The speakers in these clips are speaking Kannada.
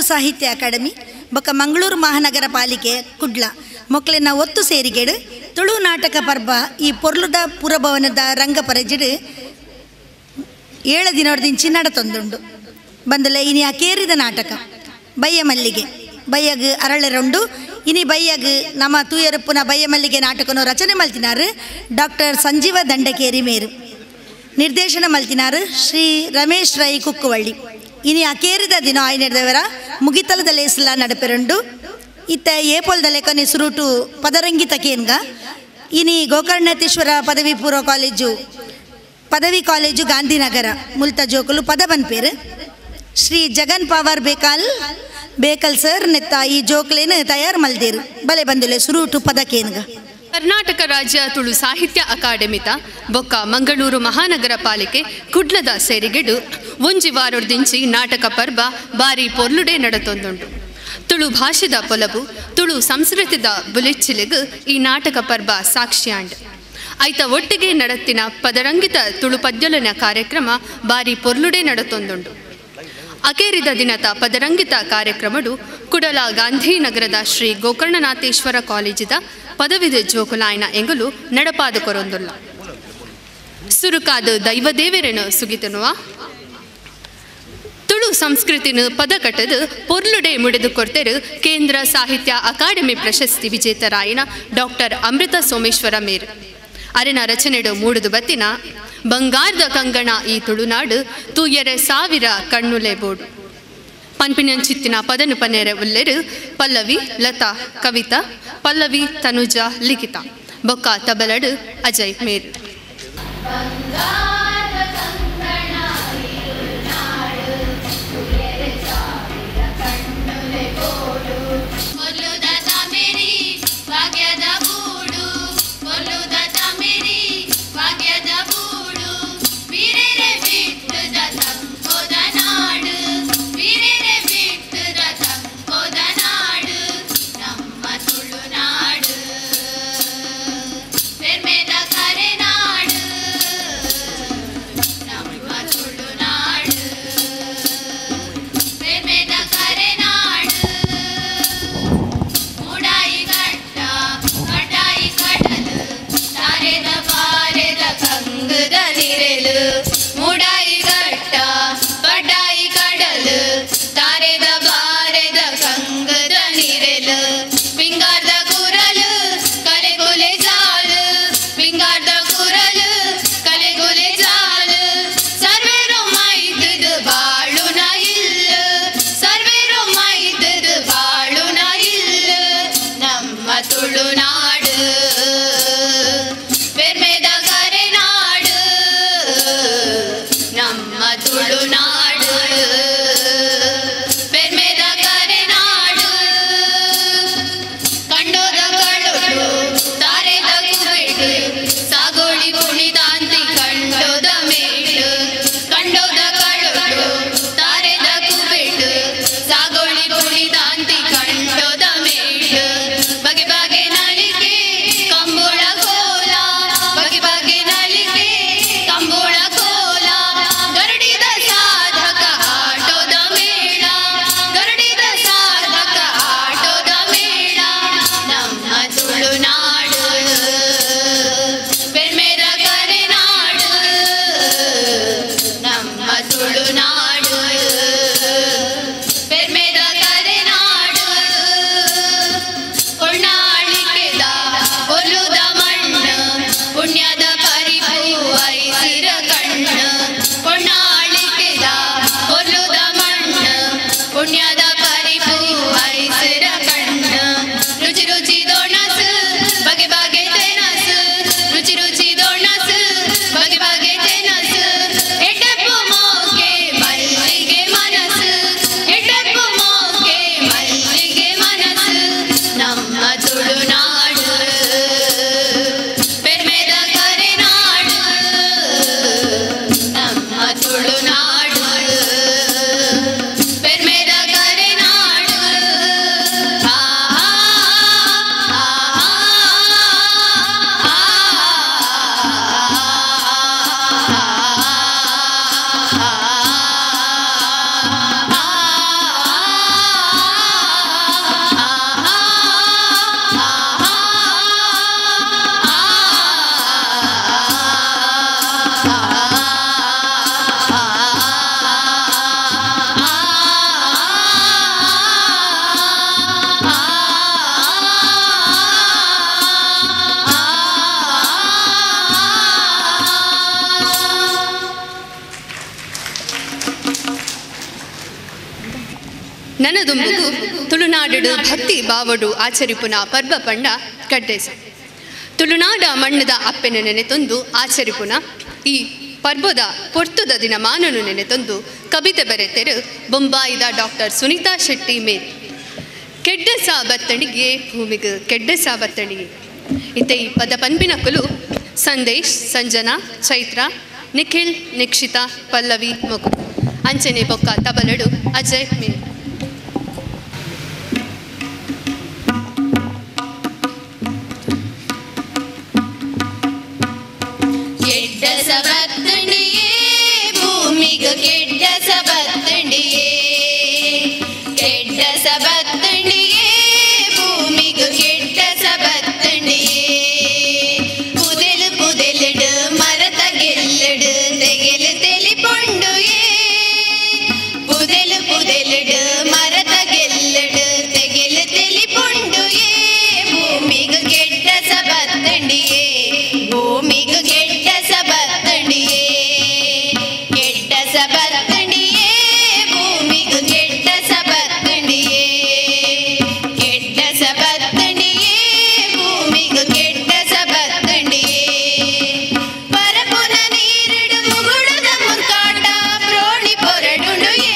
ಸಾಹಿತ್ಯ ಅಕಾಡೆಮಿ ಬೊಕ್ಕ ಮಂಗಳೂರು ಮಹಾನಗರ ಪಾಲಿಕೆ ಕುಡ್ಲ ಮೊಕ್ಲೆನ ಒತ್ತು ಸೇರಿಗೆಡು ತುಳು ನಾಟಕ ಪರ್ವ ಈ ಪೊರ್ಲುದ ಪುರಭವನದ ರಂಗಪರಜಿಡು 7 ದಿನದಿಂಚಿ ನಡತೊಂದುಂಡು ಬಂದಲೆ ಇನಿ ಅಕೇರಿದ ನಾಟಕ ಬಯ್ಯ ಮಲ್ಲಿಗೆ ಬಯ್ಯಗ್ ಅರಳೆರೊಂಡು ಇನಿ ಬಯ್ಯಗ್ ನಮ್ಮ ತೂಯರಪ್ಪುನ ಬಯ್ಯ ಮಲ್ಲಿಗೆ ನಾಟಕನ ರಚನೆ ಮಲ್ತಿನಾರು ಡಾಕ್ಟರ್ ಸಂಜೀವ ದಂಡಕೇರಿ ಮೇರು ನಿರ್ದೇಶನ ಮಲ್ತಿನಾರು ಶ್ರೀ ರಮೇಶ್ ರೈ ಕುಕ್ಕುವಳ್ಳಿ ಇನಿ ಅಕೇರಿದ ದಿನ ಆಯ್ನೆಡ್ದವರ ಮುಗಿತಲದ ಲೇಸಲ ನಡಪೆರುಂಡು ಇತ್ತ ಏಪೋಲ್ದಲೆ ಕೊನೆ ಸುರುಟು ಪದರಂಗಿ ತಕೇನ್ಗ ಇನಿ ಗೋಕರ್ಣೇಶ್ವರ ಪದವಿ ಪೂರ್ವ ಕಾಲೇಜು ಪದವಿ ಕಾಲೇಜು ಗಾಂಧಿನಗರ ಮುಲ್ತ ಜೋಕುಲು ಪದ ಬನ್ಪೇರು ಶ್ರೀ ಜಗನ್ ಪವಾರ್ ಬೇಕಲ್ ಸರ್ ನೆತ್ತ ಈ ಜೋಕ್ಲೇನು ತಯಾರು ಮಲ್ದೇರು ಬಲೆ ಬಂದುಲೆ ಸುರುಟು ಪದಕೇನ್ಗ ಕರ್ನಾಟಕ ರಾಜ್ಯ ತುಳು ಸಾಹಿತ್ಯ ಅಕಾಡೆಮಿತ ಬೊಕ್ಕ ಮಂಗಳೂರು ಮಹಾನಗರ ಪಾಲಿಕೆ ಕುಡ್ಲದ ಸೇರಿಗೆಡು ಒಂಜಿ ವಾರೊಡ್ದಿಂಚಿ ನಾಟಕ ಪರ್ವ ಬಾರಿ ಪೊರ್ಲುಡೆ ನಡತೊಂದುಂಡು ತುಳು ಭಾಷೆದ ಪೊಲವು ತುಳು ಸಂಸ್ಕೃತಿದ ಬುಲೆಚ್ಚಿಲೆಗ್ ಈ ನಾಟಕ ಪರ್ವ ಸಾಕ್ಷ್ಯಾಂಡ್ ಐತ ಒಟ್ಟಿಗೆ ನಡತ್ತಿನ ಪದರಂಗಿತ ತುಳು ಪದ್ಯಲನ ಕಾರ್ಯಕ್ರಮ ಬಾರಿ ಪೊರ್ಲುಡೆ ನಡತೊಂದುಂಡು ಅಕೇರಿದ ದಿನದ ಪದರಂಗಿತ ಕಾರ್ಯಕ್ರಮಡು ಕುಡಲ ಗಾಂಧಿನಗರದ ಶ್ರೀ ಗೋಕರ್ಣನಾಥೇಶ್ವರ ಕಾಲೇಜಿದ ಪದವಿದ ಜೋಕುಲಾಯನ ಎಂಗಲು ನಡಪಾದ ಕೊರೊಂದುಲ್ಲ ಸುರುಕಾದ ದೈವದೇವರನ್ನು ಸುಗಿತನುವ ತುಳು ಸಂಸ್ಕೃತಿನ ಪದಕಟ್ಟದು ಪೊರ್ಲುಡೆ ಮುಡಿದು ಕೊಡ್ತೆರು ಕೇಂದ್ರ ಸಾಹಿತ್ಯ ಅಕಾಡೆಮಿ ಪ್ರಶಸ್ತಿ ವಿಜೇತರಾಯಿನ ಡಾಕ್ಟರ್ ಅಮೃತ ಸೋಮೇಶ್ವರ ಮೇರು ಅರೆನ ರಚನೆಡು ಮೂಡುದು ಬತ್ತಿನ ಬಂಗಾರದ ಕಂಗಣ ಈ ತುಳುನಾಡು ತೂಯರೆ ಸಾವಿರ ಕಣ್ಣುಲೆ ಬೋಡು ಪನ್ಪಿನಂಚಿತ್ತಿನ ಪದನು ಪನ್ನೆರೆ ಉಲ್ಲೆರು ಪಲ್ಲವಿ ಲತಾ ಕವಿತಾ ಪಲ್ಲವಿ ತನುಜಾ ಲಿಖಿತ ಬೊಕ್ಕ ತಬಲಡು ಅಜಯ್ ಮೇರು ರಣದುಂಬುಗು ತುಳುನಾಡು ಭಕ್ತಿ ಬಾವಡು ಆಚರಿಪುನ ಪರ್ವ ಪಂಡ ಕಡ್ಡೆಸ ತುಳುನಾಡ ಮಣ್ಣದ ಅಪ್ಪೆನ ನೆನೆತೊಂದು ಆಚರಿಪುನ ಈ ಪರ್ವದ ಪೊರ್ತುದ ದಿನ ಮಾನನು ನೆನೆತೊಂದು ಕವಿತೆ ಬರೆತೆರು ಬೊಂಬಾಯಿದ ಡಾಕ್ಟರ್ ಸುನೀತಾ ಶೆಟ್ಟಿ ಮೇರಿ ಕೆಡ್ಡ ಸಾಬತ್ತಣಿಗೆ ಭೂಮಿಗೆ ಕೆಡ್ಡ ಸಾಬತ್ತಣಿಗೆ ಇತ್ತೆ ಈ ಪದ ಪನ್ಪಿನಕಲು ಸಂದೇಶ್ ಸಂಜನಾ ಚೈತ್ರ ನಿಖಿಲ್ ನಿಕ್ಷಿತಾ ಪಲ್ಲವಿ ಮಗು ಅಂಚನೆ ಬೊಕ್ಕ ತಬಲಡು ಅಜಯ್ ಮೇರಿ ಕೆಡ್ಡ ಸಬತ್ತಣಿಯೇ ಭೂಮಿಗೆ ಕೆಡ್ಡ ಸಬತ್ತಣಿಯೇ ಕೆಡ್ಡ ಸಬತ್ತಣಿಯೇ ಭೂಮಿಗೆ ಕೆಡ್ಡ ಸಬತ್ತಣಿಯೇ ಪುದೆಲು ಪುದೆಲಿಡು ಮರತ ಗೆಲ್ಲಿಡು ತೆಗೆಲು ತೆಲಿಪೊಂಡುಯೇ ಪುದೆಲು ಪುದೆಲಿಡು ಮರತ ಗೆಲ್ಲಿಡು ತೆಗೆಲು ತೆಲಿಪೊಂಡುಯೇ ಭೂಮಿಗೆ ಕೆಡ್ಡ ಸಬತ್ತಣಿಯೇ ಭೂಮಿಗೆ ಕೆಡ್ಡ ಸಬತ್ತಣಿಯೇ ಕೆಡ್ಡ ಸಬತ್ತಣಿಯೇ ಭೂಮಿಗೆ ಕೆಡ್ಡ ಸಬತ್ತಣಿಯೇ ಕೆಡ್ಡ ಸಬತ್ತಣಿಯೇ ಭೂಮಿಗೆ ಕೆಡ್ಡ ಸಬತ್ತಣಿಯೇ ಪರಪುನ ನೀರಿಡು ಮುಗುಡದ ಮುರ್ಕಾಟ ಪ್ರೋಣಿ ಪೊರಡುಡುಯೇ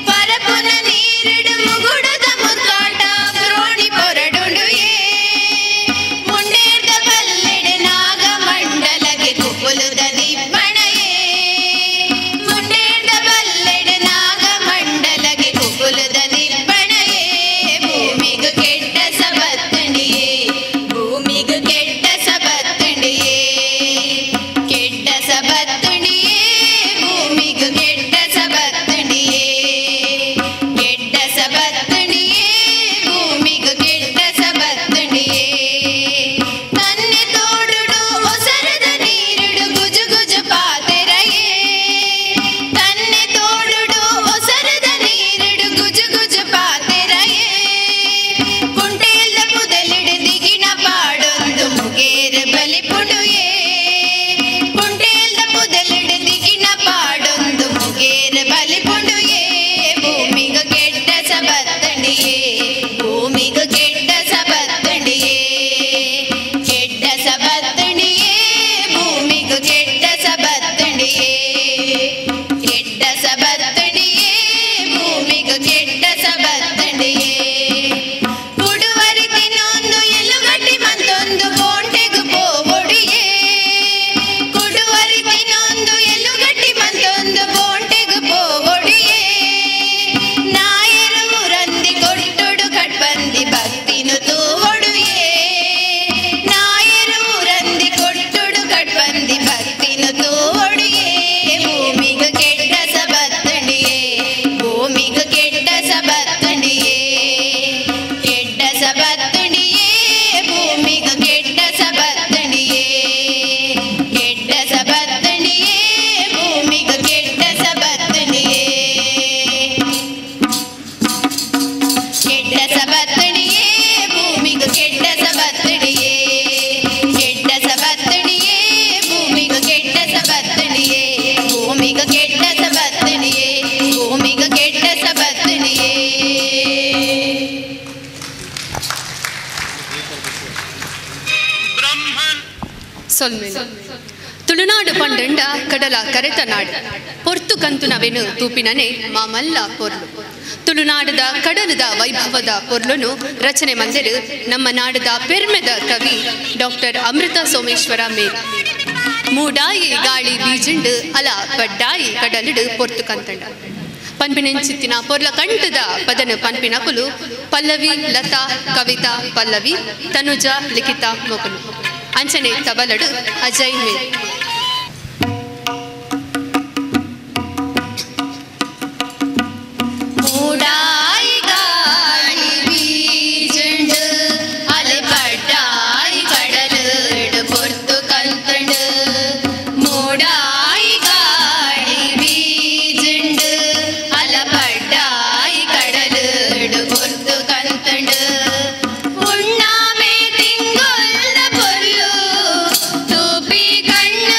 ಪರಪುನ ನೀರಿಡು ಮುಗುಡದ ಮುರ್ಕಾಟ ಪ್ರೋಣಿ ಪೊರಡುಡುಯೇ ಮುಂಡೇರ್ದ ಬಲ್ಲೆಡೆ ನಾಗ ಮಂಡಲಗೆ ಕುಪುಲದ ದಿಬ್ಬಣಯೇ ಮುಂಡೇರ್ದ ಬಲ್ಲೆಡೆ ನಾಗ ಮಂಡಲಗೆ ಕುಪುಲದ ದಿಬ್ಬಣಯೇ ಭೂಮಿಗೆ ಕೆಡ್ಡ ಸಬತ್ತಣಿಯೇ ಭೂಮಿಗೆ ಕೆಡ್ಡ ಸಬತ್ತಣಿಯೇ ಕೆಡ್ಡ ಸಬತ್ತಣಿಯೇ ಭೂಮಿಗೆ ಕೆಡ್ಡ ಸಬತ್ತಣಿಯೇ ಕೆಡ್ಡ ಸಬತ್ತಣಿಯೇ ಭೂಮಿಗೆ ಕೆಡ್ಡ ಸಬತ್ತಣಿಯೇ ಕನ್ನೆ ತೋಡುಡು ಒಸರದ ನೀರುಡು ಗುಜು ಗುಜು ಪಾತೆರಯೇ ಕನ್ನೆ ತೋಡುಡು ಒಸರದ ನೀರುಡು ಗುಜು ಗುಜು ಪಾತೆರಯೇ ಕುಂಟೆಲ್ದ ಪುದಲಿಡು ದಿಗಿಣ ಪಾಡೊಂದು ಮುಗೇರ ಬಲಿಪುಡುಯೇ ಕುಂಟೆಲ್ದ ಪುದಲಿಡು ದಿಗಿಣ ಪಾಡೊಂದು ಮುಗೇರ ಬಲಿಪುಡುಯೇ ಭೂಮಿಗೆ ಕೆಡ್ಡ ಸಬತ್ತಣಿಯೇ ಭೂಮಿಗೆ ಕೆಡ್ಡ ಸಬತ್ತಣಿಯೇ ಕೆಡ್ಡ ಸಬತ್ತಣಿಯೇ ಭೂಮಿಗೆ ಕೆಡ್ಡ ಸಬತ್ತಣಿಯೇ ಕೆಡ್ಡ ಸಬತ್ತಣಿಯೇ ಭೂಮಿಗೆ ಕೆಡ್ಡ ಸಬತ್ತಣಿಯೇ ಕುಡುವರಿ ತಿನ್ನೊಂದು ಎಲುಗಟ್ಟಿ ಮಂತೊಂದು ಬೋಂಟೆಗು ಪೋಬೊಡಿಯೇ ಕುಡುವರಿ ತಿನ್ನೊಂದು ಎಲುಗಟ್ಟಿ ಮಂತೊಂದು ಬೋಂಟೆಗು ಪೋಬೊಡಿಯೇ ನಾಯರು ಮುರಂದಿ ಕೊಟ್ಟುಡು ಕಟ್ಬಂದಿ ಭಕ್ತಿನು ತೂವೊಡುಯೇ ನಾಯರು ಮುರಂದಿ ಕೊಟ್ಟುಡು ಕಟ್ಬಂದಿ ಭಕ್ತಿನು ತೂವೊಡುಯೇ ಭೂಮಿಗೆ ಕೆಡ್ಡ ಸಬತ್ತಣಿಯೇ ಭೂಮಿಗೆ ಕೆಡ್ಡ ಸಬತ್ತಣಿಯೇ ಕೆಡ್ಡ ಸಬತ್ತಣಿಯೇ ಭೂಮಿಗೆ ಕೆಡ್ಡ ಸಬತ್ತಣಿಯೇ ಕೆಡ್ಡ ಸಬತ್ತಣಿಯೇ ಭೂಮಿಗೆ ಕೆಡ್ಡ ಸಬತ್ತಣಿಯೇ ಕೆಡ್ಡ ಸಬತ್ತಣಿಯೇ ಭೂಮಿಗೆ ಕೆಡ್ಡ ಸಬತ್ತಣಿಯೇ ಕೆಡ್ಡ ಸಬತ್ತಣಿಯೇ ಭೂಮಿಗೆ ಕೆಡ್ಡ ಸಬತ್ತಣಿಯೇ ಭೂಮಿಗೆ ಕೆಡ್ಡ ಸಬತ್ತಣಿಯೇ ಭೂಮಿಗೆ ಕೆಡ್ಡ ಸಬತ್ತಣಿಯೇ ಸೊಲ್ಮೆನು ತುಳುನಾಡು ಪಂಡಂಡ ಕಡಲ ಕರೆತ ನಾಡು ಪೊರ್ತು ಕಂತುನವೆನು ತೂಪಿನನೆ ಮಾಮಲ್ಲ ಪೊರ್ಲು ತುಳುನಾಡದ ಕಡಲದ ವೈಭವದ ಪೊರ್ಲುನು ರಚನೆ ಮಂದಿರು ನಮ್ಮ ನಾಡದ ಪೆರ್ಮೆದ ಕವಿ ಡಾಕ್ಟರ್ ಅಮೃತ ಸೋಮೇಶ್ವರ ಮೇರಿ ಮೂಡಾಯಿ ಗಾಳಿ ಬೀಜುಂಡು ಅಲ ಬಡ್ಡಾಯಿ ಕಡಲಿಡು ಪೊರ್ತು ಕಂತಂಡ ಪನ್ಪಿನೆಂಚಿತ್ತಿನ ಪೊರ್ಲ ಕಂಠದ ಪದನು ಪನ್ಪಿನಕುಲು ಪಲ್ಲವಿ ಲತಾ ಕವಿತಾ ಪಲ್ಲವಿ ತನುಜಾ ಲಿಖಿತಾ ಮೊಗನು ಅಂಚನೆ ತಬಲಡು ಅಜಯ್ ಮೇರಿ ಮೂಡಾಯಿ ಗಾಳಿ ಬೀಜುಂಡು ಅಲೆ ಬಡ್ಡಾಯಿ ಕಡಲಿಡು ಪೊರ್ತು ಕಂತಂಡು ಮೂಡಾಯಿ ಗಾಳಿ ಬೀಜುಂಡು ಅಲ ಬಡ್ಡಾಯಿ ಕಡಲಿಡು ಪೊರ್ತು ಕಂತಂಡು ಉಣ್ಣಾಮೆ ತಿಂಗೊಲ್ದ ಪೊರ್ಲು ತೂಪಿ ಕಣ್ಣ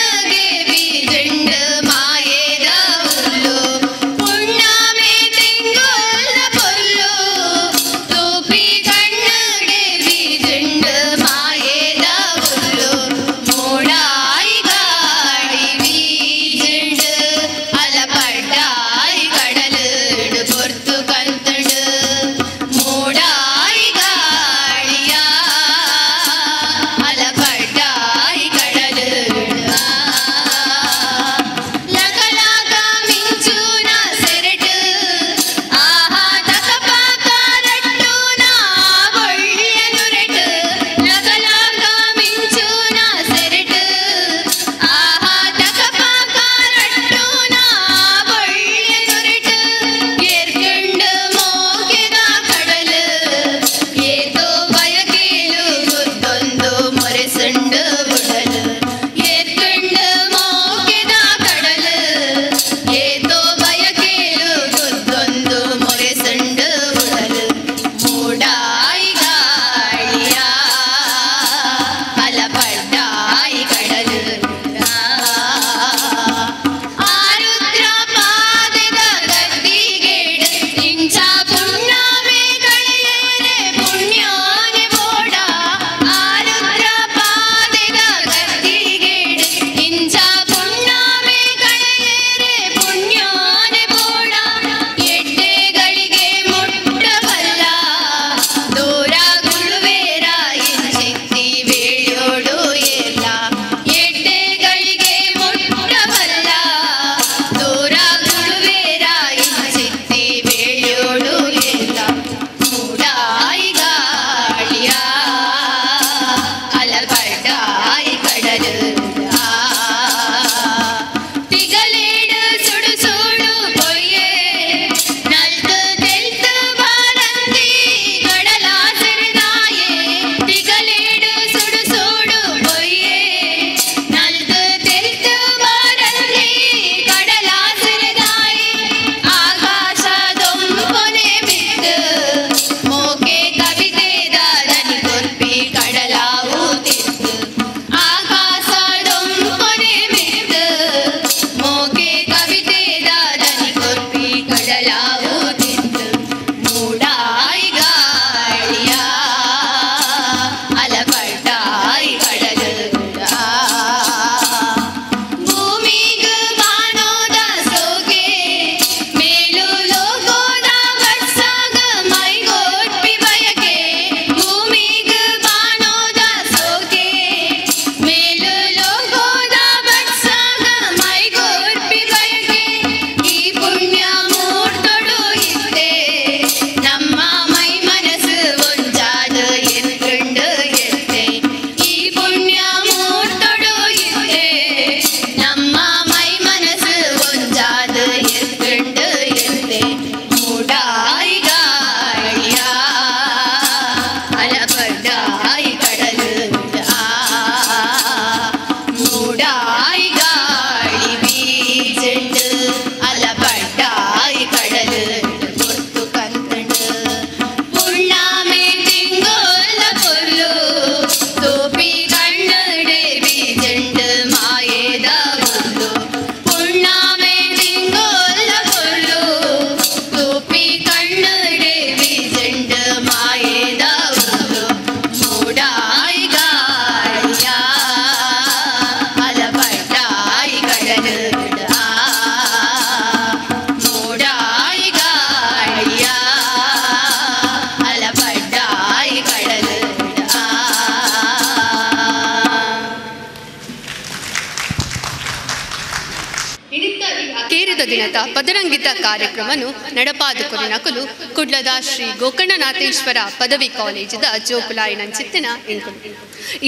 ದಿನದ ಪದರಂಗಿತ ಕಾರ್ಯಕ್ರಮನು ನಡಪಾದುಕೊರಿನಕಲು ಕುಡ್ಲದ ಶ್ರೀ ಗೋಕರ್ಣನಾಥೇಶ್ವರ ಪದವಿ ಕಾಲೇಜದ ಜೋಕುಲಾಯಿನಂಚಿತ್ತಿನ ಇಂಕುಲು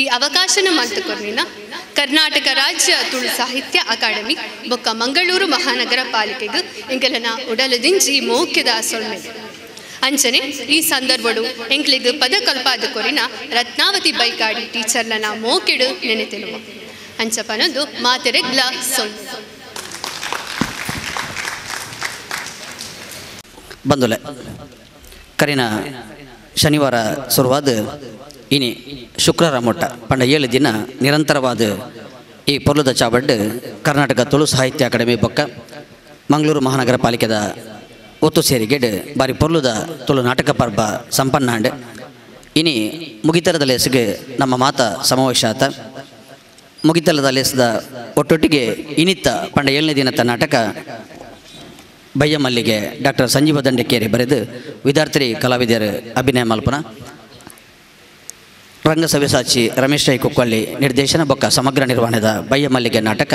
ಈ ಅವಕಾಶನ ಮಂತುಕೊರ್ನಿನ ಕರ್ನಾಟಕ ರಾಜ್ಯ ತುಳು ಸಾಹಿತ್ಯ ಅಕಾಡೆಮಿ ಬೊಕ್ಕ ಮಂಗಳೂರು ಮಹಾನಗರ ಪಾಲಿಕೆಗೂ ಎಂಕಲನ ಉಡಲದಿಂಜಿ ಮೋಕ್ಯದ ಸೊಳ್ಮೆದೆ ಅಂಚನೆ ಈ ಸಂದರ್ಭಡು ಎಂಕ್ಲಿಗ್ ಪದ ಕಲ್ಪಾದ ಕೊರಿನ ರತ್ನಾವತಿ ಬೈಕಾಡಿ ಟೀಚರ್ಲನ ಮೋಕೆಡು ನೆನೆತೆಲುವ ಅಂಚಪನೊಂದು ಮಾತೆರೆಗ್ಲ ಸೊಳ್ಳು ಬಂದುಲೆ ಕರಿನ ಶನಿವಾರ ಶುರುವಾದ ಇನಿ ಶುಕ್ರವಾರ ಮೊಟ್ಟ ಪಂಡ 7 ದಿನ ನಿರಂತರವಾದ ಈ ಪೊರ್ಲುದ ಚಾವಡ್ ಕರ್ನಾಟಕ ತುಳು ಸಾಹಿತ್ಯ ಅಕಾಡೆಮಿ ಬೊಕ್ಕ ಮಂಗಳೂರು ಮಹಾನಗರ ಪಾಲಿಕೆದ ಒತ್ತು ಸೇರಿಗೆಡ್ ಬಾರಿ ಪೊರ್ಲುದ ತುಳು ನಾಟಕ ಪರ್ಬ ಸಂಪನ್ನಾಂಡ್ ಇನಿ ಮುಗಿತರದ ಲೇಸಿಗೆ ನಮ್ಮ ಮಾತ ಸಮಾವೇಶ ಆತ ಮುಗಿತಲದ ಲೇಸದ ಒಟ್ಟೊಟ್ಟಿಗೆ ಇನಿತ್ತ ಪಂಡ 7ನೇ ದಿನದ ನಾಟಕ ಬಯ್ಯ ಮಲ್ಲಿಗೆ ಡಾಕ್ಟರ್ ಸಂಜೀವ ದಂಡಕೇರಿ ಬರೆದು ವಿದ್ಯಾರ್ಥಿ ಕಲಾವಿದರು ಅಭಿನಯ ಮಲ್ಪನ ರಂಗ ಸವ್ಯಸಾಚಿ ರಮೇಶ್ ರೈ ಕುಕ್ಕೊಳ್ಳಿ ನಿರ್ದೇಶನ ಬೊಕ್ಕ ಸಮಗ್ರ ನಿರ್ವಹಣೆದ ಬಯ್ಯ ಮಲ್ಲಿಗೆ ನಾಟಕ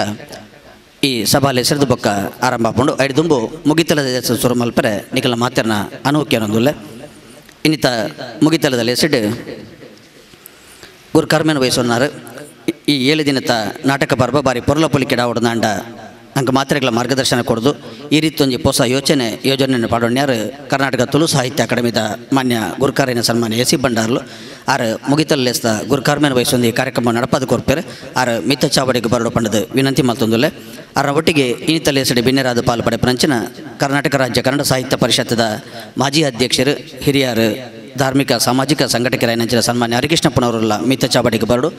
ಈ ಸಭಾಲೆ ಹೆಸರು ಬೊಕ್ಕ ಆರಂಭ ಆಪುಂಡು ಐದು ಮುಗಿತಲದ ಸುರು ಮಲ್ಪರೆ ನಿಖಲ ಮಾತಿನ ಅನುಕ್ಯನೊಂದುಲ್ಲೆ ಇನ್ನಿತ ಮುಗಿತಲದಲ್ಲಿ ಹೆಸರು ಗುರು ಕರ್ಮೇನ ವಹಿಸೋನಾರು ಈ 7 ದಿನದ ನಾಟಕ ಪರ್ವ ಬಾರಿ ಪೊರ್ಲ ಪೊಲಿಕೆಡ ಹೊಡೆದಾಂಡ ಅಂಕ ಮಾತ್ರೆಗಳ ಮಾರ್ಗದರ್ಶನ ಕೊಡೋದು ಈ ರೀತಿ ಒಂದು ಹೊಸ ಯೋಜನೆಯನ್ನು ಪಾಡೋಣ್ಯಾರು ಕರ್ನಾಟಕ ತುಳು ಸಾಹಿತ್ಯ ಅಕಾಡೆಮಿದ ಮಾನ್ಯ ಗುರುಕಾರಿನ ಸನ್ಮಾನ ಎಸಿ ಬಂಡಾರ್ಲು ಆರು ಮುಗಿತಲ್ಲೆಸ್ದ ಗುರುಕಾರ್ಮೇನ ವಹಿಸೊಂದು ಈ ಕಾರ್ಯಕ್ರಮ ನಡಪದು ಕೊರ್ಪೇರು ಆರು ಮಿತ್ತ ಚಾವಡಿಗೆ ಬರಡು ಪಂಡದು ವಿನಂತಿ ಮಲ್ತೊಂದುಲ್ಲೆ ಆರ ಒಟ್ಟಿಗೆ ಇನಿತಲ್ಲೆಸಡಿ ಬಿನ್ನೆರಾದ ಪಾಲು ಪಡೆ ಪ್ರಂಚಿನ ಕರ್ನಾಟಕ ರಾಜ್ಯ ಕನ್ನಡ ಸಾಹಿತ್ಯ ಪರಿಷತ್ತದ ಮಾಜಿ ಅಧ್ಯಕ್ಷರು ಹಿರಿಯರು ಧಾರ್ಮಿಕ ಸಾಮಾಜಿಕ ಸಂಘಟಕರ ಸನ್ಮಾನ್ಯ ಹರಿಕೃಷ್ಣಪ್ಪನವರುಲ್ಲ ಮಿತ್ತ ಚಾವಡಿಗೆ ಬರಡು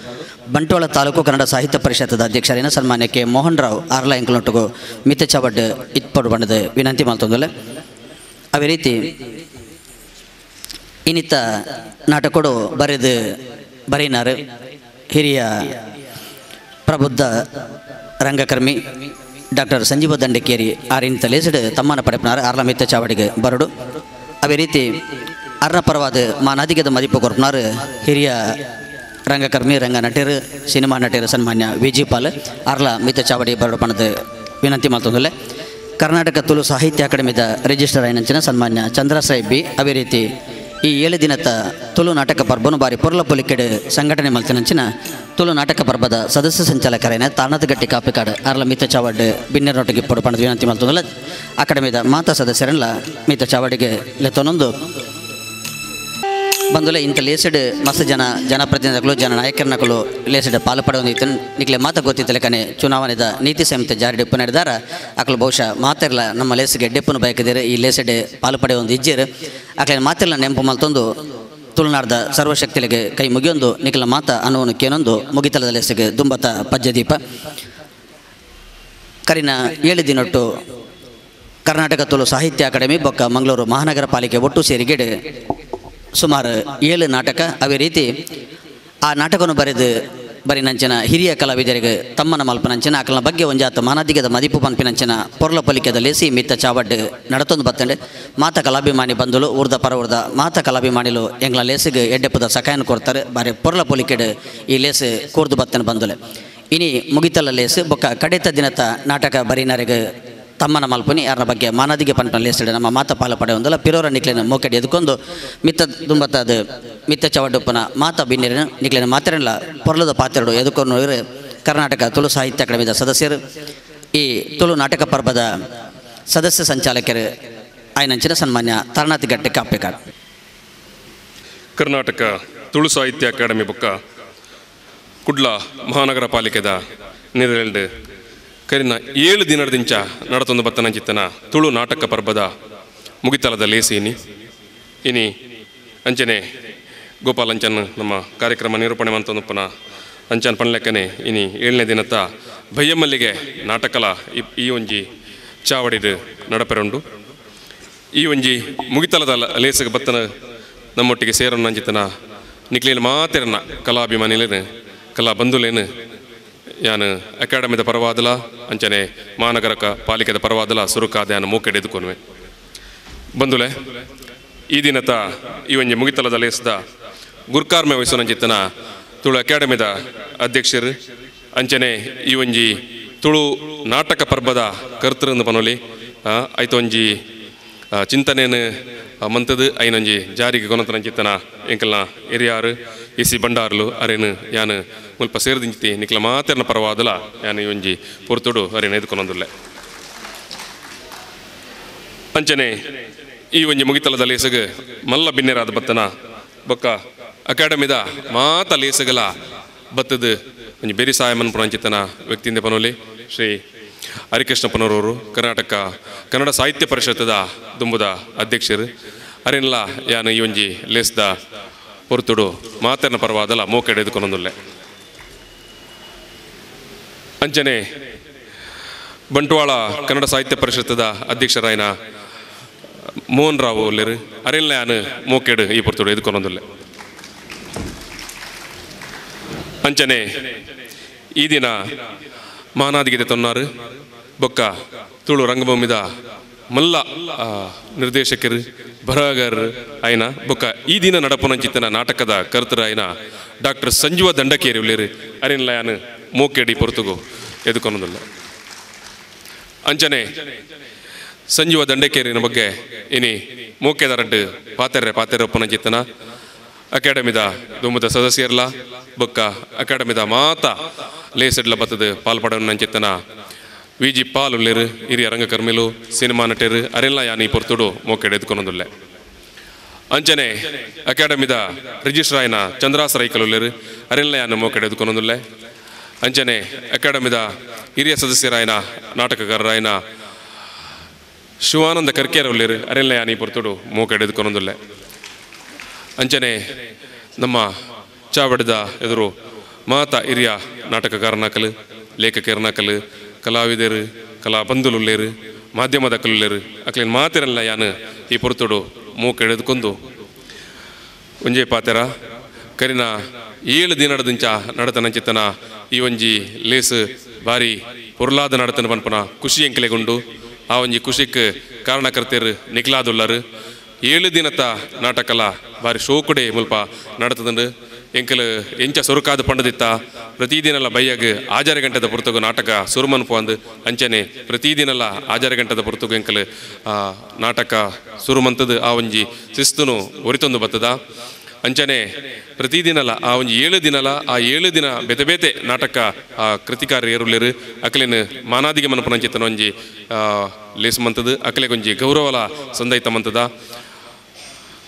ಬಂಟ್ವಾಳ ತಾಲೂಕು ಕನ್ನಡ ಸಾಹಿತ್ಯ ಪರಿಷತ್ತದ ಅಧ್ಯಕ್ಷರಿನ ಸನ್ಮಾನ್ಯ ಕೆ ಮೋಹನ್ ರಾವ್ ಆರ್ಲ ಎಂಕಲೊಟ್ಟಿಗೂ ಮಿತ್ತ ಚಾವಡ್ ಇತ್ಪಡು ಬಣ್ಣದ ವಿನಂತಿ ಮಾಡ್ತಂದಲ್ಲ ಅವೇ ರೀತಿ ಇನ್ನಿತ್ತ ನಾಟಕಡು ಬರೀನಾರು ಹಿರಿಯ ಪ್ರಬುದ್ಧ ರಂಗಕರ್ಮಿ ಡಾಕ್ಟರ್ ಸಂಜೀವ ದಂಡಕೇರಿ ಆರಿನಿತ ಲೇಸಡ್ ತಮ್ಮನ ಪಡೆಪನಾರು ಆರ್ಲ ಮಿತ್ತ ಚಾವಡಿಗೆ ಬರಡು ಅವೇ ರೀತಿ ಅರ್ರ ಪರವಾದ ಮಾನಾದಿಗದ ಮದಿಪು ಕೊರ್ಪನಾರು ಹಿರಿಯ ರಂಗಕರ್ಮಿ ರಂಗ ನಟರು ಸಿನಿಮಾ ನಟರು ಸನ್ಮಾನ್ಯ ವಿಜಿ ಪಾಲ್ ಆರ್ಲ ಮಿತ್ತ ಚಾವಡಿ ಬರಡು ಪಣದ ವಿನಂತಿ ಮಾಡ್ತಂದಲ್ಲೇ ಕರ್ನಾಟಕ ತುಳು ಸಾಹಿತ್ಯ ಅಕಾಡೆಮಿದ ರಿಜಿಸ್ಟರ್ ಆಯ್ನಂಚಿನ ಸನ್ಮಾನ್ಯ ಚಂದ್ರಸಾಯಿ ಬಿ ಅವೇ ರೀತಿ ಈ 7 ದಿನದ ತುಳು ನಾಟಕ ಪರ್ಬನು ಬಾರಿ ಪೊರ್ಲ ಪೊಲಿಕೆಡ್ ಸಂಘಟನೆ ಮಲ್ತಿನಂಚಿನ ತುಳು ನಾಟಕ ಪರ್ಬದ ಸದಸ್ಯ ಸಂಚಾಲಕರೇನ ತಾಣದಗಟ್ಟಿ ಕಾಪಿಕಾಡು ಆರ್ಲ ಮಿತ್ತ ಚಾವಡ್ ಬಿನ್ನೆರೊಟ್ಟಿಗೆ ಪಡು ಪಣದ ವಿನಂತಿ ಮಾಡ್ತಂದಲ್ಲ ಅಕಾಡೆಮಿದ ಮಾತಾ ಸದಸ್ಯರೆಲ್ಲ ಮಿತ್ತ ಚಾವಡಿಗೆ ಲೆತ್ತೊಂದೊಂದು ಬಂದುಲೆ ಇಂಥ ಲೇಸಡ್ ಮಸ್ತ್ ಜನಪ್ರತಿನಿಧಿಗಳು ಜನನಾಯಕರನಗಳು ಲೇಸಡ್ ಪಾಲು ಪಡೆಯೊಂದಿತ್ತು ನಿಕ್ಲೆ ಮಾತ ಗೊತ್ತಿತ್ತಲೆ ಕನೆ ಚುನಾವಣೆದ ನೀತಿ ಸಂಹಿತೆ ಜಾರಿ ಡೆಪ್ಪು ನಡೆದಾರ ಅಕಲು ಬಹುಶಃ ಮಾತೆರ್ಲ ನಮ್ಮ ಲೇಸಿಗೆ ಡೆಪ್ಪನ್ನು ಬಯಕಿದ್ದೀರಿ ಈ ಲೇಸಡ್ ಪಾಲು ಪಡೆಯೊಂದು ಇಜ್ಜಿರು ಅಕಲೆ ಮಾತೆರ್ಲ ನೆಂಪು ಮಲ್ತೊಂದು ತುಳುನಾಡ್ದ ಸರ್ವಶಕ್ತಿಗಳಿಗೆ ಕೈ ಮುಗಿಯೊಂದು ನಿಖಲ ಮಾತ ಅನ್ನುವನು ಕೇನೊಂದು ಮುಗಿತಲದ ಲೇಸಿಗೆ ದುಂಬತ ಪಜ್ಜದೀಪ ಕರಿನ 7 ದಿನೊಟ್ಟು ಕರ್ನಾಟಕ ತುಳು ಸಾಹಿತ್ಯ ಅಕಾಡೆಮಿ ಬೊಕ್ಕ ಮಂಗಳೂರು ಮಹಾನಗರ ಪಾಲಿಕೆ ಒಟ್ಟು ಸೇರಿಗೆಡೆ ಸುಮಾರು 7 ನಾಟಕ ಅವೇ ರೀತಿ ಆ ನಾಟಕವನ್ನು ಬರಿ ನಂಚಿನ ಹಿರಿಯ ಕಲಾವಿದರಿಗೆ ತಮ್ಮನ ಮಲ್ಪನಂಚಿನ ಆಕಲನ ಬಗ್ಗೆ ಒಂಜಾತ ಮಾನದಿಗದ ಮದಿಪು ಪಂಪಿನಂಚಿನ ಪೊರ್ಲ ಪೊಲಿಕೆದ ಲೇಸಿ ಮಿತ್ತ ಚಾವಡ್ ನಡತೊಂದು ಬತ್ತಂಡೆ ಮಾತ ಕಲಾಭಿಮಾನಿ ಬಂದುಲು ಊರ್ದ ಪರ ಊರ್ದ ಮಾತ ಕಲಾಭಿಮಾನಿಲು ಎಂಗ್ಲ ಲೇಸಿಗೆ ಎಡ್ಡೆಪ್ಪದ ಸಕಾಯನ ಕೊಡ್ತಾರೆ ಬಾರಿ ಪೊರ್ಲ ಪೊಲಿಕೆಡ್ ಈ ಲೇಸು ಕೂರ್ದು ಬತ್ತನ ಬಂದುಲೆ ಇನಿ ಮುಗಿತಲ್ಲ ಲೇಸು ಬೊಕ್ಕ ಕಡೆತ ದಿನದ ನಾಟಕ ಬರೀನರಿಗೆ ತಮ್ಮನ ಮಲ್ಪನಿ ಯಾರ ಬಗ್ಗೆ ಮಾನದಿಗೆ ಪಂಪನ ಲೇಸಡೆ ನಮ್ಮ ಮಾತ ಪಾಲ ಪಡೆ ಒಂದಲ್ಲ ಪಿರೋರ ನಿಕ್ಲಿನ ಮೋಕೆಡ್ ಎದ್ಕೊಂಡು ಮಿತ್ತ ದುಂಬತ್ತದ ಮಿತ್ತ ಚವಡ್ಡುಪ್ಪನ ಮಾತ ಬಿನ್ನಿರಿನ ನಿಕ್ಲಿನ ಮಾತಿರಲ್ಲ ಪೊರ್ಲದ ಪಾತ್ರೆಡು ಎದುಕೊಂಡು ಕರ್ನಾಟಕ ತುಳು ಸಾಹಿತ್ಯ ಅಕಾಡೆಮಿದ ಸದಸ್ಯರು ಈ ತುಳು ನಾಟಕ ಪರ್ಬದ ಸದಸ್ಯ ಸಂಚಾಲಕರು ಆಯ್ನಂಚಿನ ಸನ್ಮಾನ್ಯ ತರಣಾತಿಗಟ್ಟೆ ಕಾಪೆಕಾರ್ ಕರ್ನಾಟಕ ತುಳು ಸಾಹಿತ್ಯ ಅಕಾಡೆಮಿ ಬೊಕ್ಕ ಕುಡ್ಲ ಮಹಾನಗರ ಪಾಲಿಕೆದ ನಿರ್ವಹಣೆ ಕರಿನ 7 ದಿನದಿಂಚ ನಡತೊಂದು ಬತ್ತನಂಚಿತ್ತನ ತುಳು ನಾಟಕ ಪರ್ಬದ ಮುಗಿತಲದ ಲೇಸಿನಿ ಇನಿ ಅಂಚನೆ ಗೋಪಾಲ್ ಅಂಚನ್ ನಮ್ಮ ಕಾರ್ಯಕ್ರಮ ನಿರೂಪಣೆ ಮಂತೊಂದುಪ್ಪನ ಅಂಚನ್ ಪಣ್ಲೆಕ್ಕನೆ ಇನಿ 7ನೇ ದಿನದ ಬಯ್ಯಮಲ್ಲಿಗೆ ನಾಟಕಲ ಈ ಒಂಜಿ ಚಾವಡಿದು ನಡಪೆರುಂಡು ಈ ಒಂಜಿ ಮುಗಿತಲದ ಲೇಸಿಗೆ ಬತ್ತನ ನಮ್ಮೊಟ್ಟಿಗೆ ಸೇರನ್ನು ಅಂಚಿತ್ತನ ನಿಕ್ಲೇನು ಮಾತೆರನ ಕಲಾಭಿಮಾನಿಲೇನು ಕಲಾ ಬಂಧುಲೇನು ಯಾನು ಅಕಾಡೆಮಿದ ಪರವಾದಲ ಅಂಚನೆ ಮಹಾನಗರ ಪಾಲಿಕೆದ ಪರವಾದಲ ಸುರುಕಾದ ಯಾನು ಮೂಕೆಡೆದುಕೊನ್ವೆ ಬಂಧುಲೆ ಈ ದಿನದ ಈ ಒಂಜಿ ಮುಗಿತಲದ ಲೇಸದ ಗುರ್ಕಾರ್ಮೆ ವಹಿಸೋನಂಚಿತ್ತನ ತುಳು ಅಕಾಡೆಮಿದ ಅಧ್ಯಕ್ಷರು ಅಂಚನೆ ಈ ಒಂಜಿ ತುಳು ನಾಟಕ ಪರ್ಬದ ಕರ್ತೃಂದು ಪನೊಲಿ ಐತ ಒಂಜಿ ಚಿಂತನೆಯನ್ನು ಮಂತದು ಐನೊಂಜಿ ಜಾರಿಗೆ ಕೊನಂತನಂಚಿತ್ತನ ಎಂಕಲ್ನ ಹಿರಿಯಾರು ಇಸಿ ಬಂಡಾರ್ಲು ಅರೇನು ಯಾನು ಮುಲ್ಪ ಸೇರಿದಿಂಚಿತಿ ನಿಕ್ಲ ಮಾತೆರ್ನ ಪರವಾದಲ ಯಾನು ಈ ಒಂಜಿ ಪೊರ್ತುಡು ಅರೇನು ಎದ್ಕೊನೊಂದುಲ್ಲೆ ಅಂಚನೆ ಈ ಒಂಜಿ ಮುಗಿತಲದ ಲೇಸಗ ಮಲ್ಲ ಬಿನ್ನೆರಾದ ಬತ್ತನ ಬೊಕ್ಕ ಅಕಾಡೆಮಿದ ಮಾತ ಲೇಸಗಲ ಬತ್ತದು ಒಂಜಿ ಬೇರಿ ಸಹಾಯ ಮನ್ಪುರಂಚಿತ್ತನ ವ್ಯಕ್ತಿಯಿಂದ ಪನೋಲಿ ಶ್ರೀ ಹರಿಕೃಷ್ಣ ಪನೋರವರು ಕನ್ನಡ ಸಾಹಿತ್ಯ ಪರಿಷತ್ತದ ದುಂಬುದ ಅಧ್ಯಕ್ಷರು ಅರೆಲ್ಲ ಯಾನು ಈ ಒಂಜಿ ಲೇಸ್ದ ಹೊರತುಡು ಮಾತರ್ನ ಪರವಾದಲ್ಲ ಮೋಕೆಡೆ ಎದುಕೊನೊಂದುಲ್ಲೆ ಅಂಚನೆ ಬಂಟ್ವಾಳ ಕನ್ನಡ ಸಾಹಿತ್ಯ ಪರಿಷತ್ತದ ಅಧ್ಯಕ್ಷರಾಯನ ಮೋಹನ್ ರಾವ್ ಒಲ್ಲೆರು ಅರೆಲ್ಲ ಯಾನು ಮೋಕೆಡು ಈ ಪೊರ್ತುಡು ಎದುಕೊನೊಂದುಲ್ಲೆ ಅಂಚನೆ ಈ ದಿನ ಮಹಾನಾದಿಗೆ ತೊನ್ನಾರು ಬೊಕ್ಕ ತುಳು ರಂಗಭೂಮಿದ ಮಲ್ಲ ನಿರ್ದೇಶಕರು ಬರಹಗಾರರು ಆಯ್ನ ಬೊಕ್ಕ ಈ ದಿನ ನಡಪುನಂಚಿತ್ತನ ನಾಟಕದ ಕರ್ತೃ ಆಯ್ನ ಡಾಕ್ಟರ್ ಸಂಜೀವ ದಂಡಕೇರಿ ಉಳ್ಳೇರು ಅರೆಲ್ಲ ಯಾನು ಮೋಕೆಡಿ ಪೊರ್ತುಗು ಎದುಕೊನೊಂದುಲ್ಲ ಅಂಚನೆ ಸಂಜೀವ ದಂಡಕೇರಿನ ಬಗ್ಗೆ ಇನಿ ಮೋಕೆದ ರಡ್ಡು ಪಾತೆರೆ ಒಪ್ಪುನಂಚಿತ್ತನ ಅಕಾಡೆಮಿದ ದುಂಬದ ಸದಸ್ಯರ್ಲ ಬೊಕ್ಕ ಅಕಾಡೆಮಿದ ಮಾತ ಲೇಸಡ್ಲ ಬತ್ತದ ಪಾಲ್ಪಡೋನಂಚಿತ್ತನ ವಿಜಿ ಪಾಲ್ ಉಳ್ಳೇರು ಹಿರಿಯ ರಂಗಕರ್ಮಿಲು ಸಿನಿಮಾ ನಟರು ಅರೆಲ್ಲ ಯಾನಿ ಪೊರ್ತುಡು ಮೋಕೆಡೆ ಎದ್ಕೊನೊಂದುಲ್ಲೆ ಅಂಚನೆ ಅಕಾಡೆಮಿದ ರಿಜಿಸ್ಟ್ರಾರ್ ಆಯ್ನ ಚಂದ್ರಾಸ ರೈಕಲ್ ಉಳ್ಳೇರು ಅರೆಲ್ಲ ಯಾನು ಮೋಕೆಡೆ ಎದ್ಕೊನೊಂದುಲ್ಲೆ ಅಂಚನೆ ಅಕಾಡೆಮಿದ ಹಿರಿಯ ಸದಸ್ಯರಾಯನ ನಾಟಕಗಾರರಾಯನ ಶಿವಾನಂದ ಕರ್ಕೇರ ಉಳ್ಳೇರು ಅರೆಲ್ಲ ಯಾನಿ ಪೊರ್ತುಡು ಮೋಕೆಡೆ ಎದ್ಕೊನೊಂದುಲ್ಲೆ ಅಂಚನೆ ನಮ್ಮ ಚಾವಡದ ಎದುರು ಮಾತ ಹಿರಿಯ ನಾಟಕಗಾರನಾಕಲು ಲೇಖಕರನಾಕಲು ಕಲಾವಿದರು ಕಲಾ ಬಂಧುಲುಲ್ಲೇರು ಮಾಧ್ಯಮದ ಕಲ್ಲುಲ್ಲೇರು ಅಕ್ಲೇನು ಮಾತಿರಲ್ಲ ಯಾನು ಈ ಪೊರ್ತುಡು ಮೂಕೆಳೆದುಕೊಂಡು ಒಂಜೇ ಪಾತೆರ ಕರಿನ 7 ದಿನದಂಚ ನಡತನಂಚಿತ್ತನ ಈ ಒಂಜಿ ಲೇಸ್ ಬಾರಿ ಪೊರ್ಲಾದ ನಡತನ ಪನ್ಪನ ಖುಷಿ ಎಂಕಲೆಗೊಂಡು ಆ ಒಂಜಿ ಖುಷಿಕ್ ಕಾರಣಕರ್ತರು ನಿಕ್ಲಾದುಲ್ಲರು 7 ದಿನದ ನಾಟಕಲ ಬಾರಿ ಶೋಕುಡೆ ಮುಲ್ಪ ನಡತದಂಡು ಎಂಕಲು ಎಂಚ ಸೊರುಕಾದ ಪಂಡದಿತ್ತ ಪ್ರತಿದಿನಲ್ಲ ಬೈಯಾಗ ಆಜಾರ ಗಂಟೆದ ಪುರ್ತಗು ನಾಟಕ ಸುರುಮನ್ಪು ಅಂದು ಅಂಚನೆ ಪ್ರತಿದಿನಲ್ಲ ಆಜಾರ ಗಂಟೆದ ಪುರ್ತಗು ಎಂಕಲು ನಾಟಕ ಸುರುಮಂತದು ಆ ಒಂಜಿ ಶಿಸ್ತುನು ಒರಿತೊಂದು ಬತ್ತದ ಅಂಚನೆ ಪ್ರತಿದಿನಲ್ಲ ಆ ಒಂಜಿ 7 ದಿನಲ ಆ 7 ದಿನ ಬೇತೆ ಬೇತೆ ನಾಟಕ ಕೃತಿಕಾರ ಏರುಲ್ಲೇರು ಅಕಲೇನು ಮಾನಾದಿಗೆ ಮನಪನಂಚಿತ್ತನ ಒಂಜಿ ಲೇಸ್ ಮಂತದು ಅಕಲೆಗೊಂಜಿ ಗೌರವಲ ಸಂದೈತ ಮಂತದ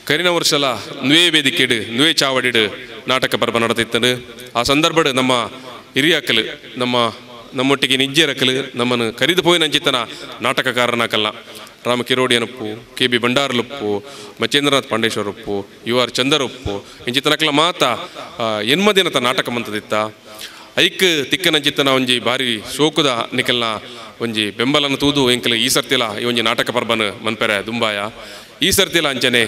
ಕರಿನ ವರ್ಷಲ ನುವೆ ವೇದಿಕೆಡು ನುವೆ ಚಾವಡಿಡು ನಾಟಕ ಪರ್ವ ನಡೆದಿತ್ತನು ಆ ಸಂದರ್ಭಡ್ ನಮ್ಮ ಹಿರಿಯಕಲು ನಮ್ಮೊಟ್ಟಿಗೆ ನಿಜ್ಜೆರಕಲು ನಮ್ಮನ್ನು ಕರಿದು ಪೋಯಿನಂಚಿತ್ತನ ನಾಟಕಕಾರನಾಕಲ್ಲ ರಾಮ ಕಿರೋಡಿಯನಪ್ಪು KB ಬಂಡಾರ್ಲುಪ್ಪು ಮಚೇಂದ್ರನಾಥ್ ಪಾಂಡೇಶ್ವರಪ್ಪು UR ಚಂದರಪ್ಪು ಇಂಚಿತ್ತನಕಲ ಮಾತ ಎನ್ಮದಿನತ ನಾಟಕ ಮಂತದಿತ್ತ ಐಕ್ ತಿಕ್ಕನಂಚಿತ್ತನ ಒಂಜಿ ಬಾರಿ ಶೋಕುದ ನಿಕಲ್ನ ಒಂಜಿ ಬೆಂಬಲನ ತೂದು ಎಂಕಲು ಈ ಸರ್ತಿಲ ಈ ಒಂಜಿ ನಾಟಕ ಪರ್ಬನ ಮನ್ಪೆರೆ ದುಂಬಾಯ ಈ ಸರ್ತಿಲ ಅಂಚನೆ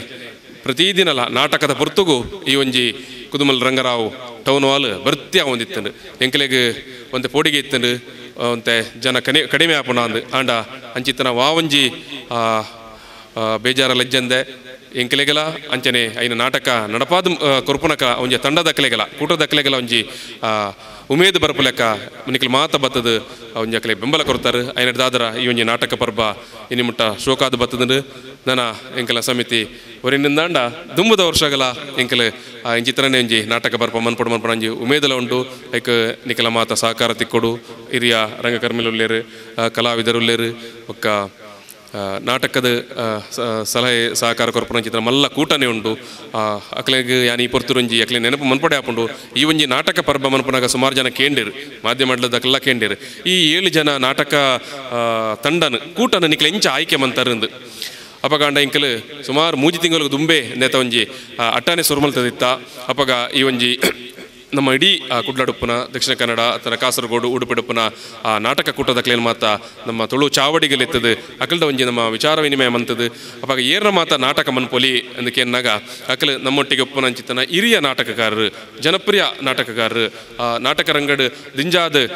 ಪ್ರತಿದಿನಲ ನಾಟಕದ ಪೊರ್ತುಗು ಈ ಒಂಜಿ ಕುದುಮಲ್ ರಂಗರಾವ್ ಟೌನ್ ಹಾಲ್ ಬರ್ತ್ಯ ಒಂದಿತ್ತಂಡು ಎಂಕಲೆಗ್ ಒಂತೆ ಪೋಡಿಗೆ ಇತ್ತಂಡು ಒಂತೆ ಜನ ಕಡಿಮೆ ಆಪುಣ ಅಂದು ಆಂಡ ಅಂಚಿತ್ತನ ವಾವಂಜಿ ಬೇಜಾರ ಲಜ್ಜಂದೆ ಎಂಕಲೆಗಲ ಅಂಚನೆ ಐನ ನಾಟಕ ನಡಪಾದ ಕೊರ್ಪುನಕ ಒಂಜಿ ತಂಡದ ಅಕ್ಲೆಗಲ ಕೂಟದ ಅಕ್ಲೆಗಲ ಒಂಜಿ ಉಮೇದು ಬರಪುಲೆಕ್ಕ ನಿಕಲ್ ಮಾತ ಬತ್ತದ ಒಂಜಿ ಅಕ್ಲೆ ಬೆಂಬಲ ಕೊಡ್ತಾರೆ ಐನದಾದ್ರ ಈ ಒಂಜಿ ನಾಟಕ ಪರ್ಬ ಇನಿ ಮುಟ್ಟ ಶೋಕಾದ ಬತ್ತದಂಡು ನನ್ನ ಎಂಕಲ ಸಮಿತಿ ಒರಿನಿಂದಾಂಡ ದುಂಬುದ ವರ್ಷಗಲ ಎಂಕಲು ಇಂಚಿತ್ರನೇ ಒಂಜಿ ನಾಟಕ ಪರ್ಬ ಮನ್ಪಡು ಒಂಜಿ ಉಮೇದಲ ಉಂಡು ಐಕ್ ನಿಕಲ ಮಾತ ಸಹಕಾರ ತಿಕ್ಕೊಡು ಹಿರಿಯ ರಂಗಕರ್ಮಿಲುಲ್ಲೇರು ಕಲಾವಿದರುಲ್ಲೇರು ಒಕ್ಕ ನಾಟಕದ ಸಲಹೆ ಸಹಕಾರ ಕೊರ್ಪುನಂಚಿತ್ರ ಮಲ್ಲ ಕೂಟನೇ ಉಂಡು ಅಕ್ಲೆಗ್ ಯಾನಿ ಪೊರ್ತುರಂಜಿ ಅಕ್ಲೆ ನೆನಪು ಮನ್ಪಡೆ ಹಾಪುಂಡು ಈ ಒಂಜಿ ನಾಟಕ ಪರ್ಬ ಮನ್ಪುನಾಗ ಸುಮಾರು ಜನ ಕೇಂಡಿರು ಮಾಧ್ಯಮದಕ್ಕೆಲ್ಲ ಕೇಂಡಿರು ಈ 7 ಜನ ನಾಟಕ ತಂಡನ ಕೂಟನ ನಿಕ್ಲೆ ಎಂಚ ಆಯ್ಕೆ ಮಂತರಂದು ಅಪಗಾಂಡ ಇಂಕಲು ಸುಮಾರು 3 ತಿಂಗಳು ದುಂಬೆ ನೆತ ಒಂಜಿ ಅಟ್ಟಾನೆ ಸುರುಮಲ್ತದಿತ್ತ ಅಪಗ ಈ ಒಂಜಿ ನಮ್ಮ ಇಡೀ ಕುಡ್ಲಡುಪ್ಪನ ದಕ್ಷಿಣ ಕನ್ನಡ ಅಥವಾ ಕಾಸರಗೋಡು ಉಡುಪಿಡುಪ್ಪನ ನಾಟಕ ಕೂಟದ ಕ್ಲೇನ್ ಮಾತ ನಮ್ಮ ತುಳು ಚಾವಡಿಗಲೆತ್ತದು ಅಕಲ್ದ ಒಂಜಿ ನಮ್ಮ ವಿಚಾರ ವಿನಿಮಯ ಮಂತದು ಅವಾಗ ಏರ್ನ ಮಾತ ನಾಟಕ ಮನ್ಪೊಲಿ ಅಂದಕ್ಕೆ ಎನ್ನಾಗ ಅಕಲ್ ನಮ್ಮೊಟ್ಟಿಗೆ ಒಪ್ಪನಂಚಿತ್ತನ ಹಿರಿಯ ನಾಟಕಕಾರರು ಜನಪ್ರಿಯ ನಾಟಕಕಾರರು ನಾಟಕ ರಂಗಡ್ ದಿಂಜಾದ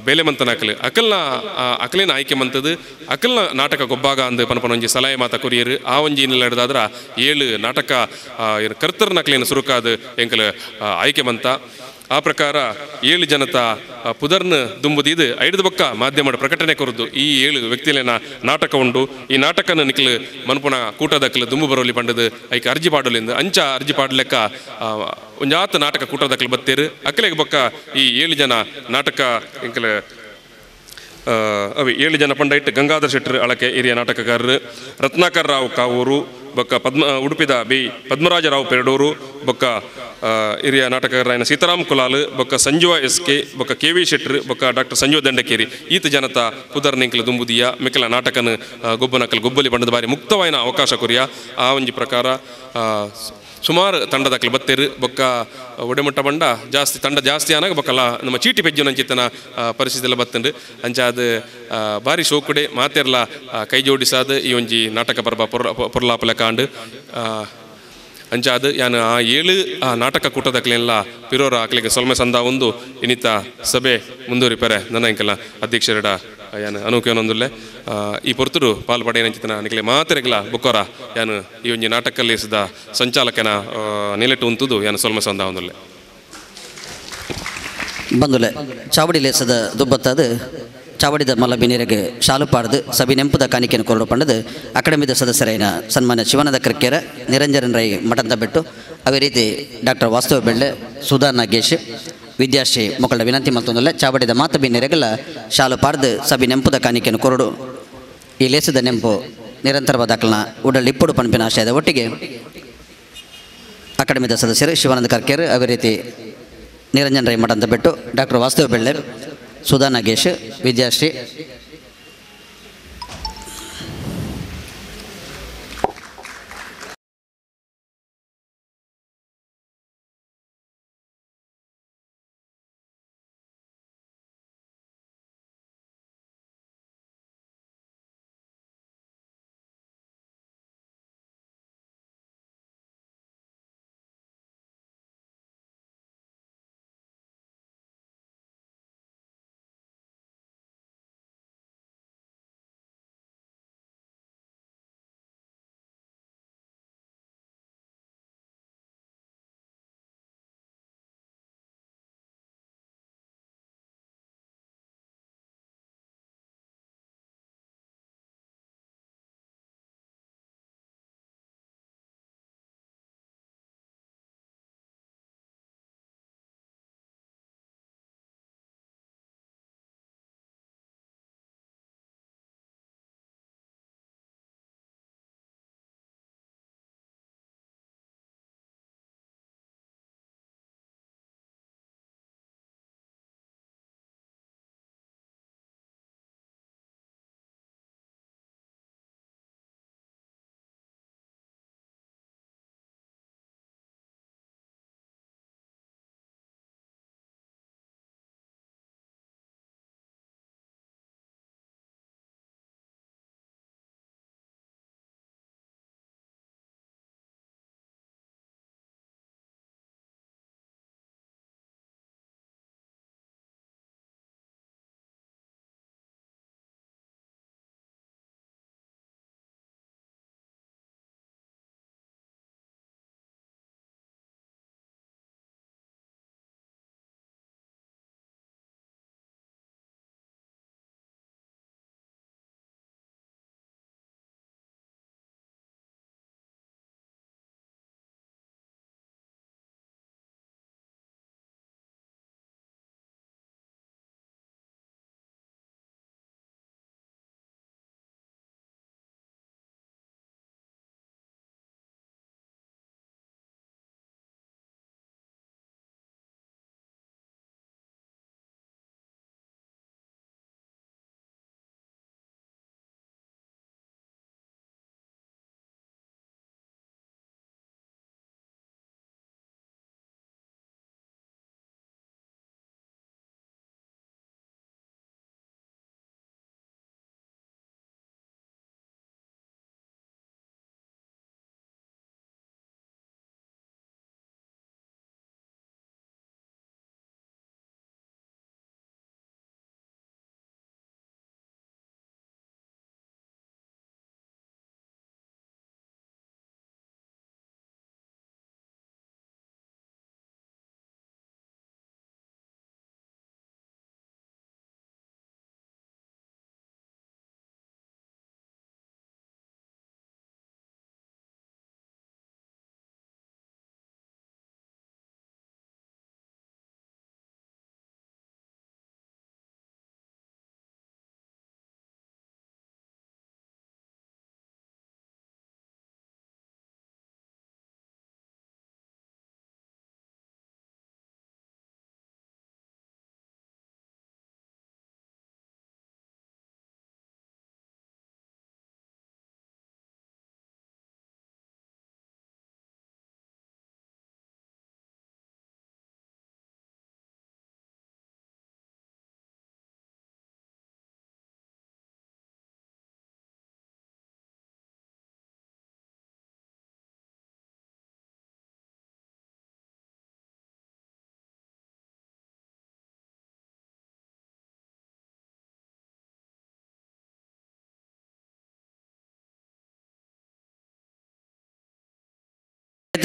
ಬೇಲೆ ಮಂತನಾಕಲು ಅಕಲೇನ ಆಯ್ಕೆ ಮಂತದು ಅಕಲ್ನ ನಾಟಕ ಗೊಬ್ಬಾಗ ಅಂದು ಪನಪನ ಒಂಜಿ ಸಲಹೆ ಮಾತ ಕೊರಿಯರು ಆ ಒಂಜಿ ಹಿಡಿದಾದ್ರ 7 ನಾಟಕ ಕರ್ತರ್ನ ಅಕ್ಲೇನು ಸುರುಕಾದ ಎಂಕಲು ಆಯ್ಕೆ ಮಂತ ಆ ಪ್ರಕಾರ 7 ಜನತ ಪುದರ್ನ ದುಂಬುದಿದು ಐದು ಬೊಕ್ಕ ಮಾಧ್ಯಮದ ಪ್ರಕಟಣೆ ಕೊರದು ಈ 7 ವ್ಯಕ್ತಿಲೇನ ನಾಟಕ ಉಂಡು ಈ ನಾಟಕನ ನಿಖಲು ಮನ್ಪುನ ಕೂಟದಕ್ಕಲು ದುಂಬು ಬರೋಲಿ ಪಂಡದು ಐಕೆ ಅರ್ಜಿ ಪಾಡಲಿಂದ ಅಂಚ ಅರ್ಜಿ ಪಾಡಲೆಕ್ಕ ಒಂಜಾತ ನಾಟಕ ಕೂಟದಕ್ಕಲು ಬತ್ತೇರು ಅಕ್ಕಲೆಗೆ ಬೊಕ್ಕ ಈ 7 ಜನ ನಾಟಕ ಇಂಕಲ ಅವಿ 7 ಜನ ಪಂಡ ಇಟ್ಟು ಗಂಗಾಧರ್ ಶೆಟ್ಟರ್ ಅಳಕೆ ಹಿರಿಯ ನಾಟಕಕಾರರು, ರತ್ನಾಕರ್ ರಾವ್ ಕಾವೂರು ಬೊಕ್ಕ ಉಡುಪಿದ ಪದ್ಮರಾಜರಾವ್ ಪೆರಡೂರು ಬೊಕ್ಕ ಹಿರಿಯ ನಾಟಕಕಾರರಾಯನ ಸೀತಾರಾಮ್ ಕುಲಾಲ್ ಬೊಕ್ಕ ಸಂಜುವ SK ಬೊಕ್ಕ KV ಶೆಟ್ಟರ್ ಬೊಕ್ಕ ಡಾಕ್ಟರ್ ಸಂಜೀವ ದಂಡಕೇರಿ ಈತ ಜನತ ಪುದರ್ ನಿಂಕಲ ದುಂಬುದಿಯ ಮಿಕ್ಕಲ ನಾಟಕನ ಗೊಬ್ಬನಕಲ್ ಗೊಬ್ಬಲಿ ಬಂಡದ ಬಾರಿ ಮುಕ್ತವಾಯಿನ ಅವಕಾಶ ಕೊರಿಯ ಆ ಒಂಜಿ ಪ್ರಕಾರ ಸುಮಾರು ತಂಡದಕ್ಕಲು ಬತ್ತೇರು ಬೊಕ್ಕ ಒಡೆಮುಟ್ಟ ಬಂಡ ಜಾಸ್ತಿ ತಂಡ ಜಾಸ್ತಿ ಆನಾಗ ಬೊಕ್ಕಲ್ಲ ನಮ್ಮ ಚೀಟಿ ಪೆಜ್ಜು ನಂಚಿತ್ತನ ಪರಿಸ್ಥಿತಿ ಎಲ್ಲ ಬತ್ತಂಡು ಅಂಚಾದ ಭಾರಿ ಶೋಕುಡೆ ಮಾತೆರ್ಲ ಕೈ ಜೋಡಿಸಾದ ಈ ಒಂಜಿ ನಾಟಕ ಪರ್ಬ ಪೊರ್ಲಾಪಲೆ ಕಾಂಡು ಅಂಚಾದ ಯಾನು ಆ 7 ನಾಟಕ ಕೂಟದಕ್ಲೆಲ್ಲ ಪಿರೋರ ಆಕಲಿಗೆ ಸೊಲ್ಮೆ ಸಂದ ಒಂದು ಇನಿತ ಸಭೆ ಮುಂದುವರಿಪರೆ ನನ್ನ ಇಂಕಲ್ಲ ಅಧ್ಯಕ್ಷರಿಡ ಯಾನು ಅನುಕೇನೊಂದುಲ್ಲೆ ಈ ಪೊರ್ತುಡು ಪಾಲು ಪಡೆಯನಂಚಿತನ ನಿಖಲೆ ಮಾತೆರೆಗ್ಲ ಬುಕ್ಕೋರ ಯಾನು ಈ ಒಂಜಿ ನಾಟಕಲ್ಲಿ ಸದ ಸಂಚಾಲಕನ ನಿಲೆಟ್ಟು ಉಂತುದು ಯಾನು ಸೊಲ್ಮೆ ಸಂದ ಒಂದುಲ್ಲೆ ಬಂದುಲೆ ಚಾವಡಿ ಲೇಸದ ದುಬ್ಬತ್ತದು ಚಾವಡಿದ ಮಲ್ಲಬಿನಿರೆಗೆ ಶಾಲು ಪಾಡ್ದು ಸಭೆ ನೆಂಪುದ ಕಾಣಿಕೆಯನ್ನು ಕೊರಡು ಪಂಡದು ಅಕಾಡೆಮಿದ ಸದಸ್ಯರೈನ ಸನ್ಮಾನ್ಯ ಶಿವಾನಂದ ಕರ್ಕೇರ ನಿರಂಜನ್ ರೈ ಮಠದ ಬಿಟ್ಟು ಅವೇ ರೀತಿ ಡಾಕ್ಟರ್ ವಾಸ್ತವ ಬೆಳ್ಳೆ ಸುಧಾ ನಾಗೇಶ್ ವಿದ್ಯಾಶ್ರೀ ಮಕ್ಕಳ ವಿನಂತಿ ಮತ್ತೊಂದಲ್ಲ ಚಾವಡಿದ ಮಾತ ಬಿನ್ನೆರೆಗಲ್ಲ ಶಾಲು ಪಾಡ್ದು ಸಭೆ ನೆಂಪುದ ಕಾಣಿಕೆಯನ್ನು ಕೊರಡು ಈ ಲೇಸದ ನೆಂಪು ನಿರಂತರವಾದ ಅಕಲನ ಉಡಲ್ ಇಪ್ಪಡು ಪಣಪಿನ ಆಶಯದ ಒಟ್ಟಿಗೆ ಅಕಾಡೆಮಿದ ಸದಸ್ಯರು ಶಿವಾನಂದ ಕರ್ಕೇರ್ ಅವೇ ರೀತಿ ನಿರಂಜನ್ ರೈ ಮಠದ ಬಿಟ್ಟು ಡಾಕ್ಟರ್ ವಾಸ್ತವ ಬೆಳ್ಳೆ ಸುಧಾ ನಾಗೇಶ್ ವಿದ್ಯಾಶ್ರೀ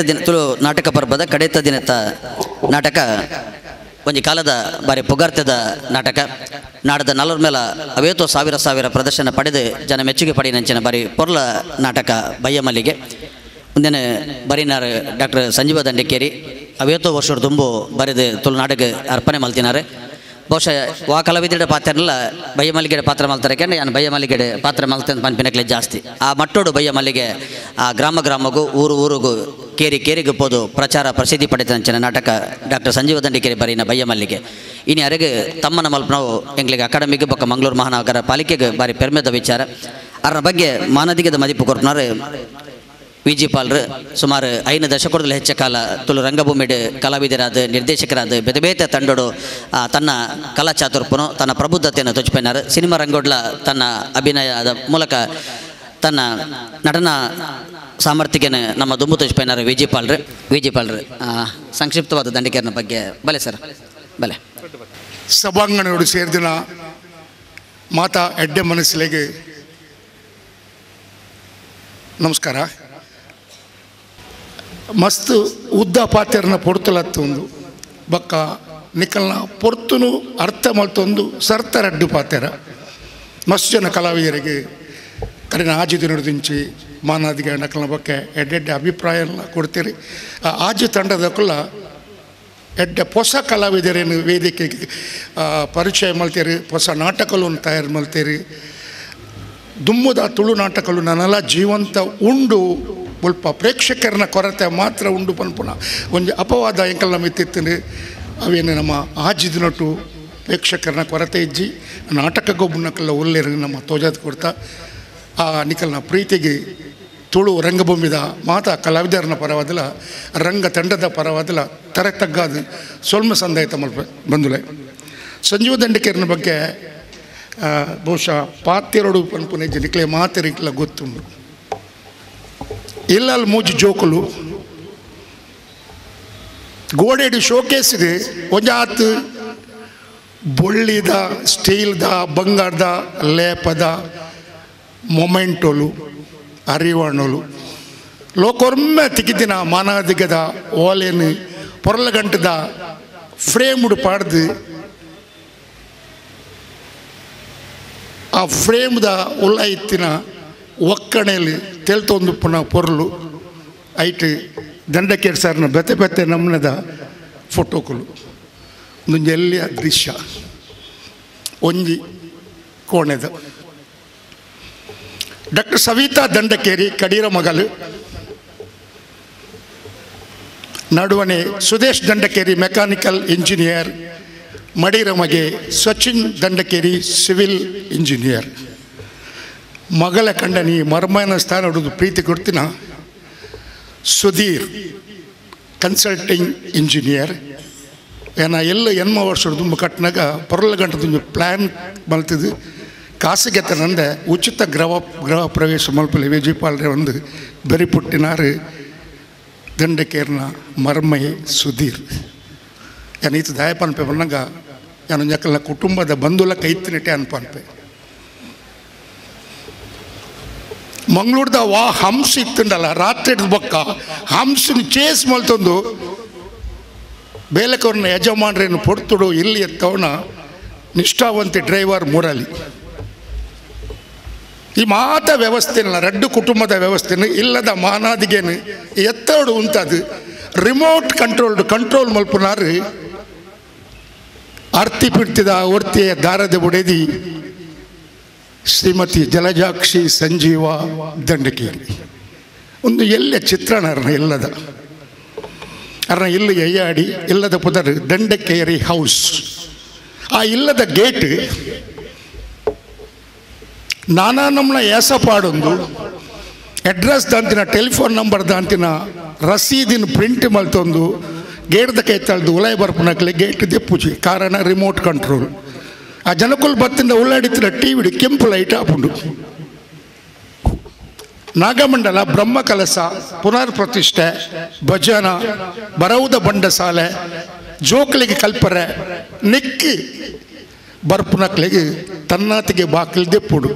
ದಿನ ತುಳು ನಾಟಕ ಪರ್ವದ ಕಡೆತ ದಿನದ ನಾಟಕ ಒಂಜಿ ಕಾಲದ ಬಾರಿ ಪುಗಾರ್ತೆದ ನಾಟಕ ನಾಡದ ನಲ್ಲರ ಮೇಲೆ ಅವೇತೋ ಸಾವಿರ ಪ್ರದರ್ಶನ ಪಡೆದು ಜನ ಮೆಚ್ಚುಗೆ ಪಡೆಯಂಚಿನ ಬಾರಿ ಪೊರ್ಲ ನಾಟಕ ಬಯ್ಯಮಲ್ಲಿಗೆ ಮುಂದಿನ ಬರೀನಾರು ಡಾಕ್ಟರ್ ಸಂಜೀವ ದಂಡಕೇರಿ ಅವೇತೋ ವರ್ಷದ ತುಂಬು ಬರೆದು ತುಳು ನಾಟಕ ಅರ್ಪಣೆ ಮಲ್ತಿನಾರೆ ಬಹುಶಃ ವಾ ಕಲಾವಿದರ ಪಾತ್ರನೆಲ್ಲ ಬಯ್ಯಮಲ್ಲಿಗೆ ಪಾತ್ರ ಮಲ್ತಾರೆ ನಾನು ಬಯ್ಯಮಲ್ಲಿಗೆ ಪಾತ್ರ ಮಲ್ತಂತ ಪನ್ಪಿನಕ್ಲೆ ಜಾಸ್ತಿ ಆ ಮಟ್ಟೋಡು ಬಯ್ಯಮಲ್ಲಿಗೆ ಆ ಗ್ರಾಮಗೂ ಊರಿಗೂ ಕೇರಿಗೂ ಪೋದು ಪ್ರಚಾರ ಪ್ರಸಿದ್ಧಿ ಪಡೆದಂಚಿನ ನಾಟಕ ಡಾಕ್ಟರ್ ಸಂಜೀವ ದಂಡಿಕೇರಿ ಬರೀನ ಬಯ್ಯಮಲ್ಲಿಗೆ ಇನ್ನು ಯಾರಿಗೆ ತಮ್ಮನ ಮಲ್ಪನವು ಎಂಗ್ಲಿಗೆ ಅಕಾಡೆಮಿಗೆ ಬೊಕ್ಕ ಮಂಗಳೂರು ಮಹಾನಗರ ಪಾಲಿಕೆಗೆ ಬಾರಿ ಪೆರ್ಮೆದ ವಿಚಾರ ಅದರ ಬಗ್ಗೆ ಮಾನದಿಗದ ಮದಿಪು ಕೊಡ್ತಾರೆ ವಿಜಿ ಪಾಲ್ರು ಸುಮಾರು 5 ದಶಕದಲ್ಲಿ ಹೆಚ್ಚು ಕಾಲ ತುಳು ರಂಗಭೂಮಿಡ್ ಕಲಾವಿದರಾದ ನಿರ್ದೇಶಕರಾದ ಬೇತೆ ತಂಡೋಡು ತನ್ನ ಕಲಾ ಚಾತುರ್ಪನು ತನ್ನ ಪ್ರಬುದ್ಧತೆಯನ್ನು ತೊಚ್ಪೇನಾರು ಸಿನಿಮಾ ರಂಗೋಡ್ಲ ತನ್ನ ಅಭಿನಯದ ಮೂಲಕ ತನ್ನ ನಟನ ಸಾಮರ್ಥ್ಯನ ನಮ್ಮ ದುಂಬು ತೊಚ್ಪೇನಾರು ವಿಜಿ ಪಾಲ್ರು ಸಂಕ್ಷಿಪ್ತವಾದ ದಂಡಿಕೇರನ ಬಗ್ಗೆ ಬಲೆ ಸರ್ ಬಲೆ ಸಭಾಂಗಣೋಡು ಸೇರಿದಿನ ಮಾತಾ ಎಡ್ಡೆ ಮನಸ್ಸಿಲೆಗೆ ನಮಸ್ಕಾರ. ಮಸ್ತ್ ಉದ್ದ ಪಾತೆರನ ಪೊರ್ತಲತ್ತೊಂದು ಬಕ್ಕ ನಿಕಲ್ನ ಪೊರ್ತುನು ಅರ್ಥ ಮಲ್ತೊಂದು ಸರ್ತ ಪಾತೆರ ಮಸ್ತ್ ಜನ ಕಲಾವಿದರಿಗೆ ಕರಿನ ಆಜು ನುಡಿದಿಂಚಿ ಮಾನಾದಿಗೆ ನಕಲ್ನ ಬಗ್ಗೆ ಎಡ್ಡೆಡ್ಡೆ ಅಭಿಪ್ರಾಯ ಕೊಡ್ತೀರಿ. ಆಜು ತಂಡದಕ್ಕಲ್ಲ ಎಡ್ಡೆ ಹೊಸ ಕಲಾವಿದರೇನು ವೇದಿಕೆಗೆ ಪರಿಚಯ ಮಲ್ತೀರಿ, ಹೊಸ ನಾಟಕಗಳನ್ನು ತಯಾರು ಮಲ್ತೀರಿ. ದುಮ್ಮದ ತುಳು ನಾಟಕಗಳು ನನ್ನೆಲ್ಲ ಜೀವಂತ ಉಂಡು ಸ್ವಲ್ಪ ಪ್ರೇಕ್ಷಕರನ್ನ ಕೊರತೆ ಮಾತ್ರ ಉಂಡು ಪನ್ಪುನ ಒಂದು ಅಪವಾದ ಎಂಕಲ್ನ ಮಿತ್ತಿತ್ತು. ಅವೇನು ನಮ್ಮ ಆಜಿದಿನೊಟ್ಟು ಪ್ರೇಕ್ಷಕರನ್ನ ಕೊರತೆ ಇಜ್ಜಿ ನಾಟಕಗೊಬ್ಬನಕ್ಕೆಲ್ಲ ಒಳ್ಳೆಯ ನಮ್ಮ ತೋಜಾದ ಕೊಡ್ತಾ ಆ ನಿಕಲ್ನ ಪ್ರೀತಿಗೆ ತುಳು ರಂಗಭೂಮಿದ ಮಾತಾ ಕಲಾವಿದರನ ಪರವಾದಲ್ಲ ರಂಗ ತಂಡದ ಪರವಾದಲ್ಲ ತರ ತಗ್ಗಾದು ಸೊಲ್ಮ ಸಂದಾಯಿತ ಮಲ್ಪ ಬಂದುಲೆ. ಸಂಜೀವ ದಂಡಿಕೇರನ ಬಗ್ಗೆ ಬಹುಶಃ ಪಾತ್ಯರೋಡು ಪನ್ಪುನೆ ನಿಕ್ಲೆ ಮಾತೆರಿಕ್ಲ ಗೊತ್ತುಂಡು. ಇಲ್ಲಲ್ಲಿ ಮೂಜಿ ಜೋಕುಲು ಗೋಡೆಡಿ ಶೋಕೇಸಿಗೆ ಒಂಜಾತು ಬೊಳ್ಳಿದ ಸ್ಟೀಲ್ದ ಬಂಗಾರದ ಲೇಪದ ಮೊಮೆಂಟೋಲು ಅರಿವಾಣೋಲು ಲೋಕೊರ್ಮೆ ತಿಕ್ಕಿದಿನ ಮಾನಾದಿಗದ ಓಲೆನು ಪೊರ್ಲಗಂಟದ ಫ್ರೇಮ್ಡು ಪಾಡ್ದು ಆ ಫ್ರೇಮ್ದ ಉಲ್ಲ ಇತ್ತಿನ ಒಕ್ಕಣೆಯಲ್ಲಿ ತೆಲ್ತೊಂದು ಪುನಃ ಪೊರ್ಲು ಐಟ್ ದಂಡಕೇರಿ ಸರ್ನ ಬೆತೆ ನಮ್ಮನದ ಫೋಟೋಗಳು ಒಂದು ಎಲ್ಲಿಯ ದೃಶ್ಯ ಒಂಜಿ ಕೋಣೆದ ಡಾಕ್ಟರ್ ಸವಿತಾ ದಂಡಕೇರಿ ಕಡೀರ ಮಗಲು ನಡುವನೆ ಸುದೇಶ್ ದಂಡಕೇರಿ ಮೆಕ್ಯಾನಿಕಲ್ ಇಂಜಿನಿಯರ್ ಮಡಿರ ಮಗೆ ಸಚಿನ್ ದಂಡಕೇರಿ ಸಿವಿಲ್ ಇಂಜಿನಿಯರ್ ಮಗಳ ಕಂಡನಿ ಮರ್ಮನ ಸ್ಥಾನ ಹೊಡೆದು ಪ್ರೀತಿ ಕೊಡ್ತೀನ ಸುಧೀರ್ ಕನ್ಸಲ್ಟಿಂಗ್ ಇಂಜಿನಿಯರ್ ಏನ ಎಲ್ಲ ಎನ್ಮ ವರ್ಷ ತುಂಬ ಕಟ್ಟಿನಾಗ ಪೊರಲ ಗಂಟೆ ತುಂಬ ಪ್ಲ್ಯಾನ್ ಮಲ್ತಿದ್ದು ಕಾಸಿಗೆತ್ತನಂದೆ ಉಚಿತ ಗೃಹ ಪ್ರವೇಶ ಮಲ್ಪಲೆ ವಿಜಯಪಾಲ್ರೆ ಒಂದು ಬೆರಿಪುಟ್ಟಿನಾರು ದಂಡಕೇರ್ನ ಮರ್ಮೈ ಸುಧೀರ್ ಏನೀತು ದಯಪನ್ಪೆ ಬಂದಾಗ ನಾನು ಜಕ್ಕಲ್ನ ಕುಟುಂಬದ ಬಂಧುಲ ಕೈತ್ತಿನಟ್ಟೆ ಅನ್ಪನ್ಪೆ ಮಂಗಳೂರ್ದ ವಾ ಹಂಸ ಇತ್ತುಂಡಲ್ಲ ರಾತ್ರಿ ಬೊಕ್ಕ ಹಂಸನ ಚೇಸ್ ಮಲ್ತೊಂದು ಬೇಲಕವ್ರನ್ನ ಯಜಮಾನ್ರೇನು ಪೊಡ್ತುಡು ಇಲ್ಲಿ ಎತ್ತವನ ನಿಷ್ಠಾವಂತಿ ಡ್ರೈವರ್ ಮುರಳಿ ಈ ಮಾತ ವ್ಯವಸ್ಥೆನ ರಡ್ಡು ಕುಟುಂಬದ ವ್ಯವಸ್ಥೆನ ಇಲ್ಲದ ಮಾನಾದಿಗೇನು ಎತ್ತೋಡು ಉಂಟದು ರಿಮೋಟ್ ಕಂಟ್ರೋಲ್ ಮಲ್ಪುನಾರು ಆರ್ತಿ ಪಿಡ್ತಿದ ಒರ್ತಿಯ ದಾರದ ಬುಡೆದಿ ಶ್ರೀಮತಿ ಜಲಜಾಕ್ಷಿ ಸಂಜೀವ ದಂಡಕೇರಿ ಒಂದು ಎಲ್ಲ ಚಿತ್ರಣ ಇಲ್ಲದ ಅರ್ನ ಇಲ್ಲಿ ಎಯ್ಯಾಡಿ ಇಲ್ಲದ ಪುದರ್ ದಂಡಕೇರಿ ಹೌಸ್ ಆ ಇಲ್ಲದ ಗೇಟ್ ನಾನಾ ನಮ್ಮನ ಏಸಪಾಡೊಂದು ಅಡ್ರೆಸ್ ದಾಂತಿನ ಟೆಲಿಫೋನ್ ನಂಬರ್ ದಾಂತಿನ ರಸೀದಿನ ಪ್ರಿಂಟ್ ಮಲ್ತೊಂದು ಗೇಟ್ದ ಕೈ ತಳ್ದು ಉಲಾಯ್ ಬರ್ಪನಕ್ಲೆ ಗೇಟ್ ದೆಪ್ಪುಜಿ ಕಾರಣ ರಿಮೋಟ್ ಕಂಟ್ರೋಲ್ ಆ ಜನಕುಲ್ ಬತ್ತಿಂದ ಉಳ್ಳಾಡಿತ್ತಿನ ಟಿವಿಡಿ ಕೆಂಪು ಲೈಟ್ ಆಪುಂಡು ನಾಗಮಂಡಲ ಬ್ರಹ್ಮಕಲಸ ಪುನರ್ ಪ್ರತಿಷ್ಠೆ ಭಜನ ಬರೌದ ಬಂಡಸಾಲೆ ಜೋಕ್ಲಿಗೆ ಕಲ್ಪರೆ ನಿಕ್ಕಿ ಬರ್ಪುನಕ್ಲಿಗೆ ತನ್ನಾತಿಗೆ ಬಾಕಿಲ್ ದೆಪ್ಪುಡು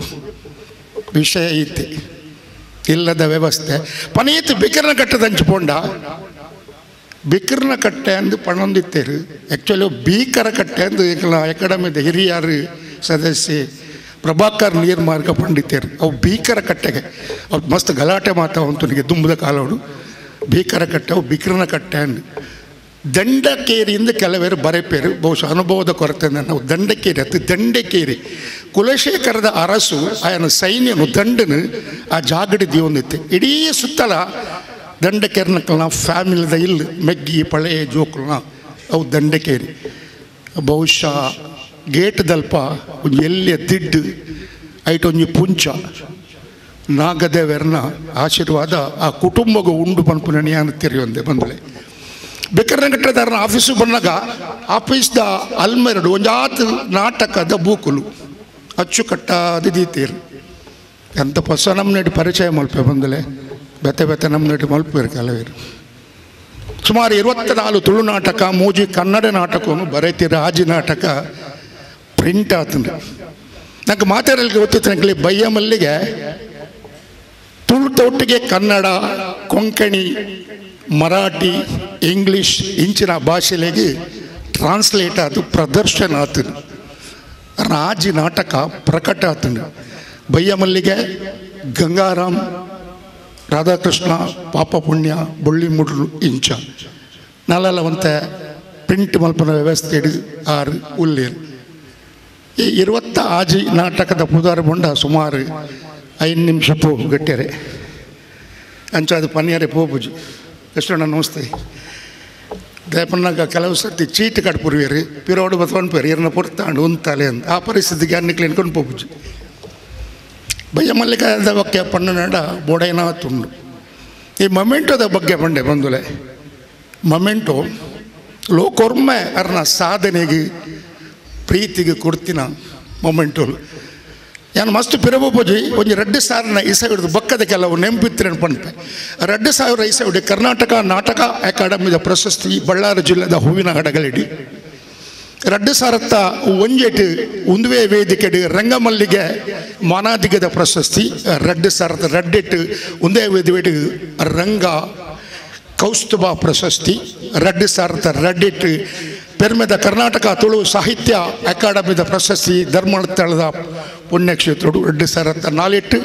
ವಿಷಯ ಐತಿ ಇಲ್ಲದ ವ್ಯವಸ್ಥೆ ಪನೀತ್ ಬಿಕರ್ನ ಕಟ್ಟದ ಹಂಚಿಕೊಂಡ ಬಿಕರ್ನ ಕಟ್ಟೆ ಅಂದು ಪಣೊಂದಿತ್ತೇರು ಆ್ಯಕ್ಚುಲಿ ಭೀಕರ ಕಟ್ಟೆ ಅಂದು ಅಕಾಡೆಮಿದ ಹಿರಿಯರು ಸದಸ್ಯೆ ಪ್ರಭಾಕರ್ ನೀರ್ಮಾರ್ಗ ಪಂಡಿತರು ಅವು ಭೀಕರ ಕಟ್ಟೆಗೆ ಅವು ಮಸ್ತ್ ಗಲಾಟೆ ಮಾತಾವಂತನಿಗೆ ದುಂಬದ ಕಾಲೋಡು ಭೀಕರ ಕಟ್ಟೆ ಅವು ಬಿಕರ್ನ ಕಟ್ಟೆ ಅಂದು ದಂಡಕೇರಿಯಿಂದ ಕೆಲವರು ಬರೆಪೇರು ಬಹುಶಃ ಅನುಭವದ ಕೊರತೆ ನಾವು ದಂಡಕೇರಿ ಅದು ದಂಡಕೇರಿ ಕುಲಶೇಖರದ ಅರಸು ಆಯನ ಸೈನ್ಯನು ದಂಡನು ಆ ಜಾಗಡಿ ದಿವೊಂದಿತ್ತೆ ಇಡೀ ಸುತ್ತಲ ದಂಡಕೇರಿನಕ್ಕಲ್ನ ಫ್ಯಾಮಿಲಿದ ಇಲ್ಲಿ ಮೆಗ್ಗಿ ಪಳೆಯ ಜೋಕುಲ್ನ ಅವು ದಂಡಕೇರಿ ಬಹುಶಃ ಗೇಟ್ ದಲ್ಪ ಒಂದು ಎಲ್ಲಿಯ ದಿಡ್ಡು ಐಟೊಂಜಿ ಪುಂಚ ನಾಗದೇವರನ ಆಶೀರ್ವಾದ ಆ ಕುಟುಂಬಗೂ ಉಂಡು ಪನ್ಪು ನೆನೆಯಾನ ತೆರೆಯೊಂದೆ ಬಂದಲೆ ಬೆಕ್ಕರ್ನಗಟ್ಟದಾರನ ಆಫೀಸು ಬಂದಾಗ ಆಫೀಸ್ದ ಅಲ್ಮೆರಡು ಒಂಜಾತು ನಾಟಕದ ಬೂಕುಲು ಅಚ್ಚುಕಟ್ಟಾದ ದೀತೀರು ಎಂತ ಹೊಸ ನಮ್ಮನೆಡಿ ಪರಿಚಯ ಮಲ್ಪೆ ಬಂದಲೆ ಬೆತೆ ಬೆತೆ ನಮ್ಮನೆಡಿ ಮಲ್ಪೇರು ಕೆಲವರು ಸುಮಾರು 24 ತುಳು ನಾಟಕ ಮೂಜಿ ಕನ್ನಡ ನಾಟಕವನ್ನು ಬರೀತೀರ ಆಜಿ ನಾಟಕ ಪ್ರಿಂಟ್ ಆತಂದ್ರೆ ನಂಗೆ ಮಾತಾಡಲಿಕ್ಕೆ ಗೊತ್ತಿತ್ತು ನಂಗೆ ಬಯ್ಯ ಮಲ್ಲಿಗೆ ತುಳುತೊಟ್ಟಿಗೆ ಕನ್ನಡ ಕೊಂಕಣಿ ಮರಾಠಿ ಇಂಗ್ಲೀಷ್ ಇಂಚಿನ ಭಾಷೆಲೆಗೆ ಟ್ರಾನ್ಸ್ಲೇಟ್ ಆತು ಪ್ರದರ್ಶನ ಆತನು ರಾಜಿ ನಾಟಕ ಪ್ರಕಟ ಆತನು ಬಯ್ಯ ಮಲ್ಲಿಗೆ ಗಂಗಾರಾಮ್ ರಾಧಾಕೃಷ್ಣ ಪಾಪ ಪುಣ್ಯ ಬೊಳ್ಳಿ ಮುಡ್ರು ಇಂಚ ನಾಲೆಲ್ಲವಂತ ಪ್ರಿಂಟ್ ಮಲ್ಪನ ವ್ಯವಸ್ಥೆ ಹಿಡಿದು 6 ಉಲ್ಲೇರು ಈ 20 ಆಜಿ ನಾಟಕದ ಪುದಾರ ಬಂಡ ಸುಮಾರು 5 ನಿಮಿಷ ಪೋಗು ಗಟ್ಟಿಯರೆ ಅಂಚಾದ ಪನ್ಯಾರೆ ಪೋಪುಜಿ ಎಷ್ಟು ನಮಸ್ತೆ ದಯಪನ್ನಾಗ ಕೆಲವು ಸರ್ತಿ ಚೀಟ್ ಕಟ್ಪುರ್ವೇರಿ ಪಿರೋಡು ಬತ್ಕೊಂಡ್ಪೇರಿ ಇರ್ನ ಪುರ್ತಾಂಡು ಉಂತಾಲೆ ಅಂತ ಆ ಪರಿಸ್ಥಿತಿಗೆ ಅನ್ನಕ್ಕೆ ಎನ್ಕೊಂಡು ಪೋಪುಜಿ ಬಯ್ಯ ಮಲ್ಲಿಕಾಯದ ಬಗ್ಗೆ ಪಣ್ಣನಾಡ ಬೋಡೈನ ತುಂಡು ಈ ಮೊಮೆಂಟೋದ ಬಗ್ಗೆ ಬಂಡೆ ಬಂದುಲೆ ಮೊಮೆಂಟೋ ಲೋಕೊರ್ಮೆ ಅರ್ನ ಸಾಧನೆಗೆ ಪ್ರೀತಿಗೆ ಕೊಡ್ತಿನ ಮೊಮೆಂಟೋಲು ನಾನು ಮಸ್ತ್ ಪಿರಬೋಜಿ ಒಂದು 2000 ಇಸ ಹಿಡಿದು ಬಕ್ಕದ ಕೆಲವು ನೆಂಪಿತ್ತಿರ ಪಂಪೆ 2000 ಇಸ ಹಿಡಿ ಕರ್ನಾಟಕ ನಾಟಕ ಅಕಾಡೆಮಿದ ಪ್ರಶಸ್ತಿ ಬಳ್ಳಾರಿ ಜಿಲ್ಲೆದ ಹೂವಿನ ಹಡಗಳಿಡಿ 2000 ಒಂಜೆಟ್ ಉಂದುವೆ ವೇದಿಕೆಡು ರಂಗಮಲ್ಲಿಗೆ ಮಾನಾದಿಗದ ಪ್ರಶಸ್ತಿ 2000 ರಡ್ಡೆಟ್ ಉಂದೇ ವೇದಿಕೆ ರಂಗ ಕೌಸ್ತುಭ ಪ್ರಶಸ್ತಿ 2000 ರಡ್ಡೆಟ್ ಪೆರ್ಮೆದ ಕರ್ನಾಟಕ ತುಳು ಸಾಹಿತ್ಯ ಅಕಾಡೆಮಿದ ಪ್ರಶಸ್ತಿ ಧರ್ಮಸ್ಥಳದ ಪುಣ್ಯಕ್ಷೇತ್ರಡು 2004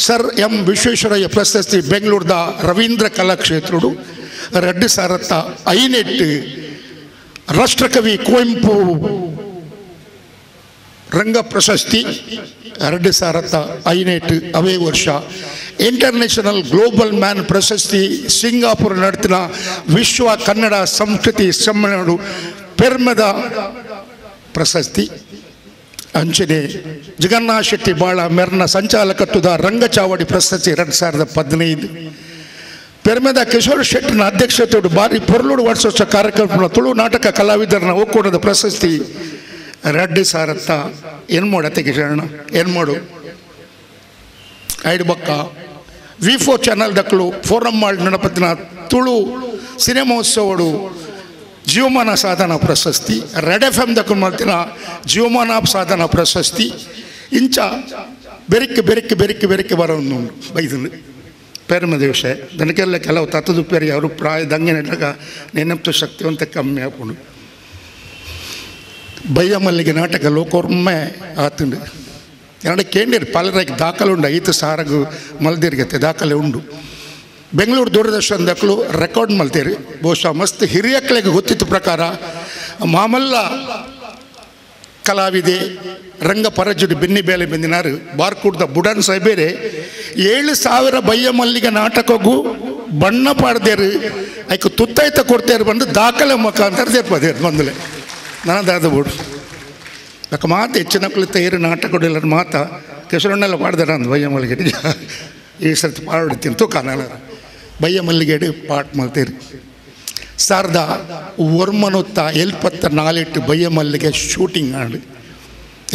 ಸರ್ ಎಂ ವಿಶ್ವೇಶ್ವರಯ್ಯ ಪ್ರಶಸ್ತಿ ಬೆಂಗಳೂರದ ರವೀಂದ್ರ ಕಲಾಕ್ಷೇತ್ರಡು 2005 ರಾಷ್ಟ್ರಕವಿ ಕುವೆಂಪು ರಂಗ ಪ್ರಶಸ್ತಿ 2005 ಅವೇ ವರ್ಷ ಇಂಟರ್ನ್ಯಾಷನಲ್ ಗ್ಲೋಬಲ್ ಮ್ಯಾನ್ ಪ್ರಶಸ್ತಿ ಸಿಂಗಾಪುರ ನಡೆತಿನ ವಿಶ್ವ ಕನ್ನಡ ಸಂಸ್ಕೃತಿ ಸಮ್ಮೇಳನ ಪೆರ್ಮದ ಪ್ರಶಸ್ತಿ ಅಂಚನೆ ಜಗನ್ನಾಥ ಶೆಟ್ಟಿ ಬಾಳ ಮೆರ್ನ ಸಂಚಾಲಕತ್ವದ ರಂಗಚಾವಡಿ ಪ್ರಶಸ್ತಿ 2015 ಪೆರ್ಮೆದ ಕಿಶೋರ್ ಶೆಟ್ಟಿನ ಅಧ್ಯಕ್ಷತೆಯು ಬಾರಿ ಪೊರ್ಲೂಡು ವರ್ಷ ಕಾರ್ಯಕ್ರಮ ತುಳು ನಾಟಕ ಕಲಾವಿದರನ್ನ ಒಕ್ಕೂಟದ ಪ್ರಶಸ್ತಿ 2008 ಅತಿಗೆ ಶರಣ ಎನ್ಮೋಡು ಐದು ಬಕ್ಕ V4 ಚಾನಲ್ ದಕ್ಕಲು ಫೋರಂ ಮಾಡಿ ನಡಪತ್ತಿನ ತುಳು ಸಿನಿಮೋತ್ಸವಡು ಜೀವಮಾನ ಸಾಧನ ಪ್ರಶಸ್ತಿ ರೆಡ್ FM ದಕ್ಕಲು ಮಾಡ್ತಿನ ಜೀವಮಾನ ಸಾಧನ ಪ್ರಶಸ್ತಿ ಇಂಚ ಬೆರಕ್ಕೆ ಬರೋನು ಬೈದನು ಪೇರಮದ ವಿಷಯ ದನಕ್ಕೆಲ್ಲ ಕೆಲವು ತತ್ತದು ಪೇರಿ ಅವರು ಪ್ರಾಯ ದಂಗೆ ನೆಟ್ಟಾಗ ನೆನಪು ಶಕ್ತಿವಂತ ಕಮ್ಮಿ ಹಾಕೊಂಡು ಬಯ್ಯ ಮಲ್ಲಿಗೆ ನಾಟಕ ಲೋಕೊರ್ಮೆ ಆತುಂಡು ಎರಡು ಕೇಂದ್ರ ಪಲರಾಗಿ ದಾಖಲೆ ಉಂಡು 5 ಸಾರಗು ಮಲ್ದಿರ್ಗತ್ತೆ ದಾಖಲೆ ಉಂಡು ಬೆಂಗಳೂರು ದೂರದರ್ಶನದಕ್ಕಲು ರೆಕಾರ್ಡ್ ಮಲ್ತೀರಿ ಬಹುಶಃ ಮಸ್ತ್ ಹಿರಿಯಕ್ಕಳಿಗೆ ಗೊತ್ತಿದ್ದ ಪ್ರಕಾರ ಮಾಮಲ್ಲ ಕಲಾವಿದೆ ರಂಗ ಪರಜುಡಿ ಬೆನ್ನಿ ಬೇಲೆ ಬೆಂದಿನಾರು ಬಾರ್ಕೂಡ್ದ ಬುಡನ್ ಸಾಹೇಬೇರೆ 7000 ಬಯ್ಯ ಮಲ್ಲಿಗೆ ನಾಟಕಗೂ ಬಣ್ಣ ಪಾಡ್ದೇರು ಐಕು ತುತ್ತಾಯ್ತ ಕೊಡ್ತೇರು ಬಂದು ದಾಖಲೆ ಮುಖಾಂತರ ಸೇರ್ಪದೇರು ಬಂದಲೆ ನಾನದಾದ ಬೋಡು ಅಕ್ಕ ಮಾತು ಹೆಚ್ಚಿನ ಕುಳಿತ ಏರು ನಾಟಕಗಳು ಎಲ್ಲರ ಮಾತಾ ಕೆಸರಣ್ಣೆಲ್ಲ ಪಾಡ್ದಾರ ಅಂದು ಬಯ್ಯ ಮಲ್ಲಿಗೆ ಈ ಸರ್ತಿ ಪಾಡ್ತೀನಿ ತೂಕಾನಲ್ಲ ಬಯ್ಯ ಮಲ್ಲಿಗೆಡು ಪಾಟ್ ಮಲ್ತೀರಿ ಸಾರ್ದ ವರ್ಮನೊತ್ತ 74 ಬಯ್ಯ ಮಲ್ಲಿಗೆ ಶೂಟಿಂಗ್ ಆಡು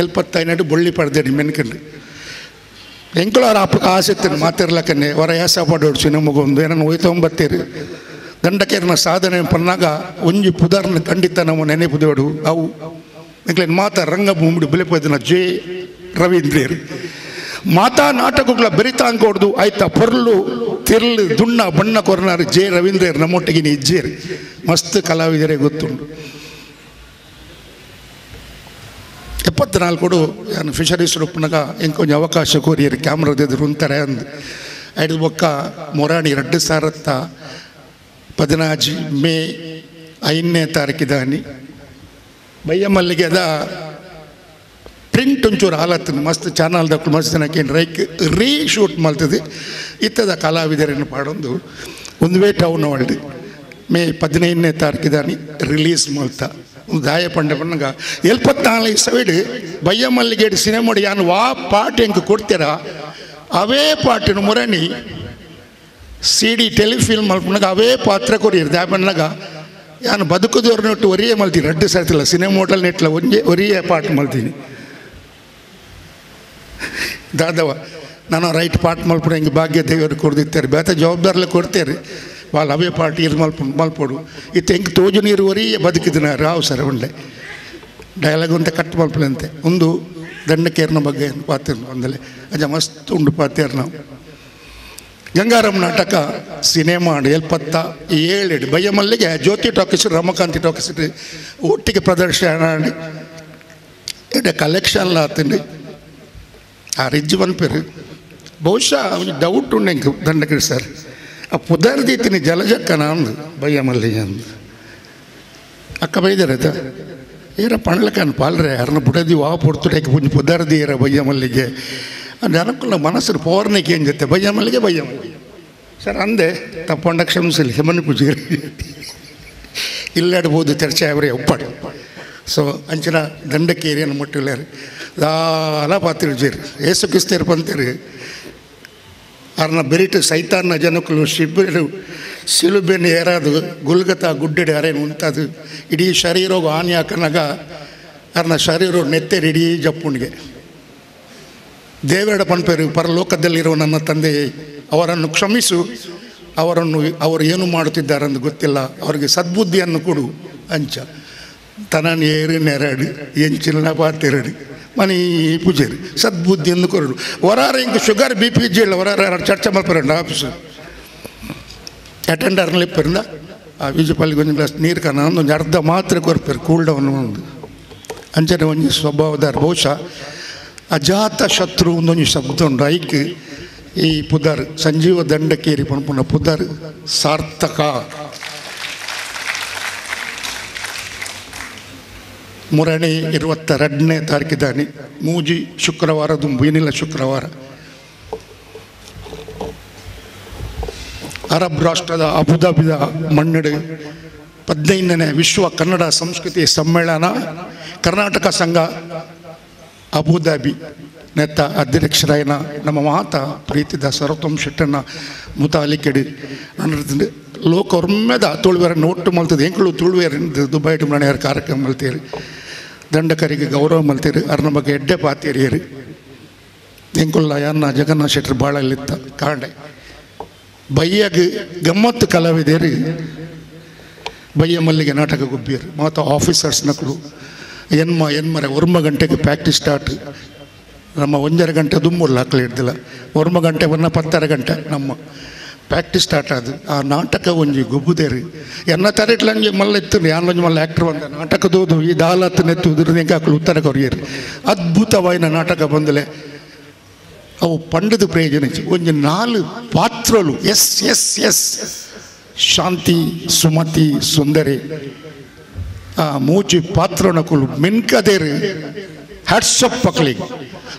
75 ಬೊಳ್ಳಿ ಪಡೆದೇಡಿ ಮೆನ್ಕಂಡು ಎಂಕುಳವ್ರ ಅಪ್ಪಕ್ಕೆ ಆಸೆತ್ತೇನೆ ಮಾತಿರ್ಲಕ್ಕನ್ನೇ ಹೊರ ಯಾಸ ಪಾಡೋಡ್ಸು ನಮಗೊಂದು ಏನನ್ನು ಹೋಯ್ತೊಂಬತ್ತೀರಿ ದಂಡಕೇರಿನ ಸಾಧನೆ ಪನ್ನಾಗ ಒಂಜಿ ಪುದಾರ್ನ ಖಂಡಿತ ನಾವು ನೆನೆಪುದೋಡು ಅವು ಎಂಕ್ಲೇನು ಮಾತ ರಂಗಭೂಮಿ ಬೆಲೆಪದಿನ ಜೆ ರವೀಂದ್ರೇರು ಮಾತಾ ನಾಟಕಗಳ ಬೆರಿತಾಂಗ್ ಕೊಡ್ದು ಆಯ್ತಾ ಪೊರ್ಲು ತಿರ್ಲು ದುಣ್ಣ ಬಣ್ಣ ಕೊರ್ನಾರು ಜೆ ರವೀಂದ್ರ ನಮ್ಮೊಟ್ಟಿಗೆ ಇಜ್ಜೇರಿ ಮಸ್ತ್ ಕಲಾವಿದರೇ ಗೊತ್ತುಂಟು. 74 ನಾನು ಫಿಶರೀಸ್ ರೂಪನಾಗ ಇಂಕೊಂಚ ಅವಕಾಶ ಕೋರಿಯರು ಕ್ಯಾಮ್ರಾದ ಎದುರು ಅಂತಾರೆ ಅಂದು ಐದು ಒಕ್ಕ ಮೊರಾಣಿ 2014 ಮೇ 5ನೇ ತಾರೀಕಿದಾನಿ ಬಯ್ಯ ಮಲ್ಲಿಗೆ ಅದ ಪ್ರಿಂಟ್ ಒಂಚೂರು ಹಾಲತ್ತು ಮಸ್ತ್ ಚಾನಲ್ದಕ್ಕೂ ಮಸ್ತ್ ಜನಕ್ಕೆ ರೀಶೂಟ್ ಮಾಡ್ತದೆ ಇತ್ತದ ಕಲಾವಿದರನ್ನು ಪಾಡೊಂದು ಒಂದುವೇ ಟೌನ್ ವರ್ಲ್ಡ್ ಮೇ 15ನೇ ತಾರೀಕಿದಾನಿ ರಿಲೀಸ್ ಮಾಡ್ತಾ ದಾಯ ಪಂಡ ಪಣ್ಣಗ 74 ಸೈಡ್ ಬಯ್ಯ ಮಲ್ಲಿಗೆ ಸಿನಿಮಾಡಿ ಯಾನು ವಾ ಪಾಟ್ ಹೆಂಗೆ ಕೊಡ್ತೀರಾ ಅವೇ ಪಾಟಿನ ಮುರಣಿ CD ಟೆಲಿಫಿಲ್ಮ್ ಮಲ್ಪನಾಗ ಅವೇ ಪಾತ್ರ ಕೊರಿಯರು ದಾಯ ಪಣ್ಣಗ ಯಾನು ಬದುಕದವ್ರನ್ನೊಟ್ಟು ಒರಿಯೇ ಮಲ್ತೀನಿ 2 ಸರ್ತಿಲ್ಲ ಸಿನಿಮಾ ಹೋಟೆಲ್ ನೆಟ್ಲ ಒರಿಯೇ ಪಾಟ್ ಮಲ್ತೀನಿ ದಾದವ ನಾನು ರೈಟ್ ಪಾಟ್ ಮಲ್ಪಡ ಹಿಂಗೆ ಭಾಗ್ಯ ದೇವರು ಕೊಡ್ದಿರ್ತಾರೆ ಬೇತ ಜವಾಬ್ದಾರಲ್ಲ ಕೊಡ್ತೇರಿ వాళ్ళు అవే పార్టీ మల్పడు ఇత ఇంక తోజు నీరు వరి బతికిదినారు రావు సరే ఉండే డైలాగ్ ఉంటే కట్టు మల్పలంతే ముందు ದಂಡಕೇರ್ನ ಬಗ್ಗೆ ಪಾತಿರ್ ಅಂದಲೆ ಅಜ ಮಸ್ತ್ ಉಂಡು ಪಾತಿರ್ ನಾವು ಗಂಗಾರಾಮ್ ನಾಟಕ ಸಿನಿಮಾ 77 ಬಯ್ಯ ಮಲ್ಲಿಗೆ ಜ್ಯೋತಿ ಟಾಕೀಸ್ ರಮಕಾಂತಿ ಟಾಕೀಸ್ ಒಟ್ಟಿಗೆ ಪ್ರದರ್ಶನ ಮಾಡಿ ಎಡೆ ಕಲೆಕ್ಷನ್ಲ ಆತಂడి ಆ ರಿಜ್ಜು ಬಂದ್ಪೇರು ಬಹುಶಃ ಅವನಿಗೆ ಡೌಟ್ ಉಂಡು ಹೆಂಗೆ ದಂಡಕೇರಿ ಸರ್ ಆ ಪುದರ್ದೀತಿನಿ ಜಲಜಕ್ಕನ ಅಂದು ಬಯ್ಯ ಮಲ್ಲಿಗೆ ಅಂದು ಅಕ್ಕ ಬೈದರದ ಏರ ಪಣ್ಲಕನ್ ಪಾಲ್ರೆ ಅರ್ನ ಬುಡದಿ ವಾ ಪೊಡ್ತುಡಕ್ಕೆ ಪುಂಜು ಪುದರ್ದಿ ಏರ ಬಯ್ಯ ಮಲ್ಲಿಗೆ ಅಂದ್ರೆ ಅನಕ್ಕಲ್ಲ ಮನಸ್ಸು ಪೋರ್ನಕ್ಕೆ ಏನು ಜೊತೆ ಬಯ್ಯ ಮಲ್ಲಿಗೆ ಸರ್ ಅಂದೆ ತಪ್ಪಂಡ ಕ್ಷಮಿಸಲಿ ಹೆಮನ್ ಪೂಜೆರಿ ಇಲ್ಲಾಡ್ಬೋದು ಚರ್ಚೆ ಅವರೇ ಒಪ್ಪಾಡು ಸೊ ಅಂಚಿನ ದಂಡಕೇರಿಯನ್ನು ಮುಟ್ಟಿಲ್ಲಾರಿ ದಾಲ ಪಾತಿರ್ಜೀರಿ ಏಸು ಕಿಸ್ತೇರು ಪಂತೀರಿ ಅರ್ನ ಬೆರಿಟು ಸೈತಾನ್ನ ಜನಕ್ಕಳು ಶಿಬಿರು ಸಿಲುಬೆನ್ನು ಏರಾದು ಗುಲ್ಗತ ಗುಡ್ಡೆಡೆ ಅರೇನು ಉಂಟದು ಇಡೀ ಶರೀರೋಗ ಹಾನಿ ಹಾಕನಾಗ ಅರ್ನ ಶರೀರ ನೆತ್ತೇರಿ ಇಡೀ ಜಪ್ಪುಣಿಗೆ ದೇವೇಡ ಪನ್ಪೇರು ಪರಲೋಕದಲ್ಲಿರೋ ನನ್ನ ತಂದೆ ಅವರನ್ನು ಕ್ಷಮಿಸು ಅವರು ಏನು ಮಾಡುತ್ತಿದ್ದಾರೆಂದು ಗೊತ್ತಿಲ್ಲ ಅವರಿಗೆ ಸದ್ಬುದ್ಧಿಯನ್ನು ಕೊಡು ಅಂಚ ತನನ ಏರು ನೆರಡು ಎಂಚಿನ ಪಾತೆರಡು ಮನಿ ಪೂಜೆರಿ ಸದ್ಬುದ್ಧಿಯನ್ನು ಕೊರಡು ಹೊರಾರ ಹಿಂಗೆ ಶುಗರ್ BP ಇಲ್ಲ ಹೊರಾರ ಚರ್ಚೆ ಮಾಡ್ಪಾರಂಡ ಆಫೀಸು ಅಟೆಂಡರ್ನಲ್ಲಿ ಇಪ್ಪರಿಂದ ಆ ವಿಜಯಪಲ್ಲಿಗೆ ಒಂದು ಗ್ಲಾಸ್ ನೀರು ಕಾಣ ಒಂದು ಅರ್ಧ ಮಾತ್ರ ಕೊರ್ಪೇರು ಕೂಲ್ ಡೌನ್ ಒಂದು ಅಂಚನೆ ಒಂದು ಸ್ವಭಾವದಾರ ಬಹುಶಃ ಅಜಾತ ಶತ್ರು ಒಂದೊಂದು ಶಬ್ದ ಉಂಟು ಐಕ್ ಈ ಪುದರ್ ಸಂಜೀವ ದಂಡಕೇರಿ ಪುನಃ ಪುದರ್ ಸಾರ್ಥಕ ಮುರಣಿ 22ನೇ ತಾರೀಕಿದಾನಿ ಮೂಜಿ ಶುಕ್ರವಾರದು ಏನಿಲ್ಲ ಶುಕ್ರವಾರ ಅರಬ್ ರಾಷ್ಟ್ರದ ಅಬುದಾಬಿದ ಮಣ್ಣೆಡೆ 15ನೇ ವಿಶ್ವ ಕನ್ನಡ ಸಂಸ್ಕೃತಿ ಸಮ್ಮೇಳನ ಕರ್ನಾಟಕ ಸಂಘ ಅಬುದಾಬಿ ನೆತ್ತ ಅಧ್ಯಕ್ಷರಾಯನ ನಮ್ಮ ಮಾತಾ ಪ್ರೀತಿದ ಸರ್ವೋತ್ತಮ್ ಶೆಟ್ಟಣ್ಣ ಮುತಾಲಿಕೆಡಿ ಅಂದರೆ ಲೋಕ ಒಮ್ಮೆದ ತುಳುವೇರನ್ನು ಒಟ್ಟು ಮಲ್ತದೆ ಎಂಕಳು ತುಳುವೇರಿಂದ ದುಬೈ ಮನೆಯವ್ರ ಕಾರ್ಯಕ್ರಮ ಮಲ್ತೀರಿ ದಂಡಕರಿಗೆ ಗೌರವ ಮಲ್ತೀರಿ ಅರ್ನ ಬಗ್ಗೆ ಎಡ್ಡೆ ಪಾತೀರಿಯರಿ ಎಂಕುಲ್ಲ ಯಾರನ್ನ ಜಗನ್ನಾಥ ಶೆಟ್ಟರು ಭಾಳ ಇಲ್ಲಿತ್ತ ಕಾಂಡೆ ಬಯ್ಯಗೆ ಗಮ್ಮತ್ತು ಕಲಾವಿದೇರಿ ಬಯ್ಯ ಮಲ್ಲಿಗೆ ನಾಟಕ ಗುಬ್ಬಿಯರು ಮಾತು ಆಫೀಸರ್ಸ್ ನಕಲು ಎನ್ಮರೆ 1 ಗಂಟೆಗೆ ಪ್ರಾಕ್ಟೀಸ್ ಸ್ಟಾರ್ಟ್ ನಮ್ಮ 1.5 ಗಂಟೆ ದುಮ್ಮೂರ್ಲ ಹಾಕಲಿ ಹಿಡ್ದಿಲ್ಲ 1 ಗಂಟೆ 10 ಗಂಟೆ ನಮ್ಮ ಪ್ರಾಕ್ಟೀಸ್ ಸ್ಟಾರ್ಟ್ ಆದು ಆ ನಾಟಕ ಒಂಜಿ ಗೊಬ್ಬುದೇರಿ ಎನ್ನ ತರೆಟ್ಲಂಗೆ ಮಲ್ಲ ಇತ್ತು ಯಾನೊಂಜಿ ಮಲ್ಲ ಆ್ಯಕ್ಟರ್ ಬಂದ ನಾಟಕದೋದು ಈ ದಾಲತ್ ನೆತ್ತು ಉದುರ್ದಿಂಗೆ ಹಾಕಲು ಉತ್ತರ ಕೊರಿಯರು ಅದ್ಭುತವಾಯಿನ ನಾಟಕ ಬಂದಲೆ ಅವು ಪಂಡದ ಪ್ರಯೋಜನ ಒಂಜಿ 4 ಪಾತ್ರಲು ಎಸ್ ಶಾಂತಿ ಸುಮತಿ ಸುಂದರಿ ಆ ಮೂಚಿ ಪಾತ್ರನಕುಲು ಮೆನ್ಕದೇರು ಹ್ಯಾಟ್ಸಪ್ ಮಕ್ಕಳಿಗೆ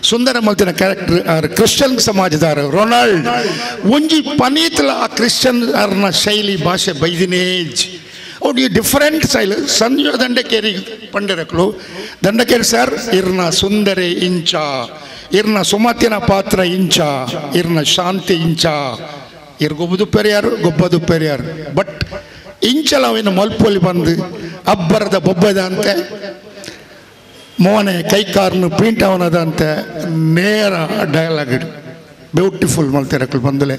ಸುಂದರ ಮಲ್ತಿನ ಕ್ಯಾರೆಕ್ಟರ್ ಕ್ರಿಶ್ಚಿಯನ್ ಸಮಾಜದಾರ ರೊನಾಲ್ಡ್ ಒಂಜಿ ಪನೀತ್ಲ ಆ ಕ್ರಿಶ್ಚಿಯನ್ ಅರ್ನ ಶೈಲಿ ಭಾಷೆ ಬೈದಿನೇಜ್ ಅವ್ರು ಡಿಫರೆಂಟ್ ಸ್ಟೈಲ್ ಸಂಜೀವ ದಂಡಕೇರಿ ಪಂಡರಕಲು ದಂಡಕೇರಿ ಸರ್ ಇರ್ನ ಸುಂದರಿ ಇಂಚ ಇರ್ನ ಸುಮತಿನ ಪಾತ್ರ ಇಂಚ ಇರ್ನ ಶಾಂತಿ ಇಂಚ ಗೊಬ್ಬದು ಪೆರಿಯಾರು ಬಟ್ ಇಂಚಲ ಅವಿನ ಮಲ್ಪೊಲಿ ಬಂದು ಅಬ್ಬರದ ಬೊಬ್ಬದ ಅಂತೆ ಮೋನೆ ಕೈಕಾರ್ನು ಪೀಂಟ್ ಅವನದಂತೆ ನೇರ ಡಯಲಾಗ್ ಬ್ಯೂಟಿಫುಲ್ ಮಲ್ತಿರಕಲು ಬಂದಲೆ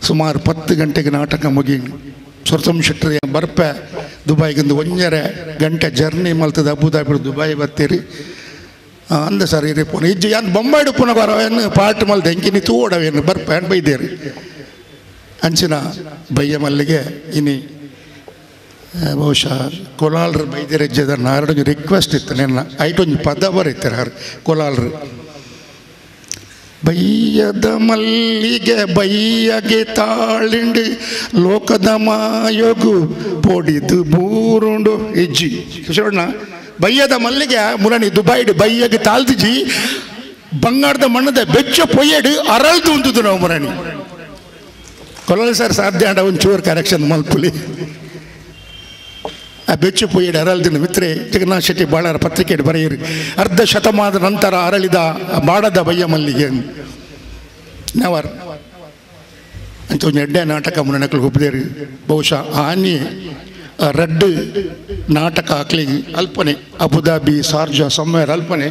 ಸುಮಾರು 10 ಗಂಟೆಗೆ ನಾಟಕ ಮುಗಿ ಸರ್ವೋತ್ತಮ್ ಶೆಟ್ಟರ್ ಬರ್ಪೆ ದುಬೈಗಿಂದು 1.5 ಗಂಟೆ ಜರ್ನಿ ಮಲ್ತದ ಅಬುದಾಬಿ ದುಬೈ ಬರ್ತೀರಿ ಅಂದ ಸರ್ ಇರಿಪೋನು ಇಜ್ಜು ಯಾನ್ ಬೊಂಬಾಯ್ಡು ಪುನಃ ಬರವೇನು ಪಾಟ್ ಮಲ್ದೆ ಎಂಕಿನಿ ತೂಡವೇನು ಬರ್ಪೇನು ಬೈದೇರಿ ಅಂಚಿನ ಬಯ್ಯ ಮಲ್ಲಿಗೆ ಇನಿ ಬಹುಶಃ ಕೊಲಾಲ್ರು ಬೈದೇರಿ ಇಜ್ಜದ ನಾರೊಂದು ರಿಕ್ವೆಸ್ಟ್ ಇತ್ತು ನನ್ನ ಐಟೊಂದು ಪದ ಬರೀತಾರೆ ಹರ್ ಕೊಲಾಲ್ರು ಬಯ್ಯದ ಮಲ್ಲಿಗೆ ಬಯ್ಯಗೆ ತಾಳಿಂಡು ಲೋಕದ ಮಾಯೋಗು ಪೋಡಿದು ಮೂರುಂಡು ಇಜ್ಜಿ ಕಿಶೋರ್ಣ ಬಯ್ಯದ ಮಲ್ಲಿಗೆ ಮುರಣಿ ದುಬೈಡ್ ಬಯ್ಯಗೆ ತಾಳ್ದಿಜಿ ಬಂಗಾರದ ಮಣ್ಣದ ಬೆಚ್ಚ ಪೊಯ್ಯಡು ಅರಳ್ದು ಉಂಟುದು ನಾವು ಮುರಣಿ ಕೊಲ್ಲಲ್ ಸರ್ ಸಾಧ್ಯ ಅಂಡ ಒಂಚೂರು ಕರೆಕ್ಷನ್ ಮಲ್ಪುಲಿ ಆ ಬೆಚ್ಚು ಪೊಯ್ಯಡು ಅರಳ್ದಿನ ಮಿತ್ರೆ ಜಗನ್ನಾಥ್ ಶೆಟ್ಟಿ ಬಾಳರ ಪತ್ರಿಕೆ ಬರೆಯಿರಿ ಅರ್ಧ ಶತಮಾನದ ನಂತರ ಅರಳಿದ ಬಾಡದ ಬಯ್ಯ ಮಲ್ಲಿಗೆ ನೆವರ್ ಅಂತ ಒಂದು ಎಡ್ಡೆ ನಾಟಕ ಮುನ್ನಕಲು ಒಬ್ಬದೇರಿ ಬಹುಶಃ ಆನೆ ರಡ್ಡು ನಾಟಕ ಅಕ್ಲಿಗೆ ಅಲ್ಪನೆ ಅಬುದಾಬಿ ಶಾರ್ಜಾ ಸಮ್ಮೇರ್ ಅಲ್ಪನೆ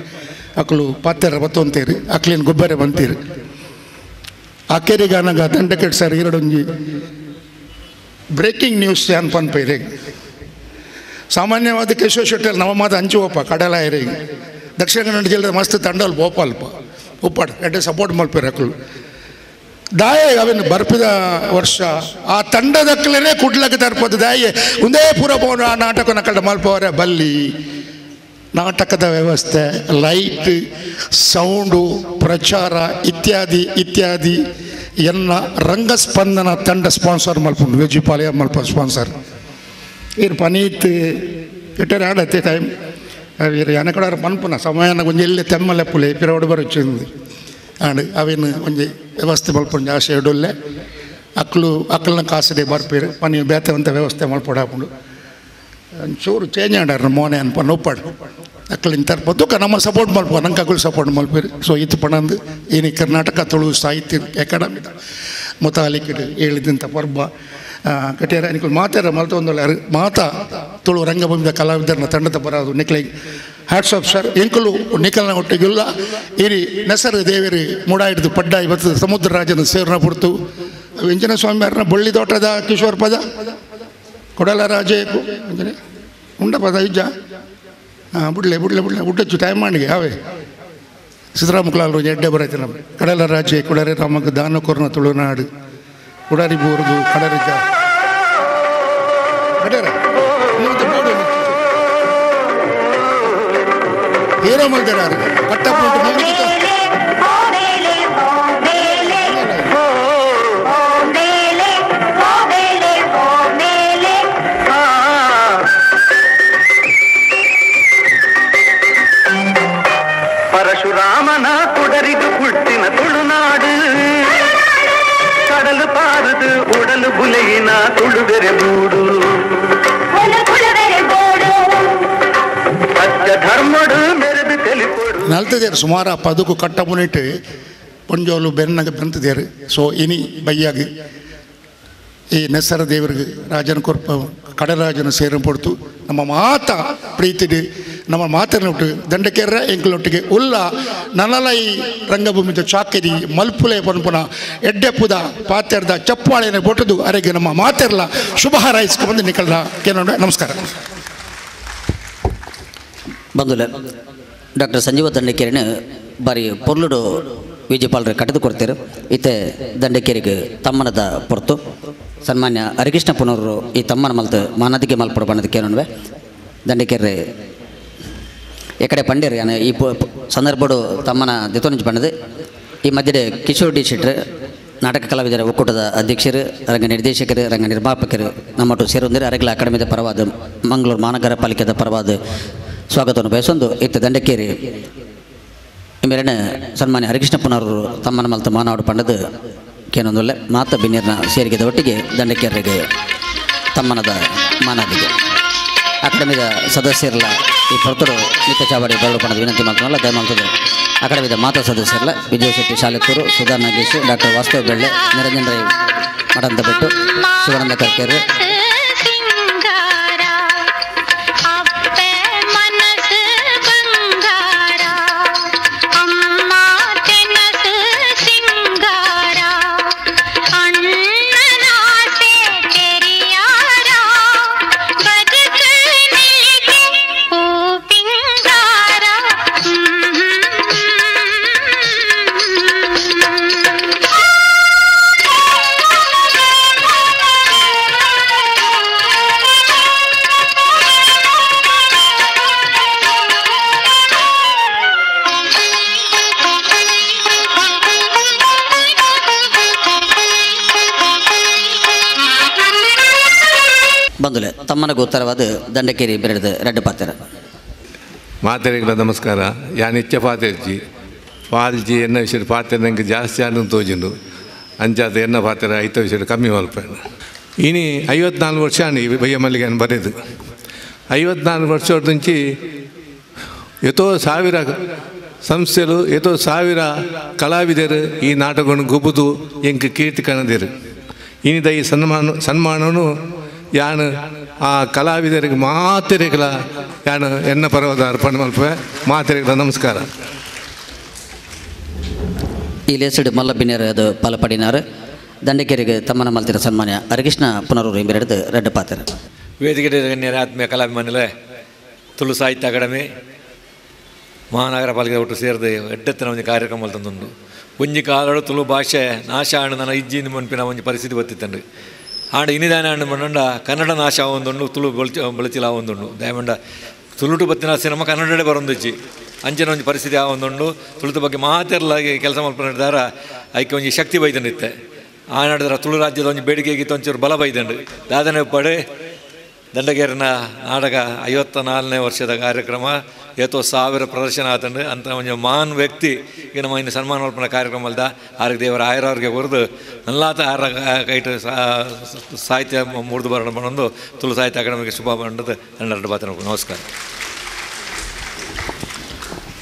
ಅಕ್ಲು ಪಾತ್ಯರ ಬತ್ತೊಂತೀರಿ ಅಕ್ಲಿನ ಗೊಬ್ಬರ ಬಂತೀರಿ ಆಕೆರಿಗಾನಾಗ ದಂಡಕೆಟ್ ಸರ್ ಎರಡೊಂಜಿ ಬ್ರೇಕಿಂಗ್ ನ್ಯೂಸ್ ಏನ್ ಪನ್ಪೈರಿ ಸಾಮಾನ್ಯವಾದ ಕೇಶವ ಶೆಟ್ಟರ್ ನಮ್ಮ ಮಾತು ಹಂಚುವಪ್ಪ ಕಡಲಾಯಿರಿ ದಕ್ಷಿಣ ಕನ್ನಡ ಜಿಲ್ಲೆ ಮಸ್ತ್ ತಂಡಲ್ ಬೋಪಾಲ್ಪ ಉಪ್ಪಾಡು ಎಡ್ಡೆ ಸಪೋರ್ಟ್ ಮಲ್ಪೇರಿ ಅಕ್ಲು ದಾಯ ಅವನು ಬರ್ಪಿದ ವರ್ಷ ಆ ತಂಡದಕ್ಕಲೇ ಕುಡ್ಲಕ್ಕೆ ತರ್ಪದ ದಾಯ ಒಂದೇ ಪುರಭವನ ಆ ನಾಟಕ ನಕಳ ಮಲ್ಪವರ ಬಲ್ಲಿ ನಾಟಕದ ವ್ಯವಸ್ಥೆ ಲೈಟ್ ಸೌಂಡು ಪ್ರಚಾರ ಇತ್ಯಾದಿ ಇತ್ಯಾದಿ ಎಲ್ಲ ರಂಗಸ್ಪಂದನ ತಂಡ ಸ್ಪಾನ್ಸರ್ ಮಲ್ಪುಂಡು ವೇಜಿಪಾಲಯ ಮಲ್ಪ ಸ್ಪಾನ್ಸರ್ ಇರು ಪನೀತ್ ಇಟ್ಟರೆ ಆಡತ್ತೆ ಟೈಮ್ ಇರು ಎನಕಡ ಮನ್ಪುನ ಸಮಯನ ಕೊಂಚ ಎಲ್ಲಿ ತೆಮ್ಮಲೆಪ್ಪುಲೆ ಪಿರವಡು ಬರುಚ್ಚಿಂದು ಆಂಡ್ ಅವೇನು ಒಂಜಿ ವ್ಯವಸ್ಥೆ ಮಲ್ಪುಂಡು ಆಶೆ ಇಡುಲ್ಲೆ ಅಕ್ಕಳನ್ನ ಕಾಸಿದೆ ಬರ್ಪೀರು ಪನಿ ಬೇತವಂತ ವ್ಯವಸ್ಥೆ ಮಲ್ಪೊಡಾಪುಂಡು ಒಂಚೂರು ಚೇಂಜ್ ಆಡಾರ ಮೋನೆ ಅನ್ಪನ್ನು ಒಪ್ಪಾಡು ಅಕ್ಕಳಿನ ತರ್ಪದ್ದು ನಮ್ಮ ಸಪೋರ್ಟ್ ಮಲ್ಪೋ ನಂಗೆ ಅಕ್ಕಳು ಸಪೋರ್ಟ್ ಮಲ್ಪೀರು ಸೊ ಇದು ಪಣಂದು ಏನು ಕರ್ನಾಟಕ ತುಳು ಸಾಹಿತ್ಯ ಅಕಾಡೆಮಿ ಮುತಾಲಿಕಿಡು ಹೇಳಿದಂಥ ಪರ್ಬ ಕಟ್ಟಿಯಾರ ನಿಕ್ಕಳು ಮಾತಾರ ಮಲ್ತೊಂದೊಳ್ಳೆ ಮಾತಾ ತುಳು ರಂಗಭೂಮಿದ ಕಲಾವಿದರನ್ನ ತಂಡದ ಬರೋದು ನಿಕ್ಲಿಗೆ ಹ್ಯಾಟ್ಸ್ ಆಫ್ ಸರ್ ಎಂಕಲು ನಿಖಲ್ನ ಒಟ್ಟಿಗಿಲ್ಲ ಇರಿ ನೆಸರು ದೇವೇರಿ ಮುಡ ಹಿಡಿದು ಪಡ್ಡ ಇವತ್ತು ಸಮುದ್ರ ರಾಜನ ಸೇರ್ನ ಪುಡ್ತು ವ್ಯಂಜನ ಸ್ವಾಮಿಯಾರನ್ನ ಬಳ್ಳಿ ತೋಟದ ಕಿಶೋರ್ ಪದ ಕೊಡಲ ರಾಜೆ ಉಂಡ ಪದ ಇಜ್ಜ ಬಿಡ್ಲೆ ಉಡ್ಡಚ್ಚು ಟೈಮ್ ಮಾಡಿಗೆ ಯಾವೇ ಸಿದ್ದರಾಮಕಲಾಲ್ ಎಡ್ಡೆ ಬರೈತೆ ನಮ್ಮ ಕಡಲ ರಾಜೆ ಕೊಡರೆ ರಾಮಕ್ಕೆ ದಾನ ಕೊರ್ನ ತುಳುನಾಡು ಉಡಾರಿ ಬೋರ್ದು ಕಡರಿಜ ಹೀರೋ ಮಲ್ದಾರ ಪಟ್ಟಪುಂಟು ಪರಶುರಾಮನ ಕೊಡರಿದು ಹುಟ್ಟಿನ ತುಳುನಾಡು ಕಡಲು ಪಾರದು ಉಡಲು ಬುಲೆಯಿನ ತುಳುವೆರೆ ಬೂಡು ಸತ್ಯ ಧರ್ಮಡು ಮೆರೆದು ಕಲಿಪೊಡು ನಲ್ತದೇರು ಸುಮಾರು ಪದಕು ಕಟ್ಟ ಮುನಿಟ್ಟು ಪೊಂಜೋಲು ಬೆನ್ನಗೆ ಬಂತದೇರು ಸೊ ಇನಿ ಬಯ್ಯಾಗಿ ಈ ನೆಸರ ದೇವರಿಗೆ ರಾಜನ ಕೊರ್ಪ ಕಡರಾಜನ ಸೇರಂ ಪೊಡ್ತು ನಮ್ಮ ಮಾತ ಪ್ರೀತಿಡು ನಮ್ಮ ಮಾತನೊಟ್ಟು ದಂಡಕೆರ್ರ ಎಂಕಲೊಟ್ಟಿಗೆ ಉಲ್ಲ ನನಲೈ ರಂಗಭೂಮಿದ ಚಾಕರಿ ಮಲ್ಪುಲೆ ಪನ್ಪುನ ಎಡ್ಡೆಪ್ಪುದ ಪಾತ್ಯರ್ದ ಚಪ್ಪಾಳೆನ ಬೊಟ್ಟದು ಅರೆಗೆ ನಮ್ಮ ಮಾತೆರ್ಲ ಶುಭ ಹಾರೈಸ್ಕೊಂಡು ನಿಕಲ್ರ ಕೇಳೋಣ ನಮಸ್ಕಾರ ಬಂಧುಲೆ ಡಾಕ್ಟರ್ ಸಂಜೀವ ದಂಡಕೇರಿನ ಬಾರಿ ಪೊರ್ಲುಡು ವಿಜಯಪಾಲರು ಕಟ್ಟಿದು ಕೊಡ್ತೀರು ಇತ್ತೆ ದಂಡಕೇರಿಗೆ ತಮ್ಮನದ ಪೊರ್ತು ಸನ್ಮಾನ್ಯ ಹರಿಕೃಷ್ಣ ಪುನರು ಈ ತಮ್ಮನ ಮಲ್ತು ಮಾನದಿಗೆ ಮಲ್ಪಡ ಬಣ್ಣದ ಕೇಳೋಣವೆ ದಂಡಕೇರಿ ಎಕಡೆ ಪಂಡೇರು ಯಾನ ಈ ಸಂದರ್ಭಡು ತಮ್ಮನ ದಿತೋನಿಂಚು ಬಣ್ಣದು ಈ ಮಧ್ಯೆ ಕಿಶೋರ್ ಡಿ ಶೆಟ್ರು ನಾಟಕ ಕಲಾವಿದರ ಒಕ್ಕೂಟದ ಅಧ್ಯಕ್ಷರು ರಂಗ ನಿರ್ದೇಶಕರು ರಂಗ ನಿರ್ಮಾಪಕರು ನಮ್ಮಟ್ಟು ಸೇರೊಂದಿರು ಅರೆಗಲ ಅಕಾಡೆಮಿದ ಪರವಾದ ಮಂಗಳೂರು ಮಹಾನಗರ ಪಾಲಿಕೆದ ಪರವಾದ ಸ್ವಾಗತವನ್ನು ಬಯಸೊಂದು ಇತ್ತ ದಂಡಕೇರಿ ಮೇಲಿನ ಸನ್ಮಾನ್ಯ ಹರಿಕೃಷ್ಣ ಪುನರು ತಮ್ಮನ ಮಲ್ತು ಮಾನವಾಡು ಪಂಡದು ಕೇನೊಂದೊಳ್ಳೆ ಮಾತ ಬಿನ್ನೀರ್ನ ಸೇರಿಗೆದ ಒಟ್ಟಿಗೆ ದಂಡಕೇರಿಗೆ ತಮ್ಮನದ ಮಾನದಿಗೆ ಅಕಾಡೆಮಿದ ಸದಸ್ಯರಲ್ಲ ಈ ಪೊರ್ತರು ನಿತ್ಯ ಚಾವಡಿ ಬರಡು ಪಣದ ವಿನಂತಿ ಮಾಡ್ತಾನಲ್ಲ ದಯಮಾಡ್ತದೆ ಅಕಾಡೆಮಿದ ಮಾತಾ ಸದಸ್ಯರಲ್ಲ ವಿಜಯ ಶೆಟ್ಟಿ ಶಾಲೆತ್ತೂರು ಸುಧಾ ನಾಗೇಶ್ ಡಾಕ್ಟರ್ ವಾಸ್ತವ ಬೆಳ್ಳೆ ನಿರಂಜನ್ ರೈ ಮಠಂತ ಬಿಟ್ಟು ಶಿವಾನಂದ ಕರ್ಕೇರು ತಮ್ಮನಿಗೆ ಉತ್ತರವಾದ ದಂಡಕೇರಿ ಬೆರೆದು ರೆಡ್ಡು ಪಾತ್ರ ಮಾತೆರೆಗಳ ನಮಸ್ಕಾರ ಯಾನ್ ಇಚ್ಛೆ ಪಾತೆರ್ಜಿ ಪಾಲ್ಜಿ ಎನ್ನ ವಿಷಯ ಪಾತ್ರೆ ನನಗೆ ಜಾಸ್ತಿ ಆನಂದ ತೋಜಿಂಡು ಅಂಚಾದ ಎನ್ನ ಪಾತ್ರೆ ಐತ ವಿಷಯ ಕಮ್ಮಿ ಮಲ್ಪೇನು ಇನಿ 54 ವರ್ಷ ಆನಿ ಬಯ್ಯ ಮಲ್ಲಿಗೆ ಬರೆದು 54 ವರ್ಷ నుంచి ಎಷ್ಟೋ ಸಾವಿರ ಸಂಸ್ಥೆಗಳು ಎಷ್ಟೋ ಸಾವಿರ ಕಲಾವಿದರು ಈ ನಾಟಕವನ್ನು ಗುಬ್ಬುದು ಎಂಕ ಕೀರ್ತಿ ಕಾಣದಿರು ಇನಿದ ಈ ಸನ್ಮಾನವನ್ನು ಯಾನು ಆ ಕಲಾವಿದರಿಗೆ ಮಾತೆರೆಗಳ ಯಾನು ಎನ್ನ ಪರ್ವದ ಅರ್ಪಣೆ ಮಲ್ಪೆ ಮಾತೆರೆಗಳ ನಮಸ್ಕಾರ ಈ ಲೇಸಡ್ ಮಲ್ಲಬಿನ್ಯರು ಅದು ಪಾಲಪಡಿನಾರು ದಂಡಕೇರಿಗೆ ತಮ್ಮನ ಮಲ್ತಿರ ಸನ್ಮಾನ್ಯ ಹರಿಕೃಷ್ಣ ಪುನರೂರು ಎಂಬೆರಡು ರೆಡ್ಡು ಪಾತ್ರ ವೇದಿಕೆ ಗಣ್ಯರ ಆತ್ಮೀಯ ಕಲಾಭಿಮಾನಿಗಳೇ ತುಳು ಸಾಹಿತ್ಯ ಅಕಾಡೆಮಿ ಮಹಾನಗರ ಪಾಲಿಕೆ ಒಟ್ಟು ಸೇರಿದ ಎಡ್ಡೆತ್ತಿನ ಒಂದು ಕಾರ್ಯಕ್ರಮ ತಂದುಂಡು ಒಂಜಿ ಕಾಲಡು ತುಳು ಭಾಷೆ ನಾಶ ಆಂಡು ನನ್ನ ಇಜ್ಜಿನ ಮನ್ಪಿನ ಒಂದು ಪರಿಸ್ಥಿತಿ ಬತ್ತಿತ್ತಂಡು ಆಂಡ ಇನಿದಾನ ಆಂಡು ಮಣ್ಣಂಡ ಕನ್ನಡ ನಾಶ ಆವೊಂದುಂಡು ತುಳು ಬಳಚಿಲ ಆವೊಂದುಂಡು ದಯಮಂಡ ತುಳುಟು ಬತ್ತಿನ ಸಿನಿಮಾ ಕನ್ನಡಡೆ ಬರೊಂದಿಜ್ಜಿ ಅಂಚನ ಒಂದು ಪರಿಸ್ಥಿತಿ ಆವೊಂದುಂಡು ತುಳುತ ಬಗ್ಗೆ ಮಾತೆರ್ಲಾಗಿ ಕೆಲಸ ಮಲ್ಪನಿದ್ದಾರ ಐಕೆ ಒಂಜಿ ಶಕ್ತಿ ಬೈದಂಡಿತ್ತೆ ಆ ನಡೆದ್ರೆ ತುಳು ರಾಜ್ಯದ ಒಂದು ಬೇಡಿಕೆಗಿತ್ತು ಒಂಚೂರು ಬಲ ಬೈದಂಡು ದಾದನೆ ಪಡೆ ದಂಡಗೇರಿನ ನಾಟಕ 54ನೇ ವರ್ಷದ ಕಾರ್ಯಕ್ರಮ ಏತೋ 1000 ಪ್ರದರ್ಶನ ಆತಂಡು ಅಂತ ಒಂದು ಮಹಾನ್ ವ್ಯಕ್ತಿ ಈಗ ನಮ್ಮ ಇನ್ನು ಸನ್ಮಾನ ಮಲ್ಪನ ಕಾರ್ಯಕ್ರಮದ ಆರೋಗ್ಯ ದೇವರ ಆಯರವ್ರಿಗೆ ಬರೆದು ನಲ್ಲಾತ ಆರ ಕೈಟು ಸಾಹಿತ್ಯ ಮುರಿದು ಬರೋಣ ಬಂದು ತುಳು ಸಾಹಿತ್ಯ ಅಕಾಡೆಮಿಗೆ ಶುಭ ಬಂಡದು ನನ್ನ ಬಾತ ನಮಸ್ಕಾರ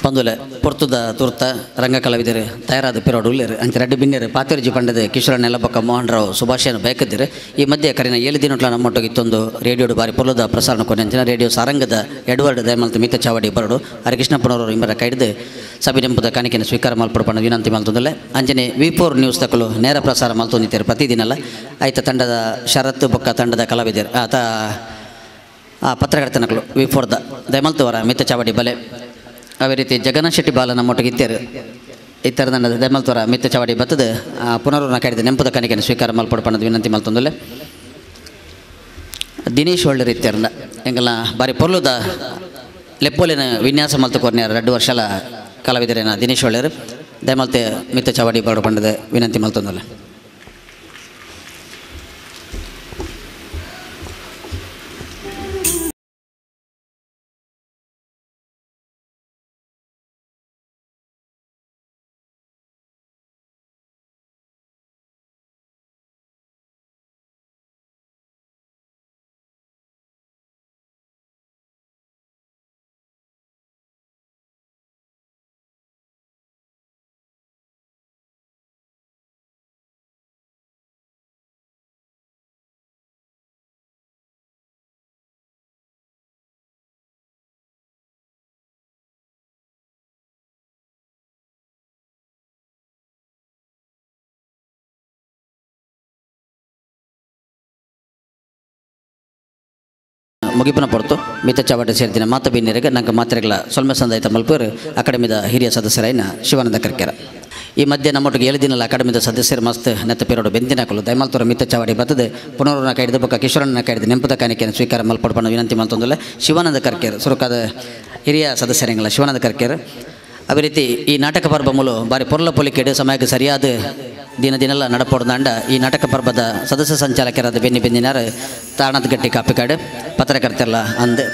ಪಂದುಲೆ ಪೊರ್ತುದ ತುರ್ತ ರಂಗ ಕಲಾವಿದರು ತಯಾರಾದ ಪಿರೋಡು ಉಳ್ಳೇರು ಅಂಚ ರೆಡ್ಡು ಬಿನ್ನೇರು ಪಾತಿರ್ಜಿ ಪಂಡದ ಕಿಶೋರ ನೆಲಬೊಕ್ಕ ಮೋಹನ್ ರಾವ್ ಸುಭಾಷೆಯನ್ನು ಬೇಕದ್ದಿರು ಈ ಮಧ್ಯೆ ಕರಿನ 7 ದಿನಗಳ ನಮ್ಮೊಟ್ಟಿಗಿತ್ತೊಂದು ರೇಡಿಯೋಡು ಬಾರಿ ಪೊಲದ ಪ್ರಸಾರಣ ಕೊನೆಂಚಿನ ರೇಡಿಯೋ ಸಾರಂಗದ ಎಡ್ವರ್ಡ್ ದಯಮಲ್ತು ಮಿತ ಚಾವಡಿ ಬರಡು ಹರಿಕೃಷ್ಣ ಪುನರವರು ಇಂಬರ ಕೈಡ್ದು ಸಭೆನೆಂಪುದ ಕಾಣಿಕೆಯನ್ನು ಸ್ವೀಕಾರ ಮಲ್ಪಡ್ಪಣ ವಿನಂತಿ ಮಲ್ತೊಂದಲೆ ಅಂಜನೆ V4 ನ್ಯೂಸ್ ತಕ್ಕಲು ನೇರ ಪ್ರಸಾರ ಮಲ್ತೊಂದಿದ್ದಾರೆ ಪ್ರತಿದಿನಲ್ಲ ಆಯ್ತ ತಂಡದ ಶರತ್ ಬೊಕ್ಕ ತಂಡದ ಕಲಾವಿದರು ಆತ ಪತ್ರಕರ್ತನಗಳು V4ದ ದಯಮಲ್ತುವರ ಮಿತ ಚಾವಡಿ ಬಲೆ ಅವೇ ರೀತಿ ಜಗನ್ನಾಥ್ ಶೆಟ್ಟಿ ಬಾಲ ನಮ್ಮೊಟ್ಟಿಗೆ ಇತ್ತರ ನನ್ನ ದಯಮಲ್ತವರ ಮಿತ್ತ ಚವಾಡಿ ಬತ್ತದ ಪುನರೂರ್ನ ಕಾಯ್ದೆ ನೆಂಪದ ಕಾಣಿಕೆಯನ್ನು ಸ್ವೀಕಾರ ಮಲ್ಪಡ್ಪಣದ ವಿನಂತಿ ಮಲ್ತೊಂದಲೆ ದಿನೇಶ್ ಒಳ್ಳೆರು ಇತ್ಯರ್ನ ಎಂಗಲ್ಲ ಬಾರಿ ಪೊರ್ಲುದ ಲೆಪ್ಪೋಲಿನ ವಿನ್ಯಾಸ ಮಲ್ತು ಕೊರ್ನ್ಯಾರ 2 ವರ್ಷಲ ಕಲಾವಿದರೇನ ದಿನೇಶ್ ಒಳ್ಳೆರು ದಯಮಲ್ತೆ ಮಿತ್ತ ಚವಾಡಿ ಬರಪಂಡದ ವಿನಂತಿ ಮಲ್ತೊಂದಲೆ ಮುಗಿಪನ ಪೊರ್ತು ಮಿತ ಚಾವಟ ಸೇರ್ತಿನ ಮಾತ ಬಿನ್ನೆರೆಗೆ ನಂಗೆ ಮಾತ್ರೆಗಳ ಸೊಲ್ಮೆ ಸಂದಾಯಿತ ಮಲ್ಪರು ಅಕಾಡೆಮಿದ ಹಿರಿಯ ಸದಸ್ಯರಾಯಿನ ಶಿವಾನಂದ ಕರ್ಕೆರ ಈ ಮಧ್ಯೆ ನಮ್ಮೊಟ್ಟಿಗೆ 7 ದಿನಗಳ ಅಕಾಡೆಮಿದ ಸದಸ್ಯರು ಮಸ್ತ್ ನೆತ್ತ ಪೇರೋಡು ಬೆಂದಿನಾಕಲು ದಯಮಲ್ತೋರ ಮಿತ್ತ ಚಾವಡಿ ಬರ್ತದೆ ಪುನರೂರ್ನ ಕಾಯ್ದೆ ಬೊಕ್ಕ ಕಿಶೋರನ ಕಾಯ್ದೆ ನೆಂಪದ ಕಾಣಿಕೆಯನ್ನು ಸ್ವೀಕಾರ ಮಲ್ಪಡ್ಪಣ ವಿನಂತಿ ಮಲ್ತೊಂದಲ್ಲ ಶಿವಾನಂದ ಕರ್ಕೆರ್ ಸುರುಕಾದ ಹಿರಿಯ ಸದಸ್ಯರಂಗಳ ಶಿವಾನಂದ ಕರ್ಕೆರ್ ಅದೇ ರೀತಿ ಈ ನಾಟಕ ಪರ್ವ ಮೂಲ ಬಾರಿ ಪೊರ್ಲ ಪೊಲಿಕೆಡು ಸಮಯಕ್ಕೆ ಸರಿಯಾದ ದಿನದಿನೆಲ್ಲ ನಡಪೋಡ್ದಾಂಡ ಈ ನಾಟಕ ಪರ್ವದ ಸದಸ್ಯ ಸಂಚಾಲಕರಾದ ಬೆನ್ನಿನಾರು ತಾಣದ ಗಟ್ಟಿ ಕಾಪಿಕಾಡು ಪತ್ರಕರ್ತೆಲ್ಲ ಅಂದೆ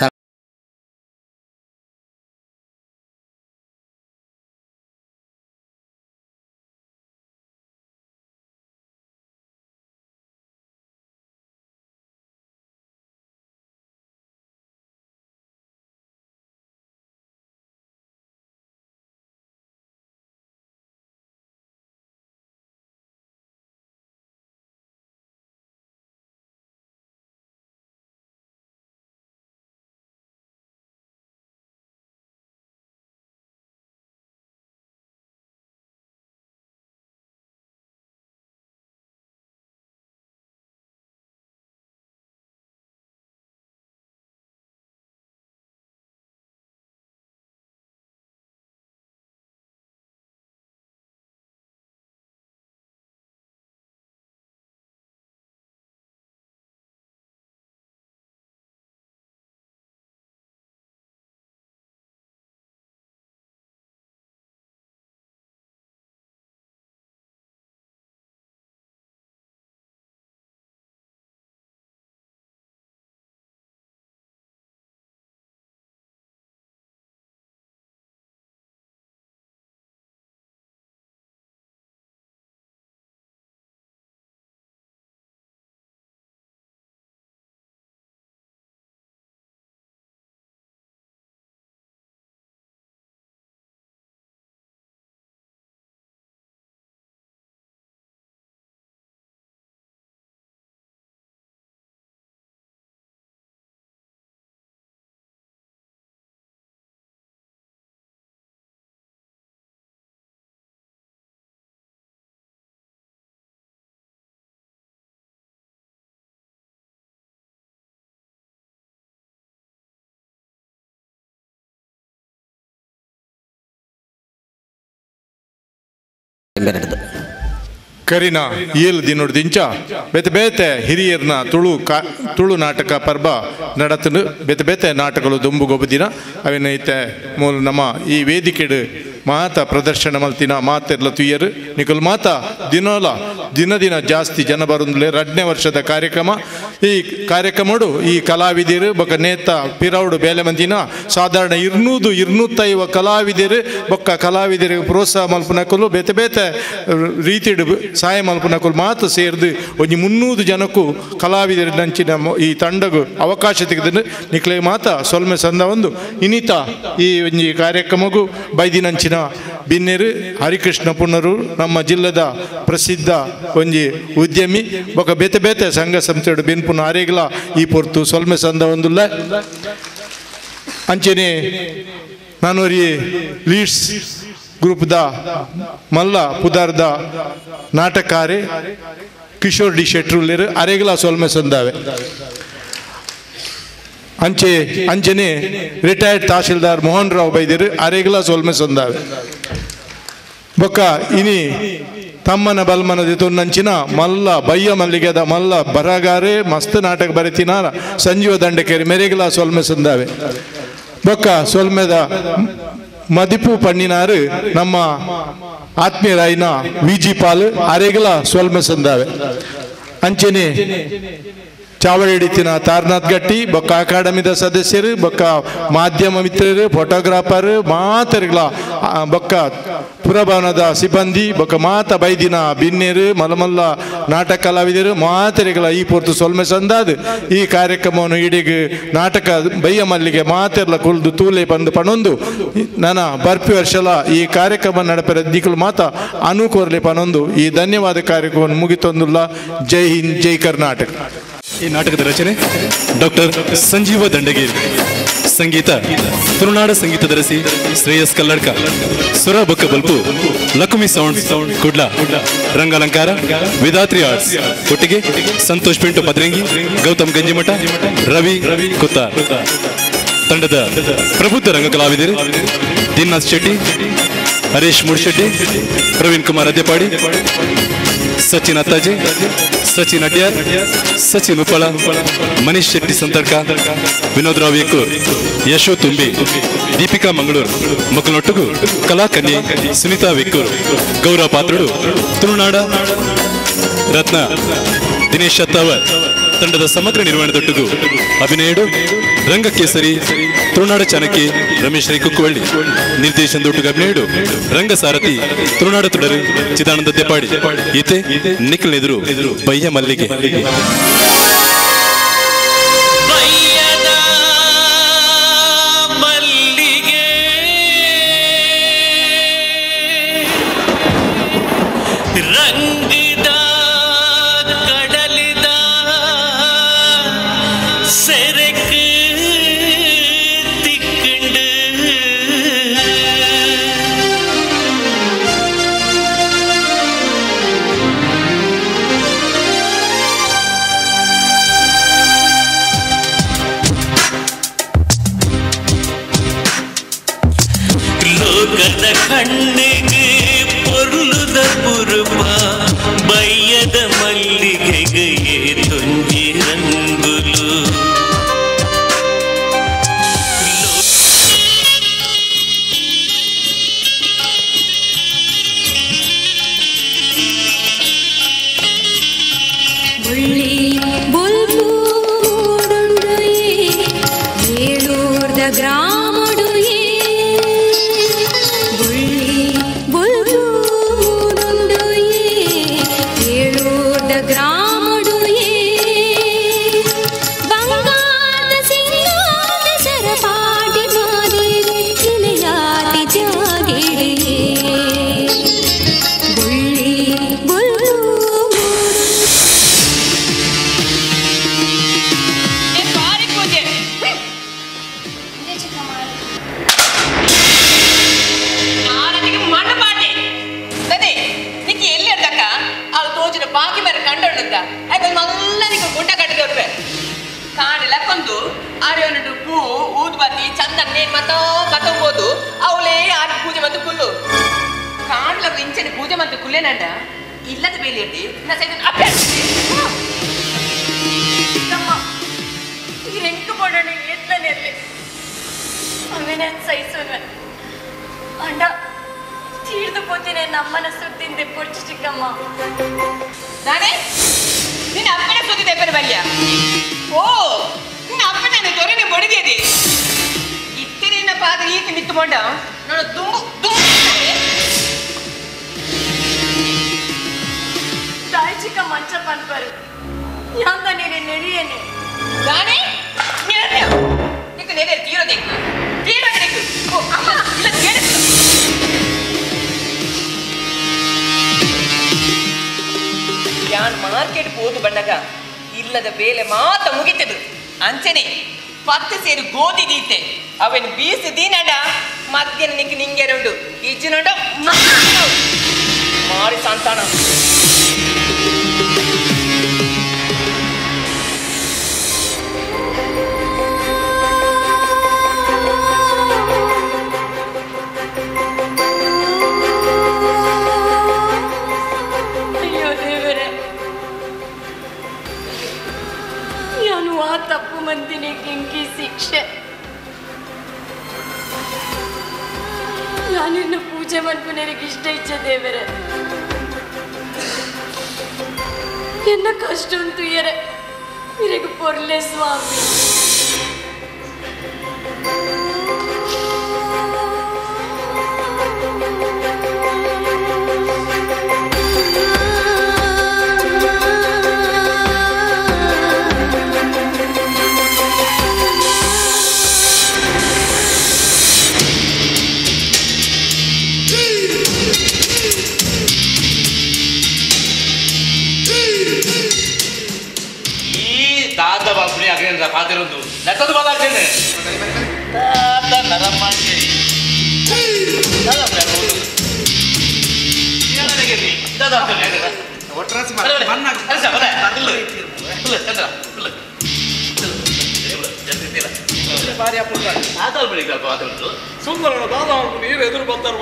ಎಂಬೆರಡು ಕರಿನ 7 ದಿನದಿಂದ ಬೇತೆ ಬೇತೆ ಹಿರಿಯರ್ನ ತುಳು ನಾಟಕ ಪರ್ಬ ನಡತನು ಬೇತೆ ಬೇತೆ ನಾಟಕಗಳು ದೊಂಬುಗೊಬ್ಬ ದಿನ ಅವೇನೈತೆ ಮೂಲ ನಮ್ಮ ಈ ವೇದಿಕೆಡು ಮಾತ ಪ್ರದರ್ಶನ ಮಲ್ತಿನ ಮಾತೆರ್ಲ ತುಯ್ಯರು ನಿಕಲ್ ಮಾತ ದಿನೋಲ ದಿನ ಜಾಸ್ತಿ ಜನ ಬರುಂದ್ಲೆ 2ನೇ ವರ್ಷದ ಕಾರ್ಯಕ್ರಮ. ಈ ಕಾರ್ಯಕ್ರಮಡು ಈ ಕಲಾವಿದರು ಬೊಕ್ಕ ನೇತ ಪಿರೌಡು ಬೇಲೆ ಮಂದಿನ ಸಾಧಾರಣ 200-250 ಕಲಾವಿದರು ಬೊಕ್ಕ ಕಲಾವಿದರಿಗೆ ಪ್ರೋತ್ಸಾಹ ಮಲ್ಪನಕಲು ಬೇತೆ ಬೇತೆ ರೀತಿಡು ಸಹಾಯ ಮಲ್ಪನಕಲು ಮಾತು ಸೇರಿದು ಒಂದು 300 ಜನಕ್ಕೂ ಕಲಾವಿದರ ನಂಚಿನ ಈ ತಂಡಗೂ ಅವಕಾಶ ತೆಗೆದು ನಿಕ್ಲೆ ಮಾತ ಸೊಲ್ಮೆ ಸಂದ ಒಂದು ಇನ್ನಿತ ಈ ಒಂಜಿ ಕಾರ್ಯಕ್ರಮಗೂ ಬೈದಿನಂಚಿನ ಬಿನ್ನೆರು ಹರಿಕೃಷ್ಣ ಪುಣರು ನಮ್ಮ ಜಿಲ್ಲೆದ ಪ್ರಸಿದ್ಧ ಒಂಜಿ ಉದ್ಯಮಿ ಬೊಕ ಬೇತೆ ಬೇತೆ ಸಂಘ ಸಂಸ್ಥೆಡು ಬೆನ್ಪುನ ಆರೇಗ್ಲ ಈ ಪೊರ್ತು ಸೊಲ್ಮೆ ಸಂದ ಒಂದುಲ್ಲ ಅಂಚನೆ ನಾನೂರಿ ಲೀಡ್ಸ್ ಗ್ರೂಪ್ದ ಮಲ್ಲ ಪುದಾರ್ದ ನಾಟಕಾರೆ ಕಿಶೋರ್ ಡಿ ಶೆಟ್ರುಲೇರು ಅರೆಗ್ಲ ಸೊಲ್ಮೆ ಸಂದಾವೆ ಅಂಚನೆ ರಿಟೈರ್ಡ್ ತಹಶೀಲ್ದಾರ್ ಮೋಹನ್ ರಾವ್ ಬೈದಿರು ಅರೆಗ್ಲ ಸೊಲ್ಮೆ ಸಂದಾವೆ ಬೊಕ್ಕ ಇನಿ ತಮ್ಮನ ಬಲ್ಮನದ ತೊನ್ನಂಚಿನ ಮಲ್ಲ ಬಯ್ಯ ಮಲ್ಲಿಗೆದ ಮಲ್ಲ ಬರಗಾರೆ ಮಸ್ತ್ ನಾಟಕ ಬರೆತಿನ ಸಂಜೀವ ದಂಡಕೇರಿ ಮೆರೆಗ್ಲ ಸೊಲ್ಮೆ ಸಂದಾವೆ ಬೊಕ್ಕ ಸೊಲ್ಮೆದ ಮದಿಪು ಪಣ್ಣಿನಾರು ನಮ್ಮ ಆತ್ಮೀಯರಾಯಿನ ವಿಜಿ ಪಾಲ್ ಅರೆಗ್ಲ ಸೊಲ್ಮೆ ಸಂದಾವೆ ಅಂಚನೆ ಚಾವಡಿತಿನ ತಾರನಾಥ್ ಗಟ್ಟಿ ಬೊಕ್ಕ ಅಕಾಡೆಮಿದ ಸದಸ್ಯರು ಬೊಕ್ಕ ಮಾಧ್ಯಮ ಮಿತ್ರರು ಫೋಟೋಗ್ರಾಫರ್ ಮಾತರಿಗಳ ಬೊಕ್ಕ ಪುರಭವನದ ಸಿಬ್ಬಂದಿ ಬೊಕ್ಕ ಮಾತ ಬೈದಿನ ಬಿನ್ನೇರು ಮಲಮಲ್ಲ ನಾಟಕ ಕಲಾವಿದರು ಮಾತರಿಗಳ ಈ ಪೊರ್ತು ಸೊಲ್ಮೆ ಸಂದಾದ್ ಈ ಕಾರ್ಯಕ್ರಮವನ್ನು ಇಡೀಗ ನಾಟಕ ಬಯ್ಯ ಮಲ್ಲಿಗೆ ಮಾತೆರ್ಲ ಕುಲ್ದು ತೂಲೆ ಬಂದು ಪಣೊಂದು ನನ್ನ ಬರ್ಪಿ ವರ್ಷಲ ಈ ಕಾರ್ಯಕ್ರಮ ನಡಪರ ದಿಕ್ಕಲು ಮಾತ ಅನುಕೋರ್ಲೆ ಪಣೊಂದು ಈ ಧನ್ಯವಾದ ಕಾರ್ಯಕ್ರಮವನ್ನು ಮುಗಿತೊಂದುಲ್ಲ. ಜೈ ಹಿಂದ್, ಜೈ ಕರ್ನಾಟಕ. ಈ ನಾಟಕದ ರಚನೆ ಡಾಕ್ಟರ್ ಸಂಜೀವ ದಂಡಗೇರಿ, ಸಂಗೀತ ತುಳುನಾಡ ಸಂಗೀತ ದರಸಿ ಶ್ರೇಯಸ್ ಕಲ್ಲಡ್ಕ, ಸುರ ಬೊಕ್ಕ ಬಲ್ಪು ಲಕ್ಷ್ಮಿ ಸೌಂಡ್ ಕುಡ್ಲ, ರಂಗಾಲಂಕಾರ ವೇದಾತ್ರಿ ಆರ್ಟ್ಸ್, ಒಟ್ಟಿಗೆ ಸಂತೋಷ್ ಪಿಂಟು ಪದ್ರಂಗಿ, ಗೌತಮ್ ಗಂಜಿಮಠ, ರವಿ ಕುತ್ತಾರ್. ತಂಡದ ಪ್ರಬುದ್ಧ ರಂಗ ಕಲಾವಿದರು ದಿನಾಥ್ ಶೆಟ್ಟಿ, ಹರೀಶ್ ಮುಡ್ಶೆಟ್ಟಿ, ಪ್ರವೀಣ್ ಕುಮಾರ್ ಅದ್ಯಪಾಡಿ, ಸಚಿನ್ ಅತ್ತಾಜೆ, ಸಚಿನ್ ಅಡ್ಯಾರ್, ಸಚಿನ್ ಉಪ್ಪಳ, ಮನೀಶ್ ಶೆಟ್ಟಿ ಸಂತರ್ಕ, ವಿನೋದ್ ರಾವ್ ಯಕ್ಕೂರ್, ಯಶೋ ತುಂಬಿ, ದೀಪಿಕಾ ಮಂಗಳೂರು ಮಕ್ಕಳೊಟ್ಟಿಗೂ ಕಲಾಕನ್ಯೆ ಸುನೀತಾ ವಿಕ್ಕೂರ್, ಗೌರವ ಪಾತ್ರುಡು ತುಳುನಾಡ ರತ್ನ ದಿನೇಶ್ ಶತ್ತಾವರ್. ತಂಡದ ಸಮಗ್ರ ನಿರ್ವಹಣೆದೊಟ್ಟಿಗೂ ಅಭಿನಯಡು ರಂಗಕೇಸರಿ ತುಳುನಾಡ ಚಾಣಕ್ಯ ರಮೇಶ್ ರೈ ಕುಕ್ಕುವಳ್ಳಿ, ನಿರ್ದೇಶನದೊಟ್ಟಿಗೆ ಅಭಿನಯಡು ರಂಗಸಾರಥಿ ತುಳುನಾಡ ತುಡರು ಚಿದಾನಂದ ದೆಪಾಡಿ. ಈತೆ ನಿಖಿಲ್ ಎದುರು ಬಯ್ಯ ಮಲ್ಲಿಗೆ. ಕಣ್ಣಿಗೆ ಪೊರ್ಲುದ ಪುರುಪ ಬಯ್ಯದ ಮಲ್ಲಿಗೆಗೆ ತುಂಗಿ ರಂಗುಲು. ಕಾಣ್ಲರು ಇಂಚನೆ ಪೂಜೆ ಮತ್ತು ಕುಲ್ಲೇನಂಡ ಇಲ್ಲದ ಬೇಲಿಯಲ್ಲಿ ಈ ರೆಂಕು ಪೊಡಣ ಎತ್ತನೇ ಅವನೇನು ಸಹಿಸೋನು ಅಂಡ ತೀರ್ದು ಪೋತಿನ ನಮ್ಮನ ಸುತ್ತಿಂದೆ ಪೊರ್ಚು ಚಿಕ್ಕಮ್ಮ ನಾನೇ ನಿನ್ನ ಅಪ್ಪನ ಸುತ್ತಿದೆ ಬಲ್ಯ ಓ ನಿನ್ನ ಅಪ್ಪನ ದೊರೆನೆ ಬಡಿದಿದೆ ಇತ್ತರಿನ ಪಾದ ಈತ ನಿಂತುಕೊಂಡ ನಾನು ತುಂಬು ತಾಯಿ ಚಿಕ್ಕ ಮಂಚ ಪನ್ಪರು ಯಾಂದ ನೀನೆ ನೆರಿಯೇನೆ ನಾನೇ ನಿಕ್ಕ ನೆರೆ ತೀರೋದಕ್ಕೆ ಓ ಅಮ್ಮ ಇಲ್ಲ ಕೇಳಿಸ್ತು ಯಾನ್ ಮಾರ್ಕೆಟ್ ಹೋದು ಬಣ್ಣಗ ಇಲ್ಲದ ಬೇಲೆ ಮಾತ ಮುಗಿತದು ಅಂಚನೆ 10 ಸೇರು ಗೋಧಿ ದೀತೆ ಅವನ್ ಬೀಸು ದೀನಡ ಮಧ್ಯಾಹ್ನ ನಿಂಗೆ ನಿಂಗೆರಡು ಇಜ್ಜಿನಡ ಮಾರಿ ಸಂತಾನ ತಪ್ಪು ಮಂದಿನಿ ಕಿಂಕಿ ಶಿಕ್ಷೆ ನಾನಿನ್ನು ಪೂಜೆ ಮನ್ಪುನರಿಗೆ ಇಷ್ಟ ಇಚ್ಛೆ ದೇವರೇ ಎನ್ನ ಕಷ್ಟ ಅಂತೂ ಎರೆ ಇರಗೆ ಪೊರ್ಲೆ ಸ್ವಾಮಿ ಪಾತಿರೊಂದು ಲೆಕ್ಕದ ಬಾಲಾಗ್ತೇನೆ ನರಮ್ಮ ನೀರು ಎದುರು ಬರ್ತಾರೆ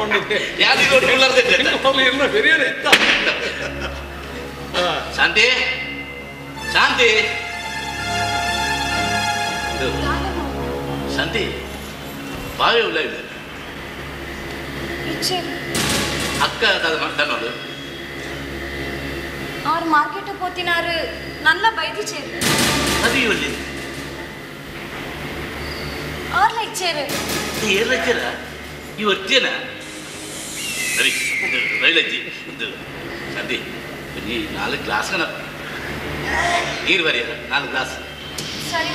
ಶಾಂತಿ ಶಾಂತಿ ಶಾಂತಿ ಬಾವಿ ಉಳ್ಳ ಅಕ್ಕ ತನ್ನೋದು ಅವ್ರು ಮಾರ್ಕೆಟ್ ಹೋತಿನಾರು ನನ್ನ ಬೈದಿ ಚೇರು ಅದು ಇವಲ್ಲಿ ಅವ್ರ ಇಚ್ಚೇರು ಏನ್ ಹಚ್ಚಾರ ಇವ್ ಅರ್ಜೇನ ಸರಿ ರೈಲಜ್ಜಿ ಇದು ಶಾಂತಿ ಈ 4 ಗ್ಲಾಸ್ ಕಣ ನೀರು ಬರಿಯ 4 ಗ್ಲಾಸ್ ಸರಿ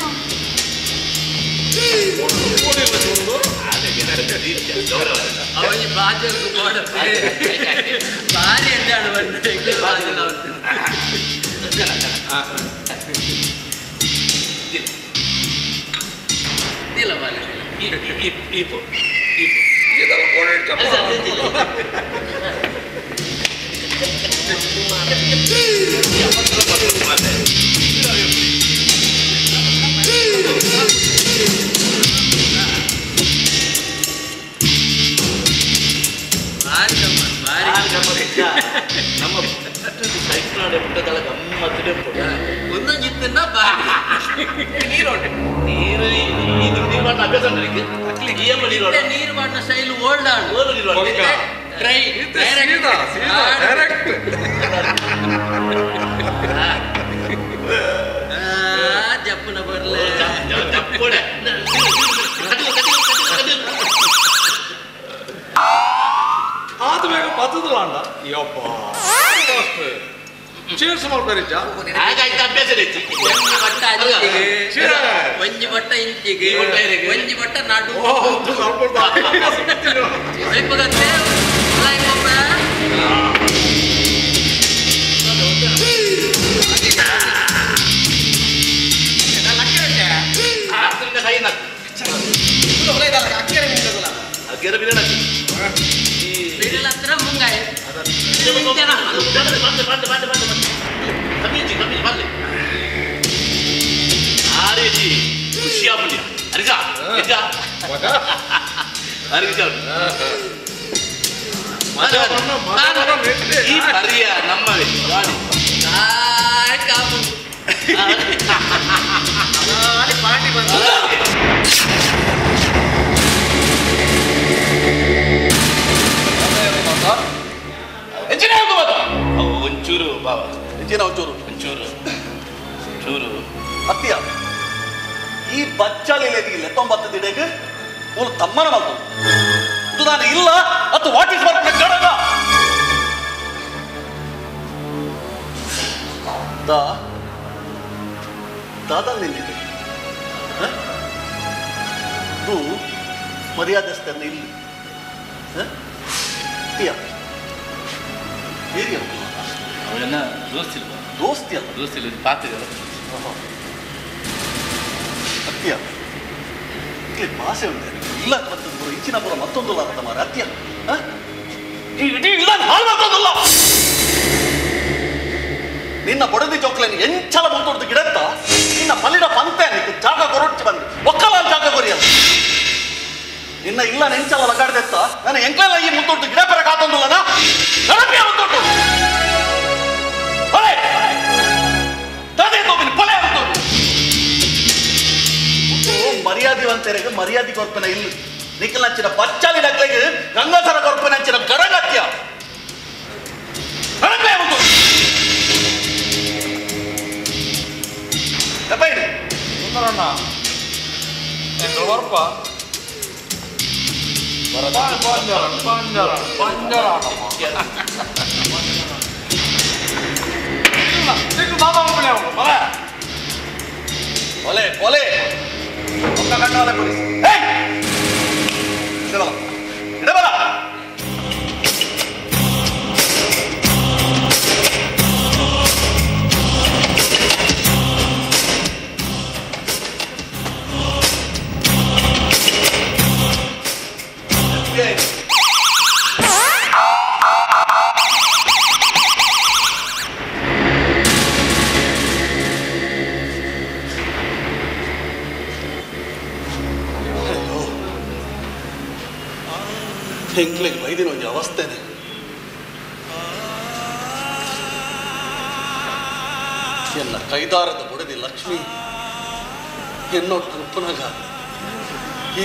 ನಮ್ಮ ಸೈಕಲ್ ಪುಟ್ಟದಳ ಗಮ್ಮತ್ತಿದೆ ಒಂದೊಂದಿತ್ತನ್ನ ನೀರು ನೀರು ಮಾಡಿದ ಅಭ್ಯಾಸ ನೀರು ಮಾಡಿದ ಸ್ಟೈಲ್ ಓಲ್ಡ್ ಟ್ರೈ ಜಪ್ಪನ ಬರ್ಲೆ ಜಪ್ಪುಡೆ ಆದ್ಮೇಲೆ ಪತ್ತದಲ್ಲ ಯಪ್ಪ ಚೇರ್ಸ್ ಮಾಡ್ತಾರೆ ಹಾಗಾಯ್ತು ಅಭ್ಯಾಸ ಒಂಜಿ ಬಟ್ಟ ಇಂಚಿಗೆ ಒಂಜಿ ಬಟ್ಟ ನಾಡು ಹತ್ರ ಮುಂಗಾಯ ಖುಷಿಯಾಗ್ಬಿಡಿ ಅರಿಜಾ ಅರಿಜಾ ಈ ಪರಿಯ ನಮ್ಮವೇ ಗಾಡಿ ಪಾರ್ಟಿ ಬಂದ ಒಂಚೂರು ಬಾವ ಹೆಚ್ಚಿನ ಒಂಚೂರು ಅತ್ಯ ಈ ಬಚ್ಚಾಲಿ ಇಲ್ಲ 90 ದಿಡೆಗೆ ಒಂದು ತಮ್ಮನ ಮಗು ಇದು ನಾನು ಇಲ್ಲ ಅದು ವಾಟ್ ಇಸ್ ವರ್ಕ್ ಗಡಗ दादा ನಿಂತಿದೆ तू ಮರ್ಯಾದಸ್ಥರನ್ನ ಇಲ್ಲಿ ಏರಿಯಾ ಅವಳೆಲ್ಲ ದೋಸ್ತಿ ಪಾತಿರಲ್ಲ ಅತ್ಯ ಇಲ್ಲಿ ಭಾಷೆ ಉಂಟೆ ಇಲ್ಲ ಮತ್ತೊಂದು ಇಂಚಿನ ಪುರ ಮತ್ತೊಂದು ಅರ್ಥ ಮಾರ ಅತ್ಯ ಈ ಇಡೀ ಇಲ್ಲ ಹಾಳು ಮಾಡ್ತದಲ್ಲ ನಿನ್ನ ಬೊಡದಿ ಚೌಕಲನ್ನು ಎಂಚಲ ಮುಂತೊಡ್ದು ಗಿಡತ್ತ ನಿನ್ನ ಪಲ್ಲಿಡ ಪಂತೆ ನಿನ್ನ ಜಾಗ ಕೊರೊಚ್ಚಿ ಬಂದು ಒಕ್ಕಲ ಜಾಗ ಕೊರಿಯಲ್ಲ ನಿನ್ನ ಇಲ್ಲ ನೆಂಚಲ ಲಗಾಡ್ದೆತ್ತ ನಾನು ಎಂಕ್ಲೆಲ್ಲ ಈ ಮುಂತೊಡ್ದು ಗಿಡ ಪರ ಕಾತೊಂದುಲ್ಲನ ನಡಪಿಯ ಮುಂತೊಟ್ಟು ಹೊಳೆ ತದೇ ತೋಬಿನ ಪೊಲೆ ಮುಂತೊಟ್ಟು ಮರ್ಯಾದಿವಂತರಿಗೆ ಮರ್ಯಾದೆ ಕೊರ್ಪನ ಇಲ್ಲ ನಿಖಲ್ ಹಂಚಿನ ಬಚ್ಚಾಲಿ ಡಗ್ಲೆಗೆ ಗಂಗಾಧರ ಕೊರ್ಪನ ಹಂಚಿನ ಗರಗತ್ಯ ನಡಪಿಯ ಮುಂತೊಟ್ಟು ಸುಂದರಣ್ಣ ಬರ್ಪ ಒಲೆ ಒಲೆ ಕಣ್ಣಾಲೆ ಪೊಲೀಸ್ ಇಡಬಲ ಹೆಂಗ್ಲಿಗೆ ಬೈದಿನ ಒಂದು ಅವಸ್ಥೆನೆ ಎಲ್ಲ ಕೈದಾರದ ಬುಡದಿ ಲಕ್ಷ್ಮಿ ಎನ್ನೋಟ್ಟು ಕಲ್ಪನಾಗ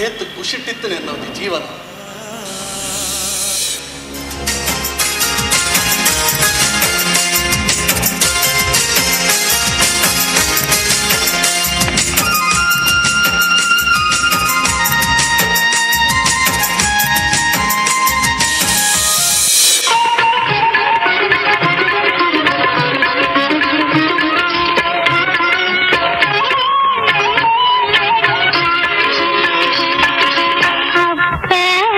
ಏತು ಖುಷಿಟ್ಟಿತ್ತು ಎನ್ನೋದು ಜೀವನ Fair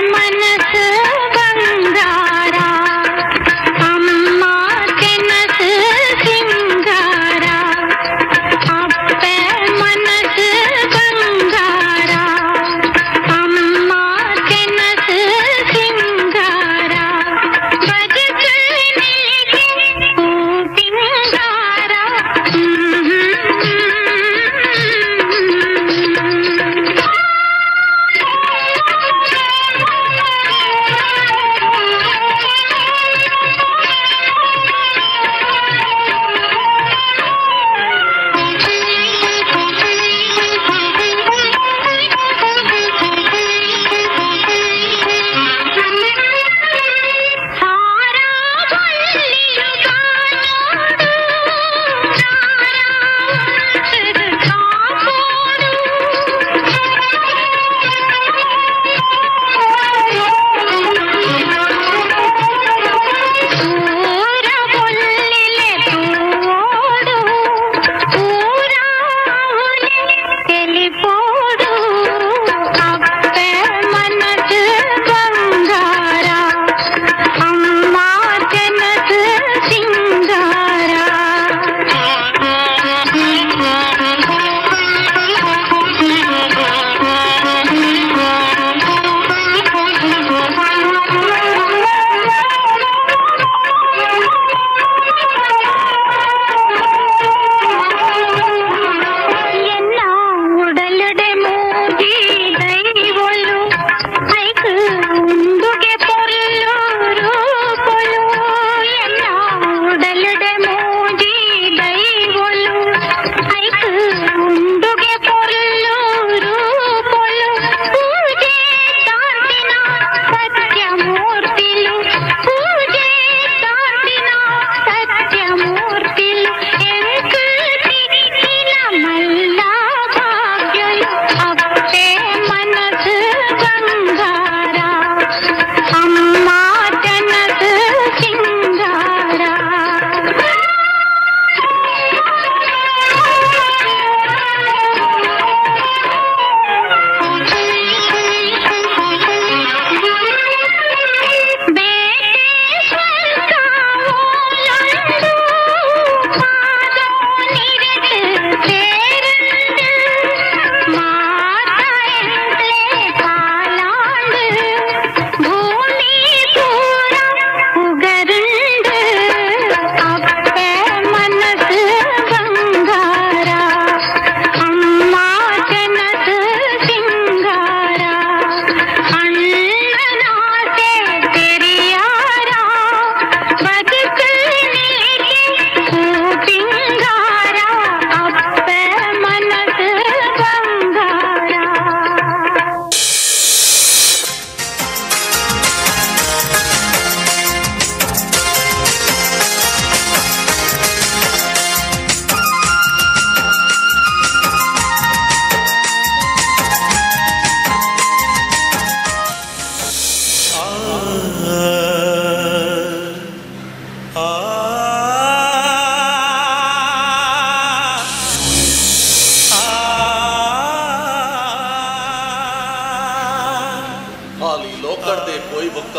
ಲಗಾಡ್ದೆ ಪೋಯಿ ಬೊಕ್ಕ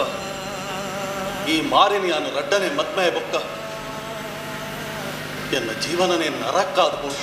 ಈ ಮಾರಿನಿಯನ್ನು ರಡ್ಡನೆ ಮದ್ಮಯ ಬೊಕ್ಕ ಎನ್ನ ಜೀವನನೇ ನರಕ್ಕಾದ್ಬೋದು.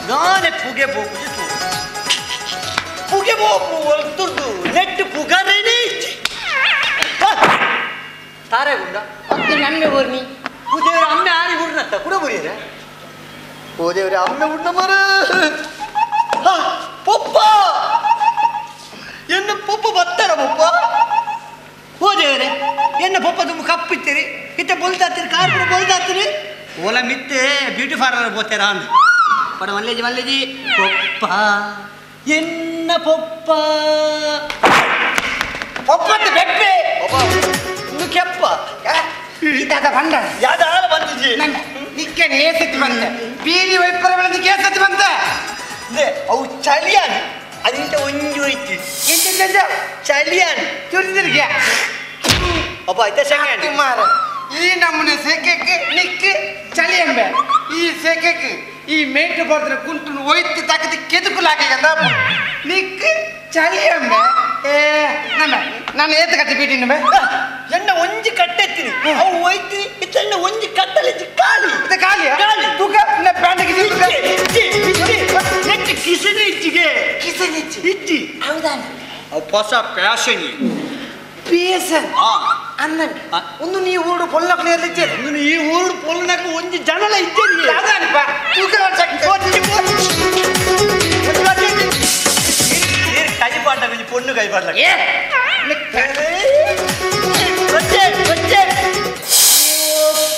ನಾನೇ ಪುಗೆ ಬೋಪುಜಿ ಪುಗೆ ಬೋಪು ಒಳ್ತುರ್ದು ನೆಟ್ಟು ಪುಗಾರೇನೇ ಇಚ್ಚಿ ತಾರೆ ಗುಂಡ ಅದು ನಮ್ಮೆ ಊರ್ನಿ ಪೂದೇವ್ರ ಅಮ್ಮೆ ಆರಿ ಊರ್ನತ್ತ ಕೂಡ ಬರೀರೆ ಪೂದೇವ್ರ ಅಮ್ಮೆ ಉಣ್ಣ ಮರ ಪೊಪ್ಪ ಎನ್ನ ಪೊಪ್ಪ ಬತ್ತಾರ ಪೊಪ್ಪ ಹೋದೇವ್ರೆ ಎನ್ನ ಪೊಪ್ಪ ತುಂಬ ಕಪ್ಪಿತ್ತೀರಿ ಇತ್ತೆ ಬೊಲ್ದಾತ್ತೀರಿ ಕಾರ್ ಕೂಡ ಬೊಲ್ದಾತ್ತೀರಿ ಓಲ ಮಿತ್ತೆ ಬ್ಯೂಟಿ ಪಾರ್ಲರ್ ಹೋಗ್ತಾರ ಅಂದ ಪಡ ಮಲ್ಲೇಜಿ ಮಲ್ಲೇಜಿ ಪೊಪ್ಪ ಎನ್ನ ಪೊಪ್ಪ ಪೊಪ್ಪತ್ತು ಬೆಪ್ಪೆ ಇನ್ನು ಕೆಪ್ಪ ಇದಾದ ಬಂಡ ಯಾವ್ದಾರ ಬಂದಿಜಿ ನಿಕ್ಕೆ ನೇಸತಿ ಬಂದೆ ಬೀದಿ ವೈಪರ ಬೆಳೆದು ಕೇಸತಿ ಬಂದೆ ಅವು ಚಳಿಯಾಗಿ ಅದಿಂತ ಒಂಜು ಹೋಯ್ತು ಎಂತ ಚಳಿಯಾಗಿ ಚುರಿದಿರ್ಗೆ ಅಪ್ಪ ಆಯ್ತಾ ಸೆಕೆಂಡ್ ಮಾರ ಈ ನಮ್ಮನೆ ಸೆಕೆಕ್ಕೆ ನಿಕ್ಕೆ ಚಳಿ ಎಂಬೆ ಈ ಸೆಕೆಕ್ಕೆ ಈ ಮೇಟು ಬರ್ದ್ರೆ ಕುಂಟು ಒಯ್ತು ತಕ್ಕದ ಕೆದುಕುಲಾಕಂದ ನಿಕ್ಕೆ ಚಳಿ ಎಂಬೆ ನಮ್ಮ ನಾನು ಏತ ಕಟ್ಟಿ ಬೀಟಿನ ಎಣ್ಣ ಒಂಜಿ ಕಟ್ಟೆತ್ತೀನಿ ಅವು ಒಯ್ತಿ ಇತ್ತ ಒಂಜಿ ಕಟ್ಟಲಿಚ್ಚಿ ಖಾಲಿ ಇದು ಖಾಲಿ ಖಾಲಿ ತೂಕ ಪ್ಯಾಂಟಿಗೆ ನೆಟ್ಟು ಕಿಸನೆ ಇಚ್ಚಿಗೆ ಕಿಸನೆ ಇಚ್ಚಿ ಇಚ್ಚಿ ಹೌದಾ ಅವು ಹೊಸ ಪ್ಯಾಶನಿ ಪೇಸನ್ ಅನ್ನ ಒಂದು ನೀ ಊರು ಪೊಲ್ಲಕ್ನೇರ್ಲಿ ಇದ್ದೇನೆ ಒಂದು ನೀ ಊರು ಪೊಲ್ಲನಕ ಒಂಜಿ ಜನಲ ಇದ್ದೇನೆ ಅದನಪ್ಪ ತೂಕ ಕೈಪಾಟ ಬಿಜಿ ಪೊಣ್ಣು ಕೈಪಾಡ್ಲ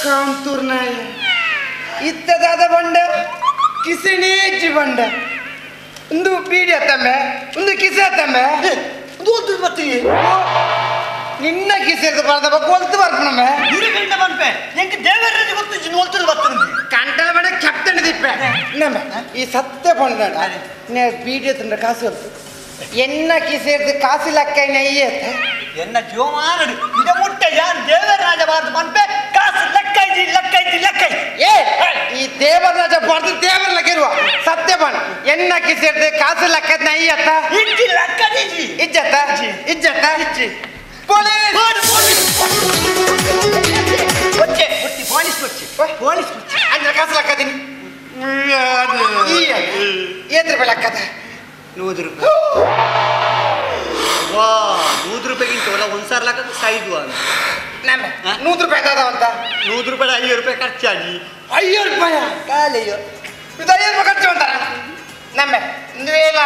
ಕಾಂತೂರ್ ನಾಯ ಇತ್ತದಾದ ಬಂಡ ಕಿಸಣೇಜಿ ಬಂಡ ಒಂದು ಬೀಡಿ ಅತ್ತಮ್ಮೆ ಒಂದು ಕಿಸೆ ಅತ್ತಮ್ಮೆ ಒಂದು ಬರ್ತೀವಿ ನಿನ್ನ ಕಿಸೆದು ಬರ್ದ ಕೊಲ್ತು ಬರ್ಪಣಮ್ಮೆ ಇರುಗಂಡ ಬಂಪೆ ಎಂಕ ದೇವರಾಜ ಗೊತ್ತು ನೋಲ್ತು ಬರ್ತೀನಿ ಕಂಟಲ ಬಡ ಕೆಪ್ಟನ್ ದಿಪ್ಪೆ ನಮ್ಮ ಈ ಸತ್ಯ ಬಂಡ ನೇ ಬೀಡಿ ತಂದ ಕಾಸು ಹೊತ್ತು ಎನ್ನ ಕಿಸೆದು ಕಾಸು ಲೆಕ್ಕ ನಯ್ಯತ್ತೆ ಎನ್ನ ಜೋಮಾರಡು ಇದ ಮುಟ್ಟೆ ಯಾನ್ ದೇವರಾಜ ಬಾರ್ದು ಬಂಪೆ ಕಾಸು ಲೆಕ್ಕ ಇದಿ ಲೆಕ್ಕ ಇದಿ ಲೆಕ್ಕ ಏ ಈ ದೇವರಾಜ ಬಾರ್ದು ದೇವರ ಲಗಿರುವ ಸತ್ಯ ಬಣ್ಣ ಎನ್ನ ಕಿಸೆದು ಕಾಸು ಲೆಕ್ಕ ನಯ್ಯತ್ತ ಇಜ್ಜಿ ಲೆಕ್ಕ ಇಜ್ಜಿ ಇಜ್ಜತ್ತ ಇಜ್ಜತ್ತ ಇಜ್ಜಿ ಪೊಲೀಸ್ వచ్చే వచ్చి పోలీస్ వచ్చి పోలీస్ వచ్చి ಅಂದ್ರೆ ಕಾಸು ಲಕ್ಕದೀನಿ ಏನ್ ರೂಪಾಯಿ ಲಕ್ಕದ 100 ರೂಪಾಯಿ ವಾ 100 ರೂಪಾಯಿಗಿಂತ ಒಲ ಒಂದ್ಸಾರ ಲಕ್ಕದ ಸೈದು ಅಂತ ನಮ್ಮ 100 ರೂಪಾಯಿ ಅದಾವಂತ 100 ರೂಪಾಯಿ 5 ರೂಪಾಯಿ ಖರ್ಚಾಗಿ 5 ರೂಪಾಯಿ ಕಾಲೆಯೋ ಇದು 5 ರೂಪಾಯಿ ಖರ್ಚು ಅಂತಾರ ನಮ್ಮ ಒಂದು ವೇಳೆ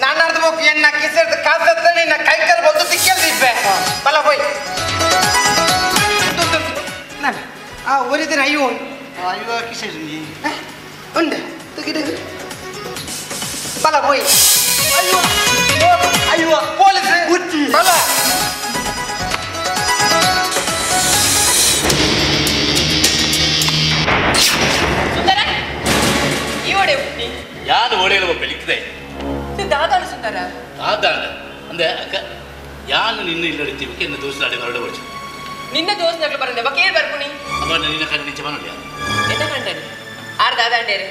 ನಾನು ಅರ್ಧ ಹೋಗಿ ಎನ್ನ ಕಿಸೆದ ಕಾಸು ಹತ್ತಾನೆ ನಾ ಕೈ ಕರ್ ಬಂದು ತಿಕ್ಕಲ್ದಿಪ್ಪೆ ಬಲ ಹೋಯ್ ನಾನು ಆ ಒರಿದಿನ ಅಯ್ಯೋ ಅಯ್ಯೋ ಕಿಸೆ ಉಂಡೆ ತೆಗಿಡ ಬಲ ಹೋಯ್ ಅಯ್ಯೋ ಅಯ್ಯೋ ಪೊಲೀಸ್ ಗುಚ್ಚಿ ಬಲ ಸುಂದರ ಈ ಒಡೆ ಹುಟ್ಟಿ ಯಾರು ಒಡೆಯಲು ಬೆಳಿಗ್ಗೆ ದಾದಾನು ಸುಂದರ ದಾದಾನ ಅಂದ್ರೆ ಅಕ್ಕ ಯಾನು ನಿನ್ನ ಇಲ್ಲಡಿತೀವಿ ಎನ್ನ ದೋಸ್ತಾಡಿ ಹೊರಡೆ ಬರ್ಚು ನಿನ್ನ ದೋಸ್ತ ಬರಂದೆ ಬಕೇ ಬರ್ಕುನಿ ಅವ ನಿನ್ನ ಕಣ್ಣು ನಿಚ್ಚ ಬನ್ನಡಿಯ ಎನ್ನ ಕಂಡನಿ ಆರ್ ದಾದಾಂಡೇರೆ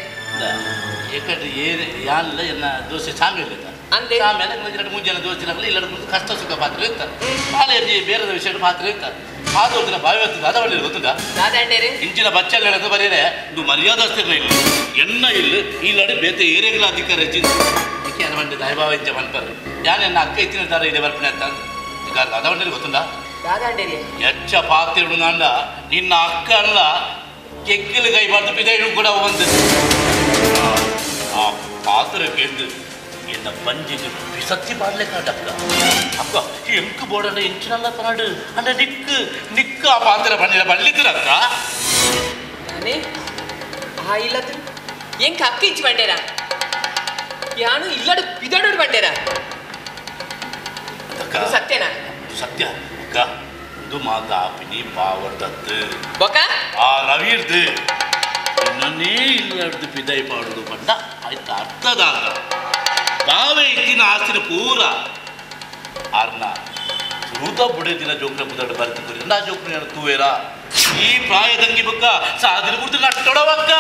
ಏಕಡೆ ಏನ್ ಯಾನ್ಲ ಎನ್ನ ದೋಸ್ತ ಸಾಮಿ ಇಲ್ಲದ ಅಂದೆ ಆಮೇಲೆ ಎರಡು ಮೂರು ಜನ ದೋಸ್ತಿನಾಗಲಿ ಇಲ್ಲದ ಕಷ್ಟ ಸುಖ ಪಾತ್ರ ಇರ್ತಾರೆ ಕಾಲೇಜಿ ಬೇರೆ ವಿಷಯದ ಪಾತ್ರ ಇರ್ತಾರೆ ಆದೊಂದು ದಿನ ಬಾವಿ ಹೊತ್ತಿದ್ದು ಅದ ಒಳ್ಳೆ ಗೊತ್ತದ ದಾದಾಂಡೇರೆ ಇಂಚಿನ ಬಚ್ಚಲ್ ಹೇಳೋದು ಬರೀರೆ ಇದು ಮರ್ಯಾದಸ್ತಿರ್ಲ ಇಲ್ಲ ಎನ್ನ ಇಲ್ಲ ಇಲ್ಲಡೆ ಬೇತೆ ಏರಿಯಾಗಳ ಅಧಿಕಾರ ಹೆಚ್ಚಿನ ಯಾಕೆ ಮಂಡಿ ದಯಭಾವ ಇಂಚ ಬಂತಾರೆ ಯಾನ್ ಎನ್ನ ಅಕ್ಕ ಇತ್ತಿನ ದಾರ ಇದೆ ಬರ್ಪಣೆ ಅಂತ ಈಗ ಅದ ಒಳ್ಳೆ ಗೊತ್ತುಂಡ ದಾದಾಂಡೇರೆ ಎಚ್ಚ ಪಾತ್ರೆ ನಾಂಡ ನಿನ್ನ ಅಕ್ಕ ಅಲ್ಲ ಕೆಕ್ಕಿಲು ಕೈ ಬರ್ದು ಪಿದೈಡು ಕೂಡ ಬಂದು ಆ ಪಾತ್ರೆ ಗೆದ್ದು ಎನ್ನ ಪಂಜಿಗೆ ಬಿಸತ್ತಿ ಪಾಡ್ಲೆಕ್ಕಾಡಕ್ಕ ಅಕ್ಕ ಎಂಕು ಬೋರ್ಡನ್ನ ಇಂಚಿನಲ್ಲ ಪನಾಡು ಅಂಡ ನಿಕ್ಕು ನಿಕ್ಕು ಆ ಪಾತ್ರೆ ಬಂದಿರ ಬಳ್ಳಿದ್ರಕ್ಕ ಅನೇ ಆ ಇಲ್ಲದು ಎಂಕ ಅಕ್ಕ ಇಚ್ಚಿ ಬಂಡೇರ ಯಾನು ಇಲ್ಲಡು ಬಿದಡು ಬಂಡೇರ ಸತ್ಯನಾ ಸತ್ಯ ಅಕ್ಕ ಇದು ಮಾತ ಆಪಿನಿ ಪಾವರ್ದತ್ತು ಬೊಕ ಆ ರವೀರ್ದು ನನ್ನೇ ಇಲ್ಲಡ್ದು ಪಿದೈ ಪಾಡುದು ಪಂಡ ಆಯ್ತು ಅರ್ಥದಾಗ ಬಾವೇ ಇತ್ತಿನ ಆಸ್ತಿನ ಪೂರ ಅರ್ನ ಸೂತ ಬುಡೆ ದಿನ ಜೋಕ್ರ ಬುದಡು ಬರ್ತಿದ್ರು ನಾ ಜೋಕ್ರ ತೂವೇರ ಈ ಪ್ರಾಯದಂಗಿ ಬುಕ್ಕ ಸಾದಿನ ಕುರ್ತು ನಟ್ಟೊಡವಕ್ಕ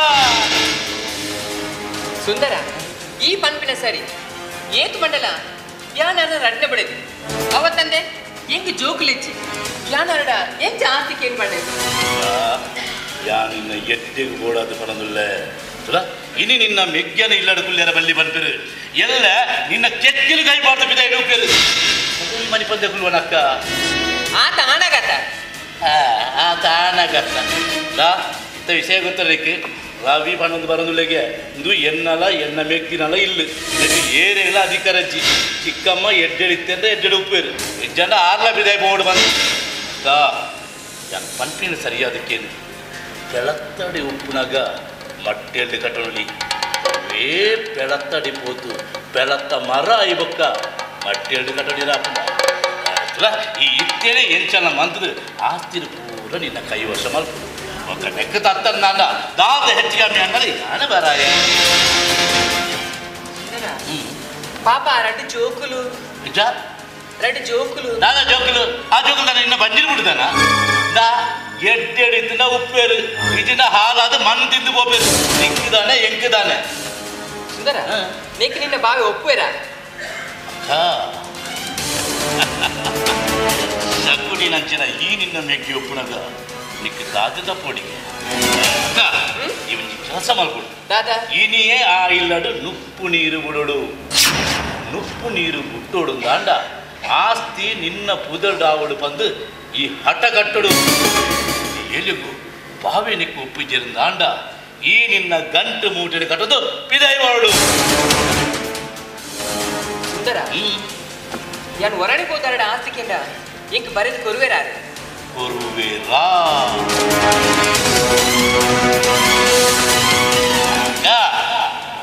ಸುಂದರ ಈ ಪಂಪಿನ ಸರಿ ಏತು ಮಂಡಲ ಯಾನ ರಡ್ನ ಬಿಡದು ಅವತ್ತಂದೆ ಎಂಗ್ ಜೋಕುಲೆಚ್ಚಿ ಯಾನರಡ ಎಂಚ ಆಸ್ತಿ ಕೇನ್ ಮಾಡದು ಯಾ ನಿನ್ನ ಎಟ್ಟಿಗೆ ಓಡಾದು ಪಣದುಲ್ಲ ಇನಿ ನಿನ್ನ ಮೆಗ್ಗನ ಇಲ್ಲಡ ಕುಲ್ಯರ ಬಲ್ಲಿ ಬಂದಿರು ಎಲ್ಲ ನಿನ್ನ ಕೆಕ್ಕಿಲು ಕೈ ಬಾರ್ದು ಬಿದ ಇಡುಕರು ಮನಿ ಪಂದೆ ಕುಲ್ವನಕ್ಕ ಆ ತಾಣಗತ ಆ ತಾಣಗತ ಇತ್ತ ವಿಷಯ ಗೊತ್ತರಕ್ಕೆ ರವಿ ಪಣದು ಬರೋದಿಲ್ಲಗೆ ಇದು ಎನ್ನಲ ಎನ್ನ ಮೆಗ್ಗಿನಲ ಇಲ್ಲ ಏರೆಲ್ಲ ಅಧಿಕಾರಜ್ಜಿ ಚಿಕ್ಕಮ್ಮ ಎಡ್ಡೆಳಿತ್ತೆ ಅಂದ್ರೆ ಎಡ್ಡೆಡು ಉಪ್ಪೇರು ಜನ ಆರ್ಲ ಬಿದಾಯ ಬೋರ್ಡ್ ಬಂದು ಪಂಪಿನ ಸರಿಯಾದಕ್ಕೇನು ಪೆಳತ್ತಡಿ ಉಪ್ಪುನಾಗ ಮಟ್ಟೆಯಲ್ಲಿ ಕಟ್ಟೊಳ್ಳಿ ಅವೇ ಪೆಳತ್ತಡಿ ಪೋತು ಪೆಳತ್ತ ಮರ ಐಬಕ್ಕ ಮಟ್ಟೆಯಲ್ಲಿ ಕಟ್ಟೊಳಿರ ಈ ಇತ್ತೇನೆ ಎಂಚನ ಮಂತದು ಆಸ್ತಿನ ಪೂರ ನಿನ್ನ ಕೈ ವರ್ಷ ಮಲ್ಪು ఒక నెక్క తత్తన్న దాద ಹೆಚ್ಚಿಗೆ ಅಣ್ಣಲಿ ನಾನು ಬರಾಯ ಪಾಪ రెండు జోకులు ಇಜ రెండు జోకులు దాదా జోకులు ఆ జోకులు ನಾನು ಇನ್ನ ಬಂದಿರ ಬಿಡ್ತಾನ ದಾ ಎಡ್ಡೆಡಿದ್ನ ಉಪ್ಪೇರು ಇದಿನ ಹಾಲಾದ ಮಣ್ಣು ತಿಂದು ಹೋಗ್ಬೇರು ನಿಕ್ಕಿದಾನೆ ಎಂಕಿದಾನೆ ಸುಂದರ ನೀಕು ನಿನ್ನ ಬಾವಿ ಒಪ್ಪುವೇರಾ ಶಕುನಿ ನಂಚಿನ ಈ ನಿನ್ನ ಮೆಗ್ಗಿ ಒಪ್ಪುನಾಗ ನಿಕ್ಕ ದಾದದ ಪೊಡಿಗೆ ಇವನ್ ಕೆಲಸ ಮಾಡ್ಕೊಡು ಇನಿಯೇ ಆ ಇಲ್ಲಡು ನುಪ್ಪು ನೀರು ಬಿಡೋಡು ನುಪ್ಪು ನೀರು ಬಿಟ್ಟೋಡು ದಾಂಡ ಆಸ್ತಿ ನಿನ್ನ ಪುದಡಾವಡು ಬಂದು ಈ ಹಠ ಕಟ್ಟಡು ಎಲ್ಲಿಗೂ ಬಾವಿ ನಿಕ್ಕು ಉಪ್ಪಿಜಿರಂದಾಂಡ ಈ ನಿನ್ನ ಗಂಟು ಮೂಟೆ ಕಟ್ಟದು ಪಿದೈ ಮಾಡು ಸುಂದರ ಯಾನ್ ಹೊರಡೆ ಹೋದಾರಡ ಆಸ್ತಿಕೆಂಡ ಇಂಕ ಬರೆದು ಕೊರುವೆರಾರು ಕೊರುವೆರಾ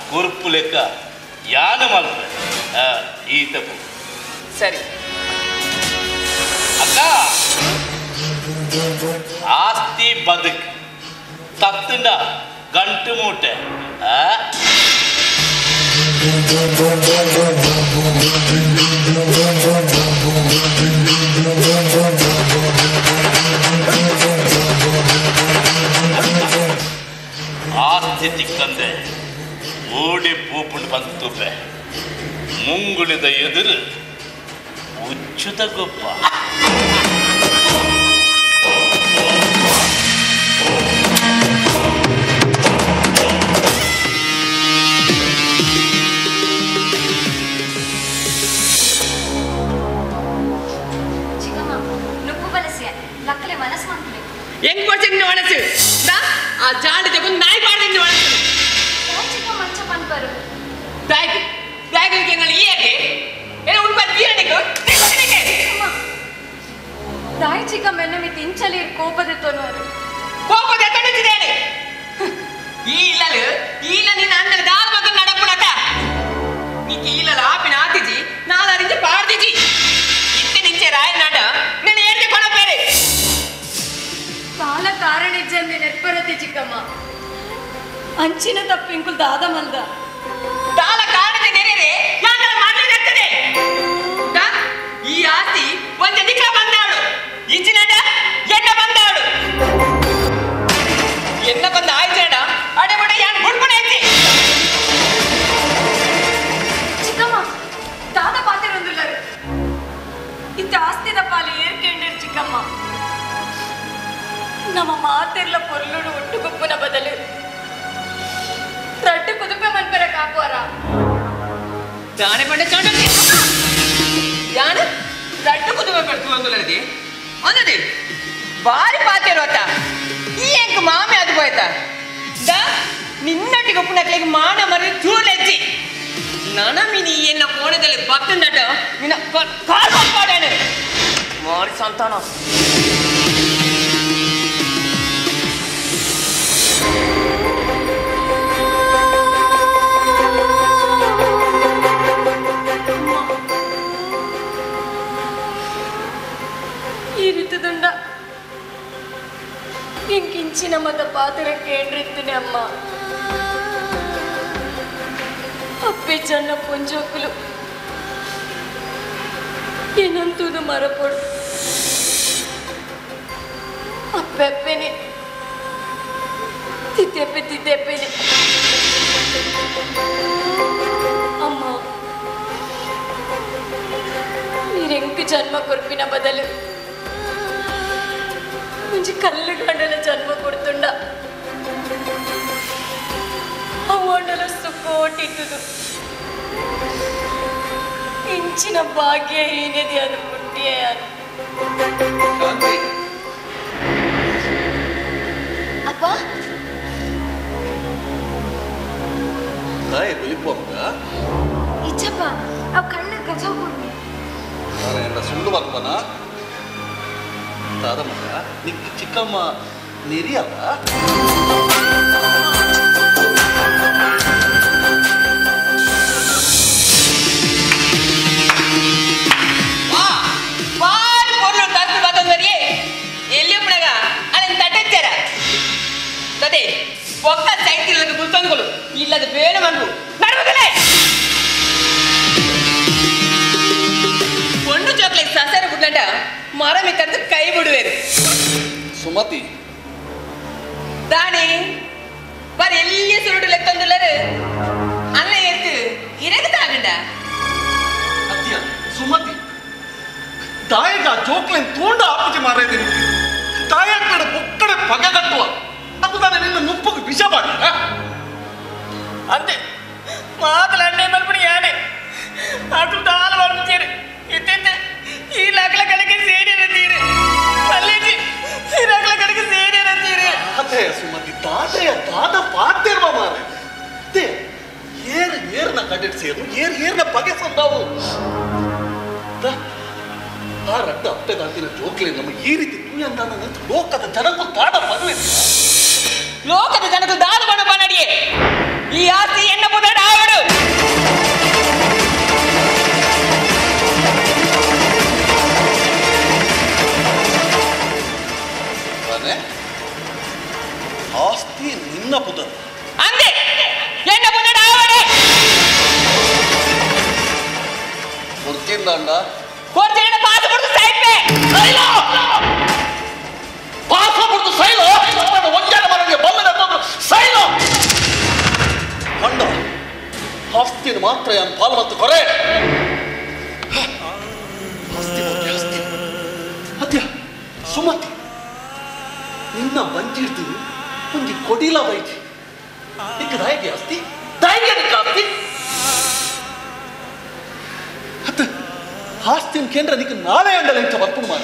ಕೊರುಪು ಲೆಕ್ಕ ಯಾನ ಮಾಲ್ಪ ಈ ತಪ್ಪು ಸರಿ ಅಕ್ಕ ಆಸ್ತಿ ಬದುಕು ತತ್ತಿನ ಗಂಟು ಮೂಟೆ ಆಸ್ತಿ ತಿಕ್ಕಂದೆ ಓಡಿ ಪೂಪುಂಡು ಬಂದು ತುಪ್ಪೆ ಮುಂಗುಳಿದ ಎದುರು ಉಚ್ಚುತ ಗೊಪ್ಪ ಹೆಂಗ್ ಕೊಡ್ಸಿ ನಿನ್ನ ಒಣಸು ಆ ಜಾಂಡ ತಗೊಂಡು ನಾಯಿ ಮಾಡಿ ನಿನ್ನ ಒಣಸು ಬ್ಯಾಗ್ ಬ್ಯಾಗ್ ಈ ಯಾಕೆ ಏನೋ ಉಂಟು ಬರ್ತೀರನಿಗೆ ದಾಯಿ ಚಿಕ್ಕ ಮೆನ್ನಮಿ ತಿಂಚಲಿ ಕೋಪದೆತ್ತೋನವರು ಕೋಪದೆತ್ತನಿದ್ದೇನೆ ಈ ಇಲ್ಲಲು ಈಲ ನಿನ್ನ ಅಣ್ಣನ ದಾಲ್ ಮಗ ನಡಪುಣಟ ನೀಕೆ ಈಲಲ ಆಪಿನ ಆತಿಜಿ ನಾಲರಿಂಜ ಪಾಡ್ದಿಜಿ ಇತ್ತೆ ನಿಂಚೆ ರಾಯ ನಾಡ ನಿನ್ನ ಏಕೆ ಕೊಣ ಬೇರೆ ಕಾಲ ಕಾರಣಿಜ್ಜಂದಿ ನೆರ್ಪರತಿ ಚಿಕ್ಕಮ್ಮ ಅಂಚಿನ ತಪ್ಪಿಂಕುಲ್ ದಾದ ಮಲ್ದ ದಾಲ ಕಾರಣದ ನೆರೆರೆ ಯಾಕಲ ಮಾಡಿರ್ತದೆ ಈ ಆಸ್ತಿ ಒಂದು ದಿಕ್ಕ ಬಂದಾಳು ಇಂಚಿನಡ ಎಣ್ಣ ಬಂದಾಳು ಎಣ್ಣ ಬಂದ ಆಯ್ತಡ ಅಡೆಬಡ ಯಾನ್ ಬುಡ್ಬುಡೆ ಐತಿ ಚಿಕ್ಕಮ್ಮ ದಾದ ಪಾತಿರೊಂದುಲ್ಲರು ಇತ್ತ ಆಸ್ತಿದ ಪಾಲಿ ಏರ್ಕೆಂಡಿರ್ ಚಿಕ್ಕಮ್ಮ ನಮ್ಮ ಮಾತೆರ್ಲ ಪೊರ್ಲುಡು ಒಟ್ಟುಗುಪ್ಪನ ಬದಲು ರಟ್ಟು ಕುದುಪೆ ಮನ್ಪೆರ ಕಾಪುವರ ದಾಣೆ ಪಂಡೆ ಚಂಡಿ ಯಾನ ರಟ್ಟು ಕುದುಪೆ ಪಡ್ತು ಒಂದುಲರದಿ ಒಂದದೆ ಬಾರಿ ಪಾತೆರು ಅತ್ತ ಈ ಎಂಕ್ ಮಾಮೆ ಅದು ಹೋಯ್ತಾ ದ ನಿನ್ನಟ್ಟಿಗೆ ಒಪ್ಪನಕ್ಲಿಗೆ ಮಾನ ಮರಿ ತೂಲೆಚ್ಚಿ ನನಮಿನಿ ಎನ್ನ ಕೋಣದಲ್ಲಿ ಬತ್ತಂದಟ ನಿನ್ನ ಕಾಲ್ ಪಾಡಾನೆ ಮಾರಿ ಸಂತಾನ ఇంకించిన మత పాత్రకి ఏండ్రెత్తునే అమ్మ అప్పే జన్న పొంజోకులు ಏನಂತೂದು ಮರಪೊಡು ಅಪ್ಪೆಪ್ಪೆನೆ ತಿದ್ದೆಪ್ಪೆನೆ ಅಮ್ಮ మీరెంకు జన్మ కొరిపిన బదులు మంచి కళ్ళు గంటల జన్మ కొడుతుండ అవ్వండల సుఖోటిద్దు ಇಂಚಿನ ಭಾಗ್ಯ ಏನಿದೆ ಅದು ಪುಟ್ಟಿಯೇ ಅಪ್ಪ ಇಚ್ಚಪ್ಪ ಅವ್ ಕಳ್ಳ ಗಜ ಸುಳ್ಳು ಬರ್ಬನ ತಾದಮ್ಮ ನಿಕ್ಕ ಚಿಕ್ಕಮ್ಮ ನೆರಿಯಲ್ಲ ఒక్క సైకిల్ గుర్తొంగులు ఇల్లది వేణమను నడవగలే ಒಂದು ಚೋಕ್ಲೇಟ್ ಸಸರ ಬಿಡ್ಲಂಡ ಮರ ಮಿಕ್ಕಂತ ಕೈ ಬಿಡುವೇರು ಸುಮತಿ ದಾಣಿ ಬರ್ ಎಲ್ಲಿ ಸುರುಡು ಲೆಕ್ಕಂದುಲ್ಲರು ಅಲ್ಲ ಎತ್ತು ಇರಗದಾಗಂಡ ಅತ್ಯ ಸುಮತಿ ತಾಯಿಗ ಚೋಕ್ಲೇಟ್ ತೋಂಡ ಆಪುಜಿ ಮಾರೇದಿನಿ ತಾಯ ಕಡೆ ಪೊಕ್ಕಡೆ ಪಗೆ ಕಟ್ಟುವ ಅಪ್ಪದಾನೆ ನಿನ್ನ ನುಪ್ಪು ವಿಷ ಮಾಡಿ ಅಂತೆ ಮಾತಲನ್ನೇ ಮಲ್ಪಡಿ ಯಾನೆ ಅದು ದಾಲ ಮಾಡ್ತೀರಿ ಇತ್ತೆ ಈ ಲಗ್ಲ ಕಡೆಗೆ ಸೇರಿರತ್ತೀರಿ ಅಲ್ಲೇಜಿ ಈ ಲಗ್ಲ ಕಡೆಗೆ ಸೇರಿರತ್ತೀರಿ ಅದೇ ಸುಮತಿ ತಾದ ಪಾತಿರ್ವ ಮಾರೆ ಅದೇ ಏರ್ನ ಕಡೆಟ್ ಸೇರು ಏರ್ನ ಪಗೆ ಸಂದಾವು ಆ ರಡ್ಡ ಅಪ್ಪೆ ದಾತಿನ ಜೋಕ್ಲೆ ನಮ್ಮ ಈ ರೀತಿ ತುಯ್ಯಂತ ಲೋಕದ ಜನಕ್ಕೂ ತಾಡ ಮದುವೆ ಲೋಕದ ಜನಕ್ಕೂ ದಾದ ಬಣ ಬನಡಿಯೇ ಈ ಆಸ್ತಿ ಎನ್ನ ಮುದಡ ಆವಡು ಆಸ್ತಿ ನಿನ್ನ ಪುತ್ರ ಅಂದೆ ಎನ್ನ ಮುದಡ ಆವಡು ಕೊಡ್ತಿಂದ ಕೊಡ್ತಿನ ಪಾಸ ಬಿಡ್ತು ಸೈಪೆ ಸೈಲೋ ಪಾಸ ಬಿಡ್ತು ಸೈಲೋ ಒಂಜಾನ ಮರಗೆ ಬಲ್ಲದ ತಂದು ಸೈಲೋ ಮಂಡ ಆಸ್ತಿನ ಮಾತ್ರ ಯಾನ್ ಪಾಲು ಮತ್ತು ಕೊರೆ ಆಸ್ತಿ ಅತ್ಯ ಸುಮತಿ ನಿನ್ನ ಬಂಜಿಡ್ತೀನಿ ಒಂಜಿ ಕೊಡಿಲ ಬೈತಿ ನಿಕ್ಕ ದಾಯಿಗೆ ಆಸ್ತಿ ದಾಯಿಗೆ ನಿಕ್ಕ ಆಸ್ತಿ ಆಸ್ತಿನ ಕೇಂದ್ರ ನಿಕ್ಕ ನಾಳೆ ಅಂಡಲ ಇಂಚ ಬರ್ಪುಡು ಮಾರ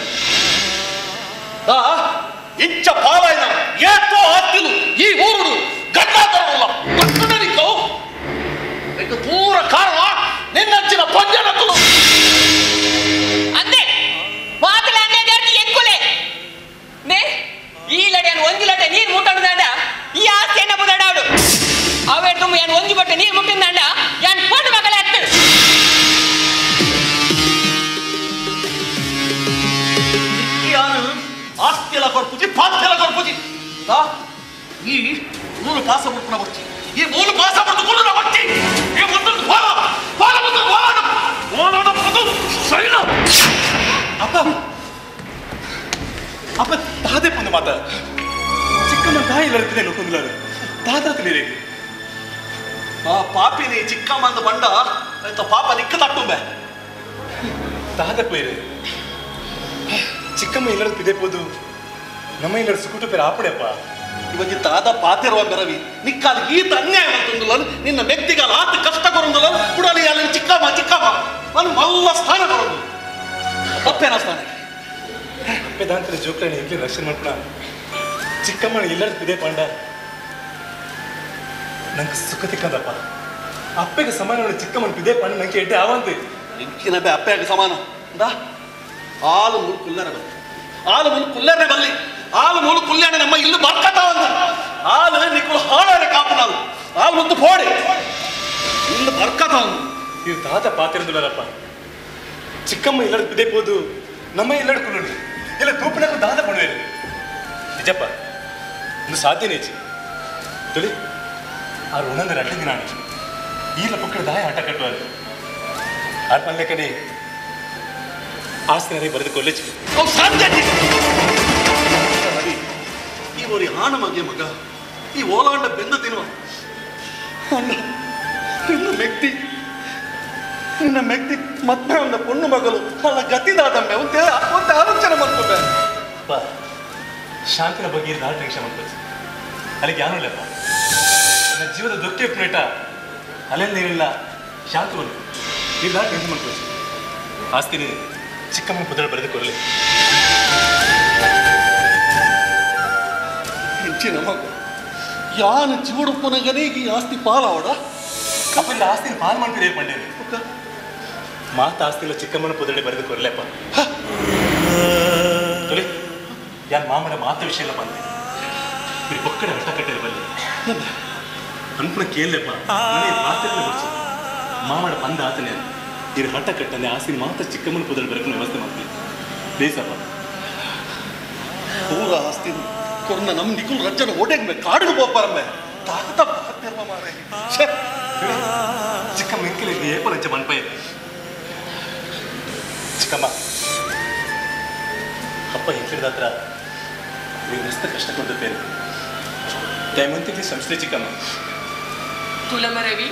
ಇಂಚ ಪಾಲಾಯನ ಏತೋ ಆಸ್ತಿಲು ಈ ಊರುಡು ಗಂಡಾತರಲ್ಲ ನಿಕ್ಕವು ನಿಕ್ಕ ಪೂರ ಕಾರಣ ನಿನ್ನಂಚಿನ ಪಂಜನಕ್ಕಲು ಅಂದೆ ಮಾತಲ ಅಂದೆ ಜಾತಿ ಎಕ್ಕುಲೆ ನೇ ಈ ಲಡೆಯನ್ನು ಒಂದು ಲಡೆ ನೀರು ಮುಟ್ಟಣದಾಂಡ ಈ ಆಸ್ತಿಯನ್ನ ಮುದಡಾಡು ಅವೇ ತುಂಬ ಏನು ಒಂದು ಬಟ್ಟೆ ನೀರು ಮುಟ್ಟಿಂದಾಂಡ ಯಾನ್ ಪೊಂಡು ಮಗಳ ಹತ್ತು ಆಸ್ತಿಯೆಲ್ಲ ಕೊಡ್ಪುಜಿ ಪಾಸ್ತಿಯೆಲ್ಲ ಕೊಡ್ಪುಜಿ ಈ ಮೂರು ಪಾಸ ಬಿಡ್ಪುನ ಬರ್ತಿ ಈ ಮೂರು ಪಾಸ ಬಿಟ್ಟು ಕುಳ್ಳುನ ಬರ್ತಿ ಈ ಒಂದು ಹೋಲ ಒಂದು ಹೋಲದ ಪದು ಸೈನ ಅಪ್ಪ ಅಪ್ಪ ತಾದೆ ಪಂದು ಮಾತ ಚಿಕ್ಕಮ್ಮ ತಾಯಿ ಇಲ್ಲರ್ತಿದೆ ನೋಕೊಂಡ್ಲಾರು ತಾತಾತಿರಿ ಆ ಪಾಪಿನಿ ಚಿಕ್ಕಮ್ಮ ಅಂದ ಬಂಡ ಆಯ್ತಾ ಪಾಪ ನಿಕ್ಕ ತಟ್ಟುಂಬೆ ತಾದ ಪೇರೆ ಚಿಕ್ಕಮ್ಮ ಎಲ್ಲರೂ ಪಿದೆಪೋದು ನಮ್ಮ ಎಲ್ಲರೂ ಸುಕುಟು ಪೇರ ಆಪಡೆಪ್ಪ ಇವಜ್ಜಿ ತಾದ ಪಾತಿರುವ ಬೆರವಿ ನಿಕ್ಕಾಲ ಗೀತ ಅನ್ಯಾಯ ಅಂತಂದುಲ್ಲ ನಿನ್ನ ವ್ಯಕ್ತಿಗಾಲ ಆತ ಕಷ್ಟ ಕೊರಂದುಲ್ಲ ಕುಡಲಿ ಅಲ್ಲಿ ಚಿಕ್ಕಮ್ಮ ನಾನು ಮಲ್ಲ ಸ್ಥಾನ ಕೊರಂದು ಅಪ್ಪೇನ ಸ್ಥಾನ ಅಪ್ಪೆ ದಾಂತರ ಜೋಕ್ರಣ ಎಲ್ಲಿ ರಕ್ಷಣೆ ಮಾಡ್ಕೊಂಡ ಚಿಕ್ಕಮ್ಮನ ಎಲ್ಲರೂ ಪಿದೆ ಪಾಂಡ ನಂಗೆ ಸುಖ ತಿಕ್ಕಂದಪ್ಪ ಅಪ್ಪೆಗೆ ಸಮಾನ ಚಿಕ್ಕಮ್ಮನ ಪಿದೆ ಪಾಂಡ ನಂಗೆ ಎಡ್ಡೆ ಆವಂತೆ ಇಂಕಿನ ಅಪ್ಪೆಗೆ ಸಮಾನ ಆಲು ಮೂರು ಕುಲ್ಲರೆ ಬಲ್ಲಿ ಆಲು ಮೂರು ಕುಲ್ಯಾಣ ನಮ್ಮ ಇಲ್ಲು ಬರ್ಕತಾವಂತ ಆಲು ನಿಕ್ಕಳು ಹಾಳಾರೆ ಕಾಪು ನಾವು ಆಲು ಮುಂದೆ ಪೋಡಿ ಇಲ್ಲು ಬರ್ಕತಾವಂತ ಇವು ತಾತ ಪಾತಿರಂದುಲ್ಲರಪ್ಪ ಚಿಕ್ಕಮ್ಮ ಎಲ್ಲರೂ ಪಿದೆಪೋದು ನಮ್ಮ ಎಲ್ಲರೂ ಕುಲ್ಲುಂಡು ಎಲ್ಲ ತೂಪಿನಕ್ಕೂ ದಾದ ಪಡುವೇರು ನಿಜಪ್ಪ ಒಂದು ಸಾಧ್ಯನೇ ತುಳಿ ಆ ಒಂದೊಂದು ರಟ್ಟ ದಿನ ಈಲ ಪುಕ್ಕಡ ದಾಯ ಆಟ ಕಟ್ಟುವರು ಆಟ ಮಲ್ಲೆ ಕಡೆ ಆಸ್ತಿನಲ್ಲಿ ಬರೆದು ಕೊಲ್ಲಿಚಿ ಈ ಓರಿ ಹಾಣ ಮಗೆ ಮಗ ಈ ಓಲಾಂಡ ಬೆಂದ ತಿನ್ನುವ ನಿನ್ನ ಮೆಕ್ತಿ ಮತ್ತೆ ಒಂದು ಪೊಣ್ಣು ಮಗಳು ಅಲ್ಲ ಗತಿದಾದಂಬೆ ಒಂದೇ ಆಲೋಚನೆ ಮಾಡ್ಕೊಂಡೆ ಶಾಂತಿನ ಬಗ್ಗೆ ಇರೋ ಟೆನ್ಷನ್ ಮಾಡ್ಕೊಳ್ಳಿ ಅಲ್ಲಿಗೆ ಯಾರು ಇಲ್ಲಪ್ಪ ನನ್ನ ಜೀವದ ದುಃಖ ಪುನೇಟ ಅಲ್ಲೇನಿಲ್ಲ ಶಾಂತಿ ಒಂದು ಇಲ್ಲ ಟೆನ್ಷನ್ ಮಾಡ್ಕೊಳ್ಳಿ ಆಸ್ತಿನಿ ಚಿಕ್ಕಮ್ಮ ಪುದಳು ಬರೆದು ಕೊಡಲಿ ಹೆಚ್ಚಿನ ಮಗ ಯಾನ ಜೀವಡಪ್ಪನಗನೇ ಈ ಆಸ್ತಿ ಪಾಲವಡ ಕಪ್ಪಲ್ಲಿ ಆಸ್ತಿನ ಪಾಲು ಮಾಡ್ತೀರಿ ಪಂಡೇನೆ ಮಾತು ಆಸ್ತಿಲ್ಲ ಚಿಕ್ಕಮ್ಮನ ಪುದಳಿ ಬರೆದು ಕೊಡಲಪ್ಪ ತೊಳಿ ಯಾರು ಮಾಮನ ಮಾತು ವಿಷಯ ಎಲ್ಲ ಬಂದೆ మీరు ఒక్కడ హట్ట కట్టేది బల్లి అనుకున్న కేళ్ళెప్ప మాత్రమే ಬರ್ಸು ಮಾಮಡ ಬಂದ ಆತನೇ ಇದು ಹಟ್ಟ ಕಟ್ಟಂದೆ ಆಸಿನ ಮಾತ್ರ ಚಿಕ್ಕಮ್ಮನ ಪುದಳಿ ಬರಕ್ಕೆ ವ್ಯವಸ್ಥೆ ಮಾಡ್ತೀನಿ ಪ್ಲೀಸಪ್ಪ ಪೂರ ಆಸ್ತಿ ಕೊರ್ನ ನಮ್ಮ ನಿಕುಲ್ ರಜ್ಜನ ಓಟೆಗೆ ಕಾಡಿಗೆ ಹೋಗ್ಬಾರಮ್ಮೆ ತಾತ ಪಾತ್ಯರ್ಮ ಮಾರೆ ಚಿಕ್ಕಮ್ಮ ಇಂಕಿಲಿಗೆ ಏಪಲಂಚ ಮನ್ಪ ಇದೆ ಚಿಕ್ಕಮ್ಮ ಅಪ್ಪ ಹಿಡಿದ ಹತ್ರ ನೀವು ಮಸ್ತ್ ಕಷ್ಟ ಕೊಡ್ತೇನೆ ದಯಮಂತಿಗೆ ಸಂಸ್ಥೆ ಚಿಕ್ಕಮ್ಮ ತುಲಮ ರವಿ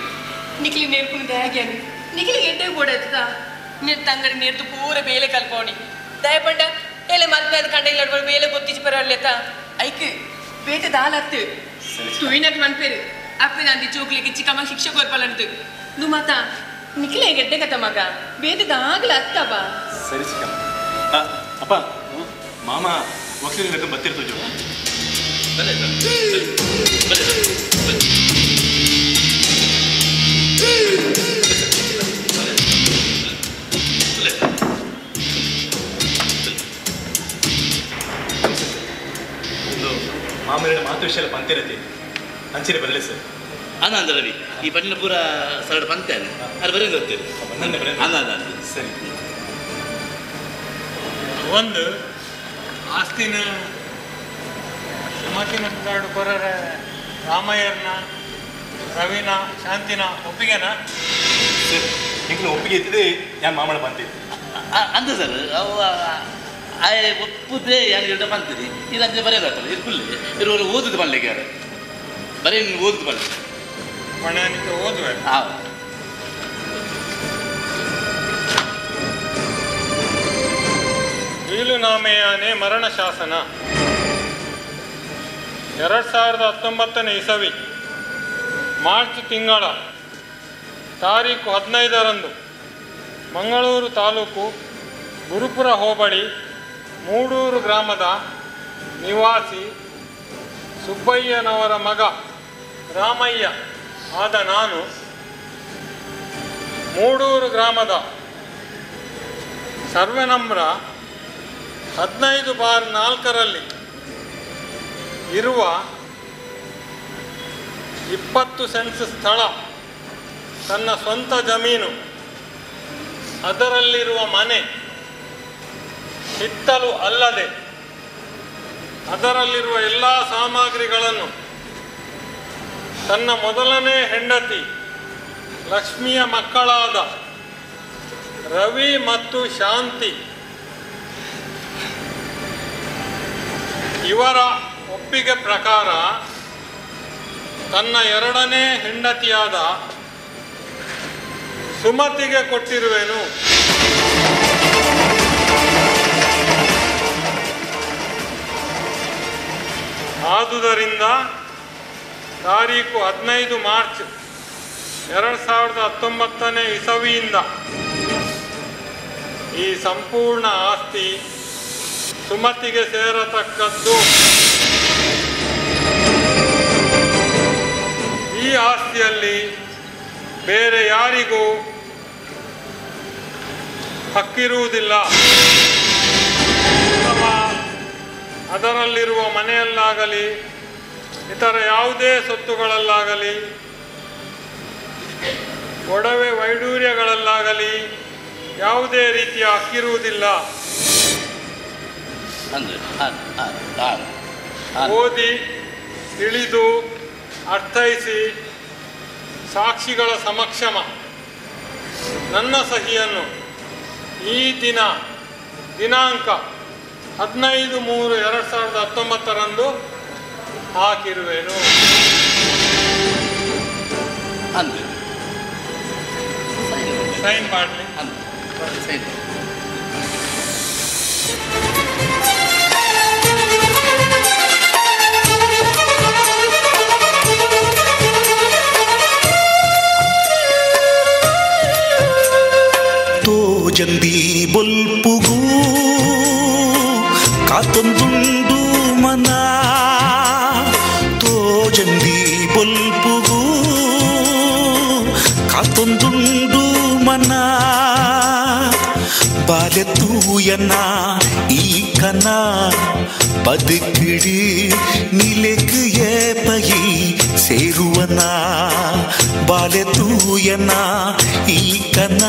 ನಿಖಿಲಿ ನೇರ್ಕೊಂಡು ಹೇಗೆ ನಿಖಿಲಿಗೆ ಎಡ್ಡೆ ಕೊಡತ್ತ ನೀರು ತಂಗಡಿ ನೀರ್ದು ಪೂರ ಬೇಲೆ ಕಲ್ಪೋಣಿ ದಯಪಂಡ ಎಲ್ಲ ಮತ್ತೆ ಅದು ಕಂಡ ಇಲ್ಲ ಬೇಲೆ ಗೊತ್ತಿಚ್ಚಿ ಪರವಲ್ಲೆತ್ತ ಐಕ್ ಬೇಟೆ ದಾಲತ್ತು ತುಯಿನಕ್ಕೆ ಮನ್ಪೇರು ಅಪ್ಪ ಅಂದಿ ಚೂಕ್ಲಿಕ್ಕೆ ಚಿಕ್ಕಮ್ಮ ಶಿಕ್ಷೆ ಕೊರ್ಪಲ್ಲಂತು ನು ಮಾತ ನಿಖಿಲೆ ಗೆಡ್ಡೆ ಕತ್ತ ಮಗ ಬೇಟೆ ದಾಗಲ ಅತ್ತ ಬಾ ಸರಿ ಚಿಕ್ಕಮ್ಮ ಅಪ್ಪ ಮಾಮ ವಕೀಲರಿಗೆ ಬತ್ತಿರ್ತೋ ಮಾಮರ ಮಾತು ವಿಷಯ ಎಲ್ಲ ಪಂತಿರತಿ ಅಂಚಿನ ಬರಲಿ ಸರ್ ಅನ್ನ ರವಿ ಈ ಪಟ್ಟಿನ ಪೂರ ಸರಳ ಪಂತೇನೆ ಅದು ಬರೀ ಗೊತ್ತಿಲ್ಲ ಅನ್ನ ಸರಿ ಒಂದು ಆಸ್ತಿನ ಸುಮತಿನ ಸುಧಾಡು ಕೊರರ ರಾಮಯ್ಯರ್ನ ರವಿನ ಶಾಂತಿನ ಒಪ್ಪಿಗೆನಾ ಸರ್ ನಿಂಗೆ ಒಪ್ಪಿಗೆ ಇದ್ದಿದೆ ಯಾರು ಮಾಮಳ ಬಂತಿದ್ದೆ ಅಂದ ಸರ್ ಅವು ಒಪ್ಪುದೇ ಯಾರು ಬಂತೀರಿ ಇದಂತೆ ಬರೆಯೋದಾಗ್ತದೆ ಇರ್ಕುಲ್ಲಿ ಇರುವರು ಓದುದು ಮಾಡ್ಲಿಕ್ಕೆ ಯಾರು ಬರೀ ನೀನು ಓದುದು ಬಲ್ಲ ಮನೆಯನಿಗೆ ಓದುವೆ ಹೌದು ವೀಲುನಾಮೆಯಾನೆ ಮರಣ ಶಾಸನ 2019 ಇಸವಿ ಮಾರ್ಚ್ ತಿಂಗಳ ತಾರೀಕು 15ರಂದು ಮಂಗಳೂರು ತಾಲೂಕು ಗುರುಪುರ ಹೋಬಳಿ ಮೂಡೂರು ಗ್ರಾಮದ ನಿವಾಸಿ ಸುಬ್ಬಯ್ಯನವರ ಮಗ ರಾಮಯ್ಯ ಆದ ನಾನು ಮೂಡೂರು ಗ್ರಾಮದ ಸರ್ವೆ ನಂಬರ 15/4ರಲ್ಲಿ ಇರುವ 20 ಸೆಂಟ್ಸ್ ಸ್ಥಳ ತನ್ನ ಸ್ವಂತ ಜಮೀನು ಅದರಲ್ಲಿರುವ ಮನೆ ಹಿತ್ತಲು ಅಲ್ಲದೆ ಅದರಲ್ಲಿರುವ ಎಲ್ಲ ಸಾಮಗ್ರಿಗಳನ್ನು ತನ್ನ ಮೊದಲನೇ ಹೆಂಡತಿ ಲಕ್ಷ್ಮಿಯ ಮಕ್ಕಳಾದ ರವಿ ಮತ್ತು ಶಾಂತಿ ಇವರ ಒಪ್ಪಿಗೆ ಪ್ರಕಾರ ತನ್ನ ಎರಡನೇ ಹೆಂಡತಿಯಾದ ಸುಮತಿಗೆ ಕೊಟ್ಟಿರುವೆನು. ಆದುದರಿಂದ ತಾರೀಕು 15 ಮಾರ್ಚ್ 2019 ಇಸವಿಯಿಂದ ಈ ಸಂಪೂರ್ಣ ಆಸ್ತಿ ಸುಮತಿಗೆ ಸೇರತಕ್ಕದ್ದು. ಈ ಆಸ್ತಿಯಲ್ಲಿ ಬೇರೆ ಯಾರಿಗೂ ಹಕ್ಕಿರುವುದಿಲ್ಲ. ಅಥವಾ ಅದರಲ್ಲಿರುವ ಮನೆಯಲ್ಲಾಗಲಿ ಇತರ ಯಾವುದೇ ಸೊತ್ತುಗಳಲ್ಲಾಗಲಿ ಒಡವೆ ವೈಡೂರ್ಯಗಳಲ್ಲಾಗಲಿ ಯಾವುದೇ ರೀತಿಯ ಹಕ್ಕಿರುವುದಿಲ್ಲ. ಓದಿ ತಿಳಿದು ಅರ್ಥೈಸಿ ಸಾಕ್ಷಿಗಳ ಸಮಕ್ಷಮ ನನ್ನ ಸಹಿಯನ್ನು ಈ ದಿನಾಂಕ 15/3/2019 ಹಾಕಿರುವೆನು. ಸೈನ್ ಮಾಡಲಿ. ತೋಜಂದಿ ಬೊಲ್ಪುಗೂ ಕಾತೊಂದುಂಡು ಮನ ತೋಜಂದಿ ಬೊಲ್ಪುಗೂ ಕಾತೊಂದುಂಡು ಮನ ಬಾಲೆತ್ತೂಯನ ಈ ಕನ ಬದುಕಿಡಿ ನಿಲೆಕ್ ಏಪಯಿ ಸೇರುವನ ಬಾಲೆತ್ತೂಯನ ಈ ಕನ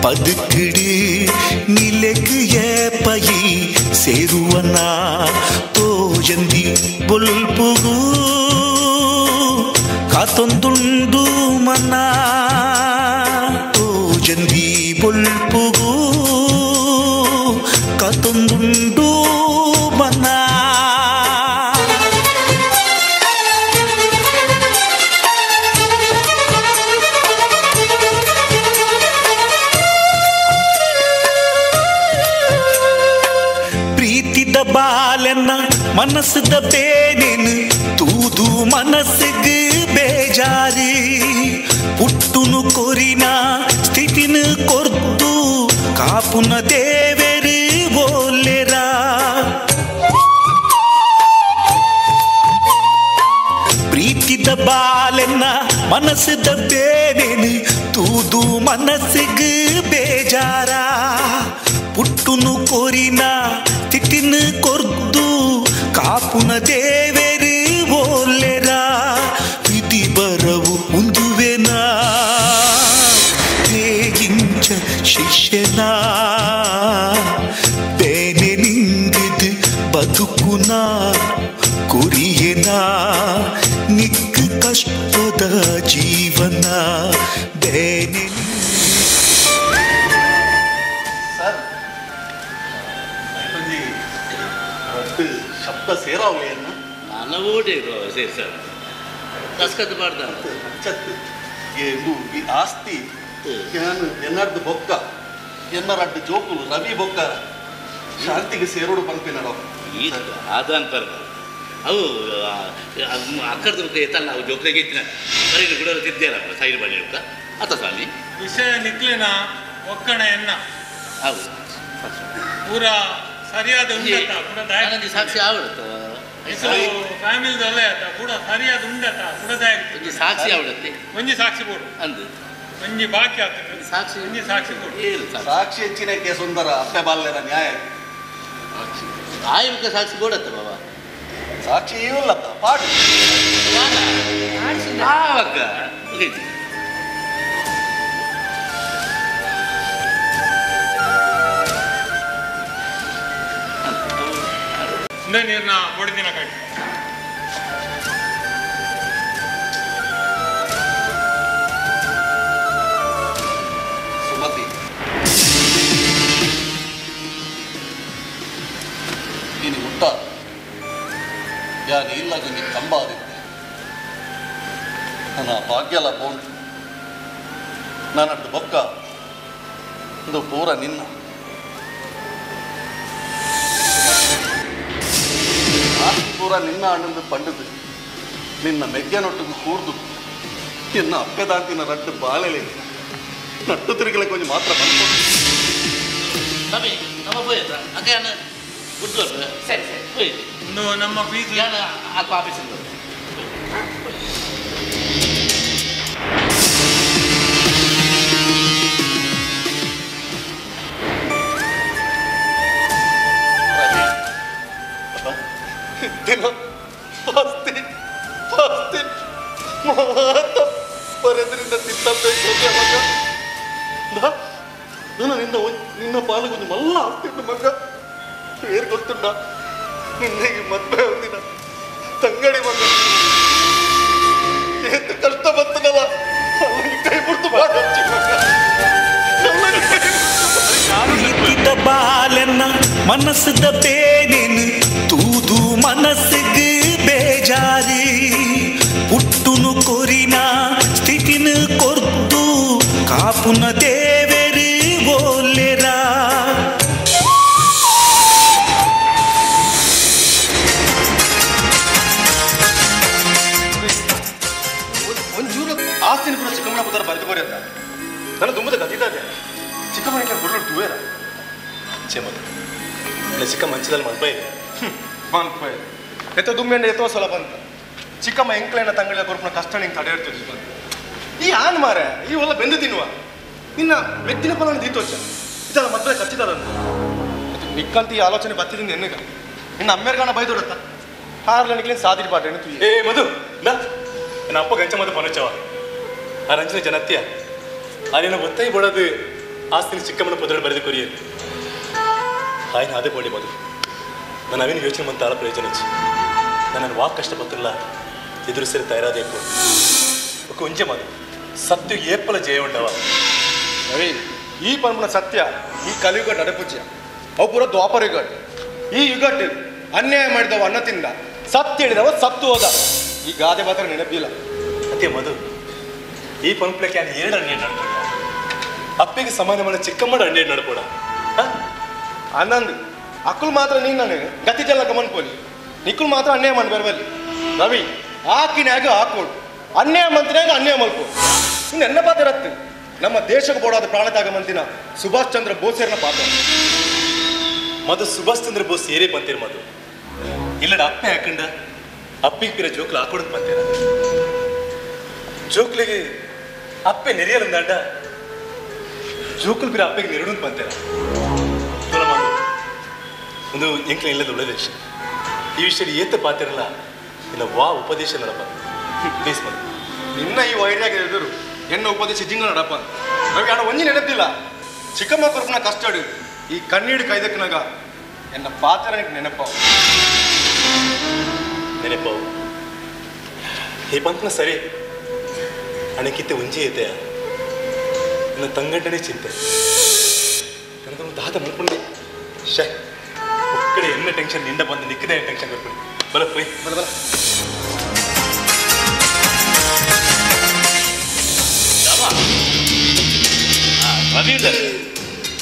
ಬದುಕಿಡಿ ನಿಲೆಕ್ ಏಪಯಿ ಸೇರುವನ ತೋಜಂದಿ ಬೊಲ್ಪುಗೂ ಕಾತೊಂದುಂಡು ಮನ ತೋಜಂದಿ ಬೊಲ್ಪುಗೂ ಕಾತೊಂದುಂಡು ಮನ. ಪ್ರೀತಿದ ಬಾಲೆನ್ನ ಮನಸ್ಸದ ಬೇನೇನು ತೂದು ಮನಸ್ಸಿಗೆ ಬೇಜಾರಿ ಪುಟ್ಟುನು ಕೊರಿನ ಸ್ಥಿತಿನ ಕೊರ್ದು ಕಾಪುನ ದೇವೆರು ಬೋಲೆರ ಪ್ರೀತಿದ ಬಾಲೆನ್ನ ಮನಸ್ಸದ ಬೇನೇನು ತೂದು ಮನಸ್ಸಿಗೆ ಬೇಜಾರ ಪುಟ್ಟುನು ಕೊರಿನ ತಿಟ್ಟಿನ ಕೊರ್ದು ಕಾಪುನ ದೇವೆರು ಬೋಲೆರ ವಿಧಿ ಬರವು ಮುಂದುವೆನ ತೇಗಿಂಚ ಶಿಷ್ಯನ ಬೇನೆ ನಿಂಗಿದು ಬದುಕುನ ಕುರಿಯನ ನಿಕ್ಕ ಕಷ್ಟದ ಜೀವನ ಬೇನೆ ಶಬ್ದ ಸೇರಾವಳಿಯನ್ನು ನನಗೂಡೆ ಸೇರಿ ಸರ್ ದಸ್ಕತ್ ಮಾಡ್ದ ಈ ಆಸ್ತಿ ಎನ್ನರ್ದು ಬೊಕ್ಕ ಎನ್ನರಡ್ಡು ಜೋಕುಲು ರವಿ ಬೊಕ್ಕ ಶಾಂತಿಗೆ ಸೇರೋಡು ಪಂಪಿನಡ ಅದು ಅಂತಾರೆ ಅವು ಅಕ್ಕರ್ದು ಎತ್ತಲ್ಲ ಅವು ಜೋಕ್ರಿಗೆ ಇತ್ತಿನ ಸರಿ ಕೂಡ ತಿದ್ದಾರಪ್ಪ ಸೈಡ್ ಬಳಿ ಅಂತ ಅತ್ತ ಸ್ವಾಮಿ ವಿಷಯ ನಿಕ್ಲಿನ ಒಕ್ಕಣ ಎನ್ನ ಹೌದು ಪೂರ ಸರಿಯಾದ ಉಂಡತ ನನಗೆ ಸಾಕ್ಷಿ ಆವಡುತ್ತ ಫ್ಯಾಮಿಲಿ ಒಳ್ಳೆ ಆತ ಕೂಡ ಸರಿಯಾದ ಉಂಡತ ಕುಡದಾಯ ಸಾಕ್ಷಿ ಆವಡುತ್ತೆ ಒಂಜಿ ಸಾಕ್ಷಿ ಕೊಡು ಅಂದು ಒಂಜಿ ಬಾಕಿ ಆಗ್ತದೆ ಸಾಕ್ಷಿ ಒಂಜಿ ಸಾಕ್ಷಿ ಕೊಡು ಸಾಕ್ಷಿ ಹೆಚ್ಚಿನಕ್ಕೆ ಸುಂದರ ಅಪ್ಪೆ ಬಾಲ್ಯದ ನ್ಯಾಯ ಆಯುಕ ಸಾಕ್ಷಿ ಕೊಡತ್ತ ಬಾಬಾ ಸಾಕ್ಷಿ ಇವಲ್ಲತ್ತ ಪಾಡು ಆವಾಗ ನೀರ್ನ ಹೊಡೆದಿನ ಕಟ್ಟಿ ಸುಮತಿ ನೀನು ಹುಟ್ಟ ಯಾರು ಇಲ್ಲಾಗ ನೀನು ಕಂಬಾದಿದ್ದೆ ನನ್ನ ಭಾಗ್ಯಲ ಬೋಂಡು ನಾನದ್ದು ಬೊಕ್ಕ ಇದು ಪೂರ ನಿನ್ನ ಆಸ್ತಿ ಪೂರ ನಿನ್ನ ಅಣ್ಣಂದು ಪಂಡದು ನಿನ್ನ ಮೆಗ್ಗೆನೊಟ್ಟಿಗೆ ಕೂರ್ದು ನಿನ್ನ ಅಪ್ಪೆದಾಂತಿನ ರಟ್ಟು ಬಾಳೆಲೆ ನಟ್ಟು ತಿರುಗಲೆ ಕೊಂಚ ಮಾತ್ರ ಬಂದು ನಮ್ಮ ಹೋಯ್ತ ಅದೇ ಅಣ್ಣ ಗುಡ್ ಸರಿ ಸರಿ ಹೋಯ್ತು ನಮ್ಮ ಫೀಸ್ ಆತ್ಮ ಆಫೀಸಿಂದ ಆಸ್ತಿ ಆಸ್ತಿ ಮಾತ ಬರೆದ್ರಿಂದ ತಿನ್ನಬೇಕು ಮಗ ನಿನ್ನ ಪಾಲಗೊಂದು ಮಲ್ಲ ಆಸ್ತಿ ಮಗ ಬೇರೆ ಗೊತ್ತುಂಡ ನಿನ್ನೆಗೆ ಮದ್ವೆ ಒಂದಿನ ತಂಗಡಿ ಮಗ ಎಷ್ಟು ಕಷ್ಟ ಬರ್ತದಲ್ಲ ಕೈ ಬಿಡ್ತು ಪ್ರೀತಿದ ಬಾಲೆನ್ನ ಮನಸ್ಸದ ಬೇನೆನು ತೂದು ಮನಸ್ಸಿಗೆ ಬೇಜಾರಿ ಪುಟ್ಟುನು ಕೊರಿನ ಸ್ಥಿತಿನ ಕೊರ್ತು ಕಾಪುನ ದೇವೆರಿ ಓಲೆರ ಒಂಚೂರು ಆಸ್ತಿನ ಕೂಡ ಚಿಕ್ಕಮ್ಮನ ಪುತ್ರ ಬರೆದುಕೋರಿ ಅಂತ ನನ್ನ ತುಂಬದ ಕಥಿತಾದೆ ಚಿಕ್ಕಮ್ಮನ ಗುರುಳು ತೂವೇರ ಚೆಮ್ಮದು ಇಲ್ಲ ಚಿಕ್ಕಮ್ಮ ಹಂಚಿದಲ್ಲಿ ಮನ್ಪಾಯಿ ಮನ್ಪಾಯಿ ಎತ್ತೋ ದುಮ್ಮೆಂಡ ಎತ್ತೋ ಸಲ ಬಂತ ಚಿಕ್ಕಮ್ಮ ಎಂಕ್ಲೈನ ತಂಗಳ ಗುರುಪನ ಕಷ್ಟ ನಿಂಗೆ ತಡೆ ಇರ್ತದೆ ಬಂತ ಈ ಆನ್ ಮಾರೆ ಈ ಒಲ್ಲ ಬೆಂದು ತಿನ್ನುವ ನಿನ್ನ ವ್ಯಕ್ತಿನ ಫಲ ದೀತೋಚ ಇದೆಲ್ಲ ಮದುವೆ ಖಚಿತದಂತ ನಿಕ್ಕಂತ ಈ ಆಲೋಚನೆ ಬತ್ತಿದಿಂದ ಎನ್ನಗ ನಿನ್ನ ಅಮ್ಮೇರ್ಗಾನ ಬೈದೊಡತ್ತ ಹಾರ್ಲನಿಗೆ ಸಾದಿರಿ ಪಾಠ ಏ ಮಧು ಇಲ್ಲ ನನ್ನ ಅಪ್ಪ ಗಂಚ ಮದ್ದು ಪನೋಚವ ಆ ರಂಜನೆ ಜನತ್ಯ ಆರೇನ ಗೊತ್ತಾಯಿ ಬೋಡದು ಆಸ್ತಿನ ಚಿಕ್ಕಮ್ಮನ ಪುತ್ರ ಬರೆದು ಕೊರಿಯರು ఆయన అదే పోండి మధు ನಾನು ಅವೇನು ಯೋಚನೆ ಮಂತ ಆಳ ಪ್ರಯೋಜನ ಹಚ್ಚಿ ನನ್ನ ವಾಕ್ ಕಷ್ಟಪತ್ತಿಲ್ಲ ಎದುರಿಸಲು ತಯಾರಾದೇಕು ಒಂಚೆ ಮಧು ಸತ್ಯ ಏಪಲ ಜಯ ಉಂಡವ ನವೀನ್ ಈ ಪನ್ಮನ ಸತ್ಯ ಈ ಕಲಿಯುಗ ನಡಪೂಜ್ಯ ಅವು ಪೂರ ದ್ವಾಪರ ಯುಗಟ್ ಈ ಯುಗಟ್ ಅನ್ಯಾಯ ಮಾಡಿದವ ಅನ್ನ ತಿಂದ ಸತ್ಯ ಹೇಳಿದವ ಸತ್ತು ಹೋದ ಈ ಗಾದೆ ಮಾತ್ರ ನೆನಪಿಲ್ಲ ಅದೇ ಮಧು ಈ ಪನ್ಪ್ಲಕ್ಕೆ ನಾನು 2 ಅನ್ಯಾಯ ನಡ್ಕೊಡ ಅಪ್ಪೆಗೆ ಸಮಾನ ಮಾಡ ಚಿಕ್ಕಮ್ಮಡ ಅನ್ಯಾಯ ನಡ್ಕೊಡ ಆನಂದ್ ಅಕ್ಕಳು ಮಾತ್ರ ನೀನು ನನಗೆ ಗತಿ ಜಲ್ಲ ಗಮನ ಪೋಲಿ ನಿಕ್ಕಳು ಮಾತ್ರ ಅನ್ಯಾಯ ಮಾಡಿ ಬರಬಲ್ಲಿ ರವಿ ಆಕಿನ್ಯಾಗ ಹಾಕೋಡು ಅನ್ಯಾಯ ಮಂತ್ರಿಯಾಗ ಅನ್ಯಾಯ ಮಲ್ಕೋ ಇನ್ನು ಎನ್ನ ಪಾತ್ರ ಇರತ್ತೆ ನಮ್ಮ ದೇಶಕ್ಕೆ ಬೋಡಾದ ಪ್ರಾಣತ್ಯಾಗ ಮಂತಿನ ಸುಭಾಷ್ ಚಂದ್ರ ಬೋಸೇರ್ನ ಪಾತ್ರ ಮದು ಸುಭಾಷ್ ಚಂದ್ರ ಬೋಸ್ ಏರೇ ಬಂತೀರ ಮದು ಇಲ್ಲಡ ಅಪ್ಪೆ ಹಾಕೊಂಡ ಅಪ್ಪಿಗೆ ಪಿರ ಜೋಕ್ಲು ಹಾಕೊಡದ್ ಬಂತೀರ ಜೋಕ್ಲಿಗೆ ಅಪ್ಪೆ ನೆರೆಯಲಂದಾಂಡ ಜೋಕ್ಲು ಪಿರ ಅಪ್ಪೆಗೆ ನೆರಡು ಬಂತೀರ ಒಂದು ಎಂಕ್ಲ ಇಲ್ಲದ ಒಳ್ಳೆದೇಶ ಈ ವಿಷಯ ಏತ ಪಾತಿರಲ್ಲ ಇಲ್ಲ ವಾ ಉಪದೇಶ ನಡಪ ಪ್ಲೀಸ್ ಮಗ ನಿನ್ನ ಈ ವೈರ್ಯಾಗ ಎದುರು ಎನ್ನ ಉಪದೇಶ ಜಿಂಗ ನಡಪ ರವಿ ಅಣ್ಣ ಒಂಜಿ ನೆನಪಿಲ್ಲ ಚಿಕ್ಕಮ್ಮ ಕೊರಪನ ಕಷ್ಟಡು ಈ ಕಣ್ಣೀಡು ಕೈದಕ್ಕನಾಗ ಎನ್ನ ಪಾತ್ರ ನೆನಪವು ನೆನಪವು ಈ ಪಂತನ ಸರಿ ಅಣಕ್ಕಿತ್ತೆ ಒಂಜಿ ಐತೆ ನನ್ನ ತಂಗಡ್ಡನೇ ಚಿಂತೆ ನನಗೊಂದು ದಾದ ಮಾಡ್ಕೊಂಡೆ ಶೇ ಒಕ್ಕಡೆ ಎನ್ನ ಟೆನ್ಷನ್ ನಿಂದ ಬಂದು ನಿಕ್ಕದೆ ಟೆನ್ಷನ್ ಕೊಟ್ಬಿಡಿ ಬಲ ಪೋಯ್ ಬಲ ಬಲ ರವೀಂದರ್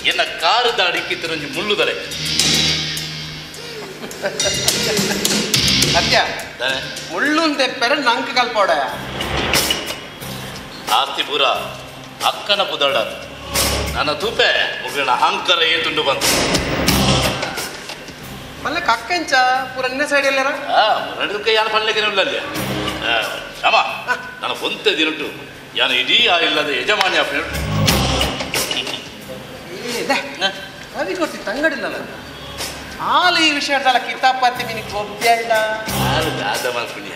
ಎನ್ನ ಕಾರು ದಾಡಿಕ್ಕಿತ್ತಿರಂಜಿ ಮುಳ್ಳುದಲೆ ಸತ್ಯ ಮುಳ್ಳುನ್ ತೆಪ್ಪರೆ ನಂಕ ಕಲ್ಪೋಡ ಆಸ್ತಿ ಪೂರ ಅಕ್ಕನ ಪುದಾಡ ನನ್ನ ತೂಪೆ ಮುಗಿನ ಅಹಂಕಾರ ಏತುಂಡು ಬಂತು ಮಲ್ಲ ಕಕ್ಕಂಚ ಪೂರ ನಿನ್ನ ಸೈಡ್ ಎಲ್ಲರ ನಡೆದಕ್ಕೆ ಯಾರು ಪಲ್ಲೆಗೆ ಅಲ್ಲಿ ಶ್ಯಾಮ ನಾನು ಒಂತೆ ದಿನಟ್ಟು ಯಾನು ಇಡೀ ಇಲ್ಲದ ಯಜಮಾನಿ ಅಪ್ಪ ರವಿ ಕೊಡ್ತಿ ತಂಗಡಿಲ್ಲಲ್ಲ ಹಾಲು ಈ ವಿಷಯದಲ್ಲ ಕಿತಾಪತ್ತಿ ನಿನಗೆ ಗೊತ್ತಿಲ್ಲ ಹಾಲು ದಾದ ಮಾಡ್ಕೊಂಡ್ಯ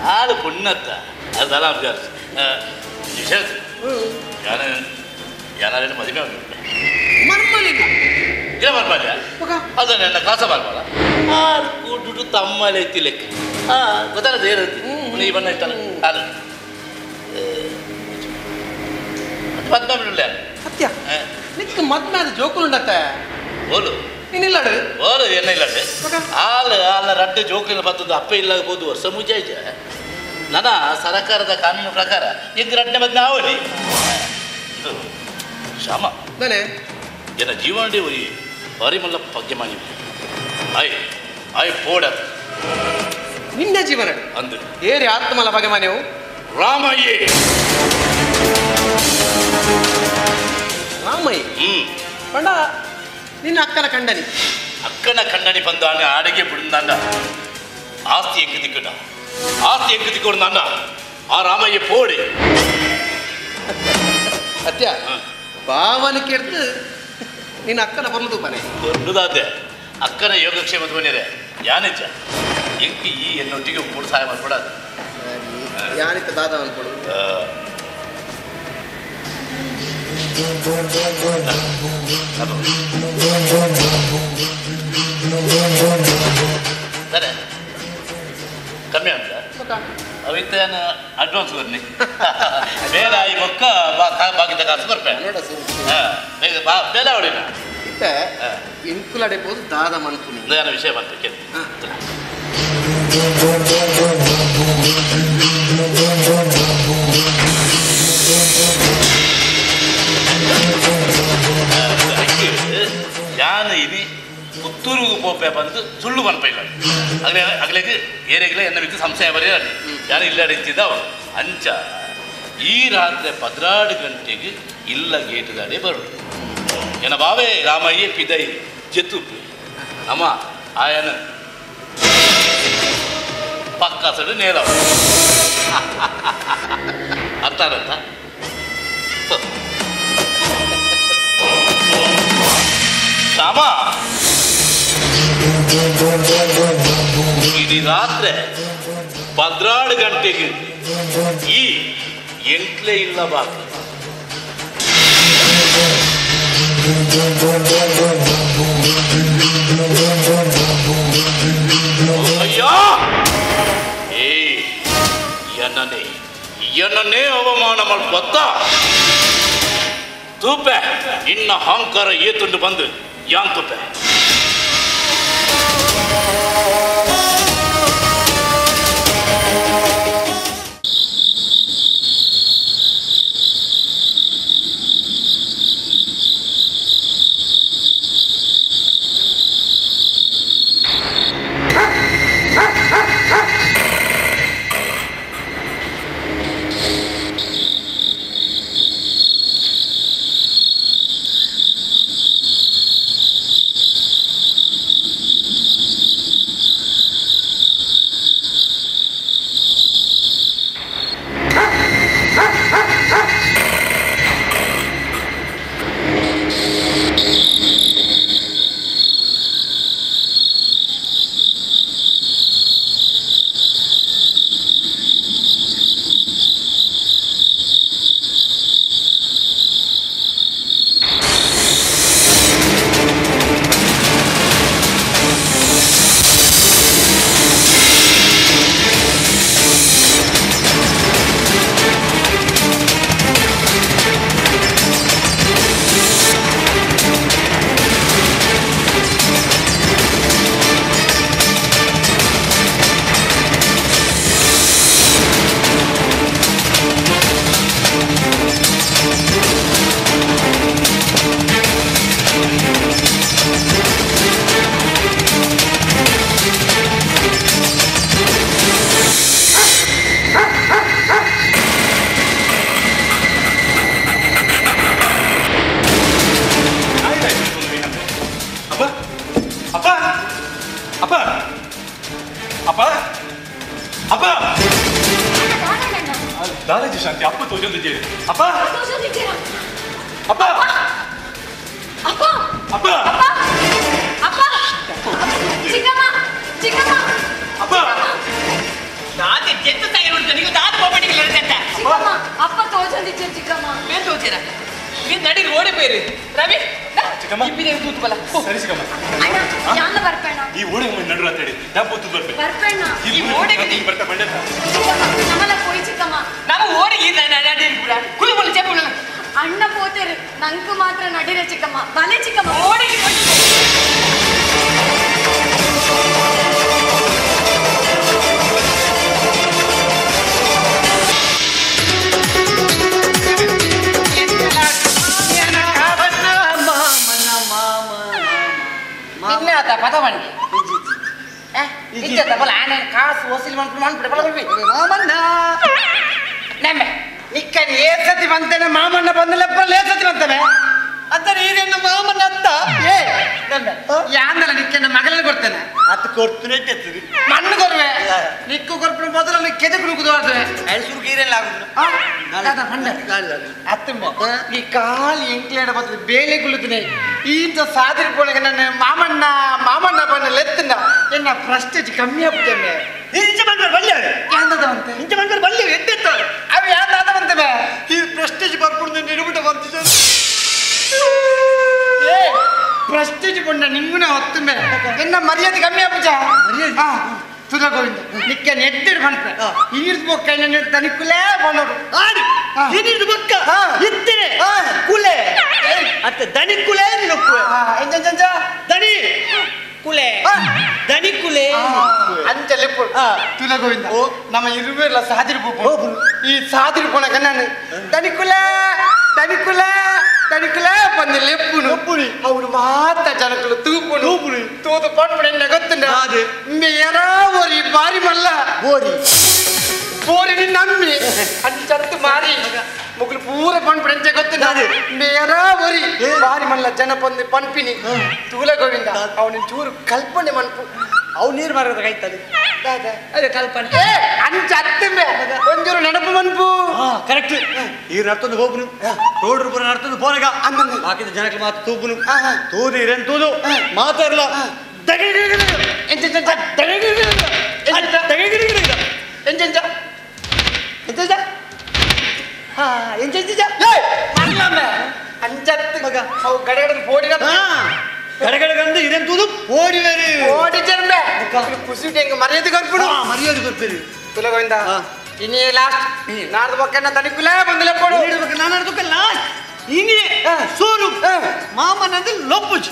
ಹಾಲು ಪುಣ್ಣತ್ತ ಅದಲ್ಲ ಅಭ್ಯಾಸ ವಿಷಯ ಯಾನ ಯಾರು ಮದುವೆ ಮರ್ಮಲಿಲ್ಲ ಇಲ್ಲ ಮರ್ಮಾಲ್ಯ ಅದನ್ನ ನನ್ನ ಕಾಸ ಮರ್ಮಲ್ಲ ಹಾಲು ಕೂಟು ತಮ್ಮಲೆ ಎತ್ತಿ ಲೆಕ್ಕ ಗೊತ್ತಲ್ಲ ಏನಂತಿ ಈ ಬಣ್ಣ ಇತ್ತಲ್ಲ ಹಾಲು ಪದ್ಮ ಸತ್ಯ ನಿಕ್ಕ ಮದ್ಮೆ ಜೋಕುಲು ಉಂಡತ್ತ ಓಲು ನೀನಿಲ್ಲಡು ಓಲು ಎನ್ನ ಇಲ್ಲಡೆ ಹಾಲು ಹಾಲ ರಡ್ಡೆ ಜೋಕಿನ ಬರ್ತದ್ದು ಅಪ್ಪ ಇಲ್ಲ ಹೋದ ವರ್ಷ ಮುಜಾಯ್ಜ ನನ್ನ ಸರ್ಕಾರದ ಕಾನೂನು ಪ್ರಕಾರ ಈಗ ರಡ್ಡೆ ಮದ್ಮೆ ಆವಲಿ ಶ್ಯಾಮ ಎನ್ನ ಜೀವನಡಿ ಹೋಗಿ ಪರಿಮಲ್ಲ ಪಗ್ಯಮಾನಿ ಆಯ್ ಆಯ್ ಪೋಡ ನಿನ್ನ ಜೀವನ ಅಂದು ಏರಿ ಆತ್ಮಲ ಪಗ್ಯಮಾನ್ಯವು ರಾಮಯ್ಯೇ ರಾಮಯ್ಯ ಪಂಡ ನಿನ್ನ ಅಕ್ಕನ ಕಂಡನಿ ಅಕ್ಕನ ಕಣ್ಣನಿ ಬಂದಾನೆ ಆಡಿಗೆ ಬಿಡುಂದಾಂಡ ಆಸ್ತಿ ಎಂಕು ದಿಕ್ಕುಂಡ ಆಸ್ತಿ ಎಂಕು ದಿಕ್ಕೊಂಡಾಂಡ ಆ ರಾಮಯ್ಯ ಪೋಡಿ ಸತ್ಯ ಭಾವನೆ ಕೇಳ್ತು ನಿನ್ನ ಅಕ್ಕನ ಬರ್ಲದು ಮನೆ ದೊಡ್ಡದಾದೆ ಅಕ್ಕನ ಯೋಗಕ್ಷೇಮದ ಮನೆಯರೆ ಯಾನಿಜ ಎಂಕಿ ಈ ಎನ್ನೊಟ್ಟಿಗೆ ಮೂರು ಸಹಾಯ ಮಾಡ್ಕೊಡೋದು ಯಾನಿತ್ತ ದಾದ ಅನ್ಕೊಡು ಸರಿ ಅವಿತ್ತೇನು ಅಡ್ವಾನ್ಸ್ ಬರ್ನಿ ಬೇಡ ಈ ಬೊಕ್ಕ ಬಾಕಿದ ಕಾಸು ಬರ್ಪೇನೆ ಬೇಗ ಬಾ ಬೇಡ ಹೊಡಿನ ಇಂಕುಲಡೆ ಬೋದು ದಾದ ಮನ್ಪುನಿ ನಾನು ವಿಷಯ ಬರ್ತೀನಿ ಯಾನು ಇನಿ ಪುತ್ತೂರಿಗೆ ಪೋಪೆ ಬಂದು ಸುಳ್ಳು ಮನ್ಪೈಲ್ಲ ಅಗ್ಲೆಗೆ ಏರೆಗ್ಲೆ ಎನ್ನ ಬಿಟ್ಟು ಸಂಶಯ ಬರೆಯ ಯಾರು ಇಲ್ಲ ಅಡಿತಿದ್ದ ಅವನು ಅಂಚ ಈ ರಾತ್ರಿ 12 ಗಂಟೆಗೆ ಇಲ್ಲ ಗೇಟುದಾಡೆ ಬರು ಎನ್ನ ಬಾವೇ ರಾಮಯ್ಯ ಪಿದೈ ಜೆತ್ತು ಅಮ್ಮ ಆಯನ ಪಕ್ಕ ಸಡು ನೇರವ ಅರ್ಥ ಆಗತ್ತ ಶ್ಯಾಮ ಇಡೀ ರಾತ್ರಿ 12 ಗಂಟೆಗೆ ಈ ಎಂಟ್ಲೇ ಇಲ್ಲ ಬಾಕಿ ಅಯ್ಯೋ ಎನ್ನನ್ನೇ ಅವಮಾನ ಮಾಡ್ಕೊತ್ತ ತೂಪೆ ಇನ್ನ ಅಹಂಕಾರ ಏತುಂಡು ಬಂದು ಯಾನ್ ತೂಪೆ ಶಾಂತಿ ಅಪ್ಪ ತೋಜೊಂದಿದ್ದೀರಿ ಅಪ್ಪ ಅಪ್ಪ ಅಪ್ಪ ಅಪ್ಪ ಅಪ್ಪ ಚಿಕ್ಕಮ್ಮ ಚಿಕ್ಕಮ್ಮ ಅಪ್ಪ ನಾದಿ ಜೆತ್ತು ತಗೆ ನೋಡ್ತಾ ನೀವು ದಾದ ಹೋಗ್ಬಿಟ್ಟಿಗೆ ಇರುತ್ತೆ ಚಿಕ್ಕಮ್ಮ ಅಪ್ಪ ತೋಜೊಂದಿದ್ದೀರಿ ಚಿಕ್ಕಮ್ಮ ಬೇರೆ ತೋಚೇರ ನೀವು ನಡಿ ಓಡಿపోయి ರವಿ ಚಿಕ್ಕಮ್ಮ ಇಬ್ಬಿದೆ ತೂತು ಬಲ ಸರಿ ಚಿಕ್ಕಮ್ಮ ಅಣ್ಣ ಯಾನ ಬರ್ಪಣ್ಣ ಈ ಓಡಿಗೆ ಮುಂದೆ ನಡು ಅಂತ ಹೇಳಿ ನಾ ತೂತು ಬರ್ಬೇಕು ಬರ್ಪಣ್ಣ ಈ ಓಡಿಗೆ ನೀನು ಬರ್ತಾ ಬಂಡೆ ನಮ್ಮಲ್ಲ పోయి ಚಿಕ್ಕಮ್ಮ ನಾವು ಓಡಿಗೆ ನಡಿ ಕೂಡ ಕುಲುಮುಲು ಚೆಪ್ಪುಳ ಅಣ್ಣ పోతేరు ನಂಕು ಮಾತ್ರ ನಡಿರೆ ಚಿಕ್ಕಮ್ಮ ಬಲೆ ಚಿಕ್ಕಮ್ಮ ಓಡಿಗೆ ಪದವಣಿಗೆ ಇಜ್ಜದ ಬಲ ಆನೆ ಕಾಸು ವಸೂಲಿ ಮಾಡ್ಬಿಟ್ಟು ಮಾಮಣ್ಣ ನೆಮ್ಮೆ ನಿಕ್ಕನ್ ಏಸತಿ ಬಂತೇನೆ ಮಾಮಣ್ಣ ಬಂದಲ್ಲಪ್ಪ ಲೇಸತಿ ಬಂತವೆ ಅಂದರೆ ಈರೇನು ಮಾಮಣ್ಣ ಅಂತ ಏ ಯಾಂದಲ್ಲ ನಿಕ್ಕನ್ನ ಮಗಲಲ್ಲಿ ಕೊಡ್ತೇನೆ ಅದು ಕೊಡ್ತೇನೆ ಮಣ್ಣು ಕೊರುವೆ ನಿಕ್ಕು ಕೊರ್ಪು ಮೊದಲಲ್ಲಿ ಕೆದಕು ನುಗ್ಗುದು ಮಾಡ್ತೇವೆ ಐಸೂರು ಗೀರೆಲ್ಲ ಆಗುದು ಅತ್ತಮ್ಮ ಈ ಕಾಲು ಎಂಕ್ಲೇಡ ಬರ್ತದೆ ಬೇಳೆ ಗುಳುತ್ತನೆ ಈತ ಸಾದಿರಿ ಪೋಳಿಗೆ ನನ್ನ ಮಾಮಣ್ಣ ಮಾಮಣ್ಣ ಬಂದ ಲೆತ್ತನ ಎನ್ನ ಪ್ರೆಸ್ಟೇಜ್ ಕಮ್ಮಿ ಆಗ್ತೇನೆ ಇಂಚ ಬಂದ್ರೆ ಬಲ್ಲೆ ಯಾಂದದಂತೆ ಇಂಚ ಬಂದ್ರೆ ಬಲ್ಲೆ ಎದ್ದೆತ್ತ ಅವ ಯಾಂದಾದ ಬಂತವೆ ಈ ಪ್ರೆಸ್ಟೇಜ್ ಬರ್ಕೊಂಡು ನಿರುಬಿಟ್ಟು ಬಂತಿದ್ದೆ ಪ್ರೆಸ್ಟೇಜ್ ಕೊಂಡ ನಿಂಗುನ ಹೊತ್ತುಮೆ ಎನ್ನ ಮರ್ಯಾದೆ ಕಮ್ಮಿ ಆಗ್ಬಿಚ್ಚ ತುದ ಗೋವಿಂದ ನಿಕ್ಕ ನೆಟ್ಟಿಡ್ ಬಂತ ಈರ್ದು ಬೊಕ್ಕ ತನಿಕುಲೇ ಬಂದೋಡು ಆಡಿ ಏನಿರ್ದು ಬೊಕ್ಕ ಇತ್ತಿರೆ ಕುಲೆ ಅತ್ತ ದನಿ ಕುಲೆ ನಿನಕ್ಕುವೆ ಎಂಜಂಜ ದನಿ ಕುಲೆ ದನಿ ಕುಲೆ ಅಂಚಲೆ ತುದ ಗೋವಿಂದ ನಮ್ಮ ಇರುವೆಲ್ಲ ಸಾದಿರ್ ಬುಪ್ಪು ಈ ಸಾದಿರ್ ಪೋಣ ಕಣ್ಣು ದನಿಕುಲೇ ದನಿಕುಲೇ ದನಿಕುಲೇ ಬಂದು ಲೆಪ್ಪುನು ಅವನು ಮಾತ ಜನಕಲು ತೂಪುನು ತೂದು ಪಡ್ಪಡೆ ಗೊತ್ತುಂಡ ಮೇರಾ ಓರಿ ಬಾರಿ ಮಲ್ಲ ಓರಿ ಓರಿ ನಮ್ಮಿ ಅಂಚತ್ತು ಮಾರಿ ಮುಗ್ಲು ಪೂರ ಪಂಪಡೆ ಗೊತ್ತುಂಡ ಮೇರಾ ಓರಿ ಬಾರಿ ಮಲ್ಲ ಜನ ಬಂದು ಪಂಪಿನಿ ತೂಲ ಗೋವಿಂದ ಅವನ ಚೂರು ಕಲ್ಪನೆ ಮನ್ಪು ಅವು ನೀರು ಮಾರೋದ ಕೈತದೆ ಅದೇ ಕಲ್ಪನೆ ಅಂಚತ್ತಂಬೆ ಒಂಚೂರು ನೆನಪು ಮನ್ಪು ಕರೆಕ್ಟ್ ಈ ನಡ್ತೊಂದು ಹೋಗ್ನು ರೋಡ್ ಪೂರ ನಡ್ತೊಂದು ಪೋನಗ ಹಾಕಿದ ಜನಕ್ಕೆ ಮಾತು ತೂಪುನು ತೂದು ಇರೇನು ತೂದು ಮಾತಾಡಲ್ಲ ಅಂಚತ್ತು ಮಗ ಅವು ಗಡಗಡ ಓಡಿನ ಗಡಗಡಗಂದು ಇರೇನು ತೂದು ಓಡಿ ಓಡಿ ಜನ್ಮೆ ಖುಷಿ ಹೆಂಗ ಮರ್ಯಾದೆ ಕೊರ್ಪುಡು ಮರ್ಯಾದೆ ಕೊರ್ಪೇರಿ ತುಲಗೋವಿಂದ ಇನ್ನೇ ಲಾಸ್ಟ್ ನಾಡ್ದು ಬಕ್ಕನ್ನ ತನಿಕುಲೇ ಬಂದಿಲ್ಲ ಕೊಡು ನಾನು ಅರ್ಧಕ್ಕೆ ಲಾಸ್ಟ್ ಇನ್ನೇ ಸೋರು ಮಾಮನಂದು ಲೊಪ್ಪುಜು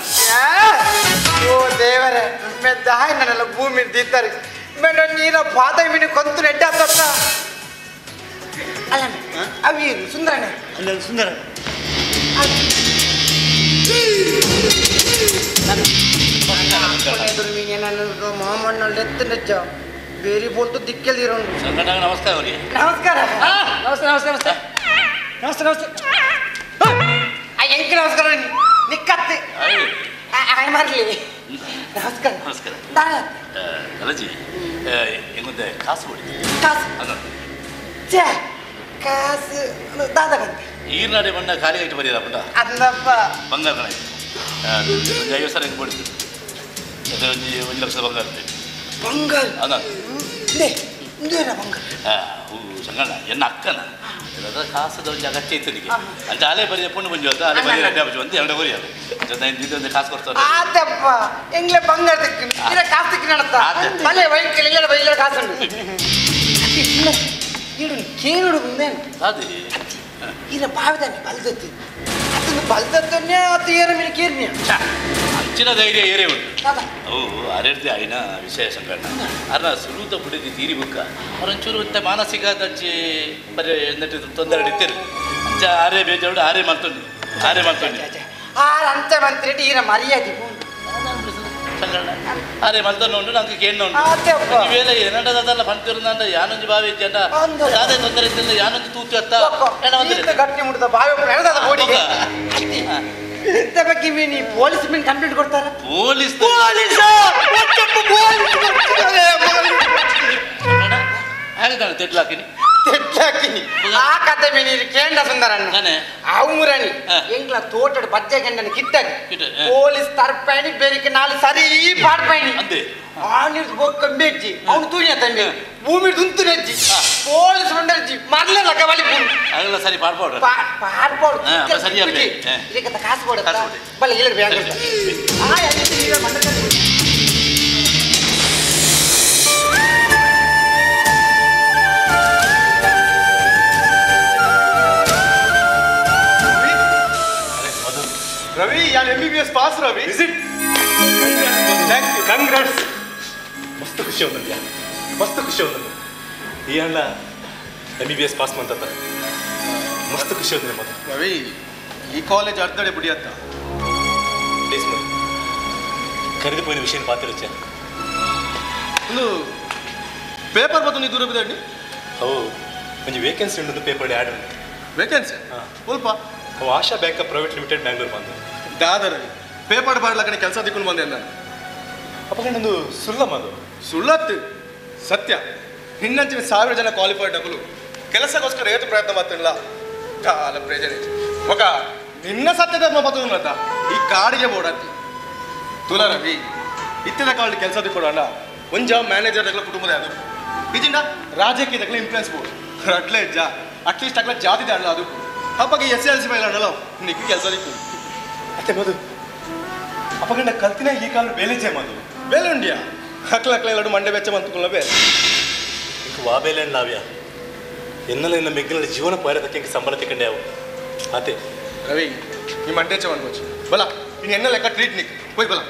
ಓ ದೇವರೇ ಮೆದ್ದ ಹಾಯ್ ನನ್ನೆಲ್ಲ ಭೂಮಿ ದಿತ್ತಾರೆ ಮೇಡ ನೀರ ಪಾದ ಮೀನು ಕೊಂತು ನೆಡ್ಡ ಹತ್ತ ಅಲ್ಲ ಅವೀರು ಸುಂದರನೇ ಅಲ್ಲ ಸುಂದರ ಮಾಮಣ್ಣಲ್ಲಿ ಎತ್ತು ನೆಜ್ಜ ಬೇರೆ ಬೋಲ್ತು ದಿಕ್ಕಲ್ದಿರೋನು ನಮಸ್ಕಾರ ಅವರಿಗೆ ನಮಸ್ಕಾರ ನಮಸ್ತೆ ನಮಸ್ತೆ ನಮಸ್ತೆ ನಮಸ್ತೆ ನಮಸ್ತೆ ಎಂಕ ನಮಸ್ಕಾರ ನಿಕ್ಕತ್ತೆ ಮರಲಿ ನಮಸ್ಕಾರ ನಮಸ್ಕಾರ ಅಲಜಿ ಹೆಂಗೊಂದೆ ಕಾಸು ಹೊಡಿ ಛೇ ಕಾಸು ದಾದಗಂತೆ ಈರ್ನಾಡೆ ಬಣ್ಣ ಖಾಲಿ ಆಯ್ತು ಬರೀದ ಪುಟ್ಟ ಅಂದಪ್ಪ ಬಂಗಾರ ಕಣ ಒಂದು 50 ಸಾವಿರ ಹೆಂಗೆ ಕೊಡ್ತೀವಿ ಅದು 1 ಲಕ್ಷ ಬಂಗಾರ ಬಂಗಾರ ಅದ ಬಂಗಾರ ಸಂಗಣ್ಣ ಎನ್ನ ಅಕ್ಕನ ಕಾಸದ ಒಂದು ಅಗತ್ಯ ಇತ್ತು ನಿಮಗೆ ಅಂತ ಅಲೆ ಬರೀ ಪುಣ್ಯ ಬಂಜು ಅಂತ ಅಲೆ ಬರೀ ರೆಡ್ಡಿ ಹಬ್ಬ ಅಂತ ಎರಡು ಬರೀ ಅದು ಕಾಸು ಕೊಡ್ತಾರೆ ಆತಪ್ಪ ಎಂಗ್ಲೆ ಬಂಗಾರ ತಿಕ್ಕಿನ ಇಲ್ಲ ಕಾಸು ತಿಕ್ಕಿನ ನಡತ್ತಾ ಮಲೆ ವೈಕಲ್ ಇಲ್ಲ ಬೈಲ ಕಾಸು ಇಡು ಕೇಳು ಮುಂದೇನು ಅದು ಇಲ್ಲ ಬಾವಿದಾನೆ ಬಲ್ದತ್ತಿ ಅದನ್ನು ಬಲ್ದತ್ತನ್ನೇ ಅದು ಏರ ಮೇಲೆ ಕೇರ್ನಿ ಅಂಚಿನ ಧೈರ್ಯ ಏರೇ ಉಂಟು ಅವು ಅರೆಡ್ದೆ ಆಯ್ನ ವಿಷಯ ಸಂಗಣ್ಣ ಅರ್ನ ಸುರುತ ಪುಡಿದಿ ತೀರಿ ಬುಕ್ಕ ಅವರೊಂಚೂರು ಇಂಥ ಮಾನಸಿಕ ಅಂಚೆ ಬರೀ ಎಂದಟ್ಟು ತೊಂದರೆ ಇಡ್ತೀರಿ ಅಂಚ ಆರೇ ಬೇಜಾರು ಆರೇ ಮಾಡ್ತೊಂಡು ಅಂಚೆ ಮಂತ್ರಿ ಈರ ಮರ್ಯಾದೆ ಸಂಗಣ್ಣ ಆರೇ ಮಲ್ತನ್ನು ಉಂಟು ನಂಗೆ ಕೇಳಿ ಉಂಟು ವೇಳೆ ಏನಡದಲ್ಲ ಪಂತಿರುಂದ ಯಾನೊಂದು ಬಾವಿ ಜನ ಯಾವ್ದೇ ತೊಂದರೆ ಇದ್ದಿಲ್ಲ ಯಾನೊಂದು ತೂತು ಅತ್ತ ಗಟ್ಟಿ ಮುಡ್ದ ಬಾವಿ ಇಂಥ ಬಗ್ಗೆ ನೀ ಪೊಲೀಸ್ ಮೀನ್ ಕಂಪ್ಲೇಂಟ್ ಕೊಡ್ತಾರ ಪೊಲೀಸ್ ಹಾಕಿದ್ದಾನೆ ತೆಟ್ಲಾಕಿನಿ ಆ ಕತೆ ಮೀನಿ ಕೇಂದ್ರ ಸುಂದರಣ್ಣ ಅವರನಿ ಎಂಗ್ಲ ತೋಟದ ಬಜ್ಜೆ ಗಂಡನ ಕಿತ್ತಾಗಿ ಪೊಲೀಸ್ ತರ್ಪಾಯನಿ ಬೇರೆ ನಾಳೆ ಸರಿ ಪಾಡ್ಪಾಯನಿ ಆನಿರ್ ಬೊಕ್ಕ ಬೇಜ್ಜಿ ಅವನು ತೂಣಿಯ ತಂಬಿ ಭೂಮಿ ದುಂತು ನೆಜ್ಜಿ ಪೊಲೀಸ್ ಬಂಡರ್ಜಿ ಮರ್ಲೆ ಲಗ ಬಲಿ ಭೂಮಿ ಆಗಲ್ಲ ಸರಿ ಪಾಡ್ಪಾಡು ಪಾಡ್ಪಾಡು ಸರಿ ಅಲ್ಲ ಇದಕ್ಕೆ ಕಾಸು ಕೊಡ ಬಲ್ಲ ಇಲ್ಲ ಬ್ಯಾಂಕ್ ಆ ಎಲ್ಲ ಮಂಡಕ रवि यार MBBS pass Ravi is it thank you congrats मस्त खुशी होती है मस्त खुशी होती ये अण्ಣ MBBS पास मंतात मस्त खुशी होती मत रवि ಈ ಕಾಲೇಜ್ ಅರ್ಧಡೆ ಬಿಡಿಯತ್ತ ಪ್ಲೀಸ್ ಮಗ ಕರೆದುಪೋಯಿನ ವಿಷಯ ಪಾತಿರಚ್ಚ ಒಂದು ಪೇಪರ್ ಬತ್ತು ನೀ ದೂರ ಬಿದ್ದಾಡಿ ಓ ಒಂದು ವೇಕೆನ್ಸಿ ಉಂಟು ಪೇಪರ್ ಆ್ಯಡ್ ಉಂಟು ವೇಕೆನ್ಸಿ ಸ್ವಲ್ಪ ಅವು ಆಶಾ ಬ್ಯಾಂಕ್ ಪ್ರೈವೇಟ್ ಲಿಮಿಟೆಡ್ ಬ್ಯಾಂಗ್ಳೂರ್ ಬಂದು ದಾದರ ಪೇಪರ್ ಬಾಡ್ಲ ಕಡೆ ಕೆಲಸ ತಿಕ್ಕೊಂಡು ಬಂದೆ ನಾನು ಅಪ್ಪಗೊಂಡು ಸುಳ್ಳಮ್ಮ ಅದು ಸುಳ್ಳತ್ತು ಸತ್ಯ ಇನ್ನಂಚಿನ 1000 ಜನ ಕ್ವಾಲಿಫೈಡ್ ಡಬಲು ಕೆಲಸಕ್ಕೋಸ್ಕರ ಏತು ಪ್ರಯತ್ನ ಮಾಡ್ತಿಲ್ಲ ಕಾಲ ಪ್ರಯೋಜನ ಮಗ ನಿನ್ನ ಸತ್ಯದ ಮತ ಈ ಕಾಡಿಗೆ ಬೋಡತ್ತಿ ತುಲ ರವಿ ಇತ್ತಿನ ಕಾಲದ ಕೆಲಸ ತಿಕ್ಕೊಡೋಣ ಒಂಜ ಮ್ಯಾನೇಜರ್ దగ్గర ಕುಟುಂಬದ ಅದು ಇದಿಂದ ರಾಜಕೀಯ దగ్గర ಇನ್ಫ್ಲುಯೆನ್ಸ್ ಬೋರ್ಡ್ ಅಟ್ಲೇ ಜಾ ಅಟ್ಲೀಸ್ಟ್ ಅಗ್ಲ ಜಾತಿದೆ ಅಲ್ಲ ಅದು ಅಪ್ಪಗೆ SLC ಮೇಲೆ ಅಣ್ಣಲ್ಲ ನಿಕ್ಕೆ ಕೆಲಸ ದಿಕ್ಕು ಅತ್ತೆ ಮದು ಅಪ್ಪಗಂಡ ಕಲ್ತಿನ ಈ ಕಾಲ ಬೇಲೆಜೆ ಮದು ಬೇಲೆ ಉಂಡಿಯಾ ಅಕ್ಲಕ್ಲೆಲ್ಲಡು ಮಂಡೆ ಬೆಚ್ಚ ಮಂತ್ಕೊಳ್ಳ ಬೇರೆ ಇಂಕ ವಾಬೇಲೆ ನಾವ್ಯಾ ಎನ್ನಲ್ಲ ಇನ್ನ ಮೆಗ್ಗಿನ ಜೀವನ ಪಾರದಕ್ಕೆ ಇಂಕ ಸಂಬಳ ತಿಕ್ಕಂಡೆ ಅವು ಆತೆ ರವಿ ಈ ಮಂಡೆ ಬೆಚ್ಚ ಮಂತ್ಕೋಚು ಬಲ ಇನ್ನು ಎನ್ನ ಲೆಕ್ಕ ಟ್ರೀಟ್ ನಿಕ್ ಹೋಯ್ ಬಲ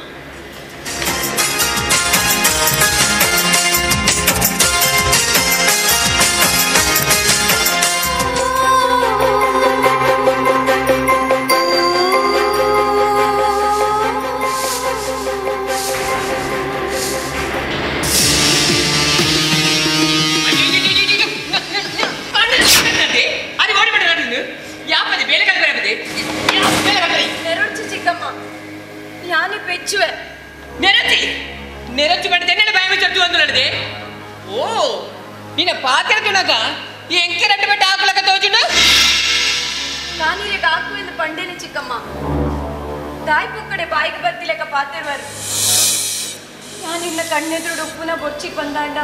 ನೆರಚು ಕಂಡು ತೆನ್ನೆಲೆ ಬಾಯಿ ಮುಚ್ಚು ಅಂತ ಹೇಳಿದೆ. ಓ ನಿನ್ನ ಪಾತ್ರೆ ತುಣಗ ಈ ಎಂಕೆ ರಟ್ಟು ಬೆಟ್ಟ ಹಾಕಲಕ್ಕ ತೋಚಿಂಡು ನಾನೀಗ ಹಾಕು ಎಂದು ಪಂಡೇನೆ ಚಿಕ್ಕಮ್ಮ ದಾಯಿ ಪುಕ್ಕಡೆ ಬಾಯಿಗೆ ಬರ್ತಿಲೆಕ್ಕ ಪಾತಿರುವರು ನಾನಿನ್ನ ಕಣ್ಣೆದುರು ಉಪ್ಪುನ ಬೊಚ್ಚಿ ಕೊಂದಾಂಡ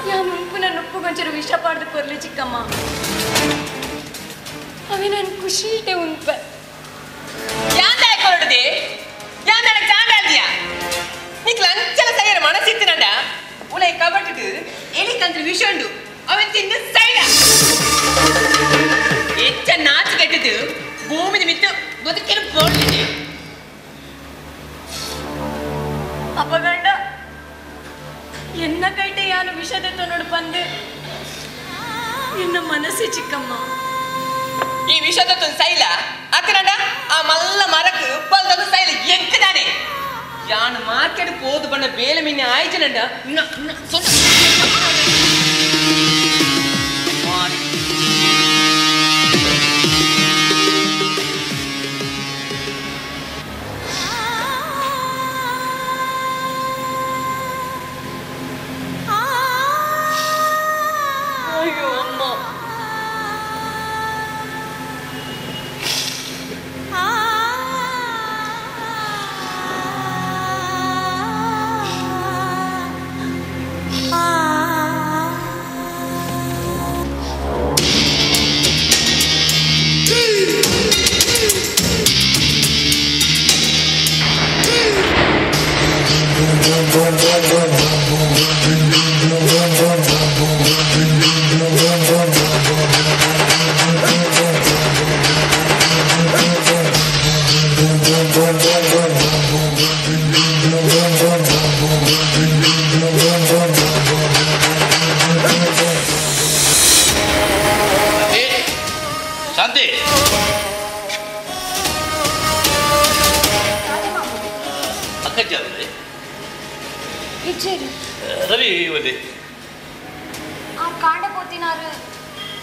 ನಾನು ಉಪ್ಪುನ ನುಪ್ಪು ಗೊಂಚರು ವಿಷ ಪಾಡ್ದು ಕೊರ್ಲಿ ಚಿಕ್ಕಮ್ಮ ಅವೆ ನಾನು ಖುಷಿ ಇಟ್ಟೆ ಉಂಪ ಯಾಂದಾಯ ಕೊರಡದೆ ಯಾಂದಾಯ ಚಾಂಡಾಲ್ದಿಯ ನೀಕ್ ಲಂಚಲ ಸೈಯರ ಮನಸ್ಸಿತ್ತಿನಂಡ ಉಲೈ ಕಬಟ್ಟಿಟ್ಟು ಎಲಿ ಕಂತ್ರಿ ವಿಷ ಉಂಡು ಅವನ್ ತಿಂದು ಸೈಡ ಹೆಚ್ಚ ನಾಚು ಕೆಟ್ಟಿದ್ದು ಭೂಮಿ ಮಿತ್ತು ಬದುಕಿನ ಬೋಡ್ಲಿದೆ ಅಪಗಂಡ ಎನ್ನ ಕೈಟೆ ಯಾನು ವಿಷದೆತ್ತು ನೋಡು ಬಂದೆ ನಿನ್ನ ಮನಸ್ಸೆ ಚಿಕ್ಕಮ್ಮ ಈ ವಿಷದತ್ತು ಸೈಲ ಅಕ್ಕನಂಡ ಆ ಮಲ್ಲ ಮರಕ್ಕೆ ಬಲ್ದೊಂದು ಸೈಲ ಎಂಕದಾನೆ ಯಾನು ಮಾರ್ಕೆಟ್ ಹೋದು ಬಣ್ಣ ಬೇಲೆ ಮೀನೆ ಆಯ್ತನಂಡ ಅಯ್ಯೋ ಅಮ್ಮ ಶಾಂತಿ ಅಕ್ಕಜ್ಜ ರವಿ ಇವಲ್ಲಿ ಆ ಕಾಂಡ ಪೋತಿನಾರು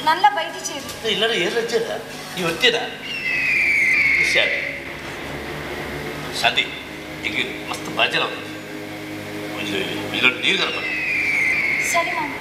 ನಲ್ಲ ಬೈದಿ ಚೇರು ಇಲ್ಲಡ ಏನು ರಜ್ಜದ ಈ ಹೊತ್ತಿನ ಶಾಂತಿ ಈಗ ಮಸ್ತ್ ಬಾಜಲ ಒಂದು ಇಲ್ಲೊಂದು ನೀರು ಕರ್ಪ ಸರಿ ಮಾಮ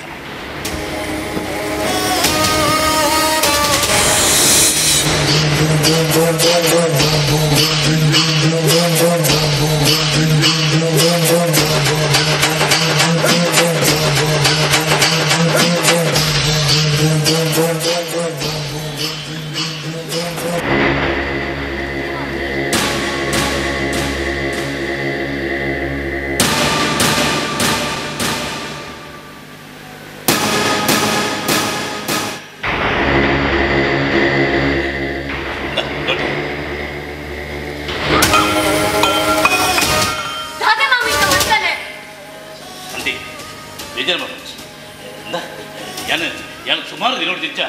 ಸುಮಾರು ನೋಡ್ತಿದ್ದ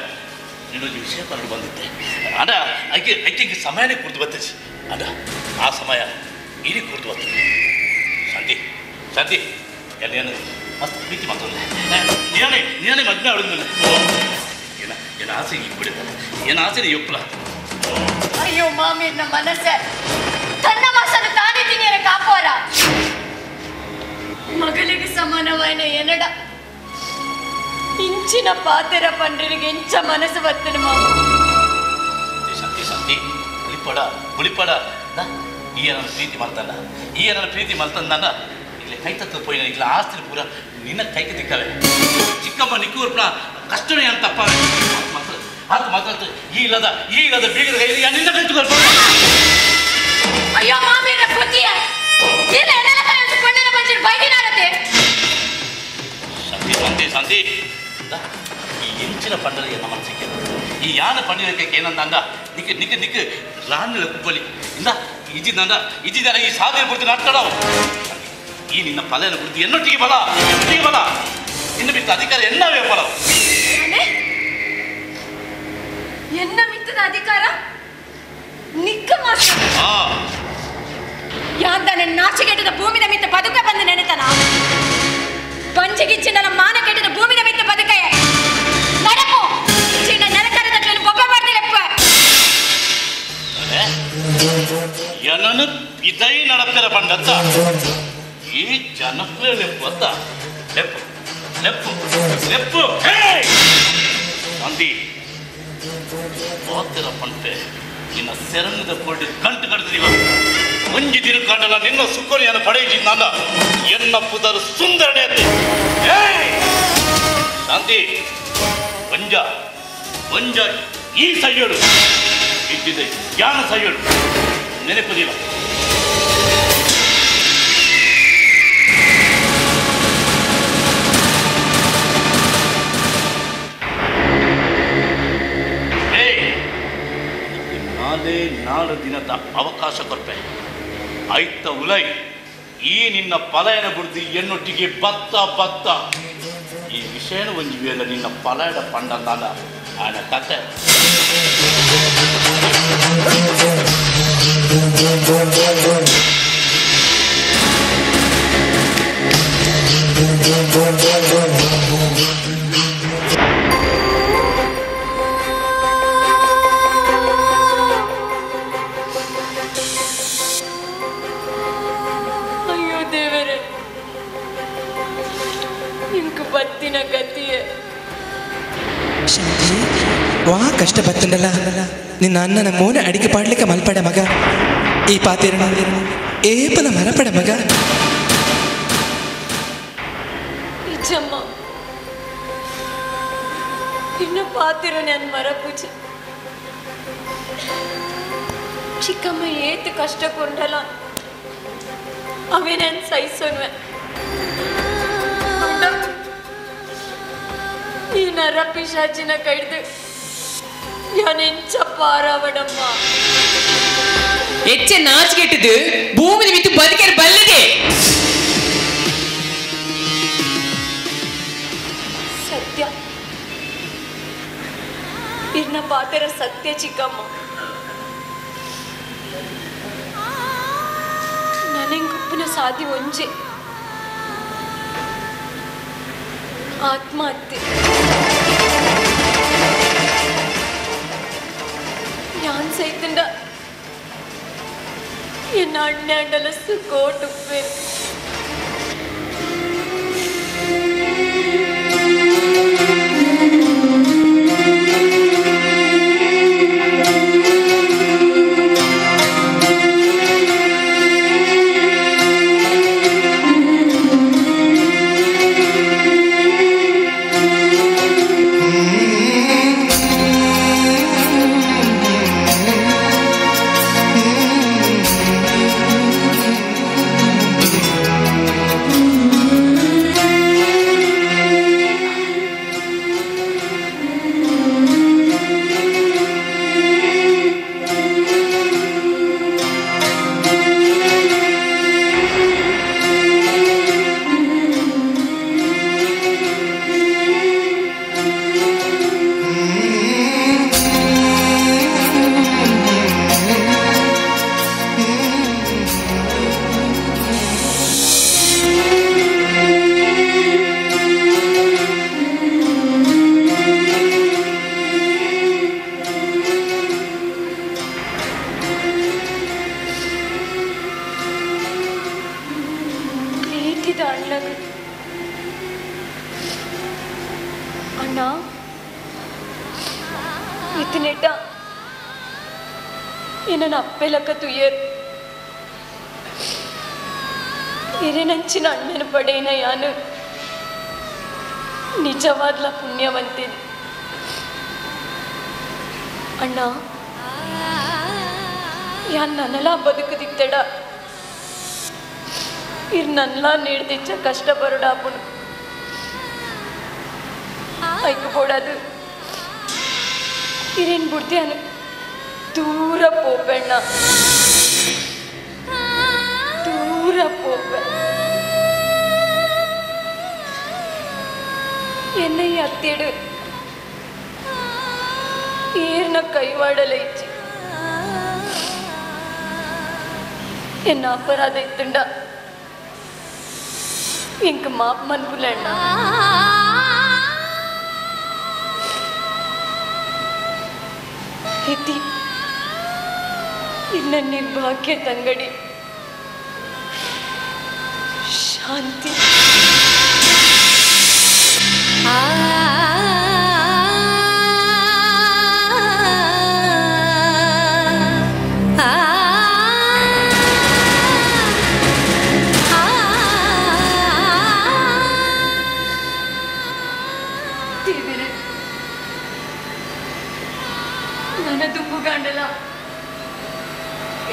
ನೀನೊಂದು ವಿಷಯ ಕಂಡು ಬಂದಿದ್ದೆ ಅಡ ಐಕೆ ಸಮಯನೇ ಕುರ್ದು ಬರ್ತೈತಿ ಅಡ ಆ ಸಮಯ ಇಡೀ ಕುರ್ದು ಬರ್ತದೆ ಶಾಂತಿ ಶಾಂತಿ ಏನು ಮಸ್ತ್ ಪ್ರೀತಿ ಮಾತಲ್ಲ ನೀನೇ ಮದ್ವೆ ಆಡಿದ್ಮೇಲೆ ಏನ ಆಸೆ ಈಗ ಬಿಡಿದ ಏನು ಆಸೆ ಒಪ್ಪಲ ಅಯ್ಯೋ ಮಾಮಿ ನಮ್ಮ ಮನಸ್ಸೆ ತನ್ನ ಮನಸ್ಸನ್ನು ತಾನೇ ತಿನ್ನಿಯರ ಕಾಪೋರ ಮಗಳಿಗೆ ಸಮಾನವಾಯಿನ ಏನಡ ಇಂಚಿನ ಪಾತೆರ ಪಂಡ್ರಿಗೆ ಇಂಚ ಮನಸ್ಸು ಬರ್ತದೆ ಮಾಮ ಶಾಂತಿ ಶಾಂತಿ ಬುಳಿಪಡ ಈ ನನ್ನ ಪ್ರೀತಿ ಮಾಡ್ತಾನ ಇಲ್ಲಿ ಕೈ ತಕ್ಕ ಪೋಯಿನ ಇಲ್ಲ ಆಸ್ತಿ ಪೂರ ನಿನ್ನ ಕೈಗೆ ದಿಕ್ಕವೆ ಚಿಕ್ಕಮ್ಮ ನಿಕ್ಕೂರ್ಪಣ ಕಷ್ಟನೇ ಅಂತಪ್ಪ ಅದು ಮಾತಾಡ್ತು ಈ ಇಲ್ಲದ ಬೀಗದ ಕೈಲಿ ನಿನ್ನ ಕೈತುಕೊಳ್ಪ ಅಯ್ಯೋ ಮಾಮಿ ಪತಿಯ ಬೈದಿನಾರತೆ ಸಂತಿ ಸಂತಿ ಈ ಎಂಚಿನ ಪಂಡಲ ಎನ್ನ ಮನಸ್ಸಿಗೆ ಈ ಯಾನ ಪಂಡಿಲಕ್ಕೆ ಏನಂದ ನಿಕ್ಕೆ ನಿಕ್ಕೆ ನಿಕ್ಕೆ ರಾಣಿಲ ಕುಪ್ಪಲಿ ಇಂದ ಇಜಿದಾರ ಈ ಸಾಧನೆ ಕುರಿತು ನಾಟ್ಕಡವು ಈ ನಿನ್ನ ಫಲನ ಕುರಿತು ಎನ್ನೊಟ್ಟಿಗೆ ಬಲ ಇನ್ನು ಬಿಟ್ಟು ಅಧಿಕಾರ ಎನ್ನವೇ ಫಲವು ಎನ್ನ ಮಿತ್ತದ ಅಧಿಕಾರ ನಿಕ್ಕ ಮಾತ್ರ ಯಾಂದನೆ ನಾಚಿಗೆಟ್ಟದ ಭೂಮಿ ನಮಿತ್ತ ಬದುಕ ಬಂದು ನೆನೆತನ ಪಂಚಗಿಚ್ಚಿನ ಮಾನ ಕೆಟ್ಟದ ಭೂಮಿ ನಮಿತ್ತ ಬದುಕೆ ನಡಪು ಚಿನ್ನ ನೆಲಕರದ ಬೊಬ್ಬ ಮಾಡ್ತಿರಪ್ಪ ಏನನ್ನು ಇದೈ ನಡಪಿರ ಬಂಡತ್ತ ಈ ಜನಪ್ರಿಯ ಲೆಪ್ಪು ಅಂತ ಲೆಪ್ಪು ಲೆಪ್ಪು ಲೆಪ್ಪು ಅಂದಿ ಓದ್ತಿರ ಪಂಟೆ ನಿನ್ನ ಸೆರಂಗದ ಕೊಟ್ಟು ಗಂಟು ಕಡ್ದಿವ ಮುಂಜಿ ದಿನ ಕಾಣಲ್ಲ ನಿನ್ನ ಸುಖನಿಯನ್ನು ಪಡೆಯಿಸಿದ್ದ ಎನ್ನ ಪುದರು ಸುಂದರನೇ ಶಾಂತಿ ಒಂಜ ಈ ಸೈಯಡು ಇದ್ದಿದೆ ಜ್ಞಾನ ಸೈಯಡು ನೆನಪುದಿಲ್ಲ ನಾಳೆ ದಿನದ ಅವಕಾಶ ಕೊಡ್ಪೆ ಆಯ್ತ ಉಲೈ ಈ ನಿನ್ನ ಪಲಾಯನ ಗುರ್ದಿ ಎನ್ನೊಟ್ಟಿಗೆ ಬತ್ತ ಈ ವಿಷಯನ ಒಂದು ವೇಳೆ ನಿನ್ನ ಪಲಾಯನ ಪಂಡಂದಾಲ ಆನ ಕತೆ ವಾ ಕಷ್ಟ ಬತ್ತಂಡಲ್ಲ ನಿನ್ನ ಅಣ್ಣನ ಮೋನ ಅಡಿಗೆ ಪಾಡ್ಲಿಕ್ಕೆ ಮಲ್ಪಡ ಮಗ ಈ ಪಾತಿರಣ ಏಪಲ ಮರಪಡ ಮಗ ನಿಜಮ್ಮ ಇನ್ನು ಪಾತಿರೋ ನನ್ನ ಮರ ಪೂಜೆ ಚಿಕ್ಕಮ್ಮ ಏತು ಕಷ್ಟ ಕೊಂಡಲ್ಲ ಅವೇ ನಾನು ಸಹಿಸೋನ್ವೆ ಈ ನರ ಪಿಶಾಚಿನ ಕೈದು ಯಾನೆಂಚ ಪಾರಾವಡಮ್ಮ ಹೆಚ್ಚ ನಾಚಿಗೆಟ್ಟದು ಭೂಮಿ ಬಿತ್ತು ಬದುಕರ ಬಲ್ಲದೆ ಸತ್ಯ ಇನ್ನ ಪಾತೆರ ಸತ್ಯ ಚಿಕ್ಕಮ್ಮ ನನಂಗುಪ್ಪನ ಸಾಧಿ ಒಂಜೆ ಆತ್ಮಹತ್ಯೆ ഞാൻ സൈത്തണ്ട എന്ന അണ്ണാണ്ടല സുഖോട്ടുപ്പേ ಅಪ್ಪೆಲಕ್ಕ ತುಯ್ಯರು ಇರೆನಂಚಿನ ಅಣ್ಣನ ಪಡೇನ ಯಾನು ನಿಜವಾದ್ಲ ಪುಣ್ಯವಂತೀನಿ ಅಣ್ಣ ಯಾನ್ ನನಲ ಬದುಕದಿತ್ತಡ ఇన్నల్లా నేర్దించ కష్టపరుడా అప్పుడు అయిపోడాదు ఇరేన్ బుడ్తియాను దూర పోపెಣ್ಣ ದೂರ போப்ப என்னை அத்தியடு ஏர்ன கைவாடலை இச்சி என்ன அபராத இத்துண்டா ఇంక మాప్ మన్పులేండా ఇది ಇನ್ನ ನಿರ್ಭಾಗ್ಯ ತಂಗಡಿ ಶಾಂತಿ ನನ್ನ ದುಂಬುಗಾಂಡಲ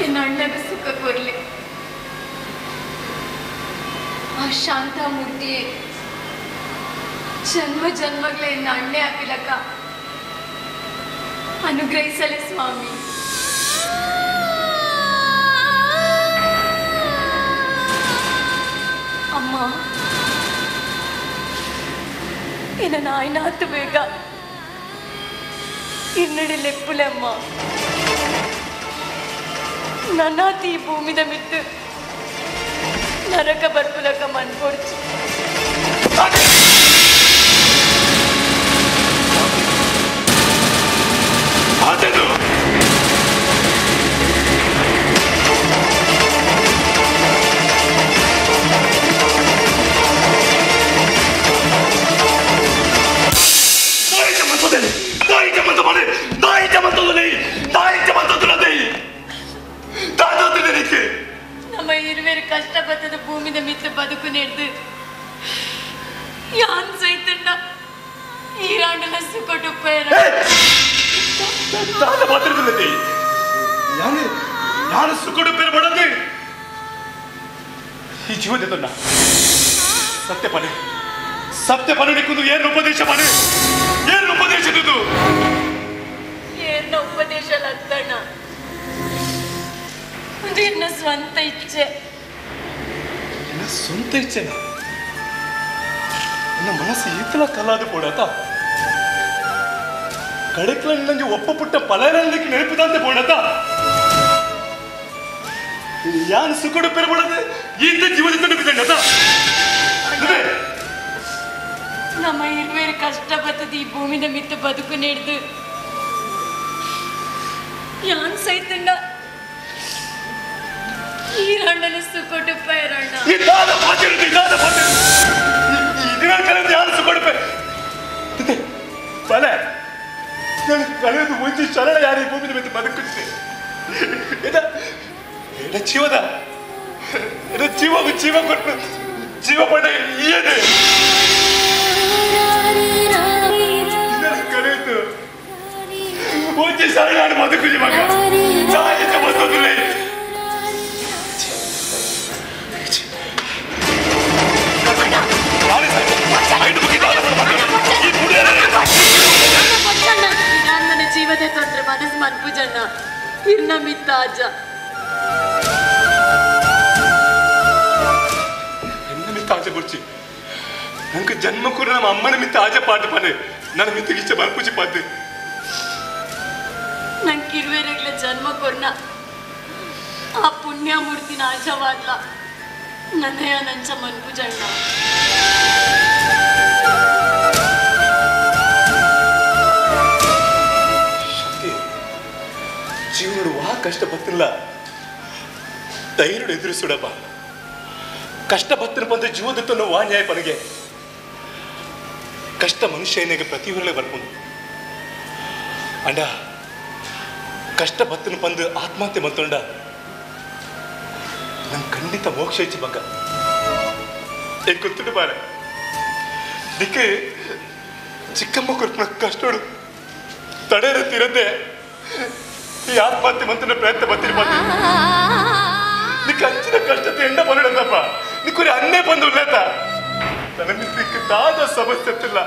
ಎನ್ನ ಅಣ್ಣಗ ಸುಖ ಕೊರ್ಲಿ ಆ ಶಾಂತಾಮೂರ್ತಿಯೇ ಜನ್ಮ ಜನ್ಮಗಳ ಎನ್ನ ಅಣ್ಣೆ ಅಪಿಲಕ ಅನುಗ್ರಹಿಸಲಿ ಸ್ವಾಮಿ. ಅಮ್ಮ ಎನ್ನ ನಾಯನಾತು ಬೇಗ ಇನ್ನಡಿ ಲೆಪ್ಪುಲೆಮ್ಮ ನನ್ನಾತಿ ಈ ಭೂಮಿದ ಮಿತ್ತು ನರಕ ಬರ್ಪುಲಕ ಮನ್ಪೊಡ್ಚು ಅದನ್ನು ನಮ್ಮ ಇರುವೇರು ಕಷ್ಟಪಟ್ಟದ ಭೂಮಿದ ಮಿತ್ತು ಬದುಕು ನೆಡ್ದು ಯಾನ್ ಸೈತಂಡ ಈರಾಂಡನ ಸುಕೊಟ್ಟು ಪೇರ ಯಾರು ಸುಕೊಡು ಪೇರು ಮಾಡೋದು ಈ ಜೀವನದ ಸತ್ಯ ಪನೆ ನಿಕ್ಕುದು ಏನು ಉಪದೇಶ ಪನೆ ಏನು ಉಪದೇಶದ್ದು ಏರ್ನ ಉಪದೇಶ ಲತ್ತಣ್ಣ ಅದು ಎನ್ನ ಸ್ವಂತ ಇಚ್ಛೆ. ನನ್ನ ಸ್ವಂತ ಇಚ್ಛೆನ ನನ್ನ ಮನಸ್ಸು ಈತಲ ಕಲಾದು ಪೋಡಾತ ಕಡೆಕ್ಲ ನಂಗೆ ಒಪ್ಪ ಪುಟ್ಟ ಪಲಯನಕ್ಕೆ ನೆನಪಿದಂತೆ ಪೋಡಾತ ಯಾನ್ ಸುಕೊಡು ಪೆರಬಡದೆ ಈತ ಜೀವನದ ನೆನಪಿದಂಡತ ನಮ್ಮ ಇರುವೇರು ಕಷ್ಟಪಟ್ಟದ ಈ ಭೂಮಿದ ಮಿತ್ತು ಬದುಕು ನೆಡ್ದು ಯಾನ್ ಸೈತಂಡ ಈರಾಂಡನ ಸುಕೊಟ್ಟು ಪೈರಣ್ಣ ಪಲ ಕಳೆದು ಮುಂಚೆ ಶರಣ ಯಾರು ಈ ಭೂಮಿದ ಮೇಲೆ ಬದುಕುತ್ತೆ ಜೀವದ ಜೀವ ಕೊಟ್ಟು ಜೀವ ಪಡ ಏನೇ ಕಳೆದು ಮುಂಚೆ ಶರಣ ಬದುಕು ಮಗ ಸಾಹಿತ್ಯ ಬಂದೋದಿಲ್ಲ ನನ್ನ ಜೀವದ ತೊಂದ್ರೆ ಮನಸ್ಸು ಮನ್ಪುಜಣ್ಣ ಇರ್ನ ಮಿತ್ತ ಅಜ್ಜ ಎನ್ನ ಮಿತ್ತ ಆಜ ಬರ್ಚಿ ನಂಗೆ ಜನ್ಮ ಕೂಡ ನಮ್ಮ ಅಮ್ಮನ ಮಿತ್ತ ಆಜ ಪಾಠ ಪಾನೆ ನನ್ನ ಮಿತ್ತ ಇಷ್ಟ ಮನ್ಪುಜಿ ಪಾತೆ ನಂಗೆ ಇರುವೆರೆಗ್ಲ ಜನ್ಮ ಕೊರ್ನ ಆ ಪುಣ್ಯಮೂರ್ತಿನ ಆಜವಾದ್ಲ ನನ್ನಯ ನಂಚ ಮನ್ಪುಜಣ್ಣ ಜೀವನಡು ವಾ ಕಷ್ಟ ಬತ್ತಿಲ್ಲ ಧೈರ್ಯ ಎದುರಿಸುಡಪ್ಪ ಕಷ್ಟ ಬತ್ತಿನ ಬಂದ ಜೀವದತ್ತನ್ನು ವಾ ನ್ಯಾಯ ಪನಗೆ ಕಷ್ಟ ಮನುಷ್ಯನಿಗೆ ಪ್ರತಿಭಟನೆ ಬರ್ಕೊಂಡು ಅಂಡ ಕಷ್ಟ ಬತ್ತಿನ ಬಂದು ಆತ್ಮಹತ್ಯೆ ಬಂತೊಂಡ ನಂಗೆ ಖಂಡಿತ ಮೋಕ್ಷ ಇಚ್ಚಿ ಬಗ್ಗ ಗೊತ್ತಿಟ್ಟು ಬಾರ ದಿಕ್ಕೆ ಚಿಕ್ಕಮ್ಮ ಕೊರ್ಪನ ಕಷ್ಟೋಡು ತಡೆಯ ತೀರದೆ ಈ ಆತ್ಮಹತ್ಯೆ ಮಂತ್ರ ಪ್ರಯತ್ನ ಬರ್ತೀನಿ ನಿಕ್ಕೆ ಹಂಚಿನ ಕಷ್ಟತೆ ಎಂಡ ಬರಡದಪ್ಪ ನಿಕ್ಕೂರಿ ಅನ್ನೇ ಬಂದು ಉಳ್ಳತ ನನಗೆ ದಾದ ಸಮಸ್ಯೆ ಇಲ್ಲ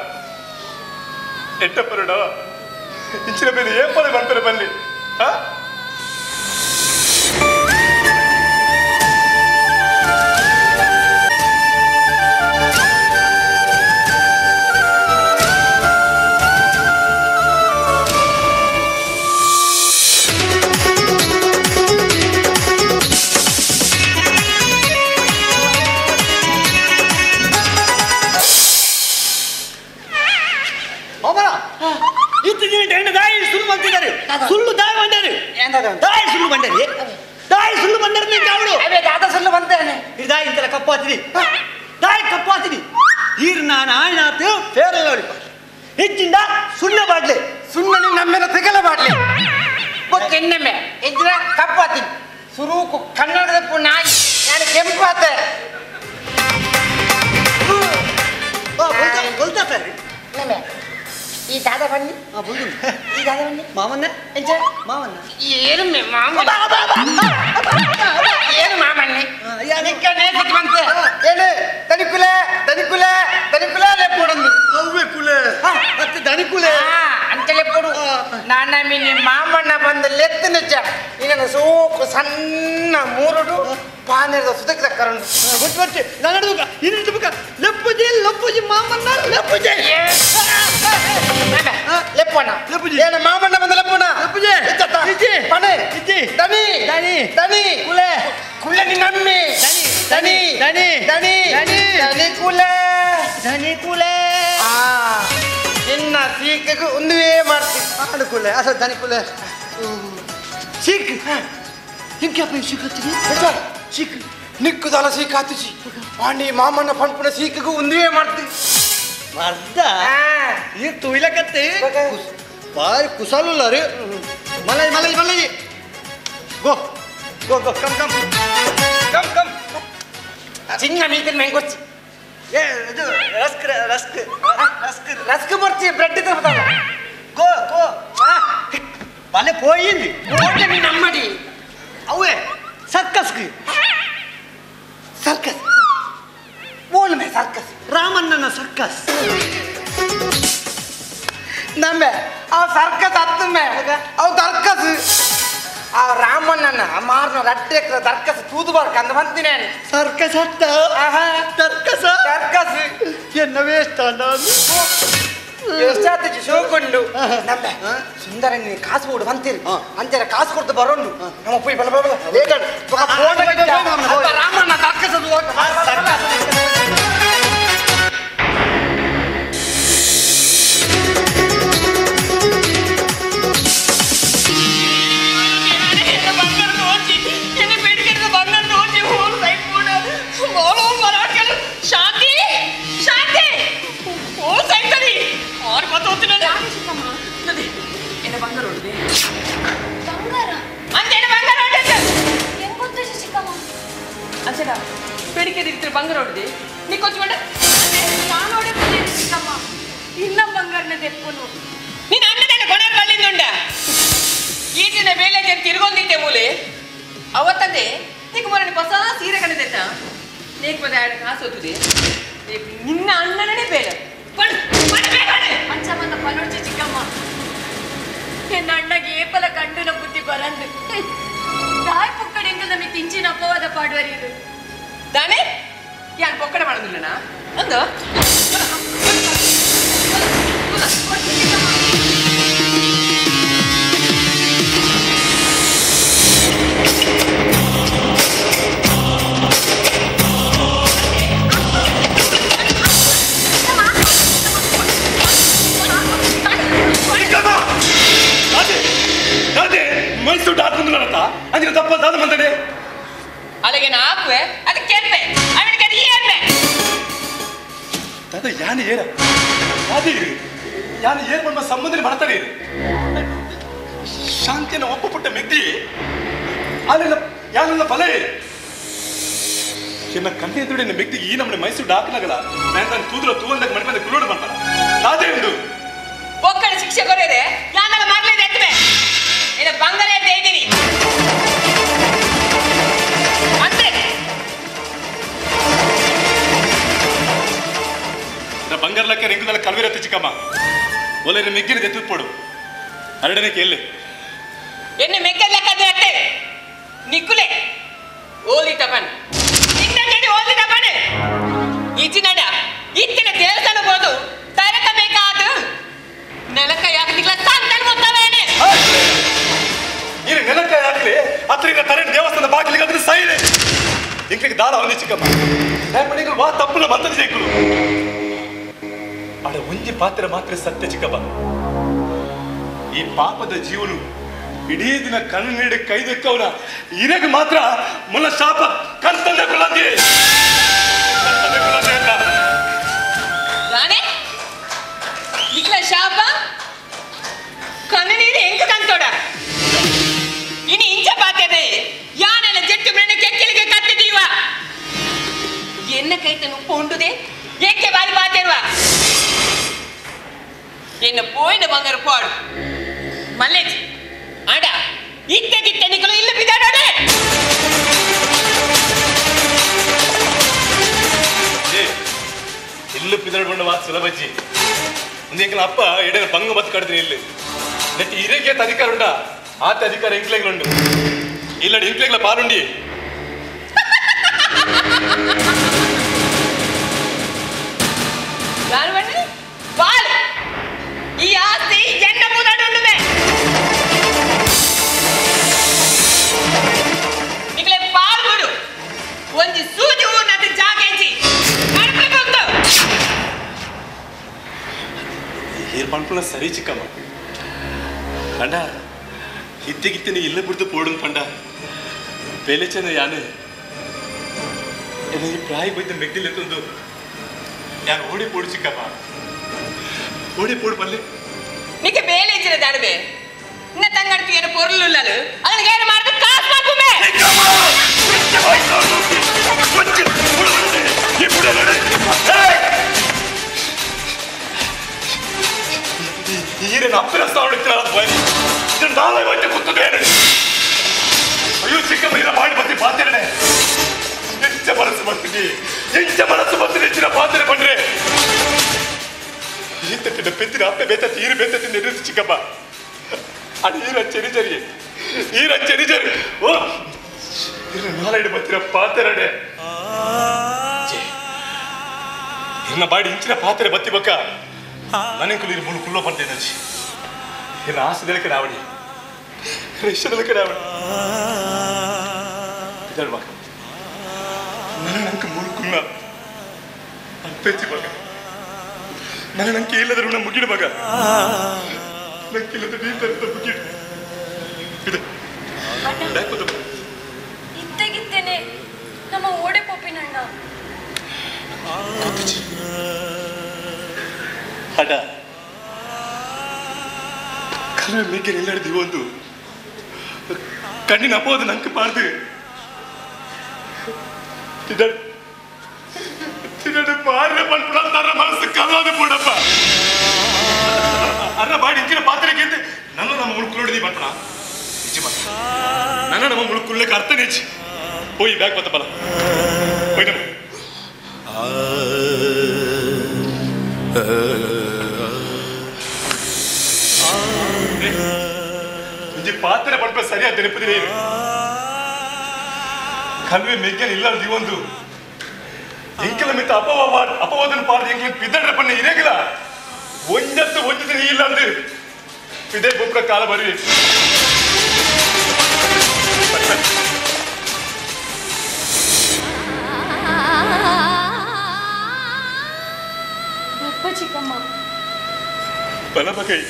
ಎಟ್ಟಪ್ಪರಡ ಇಂಚಿನ ಮೇಲೆ ಏಪಡೆ ಮಾಡ್ತಾರೆ ಬಲ್ಲಿ ಸುಳ್ಳು ದಾಯ ಬಂಡಾರಿ ದಾಯ ಸುಳ್ಳು ಬಂಡಾರಿ ದಾಯ ಸುಳ್ಳು ಬಂಡಾರಿ ನೀನು ಕಾವಡು ದಾದ ಸುಳ್ಳು ಬಂದೇನೆ ಈ ದಾಯ ಇಂತರ ಕಪ್ಪಾತಿನಿ ದಾಯ ಕಪ್ಪಾತಿನಿ ಈರ್ ನಾನು ಆಯ್ನಾತು ಬೇರೆ ನೋಡಿ ಹೆಚ್ಚಿಂದ ಸುಣ್ಣ ಬಾಡ್ಲಿ ಸುಣ್ಣ ನೀನು ನಮ್ಮೆಲ್ಲ ತೆಗಲ ಬಾಡ್ಲಿ ಕೆನ್ನೆಮ್ಮೆ ಇದ್ರ ಕಪ್ಪಾತಿನಿ ಸುರೂಕು ಕನ್ನಡದ ನಾಯಿ ನಾನು ಕೆಂಪಾತೆ बोलता सर ಈ ದಾದ ಬನ್ನಿ ಈ ದಾದ ಬನ್ನಿ ಮಾಮನ್ನ ಎಂಚ ಮಾಮನ್ನ ಏನು ಮಾಮನ್ನ ಏನು ಮಾಮನ್ನಿ ನಿಕ್ಕ ನೇಸಕ್ಕೆ ಬಂತೆ ಏನು ದನಿಕುಲೆ ದನಿಕುಲೆ ದನಿಕುಲೆ ಲೆಪ್ಪೊಡಂದು ಅವ್ವೆ ಕುಲೆ ಮತ್ತೆ ದನಿಕುಲೆ ಅಂತ ಲೆಪ್ಪೊಡು ನಾನ ಮಿನಿ ಮಾಮನ್ನ ಬಂದು ಲೆತ್ತು ನಿಚ್ಚ ಈಗ ಸೋಕು ಸಣ್ಣ ಮೂರುಡು ಪಾನೆರದ ಸುದಕ್ಕೆ ಕರಂಡು ಗೊತ್ತು ಗೊತ್ತು ನಾನು ನಡುವಾಗ ಇನ್ನಿಟ್ಟು ಬುಕ್ಕ ಲೆಪ್ಪುಜಿ ಲಪ್ಪುಜಿ ಮಾಮನ್ನ ಲೆಪ್ಪುಜಿ ಲೆಪ್ಪಣ್ಣ ಏನು ಮಾಮಣ್ಣ ಬಂದ ಲೆಪ್ಪಣ್ಣ ಲೆಪ್ಪುಜಿ ಇಜ್ಜಿ ಪಣೆ ಇಜ್ಜಿ ದನಿ ದನಿ ದನಿ ಕುಲೆ ಕುಲೆ ನಿನ್ನಮ್ಮಿ ದನಿ ದನಿ ದನಿ ದನಿ ದನಿ ಕುಲೆ ದನಿ ಕುಲೆ ನಿನ್ನ ಸೀಕಕ್ಕೆ ಒಂದುವೇ ಮಾಡ್ತಿ ಆಡು ಕುಲೆ ಅಸ ದನಿ ಕುಲೆ ಸೀಕ್ ನಿಮ್ಗೆ ಅಪ್ಪ ಸೀಕತ್ತೀನಿ ಸೀಕ್ ನಿಕ್ಕುದಲ್ಲ ಸೀಕಾತಿಸಿ ಪಾಂಡಿ ಮಾಮಣ್ಣ ಪಂಪನ ಸೀಕಗೂ ಒಂದುವೇ ಮಾಡ್ತಿ ಮರ್ದ ಈ ತುಯ್ಲಕತ್ತಿ ಬಾರಿ ಕುಸಲುಲ್ಲ ರೀ ಮಲೈ ಮಲೈ ಮಲೈ go go go come come come come ಚಿನ್ನ ಮೀತಿನ ಮ್ಯಾಂಗೋಚ್ಚಿ ಏ ಇದು ರಸ್ಕ್ ರಸ್ಕ್ ರಸ್ಕ್ ರಸ್ಕ್ ಬರ್ತಿ ಬ್ರೆಡ್ ಇದ್ರೆ ಬರ್ತಲ್ಲ ಗೋ ಗೋ ಬಲೆ ಪೋಯಿಂది ಓಡ್ಲೆ ನೀನು ಅಮ್ಮಡಿ ಅವೇ ಸರ್ಕಸ್ಗೆ ಸರ್ಕಸ್ बोल में सर्कस रामण्णನ ಸರ್ಕಸ್ ನಮ್ಮೆ ಆ ಸರ್ಕಸ್ ಹತ್ತು ಮೇ ಅವು ಸರ್ಕಸ್ ಆ ರಾಮಣ್ಣನ ಮಾರ್ನ ರಟ್ಟೆಕ್ರ ಸರ್ಕಸ್ ತೂದು ಬರ್ಕ ಅಂತ ಬಂತೀನಿ ಸರ್ಕಸ್ ಹತ್ತ ಸರ್ಕಸ್ ಸರ್ಕಸ್ ಎನ್ನ ವೇಸ್ಟ್ ನಾನು ಎಷ್ಟಾತಿ ಶೋಕೊಂಡು ನಮ್ಮೆ ಸುಂದರ ನೀವು ಕಾಸು ಕೊಡು ಬಂತೀರಿ ಅಂತೀರ ಕಾಸು ಕೊಡ್ತು ಬರೋಂಡು ನಮ್ಮ ಪೋಯ್ ಬಲ ಬಲ ಲೇಟಡ್ ರಾಮಣ್ಣ ಸರ್ಕಸ್ शांति शांति ओ सैकली और मत होती ना नदी एने बंगार ओडदे बंगार अंते एने बंगार ओडदे ಏನು ಗೊತ್ತು ಶಿಕಮ್ಮ ಅಂಚೆನ ಪೆಡಿಕೆ ದಿರ್ತಿರ ಬಂಗಾರ ಓಡದೆ ನೀ ಕೊಚ್ಚ ಮಾಡ ನಾನು ಓಡದೆ ಶಿಕಮ್ಮ ಇನ್ನ ಬಂಗಾರನ ದೆಪ್ಪನು ನೀನು ಅನ್ನದಲ್ಲ ಕೊನೆ ಕಳ್ಳಿಂದುಂಡ ಈ ದಿನ ಬೇಲೆಗೆ ತಿರುಗೊಂದಿದ್ದೆ ಮೂಲೆ ಅವತ್ತಂದೆ ನೀಕು ಮರನೆ ಹೊಸ ಸೀರೆ ಕಣದೆತ್ತ ನೀಕು ಪದ ಆಡ ಕಾಸು ಹೋತುದೆ ನಿನ್ನ ಅಣ್ಣನೇ ಬೇಡ ಪಣ ಪಣ ಬೇಡ ಅಂಚ ಬಂದ ಪನೋಡ್ಚಿ ಚಿಕ್ಕಮ್ಮ ಎನ್ನ ಅಣ್ಣಗೆ ಏಪಲ ಕಂಡುನ ಬುದ್ಧಿ ಬರಂದು ತಾಯಿ ಪೊಕ್ಕಡೆಂದು ನಮಗೆ ತಿಂಚಿನ ಅಪವಾದ ಪಾಡುವರಿದು ತಾನೇ ಯಾನ್ ಪೊಕ್ಕಡೆ ಮಾಡೋದಿಲ್ಲನಾ ಒಂದು ಮೈಸೂರು ಡಾಕ್ಟರ್ ನಡತಾ ಅದಕ್ಕೆ ತಪ್ಪ ದಾದ ಬಂದನೆ ಅಲ್ಲಿಗೆ ನಾ ಹಾಕುವೆ ಅದಕ್ಕೆ ಕೇಳ್ಪೆ ಅವನಿಗೆ ಅದು ಏನ್ಪೆ ದಾದ ಯಾನು ಏರ ಅದೇ ಯಾನು ಏನ್ ನಮ್ಮ ಸಂಬಂಧ ಮಾಡ್ತಾರೆ ಶಾಂತಿಯನ್ನು ಒಪ್ಪುಪಟ್ಟ ವ್ಯಕ್ತಿ ಅಲ್ಲೆಲ್ಲ ಯಾನೆಲ್ಲ ಬಲೆ ಎನ್ನ ಕಂಡೆ ಎದುರು ನನ್ನ ವ್ಯಕ್ತಿಗೆ ಈ ನಮ್ಮನೆ ಮೈಸೂರು ಡಾಕ್ಟರ್ಗಳ ನಾನು ತಾನು ತೂದ್ರ ತೂವಂದಾಗ ಮನೆ ಬಂದ ಕುಲೋಡು ಮಾಡ್ತಾರ ಅದೇ ಒಂದು ಒಕ್ಕಳ ಶಿಕ್ಷೆ ಕೊರೆದೆ ಯಾನೆಲ್ಲ ಮಾಡ್ಲೇದೆ ಎತ್ತವೆ ಇನ್ನು ಬಂಗಾರ ಅಂತ ಇದ್ದೀನಿ ಅಂದ್ರೆ ಬಂಗಾರಲಕ್ಕೆ ರಿಂಗುದಲ್ಲ ಕಲ್ವಿರತ್ತೆ ಚಿಕ್ಕಮ್ಮ ಒಲೆ ಮೆಗ್ಗಿನ ಎತ್ತಿದ್ಪೋಡು ಎರಡನೇ ಕೇಳಿ ಎಣ್ಣೆ ಮೆಗ್ಗಲ್ಲಕ್ಕಂದ್ರೆ ಅಟ್ಟೆ ನಿಕ್ಕುಲೆ ಓಲಿ ತಪನ್ ನಿನ್ನಡಿ ಓಲಿ ತಪನ್ ಈಚಿನಡ ಇತ್ತಿನ ದೇವಸ್ಥಾನ ಹೋದು ತರಕ ಬೇಕಾದು ನೆಲಕ ಯಾಕಲಿಲ್ಲ ಸಂತನ್ ಮೊತ್ತವೇನೆ ನೀನು ನೆಲಕ ಯಾಕಲಿ ಹತ್ತಿರ ತರೇನು ದೇವಸ್ಥಾನ ಬಾಗಿಲಿಗೆ ಅದ್ರ ಸೈಲೆ ಇಂಗ್ಲಿಗೆ ದಾಳ ಅವನಿ ಚಿಕ್ಕಮ್ಮ ಮನೆಗಳು ವಾ ತಪ್ಪುನ ಬಂತದ ಜೈಕುಲು ಅಡ ಒಂಜಿ ಪಾತ್ರ ಮಾತ್ರ ಸತ್ಯ ಚಿಕ್ಕಮ್ಮ ಈ ಪಾಪದ ಜೀವನು ಇಡೀ ದಿನ ಕಣ್ಣು ನೀಡಿ ಕೈದಕ್ಕವನ ಇರಗೆ ಮಾತ್ರ ಮುನ್ನ ಶಾಪ ಕರ್ತಂದೆ ಕುಲಂದಿ ರಾಣೆ ಇಕ್ಲ ಶಾಪ ಕಣ್ಣು ನೀರು ಹೆಂಗ ಕಂತೋಡ ಇನಿ ಇಂಚ ಪಾತ್ಯದೆ ಯಾನೆಲ್ಲ ಜಟ್ಟು ಮೆಣ್ಣ ಕೆಕ್ಕೆಲಿಗೆ ಕತ್ತಿದೀವ ಎನ್ನ ಕೈತನು ಪೊಂಡುದೆ ಏಕೆ ಬಾರಿ ಪಾತಿರುವ ಎನ್ನ ಪೋಯಿನ ಬಂಗಾರ ಪಾಡು ಮಲ್ಲೇಜ್ ಆಡ ಇತ್ತೆ ನಿಕ್ಕಲು ಇಲ್ಲ ಬಿದ್ದಾಡೋಡೆ ಇಲ್ಲು ಪಿದಾಡ್ಕೊಂಡ ಮಾತು ಸುಲಭಜ್ಜಿ ಒಂದೇಕಲ ಅಪ್ಪ ಎಡೆ ಬಂಗ ಮತ್ ಕಡಿದ್ರಿ ಇಲ್ಲಿ ನೆಟ್ಟಿ ಇರೇಕೆ ಅಧಿಕಾರ ಉಂಡ ಆತ ಅಧಿಕಾರ ಇಂಕ್ಲೆಗ್ಲುಂಡು ಇಲ್ಲಡಿ ಇಂಕ್ಲೆಗ್ಲ ಪಾರುಂಡಿ ಬಾಲ್ ಈ ಆಸ್ತಿ ಎನ್ನ ಮುದಾಡುಂಡುವೆ ನಿಕ್ಲೆ ಪಾಲ್ ಬಿಡು ಒಂಜಿ ಸೂಜಿ ಊರ್ನದ ಜಾಗೇಜಿ ಕರ್ಕೊಂಡು ಏರ್ ಪಂಪುನ ಸರಿ ಚಿಕ್ಕಮ್ಮ ಪಂಡ ಇತ್ತಿಗಿತ್ತಿನ ಇಲ್ಲ ಬಿಡ್ದು ಪೋಡುನ್ ಪಂಡ ಬೇಲೆಚನ ಯಾನು ಈ ಪ್ರಾಯ ಬೈದ ಮೆಗ್ದಿಲ್ಲ ತಂದು ಯಾರು ಓಡಿ ಪೋಡು ಚಿಕ್ಕಮ್ಮ ಓಡಿ ಪೋಡು ಬಲ್ಲೆ ನಿಕ್ಕೆ ಬೇಲೆ ಇಚ್ಚಿನ ದಾಡುವೆ ಇನ್ನ ತಂಗಡ್ತಿ ಏನು ಪೊರ್ಲುಲ್ಲಲು ಅದಕ್ಕೆ ಏನು ಮಾಡಿದ್ರೆ ಕಾಸು ಮಾಡ್ಕೊಬೇ ಈರೇನು ಅಪ್ಪನ ಸ್ಥಾನ ಬನ್ನಿ ಇದನ್ನು ನಾಳೆ ಮತ್ತೆ ಕೂತದೇನೆ ಅಯ್ಯೋ ಚಿಕ್ಕಮ್ಮ ಇಲ್ಲ ಮಾಡಿ ಬರ್ತೀನಿ ಪಾತ್ರೆ ಎಂಚ ಮನಸ್ಸು ಬರ್ತೀನಿ ಹೆಚ್ಚಿನ ಪಾತ್ರೆ ಬಂದ್ರೆ ಈತಟ್ಟಿನ ಬೆತ್ತಿನ ಅಪ್ಪೆ ಬೇತ ಈರು ಬೇತತ್ತಿಂದ ಎದುರಿಸಿ ಚಿಕ್ಕಮ್ಮ ಅದು ಈರಂಚೆರಿಜರಿ ಓ ನಾಳೆ ಬರ್ತೀರ ಪಾತ್ರೆ ಇನ್ನ ಬಾಡಿ ಇಂಚಿನ ಪಾತ್ರೆ ಬತ್ತಿ ಬಕ್ಕ ನನಗೆ ನೀರು ಮುಳು ಕುಲ್ಲೋ ಬರ್ತೇನೆ ಅಜ್ಜಿ ಇನ್ನು ಆಸೆದಕ್ಕೆ ರಾವಣಿ ಇಷ್ಟದಕ್ಕೆ ರಾವಣಿ ಇದಲ್ವಾ ನನಗೆ ಮುಳು ಕುಲ್ಲ ಅಪ್ಪೆಚ್ಚಿ ಮಗ ನನಗೆ ಇಲ್ಲದ ಋಣ ಮುಗಿಡು ಮಗ ನಂಗಿಲ್ಲದ ನೀರು ತರದ ಮುಗಿಡು ಇದು ಇತ್ತಗಿತ್ತೇನೆ ನಮ್ಮ ಓಡೆ ಪೊಪ್ಪಿನಣ್ಣ ಹಡ ಕರ ಮೇಕೆ ನಿಲ್ಲಡಿದಿ ಒಂದು ಕಣ್ಣಿನ ಅಪೋದು ನಂಗೆ ಪಾರ್ದು ಪಾರ್ರೆ ಮಾಡ್ಬಿಡ ಮನಸ್ಸು ಕಲ್ಲೋದು ಬಿಡಪ್ಪ ಅರ್ರ ಬಾಡಿ ಇಂಚಿನ ಪಾತ್ರೆಗೆ ಅಂತ ನನ್ನ ನಮ್ಮ ಮುಳುಕುಲೋಡಿದಿ ಮಾಡ್ಬಿಡ ನಿಜ ಮಾತ್ರ ನನ್ನ ನಮ್ಮ ಮುಳುಕುಲ್ಲಕ್ಕೆ ಅರ್ಥ ನಿಜ ಹೋಯ್ ಬ್ಯಾಗ್ ಬತ್ತಪ್ಪಲ್ಲ ಹೋಯ್ ನಮ್ಮ ಪಾತ್ರೆ ಪಡ್ಪ ಸರಿಯಾದ ನೆನಪಿದೆ ಕಲ್ವೆ ಮೇಘ್ಯನ್ ಇಲ್ಲ ದಿವೊಂದು ಎಂಕೆಲ ಮಿತ್ತ ಅಪವಾದನ ಪಾಡ್ದು ಎಂಕೆಲ ಪಿದ್ದಡ್ರ ಪಣ್ಣ ಇರೇಗಿಲ್ಲ ಒಂದತ್ತು ಒಂದಿನ ಇಲ್ಲ ಅಂದ್ರೆ ಇದೇ ಗೊಬ್ಬರ ಕಾಲ ಬರಿ ಚಿಕ್ಕಮ್ಮ ಬಲ ಬಗೈ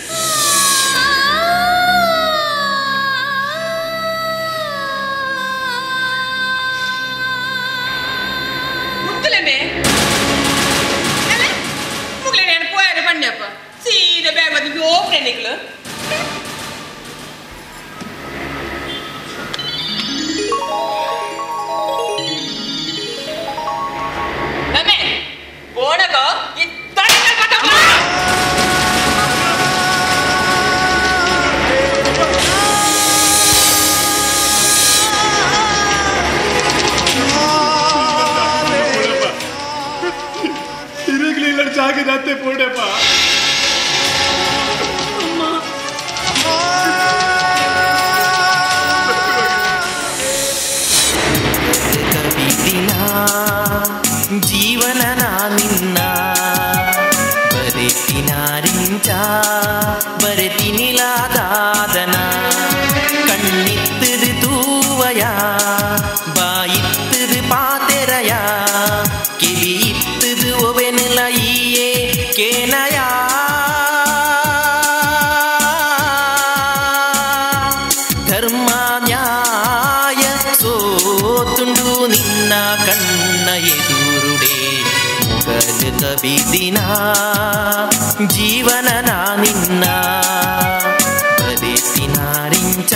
ಸೀದಾ ಬ್ಯಾಗ್ ಬಂದು ಓಪನೆ ನಿಕ್ಲು ಓಡಗೋ ಯಾರು ಜಾಗದಂತೆ ಪೋಡೆಪ್ಪ ಜೀವನ ನಿನ್ನ ಬರೆತಿನಾರಿಂಚ ಬರೆತಿನಿಲಾದಾದನ ಕಣ್ಣಿತ್ತದು ತೂವಯ ಬಾಯಿತ್ತದು ಪಾತೆರಯ ಕಿವಿ ಇತ್ತದು ಒವೆನಲ ಈಯೇ ಕೇನಯ ಧರ್ಮ ನ್ಯಾಯ ಸೋತುಂಡು ನಿನ್ನ ಕಣ್ಣ ಎದುರುಡೆ ಮುಗಲು ಕಬಿದಿನ ಜೀವನ ನಿನ್ನ ಬರೆತಿನಾರಿಂಚ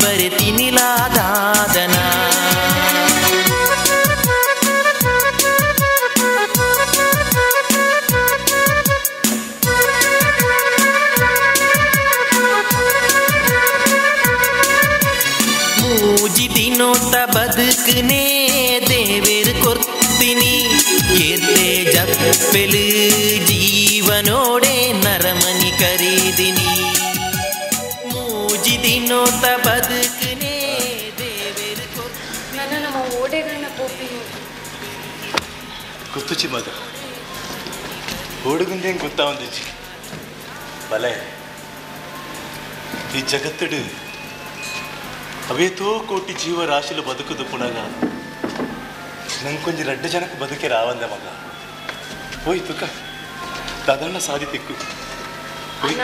ಬರೆತಿನಿಲಾದಾದನ ಮೂಜಿದಿನೋತ ಬದುಕನೇ ದೇವೇರು ಕೊರ್ತಿನಿ ಎದ್ದೆ ಜಪ್ಪೆಲು ಜೀವನೋಡೆ ನರಮನಿ ಕರೀದಿನಿ ಮೂಜಿದಿನೋತ ಬದುಕನೇ ದೇವೇರು ನನ್ನ ನಮ್ಮ ಓಡೆಗಳನ್ನ ಪೋಪಿನಿ ಗೊತ್ತು ಚಿಮ್ಮದ ಓಡುಗುಂದೇನು ಗೊತ್ತಾ ಒಂದಿಚ್ಚಿ ಬಲೆ ಈ ಜಗತ್ತಡು ಅವೇತೋ ಕೋಟಿ ಜೀವರಾಶಿಲು ಬದುಕುದು ಪುನಗ ನಂಗೆ ಕೊಂಚ ರೆಡ್ಡು ಜನಕ್ಕೆ ಬದುಕೆ ರಾವಂದೆ ಮಗ ಹೋಯ್ತು ಅದನ್ನ ಸಾಧಿ ತಿಕ್ಕು ಅಣ್ಣ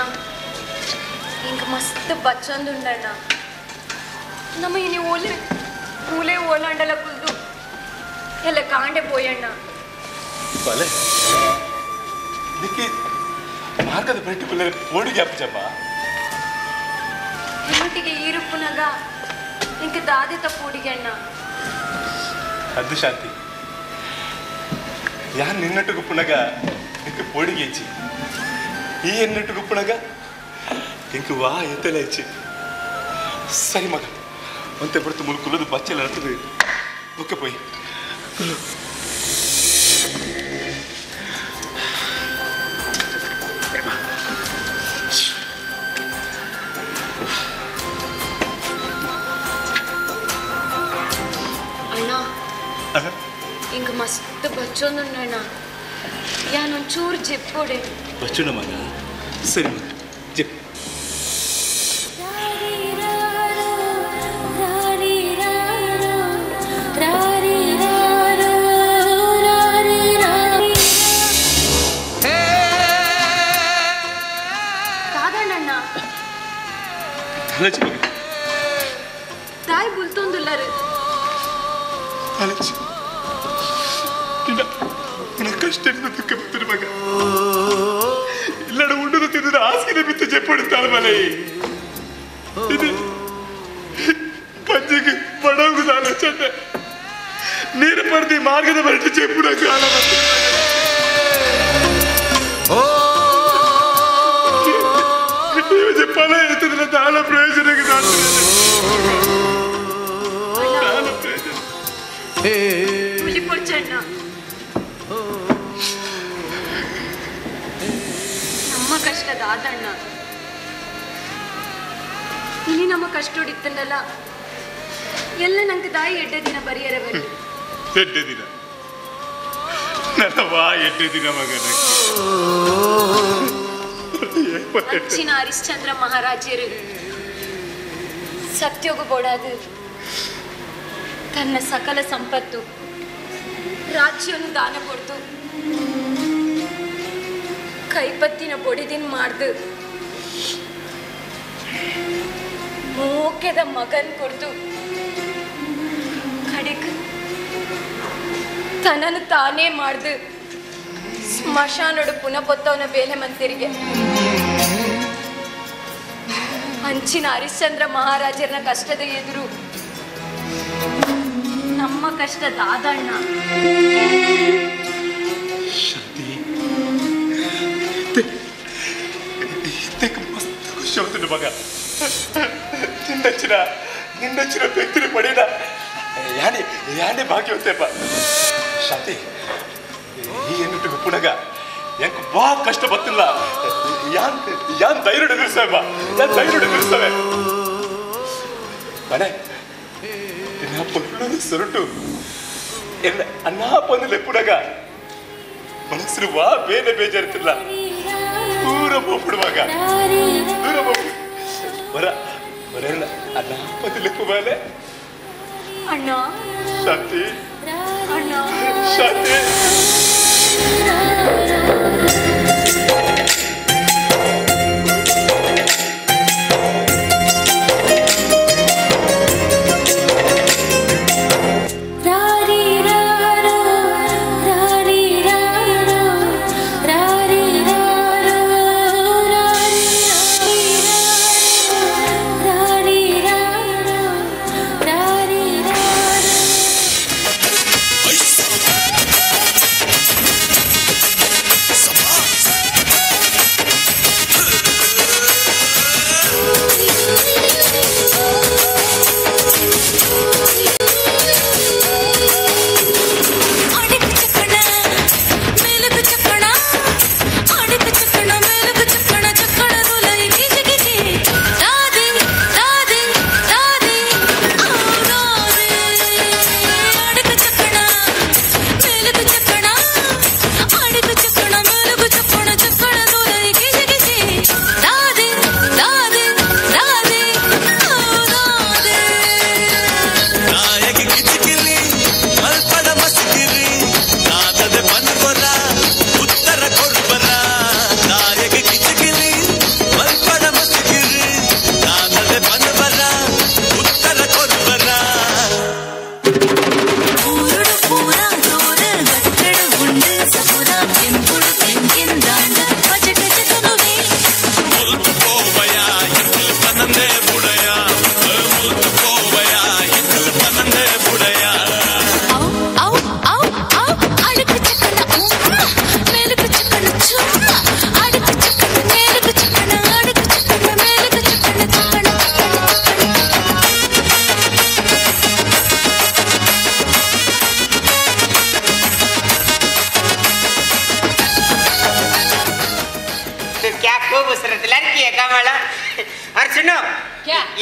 ಇಂಕ ಮಸ್ತ್ ಬಚ್ಚಂದುಂಡಣ್ಣ ನಮ್ಮ ಇನಿ ಓಲೆ ಮೂಲೆ ಓಲಾಂಡಲ ಕುಲ್ದು ಎಲ್ಲ ಕಾಂಡೆ ಪೋಯಣ್ಣ ಬಲೆ ಇದಕ್ಕೆ ಮಾರ್ಗದ ಬೆಟ್ಟು ಕುಲ್ಲರೆ ಓಡಿಗೆ ಅಪ್ಪಚಮ್ಮ ಹೆಣ್ಣೊಟ್ಟಿಗೆ ಈರುಪ್ಪುನಗ ಇಂಕ ದಾದೆ ತಪ್ಪೋಡಿಗೆ ಅಣ್ಣ ಅದು ಶಾಂತಿ ಯಾರು ನಿನ್ನಟ್ಟು ಗುಪ್ಪುನಗ ಇಂಕ ಪೋಡಿಗೆ ಹೆಚ್ಚಿ ಈ ಎನ್ನಟ್ಟು ಗುಪ್ಪುನಗ ಇಂಕ ವಾ ಎತ್ತಲ ಹೆಚ್ಚಿ ಸರಿ ಮಗ ಒಂತೆ ಬಿಡ್ತು ಮುಲ್ ಕುಲದು ಬಚ್ಚೆಲ್ಲ ಹತ್ತದು ಬುಕ್ಕ ಪೋಯ್ ಕುಲ್ಲು ఇంక మస్తు బచ్చొందుండಣ್ಣ యానొంచూరు జిప్పుడే బచ్చున మగ సరి మగ జిప్ కాదಣ್ಣ తలచి మగ ತಾಯಿ ಬುಲ್ತೊಂದುಲ್ಲರು ತಲచి మన కష్టం దుఃఖ బిత్తుడు మగ ఇల్లడ ఉండుదు తిరుదు ఆస్కిన బిత్తు చెప్పడు తాళమలై ఇది కంజికి బడవుకు తాలొచ్చంట ನೀರು ಪಡೆದು ಮಾರ್ಗದ ಬರಟಿ ಚೆಪ್ಪುನ ಕಾಲ ಫಲ ಇರ್ತದಿಲ್ಲ ತಾಳ ಪ್ರಯೋಜನಕ್ಕೆ ನಮ್ಮ ಕಷ್ಟದ ಆದಣ್ಣ ಇನಿ ನಮ್ಮ ಕಷ್ಟ ಹೊಡಿತನಲ್ಲ ಎಲ್ಲ ನಂಗೆ ತಾಯಿ ಎಡ್ಡೆ ದಿನ ಬರಿಯರೆ ಬರಿ ಎಡ್ಡೆ ದಿನ ನನ್ನ ವಾ ಎಡ್ಡೆ ದಿನ ಮಗನ ಅಚ್ಚಿನ ಹರಿಶ್ಚಂದ್ರ ಮಹಾರಾಜರು ಸತ್ಯೋಗು ಬೋಡಾದು ತನ್ನ ಸಕಲ ಸಂಪತ್ತು ರಾಜ್ಯವನ್ನು ದಾನ ಕೊಡ್ತು ಕೈಪತ್ತಿನ ಬೊಡಿದಿನ್ ಮಾಡ್ದು ಮೋಕೆದ ಮಗನ್ ಕೊಡ್ತು ಕಡೆಕ್ ತನ್ನನ್ನು ತಾನೇ ಮಾಡ್ದು ಸ್ಮಶಾನೋಡು ಪುನಃ ಬೊತ್ತವನ ಬೇಲೆ ಮಂತಿರಿಗೆ ಅಂಚಿನ ಹರಿಶ್ಚಂದ್ರ ಮಹಾರಾಜರನ ಕಷ್ಟದ ಎದುರು ನಮ್ಮ ಕಷ್ಟದ ಆದಣ್ಣ ಮಸ್ತ್ ಖುಷಿ ಆಗ್ತದೆ ಮಗ ನಿನ್ನಚ್ಚಿನ ವ್ಯಕ್ತಿನ ಪಡೆಯದ ಯಾನೆ ಭಾಗ್ಯ ಹೊತ್ತೇಪ್ಪ ಶಾಂತಿ ನೀ ಏನಿಟ್ಟು ಪುಣಗ ಎಂಕ್ ಬಾ ಕಷ್ಟ ಬತ್ತಿಲ್ಲ ಯಾನ್ ಧೈರ್ಯ ಎದುರಿಸವ ಯಾನ್ ಧೈರ್ಯ ಎದುರಿಸವೆ ಮನೆ ಪೊಳ್ಳು ಸೊರಟು ಎಲ್ಲ ಅನ್ನ ಬಂದಿಲ್ಲ ಪುಣಗ ಮನಸ್ಸು ವಾ ಬೇನೆ ಬೇಜಾರಿತಿಲ್ಲ ದೂರ ಹೋಗ್ಬಿಡುವಾಗ ದೂರ ಹೋಗ್ಬಿಡು ಬರಲ್ಲ ಅನ್ನ ಬಂದಿಲ್ಲ ಕುಮಾಲೆ ಅಣ್ಣ ಶಾಂತಿ ಅಣ್ಣ ಶಾಂತಿ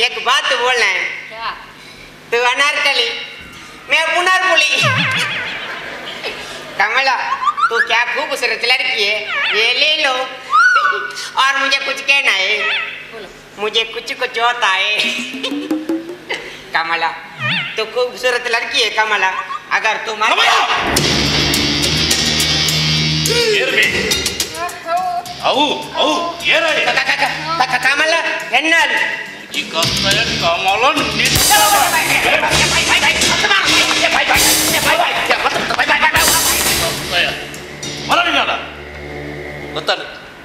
एक बात बोलना है क्या? तू अनारकली मैं पुनर्पुली कमला तू क्या खूबसूरत लड़की है ये ले लो और मुझे कुछ कहना है मुझे कुछ कुछ होता है कमला तू खूबसूरत लड़की है कमला अगर तुम ಕಮಲ ಎನ್ನಲ್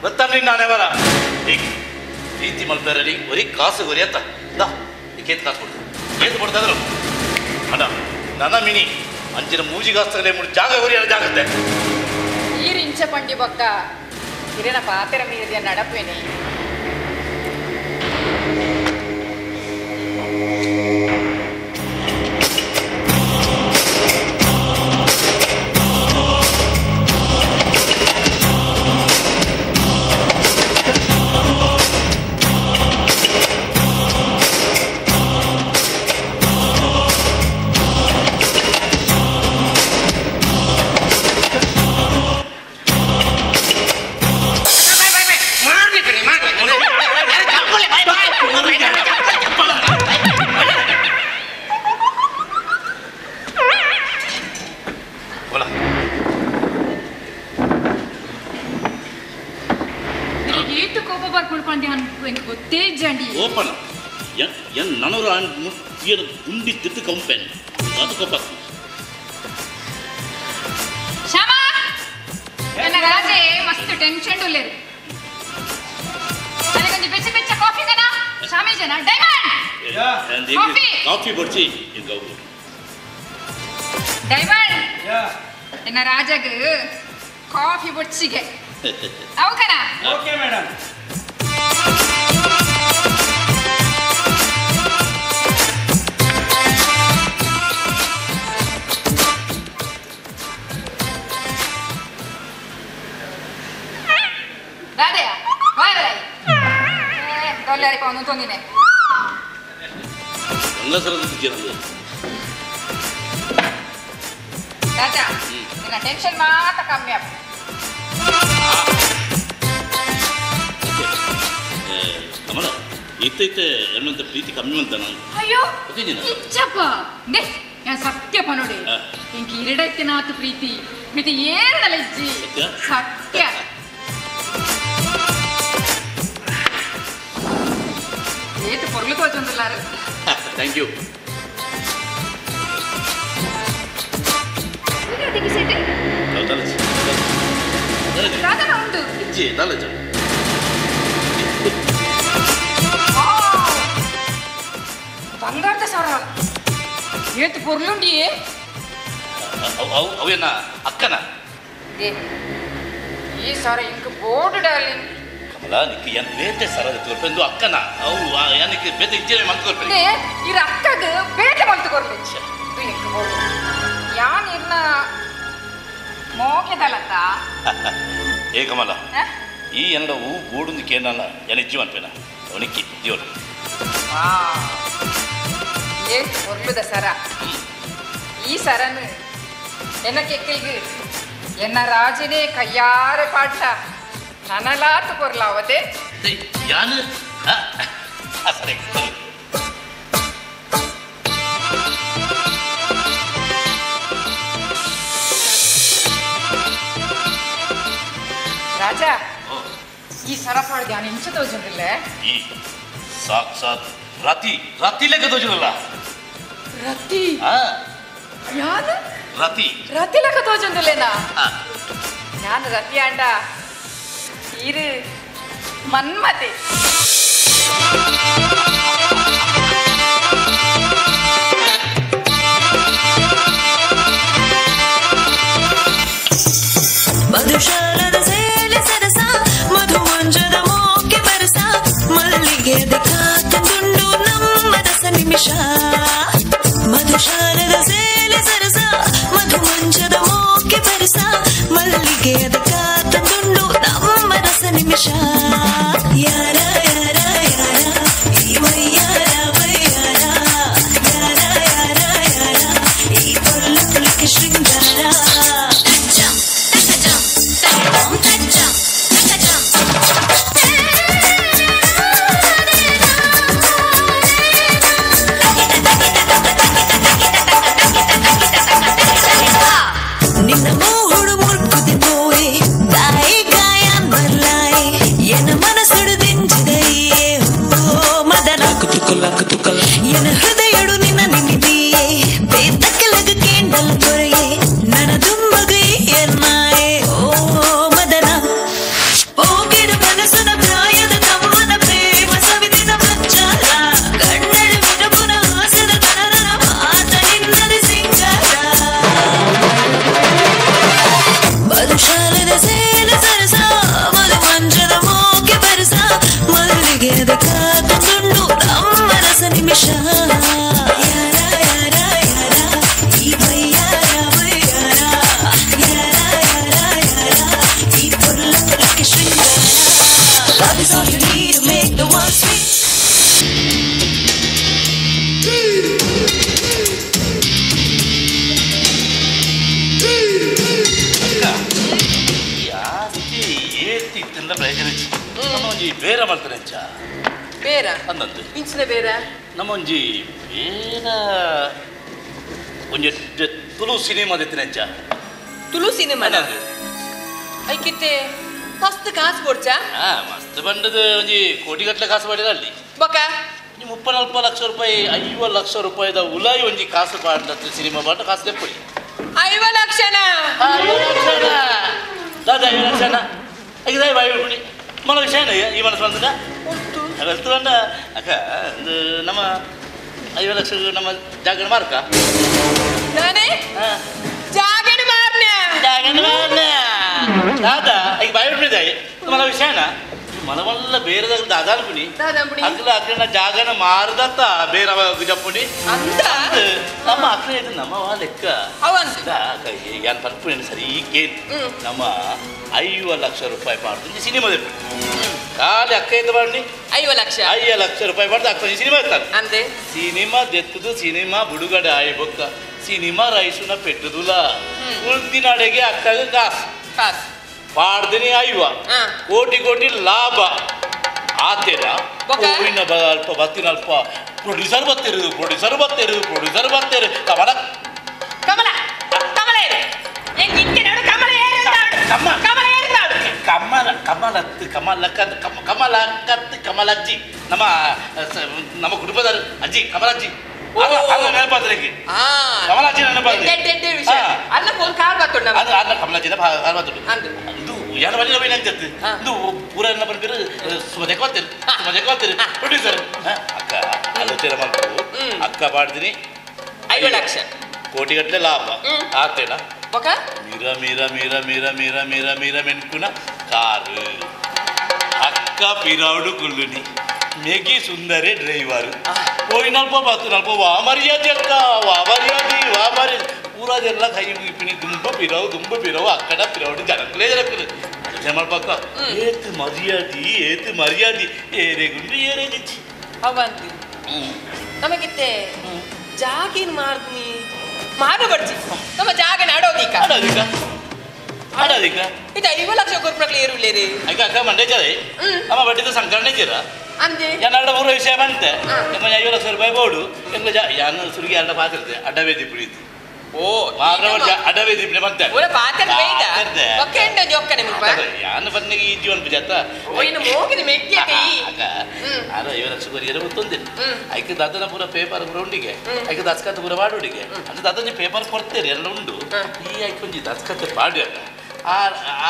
ಗೊತ್ತಾಗ್ಲಿ ನಾನೆವರ ಪ್ರೀತಿ ಮಲ್ಪೇರಲ್ಲಿ ಒರಿ ಕಾಸು ಗೊರಿ ಅಂತ ಕೇತ್ ಕಾಸು ಕೊಡ್ತು ಏತು ಕೊಡ್ತಾದ್ರು ಅಣ್ಣ ನನ್ನ ಮಿನಿ ಅಂಚಿನ ಮೂಜಿಗಾಸ್ತಲೇ ಮುಡಿ ಜಾಗ ಗೊರಿ ಅಲ್ಲ ಜಾಗತ್ತೆ ಈರಿಂಚ ಪಂಡಿ ಬೊಕ್ಕ ಹಿರಿನ ಪಾತೆರ ಮೀರಿದ ನಡಪೇನೆ ಓಪನ್ ಎನ್ ನನರ ಗುಂಡಿ ತಿತ್ತು ಕಂಪೆನ್ ಅದು ಕೋಪ ಶ್ಯಾಮ ನನ್ನ ರಾಜೆ ಮಸ್ತ್ ಟೆನ್ಷನ್ ಉಳ್ಳೇರು ನನಗೊಂದು ಬೆಚ್ಚ ಬೆಚ್ಚ ಕಾಫಿ ಕನ ಶಾಮಿ ಜನ ಡೈಮಂಡ್ ಕಾಫಿ ಬಡ್ಸಿ ಡೈಮಂಡ್ ನನ್ನ ರಾಜಗ ಕಾಫಿ ಬಡ್ಸಿಗೆ ಅವು ಕನ okay madam Dadeja, koerai. Dollari ponu tonine. ಎಲ್ಲ ಸರದಿದ್ದೀರಂದು Daja, ನಿನ್ನ ಟೆನ್ಷನ್ ಮಾತ್ರ ಕಮ್ಮಿ ಆಗ. ಕಮಲ ಇತ್ತೈತೆ ಎನ್ನುವಂತ ಪ್ರೀತಿ ಕಮ್ಮಿ ಅಂತ ನಾನು ಅಯ್ಯೋ ಇಚ್ಚಪ್ಪ ನೆ ಯಾ ಸತ್ಯಪ್ಪ ನೋಡಿ ಇಂಕ ಇರಡೈತೆ ನಾತು ಪ್ರೀತಿ ಮಿತಿ ಏರಡಲ ಇಜ್ಜಿ ಸತ್ಯ ಏತು ಪೊರ್ಲು ತೋಚೊಂದುಲ್ಲಾರು ಥ್ಯಾಂಕ್ ಯು ಇದಕ್ಕೆ ಸೆಟ್ ರಾಧನ ಉಂಟು ಇಜ್ಜಿ ದಲಜ ಬಂಗಾರದ ಸರ ಏತು ಪೊರ್ಲುಂಡಿಯೇ ಅವೇನ ಅಕ್ಕನ ಈ ಸರ ಇಂಕ ಬೋರ್ಡ್ ಡಾರ್ಲಿಂಗ್ ಕಮಲ ನಿಕ್ಕೆ ಏನ್ ಬೇತೆ ಸರದ ತೋರ್ಪೆಂದು ಅಕ್ಕನ ಅವು ಏನಕ್ಕೆ ಬೇತೆ ಇಜ್ಜೆ ಮಂತ್ ತೋರ್ಪೆ ಇರ ಅಕ್ಕಗ ಬೇಟೆ ಮಲ್ತು ಕೊರ್ಲಿ ತು ಇಂಕ ಬೋರ್ಡ್ ಯಾನ್ ಇರ್ನ ಮೋಕೆದಲತ್ತ ಏ ಕಮಲ ಈ ಎಂಡ ಹೂ ಬೋಡುಂದು ಕೇನಲ್ಲ ಏನ ಇಜ್ಜಿ ಅನ್ಪೇನ ಅವನಿಕ್ಕಿ ದೇವರು ಏ ಪೊರ್ಲುದ ಸರ ಈ ಸರನು ಎನ್ನ ಕೆಕ್ಕೈಗೆ ಎನ್ನ ರಾಜನೇ ಕೈಯಾರೆ ಪಾಠ ನನಲಾತು ಕೊರ್ಲಾವದೆ ಯಾನು ಸರಿ ರಾಜ ಈ ಸರ ಪಡೆದು ನಾನು ಇಂಚು ತೋಜುಂದಿಲ್ಲ ಈ ಸಾಕ್ಷಾತ್ ರತಿ ಲೆಕ್ಕ ತೋಜುದಲ್ಲ ರತಿ ಯಾನು ರತಿ ರತಿ ಲೆಕ್ಕ ತೋಜುಂದಿಲ್ಲೇನಾ ನಾನು ರತಿ ಆಂಡ ಇರು ಮನ್ಮತೆ ಮಧುಶಾಲದ ಸೇಲೆ ಸರಸ ಮಧುಮಂಜದ ಮೋಕೆ ಬರಸ ಮಲ್ಲಿಗೆದ ಕಾತುಂಡು ನಮ್ಮ ರಸ ನಿಮಿಷ ಮಧುಶಾಲದ ಸೇಲೆ ಸರಸ ಮಧುಮಂಜದ ಮೋಕೆ ಬರಸ ಮಲ್ಲಿಗೆದ ಕಾತುಂಡು ನಮ್ಮ ರಸ ನಿಮಿಷ ಯಾರ ಯಾರ ಯಾರ ಈ ವಯ್ಯಾರ ವಯ್ಯಾರ ಯಾರ ಯಾರ ಯಾರ ಈ ಪೊರ್ಲು ಪುಲಿಕೆ ಶೃಂಗಾರ ನಿನ್ನ ಮೋಹುಡು ಮುರ್ಕುದೆ ಪೋಯೆ ತಾಯಿ ಗಾಯ ಬರ್ಲಾಯೆ ಎನ್ನ ಮನಸ್ಸುಡು ದೆಂಚಿದೆಯೇ ಓ ಮದನ ಎನ್ನ ಹೃದಯಡು ನಿನ್ನ ನಿಮಿದಿಯೇ ಬೇತಕ್ಕಲಗ ಕೇಂಡಲ್ ಕೊರೆಯೆ ನನ್ನ ದುಂಬಗೆ ಎನ್ನಾಯೆ ಓ ಮದನ ಹೋಗಿಡ ಮನಸ್ಸನ ಪ್ರಾಯದ ತಮ್ಮನ ಪ್ರೇಮ ಸವಿದಿನ ಮಚ್ಚಾರ ಕಣ್ಣಳ ವಿರಪುನ ಹಾಸದ ತನನ ಮಾತ ನಿನ್ನದ ಸಿಂಗಾರ ಮಧುಶಾಲದ ಸೇಲ ಸರಸ ಮಧುಮಂಜದ ಮೋಕೆ ಬರಸ ಮಲ್ಲಿಗೆದ ಕಾತುಂಡು ನಮ್ಮ ರಸ ನಿಮಿಷ ಯಾರ ಯಾರ ಯಾರ ಈ ವಯ್ಯಾರ ವಯ್ಯಾರ ಯಾರ ಯಾರ ಯಾರ ಈ ಪೊರ್ಲ ಪುಲಿಕೆ ಶೃಂಗಾರ Love is all you need to make the world sweet ಏತಿತ್ತಿಲ್ಲ ಪ್ರಯೋಜನ ನಮ್ಮ ಒಂಜಿ ಬೇರೆ ಮಾಡ್ತಾರೆ ಬೇರ ಅಂದಂದು ಇಂಚಿನ ಬೇರ ನಮ್ಮ ಒಂಜಿ ಬೇರ ಒಂಜಿ ತುಳು ಸಿನಿಮಾ ದೆತ್ತಿನಂಚ ತುಳು ಸಿನಿಮಾನ ಐಕಿತ್ತೆ ಮಸ್ತ್ ಕಾಸು ಕೊಡ್ಚಾ ಮಸ್ತ್ ಬಂಡದ ಒಂಜಿ ಕೋಟಿಗಟ್ಟಲೆ ಕಾಸು ಮಾಡಿದ ಅಲ್ಲಿ ಬೊಕ್ಕ 30-40 ಲಕ್ಷ ರೂಪಾಯಿ 50 ಲಕ್ಷ ರೂಪಾಯಿದ ಉಲಾಯಿ ಒಂಜಿ ಕಾಸು ಪಾಡ್ದ ಸಿನಿಮಾ ಪಾಟ ಕಾಸು ತೆಪ್ಪಳಿ 5 ಲಕ್ಷನ ದಾದ 5 ಲಕ್ಷನ ಐದಾಯಿ ಬಾಯಿ ಬಿಡಿ ಮನ ವಿಷಯನ ಈ ಮನಸ್ಸು ಬಂದದ ಅವೆಲ್ತು ಬಂದ ಅಕ್ಕ ಒಂದು ನಮ್ಮ 5 ಲಕ್ಷ ನಮ್ಮ ಜಾಗನ ಮಾರ್ಕ ನಾನೇ ಜಾಗನ ಮಾರ್ನೆ ದಾದ ಈಗ ಬಾಯಿ ಬಿಡಿದಾಯಿ ಮನ ವಿಷಯನ ಮಲಮಲ್ಲ ಬೇರೆದಾಗ ದಾದಾನ್ಪುನಿ ದಾದಾನ್ಪುನಿ ಅಗ್ಲ ಅಗ್ಲ ಜಾಗನ ಮಾರದತ್ತ ಬೇರೆ ಜಪ್ಪುನಿ ಅಂತ ನಮ್ಮ ಅಗ್ಲ ಇದು ನಮ್ಮ ಲೆಕ್ಕ ಅವಂತ ಯಾನ್ ಪನ್ಪುನಿ ಸರಿ ಕೇಳಿ ನಮ್ಮ 5 ಲಕ್ಷ ರೂಪಾಯಿ ಮಾಡ್ತೀನಿ ಸಿನಿಮಾ ಖಾಲಿ ಅಕ್ಕ ಎಂತ ಮಾಡಿ 5 ಲಕ್ಷ ರೂಪಾಯಿ ಮಾಡ್ದು ಅಕ್ಕ ಸಿನಿಮಾ ಇರ್ತಾರೆ ಅಂದೆ ಸಿನಿಮಾ ದೆತ್ತದು ಸಿನಿಮಾ ಬಿಡುಗಡೆ ಆಯಿ ಬೊಕ್ಕ ಸಿನಿಮಾ ರೈಸುನ ಪೆಟ್ಟದುಲ ಉಳ್ದಿನ ಅಡೆಗೆ ಅಕ್ಕಗ ಕಾಸು ಪಾಡ್ದಿನಿ ಅಯ್ಯುವ ಕೋಟಿ ಲಾಭ ಆತೇನ ಹೂವಿನ ಅಲ್ಪ ಬತ್ತಿನ ಅಲ್ಪ ಪ್ರೊಡ್ಯೂಸರ್ ಬತ್ತೇರು ಕಮಲ ಕಮಲ ಕಮಲ ಏರು ಎಂಗ್ ಇಂಗೆ ನಡು ಕಮಲ ಏರು ಕಮಲ ಏರು ಕಮಲಜ್ಜಿ ನಮ್ಮ ಕುಟುಂಬದ ಅಜ್ಜಿ ಕಮಲಜ್ಜಿ ನೆನಪಾದ್ರಿಗೆ ಕಮಲಾಜಿ ನೆನಪಾದ್ರೆ ಅಲ್ಲ ಫೋನ್ ಕಾಲ್ ಬತ್ತುಂಡು ಅಲ್ಲ ಕಮಲಾಜಿನ ಕಾಲ್ ಬತ್ತುಂಡು ಇದು ಯಾರು ಬಳಿ ನವೀನ ಅಂಜತ್ತು ಇದು ಪೂರ ಎಲ್ಲ ಬರ್ಬಿರು ಸುಮಜಕ್ಕೆ ಬರ್ತೀರಿ ಪ್ರೊಡ್ಯೂಸರ್ ಅಕ್ಕ ಆಲೋಚನೆ ಮಾಡ್ಬೋದು ಅಕ್ಕ ಮಾಡ್ತೀನಿ 5 ಲಕ್ಷ ಕೋಟಿಗಟ್ಟಲೆ ಲಾಭ ಆಗ್ತೇನಾ ಮೀರ ಮೆನ್ಕುನ ಕಾರು ಅಕ್ಕ ಪಿರಾಡು ಕುಲ್ಲುನಿ ಮೇಗಿ ಸುಂದರೇ ಡ್ರೈವರ್ ಹೋಯ್ನಲ್ಪ ಬತ್ತು ನಲ್ಪ ವಾ ಮರ್ಯಾದೆ ಅಕ್ಕ ವಾ ಮರ್ಯಾದೆ ಊರದೆಲ್ಲ ಕೈ ಮುಗಿಪಿನಿ ದುಂಬ ಪಿರವು ಅಕ್ಕಡ ಪಿರವಡು ಜನಕ್ಕಲೇ ಮಾಡ್ಬೇಕ ಏತು ಮರ್ಯಾದೆ ಏರೆಗುಂಡು ಏರೇಗಿಚ್ಚಿ ಅವಂತಿ ನಮಗಿತ್ತೆ ಜಾಗಿನ್ ಮಾಡ್ತೀನಿ ಮಾರಬಡ್ಸಿ ನಮ್ಮ ಜಾಗನ ಆಡೋದಿಕ್ಕ ಇದು 5 ಲಕ್ಷ ಕೊರ್ಪಕ್ಲೆ ಏರುಲ್ಲೇರಿ ಅಕ್ಕ ಮಂಡ್ಯ ಜದೆ ಅಮ್ಮ ಬಡ್ಡಿದ ಸಂಕರಣೆ ಜೀರ ಅಂದೆ ಎರಡು ಮೂರು ವಿಷಯ ಬಂತೆ ನಮ್ಮ 5 ಲಕ್ಷ ರೂಪಾಯಿ ಬೋಡು ಎಂಗ್ಲ ಯಾನು ಸುರುಗಿ ಅಡ್ಡ ಪಾತಿರ್ತೆ ಅಡ್ಡವೇದಿ ಪುಳಿತು ಅಡ್ಡವೇ ದೀಪನೆ ಬಂತೆ ಪಾತ್ರ ಬೇಡ ಓಕೆ ಎಂಡ ಜೋಕ್ಕ ನಿಮಗೆ ಯಾನು ಬನ್ನಿಗೆ ಈ ಜೀವನ ಬಿಜಾತ ಓಯ್ನ ಮೋಗಿದ ಮೆಕ್ಕೆ ಕೈ ಆರ 5 ಲಕ್ಷ ಕೊರಿಯರ ಗೊತ್ತೊಂದಿಲ್ಲ ಐಕೆ ದಾದನ ಪೂರ ಪೇಪರ್ ರೌಂಡಿಗೆ ಐಕೆ ದಸ್ಕತ್ ಪೂರ ಬಾಡೋಡಿಗೆ ಅಂದ್ರೆ ದಾದನ ಪೇಪರ್ ಕೊಡ್ತೇನೆ ಎಲ್ಲ ಉಂಡು ಈ ಐಕೊಂಜಿ ದಸ್ಕತ್ ಬಾಡಿ ಅಲ್ಲ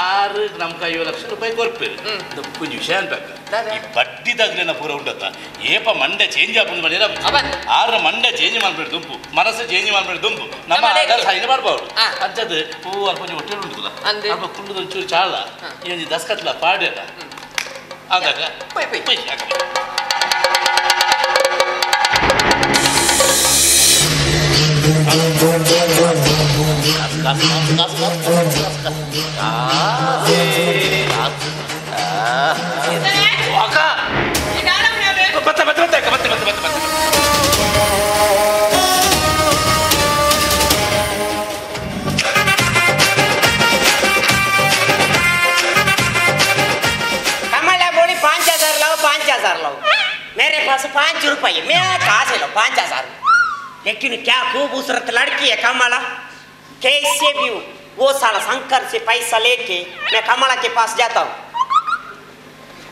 ಆರು ನಮ್ಗೆ 5 ಲಕ್ಷ ರೂಪಾಯಿ ಕೊರ್ಪೇರು ಕೊಂಚ ವಿಷಯ ಅನ್ಬೇಕು ಈ ಬಡ್ಡಿದಾಗ್ಲೇನ ಪೂರ ಉಂಟತ್ತ ಏಪ ಮಂಡೆ ಚೇಂಜ್ ಹಾಕೊಂಡು ಮಾಡಿರ ಆರ ಮಂಡೆ ಚೇಂಜ್ ಮಾಡ್ಬೇಡಿ ದುಂಪು ಮನಸ್ಸು ಚೇಂಜ್ ಮಾಡ್ಬೇಡಿ ದುಂಪು ನಮ್ಮ ಸೈನ್ ಮಾಡ್ಬೋದು ಅಂಥದ್ದು ಹೂವು ಕೊಂಚ ಹೊಟ್ಟೆ ಉಂಟಲ್ಲ ಅಲ್ಪ ಕುಂಡದ ಒಂಚೂರು ಚಾಳ ಈ ಒಂದು ದಸ್ಕತ್ಲ ಪಾಡಿ ಅಲ್ಲ ಆದಾಗ मेरे पास 5 रुपये मैं कहाँ से लो 5,000 लेकिन क्या खूबसूरत लड़की है कमला कैसे भी वो साला शंकर से पैसा लेके मैं कमला के पास जाता हूँ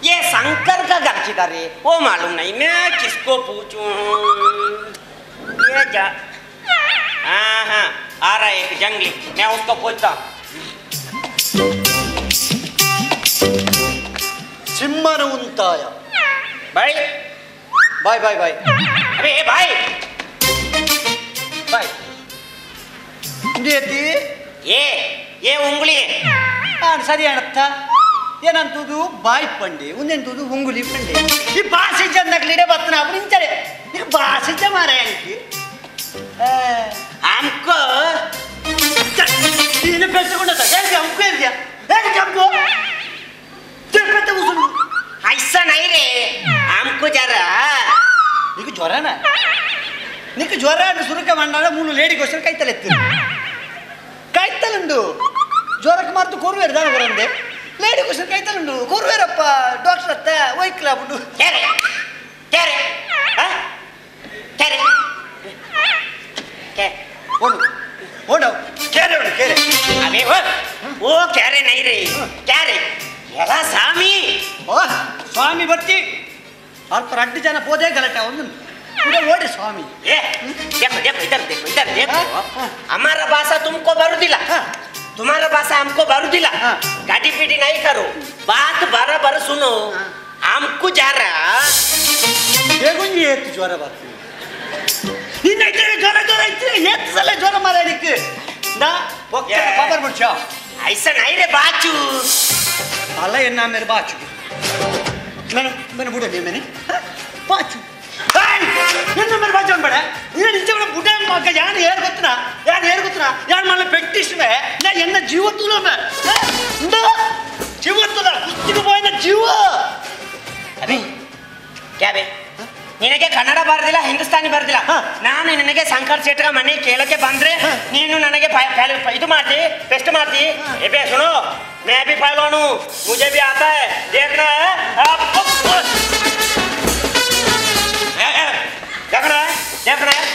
ये शंकर का घर किधर है वो मालूम नहीं मैं किसको पूछूं ये जा हाँ आ रहा है एक जंगली मैं उसको पूछता हूँ सिम्मन उंताय भाई बाय बाय बाय अरे भाई बाय देती ये उंगली है सरी अनर्थ ಏನಂತದು ಬಾಯಿ ಪಂಡೆ ಒಂದೆಂತದು ಉಂಗುಲಿ ಪಂಡೆ ಈ ಭಾಷೆ ಚಂದಕ್ಲಿಡೆ ಬತ್ತನ ಅప్పుడు ಇಂಚಡೆ ಈಗ ಭಾಷೆ ಮಾರ ಅಂಕಿ हमको ನೀನು ಬೆಚ್ಚಕೊಂಡ ಹೇಗೆ हमको ಇದೆಯಾ ಹೇಗೆ हमको ತಿರುಪತಿ ಉಸುಲು ऐसा नहीं रे हमको जरा నీకు జ్వరనా నీకు జ్వరాన్ని సురుక మండాల మూడు లేడీ క్వశ్చన్ ಕೈತಲುಂಡು ಜ್ವರಕ್ಕೆ ಮಾರ್ತು ಕೊರುವೇರು ದಾನ ಬರಂದೆ ಲೇಡಿ ಕ್ವಶ್ಚನ್ ಕೈತಲುಂಡು ಕೊರುವೇರಪ್ಪ ಡಾಕ್ಟರ್ ಅತ್ತ ವೈಕ್ಲ ಬಿಡು ಕ್ಯಾರೆ ಕ್ಯಾರೆ ಕ್ಯಾರೆ क्या ओनो ओनो केरे ओनो केरे अबे वो क्यारे नहीं रे क्यारे ఎలా స్వామి ఓ స్వామి బట్టి అల్ప రడ్డి జన పోదే గలట ಒಂದು पूरा ओडे स्वामी ए देखो देखो इधर देखो हमारा भाषा तुमको बरुदिला तुम्हारा भाषा हमको बरुदिला गाड़ी पीटी नहीं करो बात बराबर सुनो हमको जा रहा देखो ये ज्वर बात ಇನ್ನೈತೆ ಜ್ವರ ಇತ್ತು ಎಷ್ಟು ಸಲ ಜ್ವರ ಮಾರಾಡಿಕ್ಕೆ ನಾ ಒಕ್ಕೆ ಖಬರ್ ಮುಚ್ಚ ऐसा नहीं रे बाचू ಅಲ್ಲ ಎನ್ನ ಮೇರೆ ಬಾಚು मैंने बुढ़े ले मैंने पाँच मेरे पाँच बड़ा ये नीचे बड़ा बुढ़े माँ यान हेर कुतना यान मान पेटिश में ना ये ना जीव तुला में जीव तुला कुछ को बोले ना जीव अबे क्या बे ನಿನಗೆ ಕನ್ನಡ ಬರದಿಲ್ಲ ಹಿಂದೂಸ್ತಾನಿ ಬರದಿಲ್ಲ ನಾನು ನಿನಗೆ ಶಂಕರ್ ಶೆಟ್ಟರ ಮನೆ ಕೇಳಕ್ಕೆ ಬಂದ್ರೆ ನೀನು ನನಗೆ ಇದು ಮಾಡ್ತಿ ಟೆಸ್ಟ್ ಮಾಡ್ತಿ ए बे सुनो मैं भी पहलवान हूँ मुझे भी आता है देखना है देखना है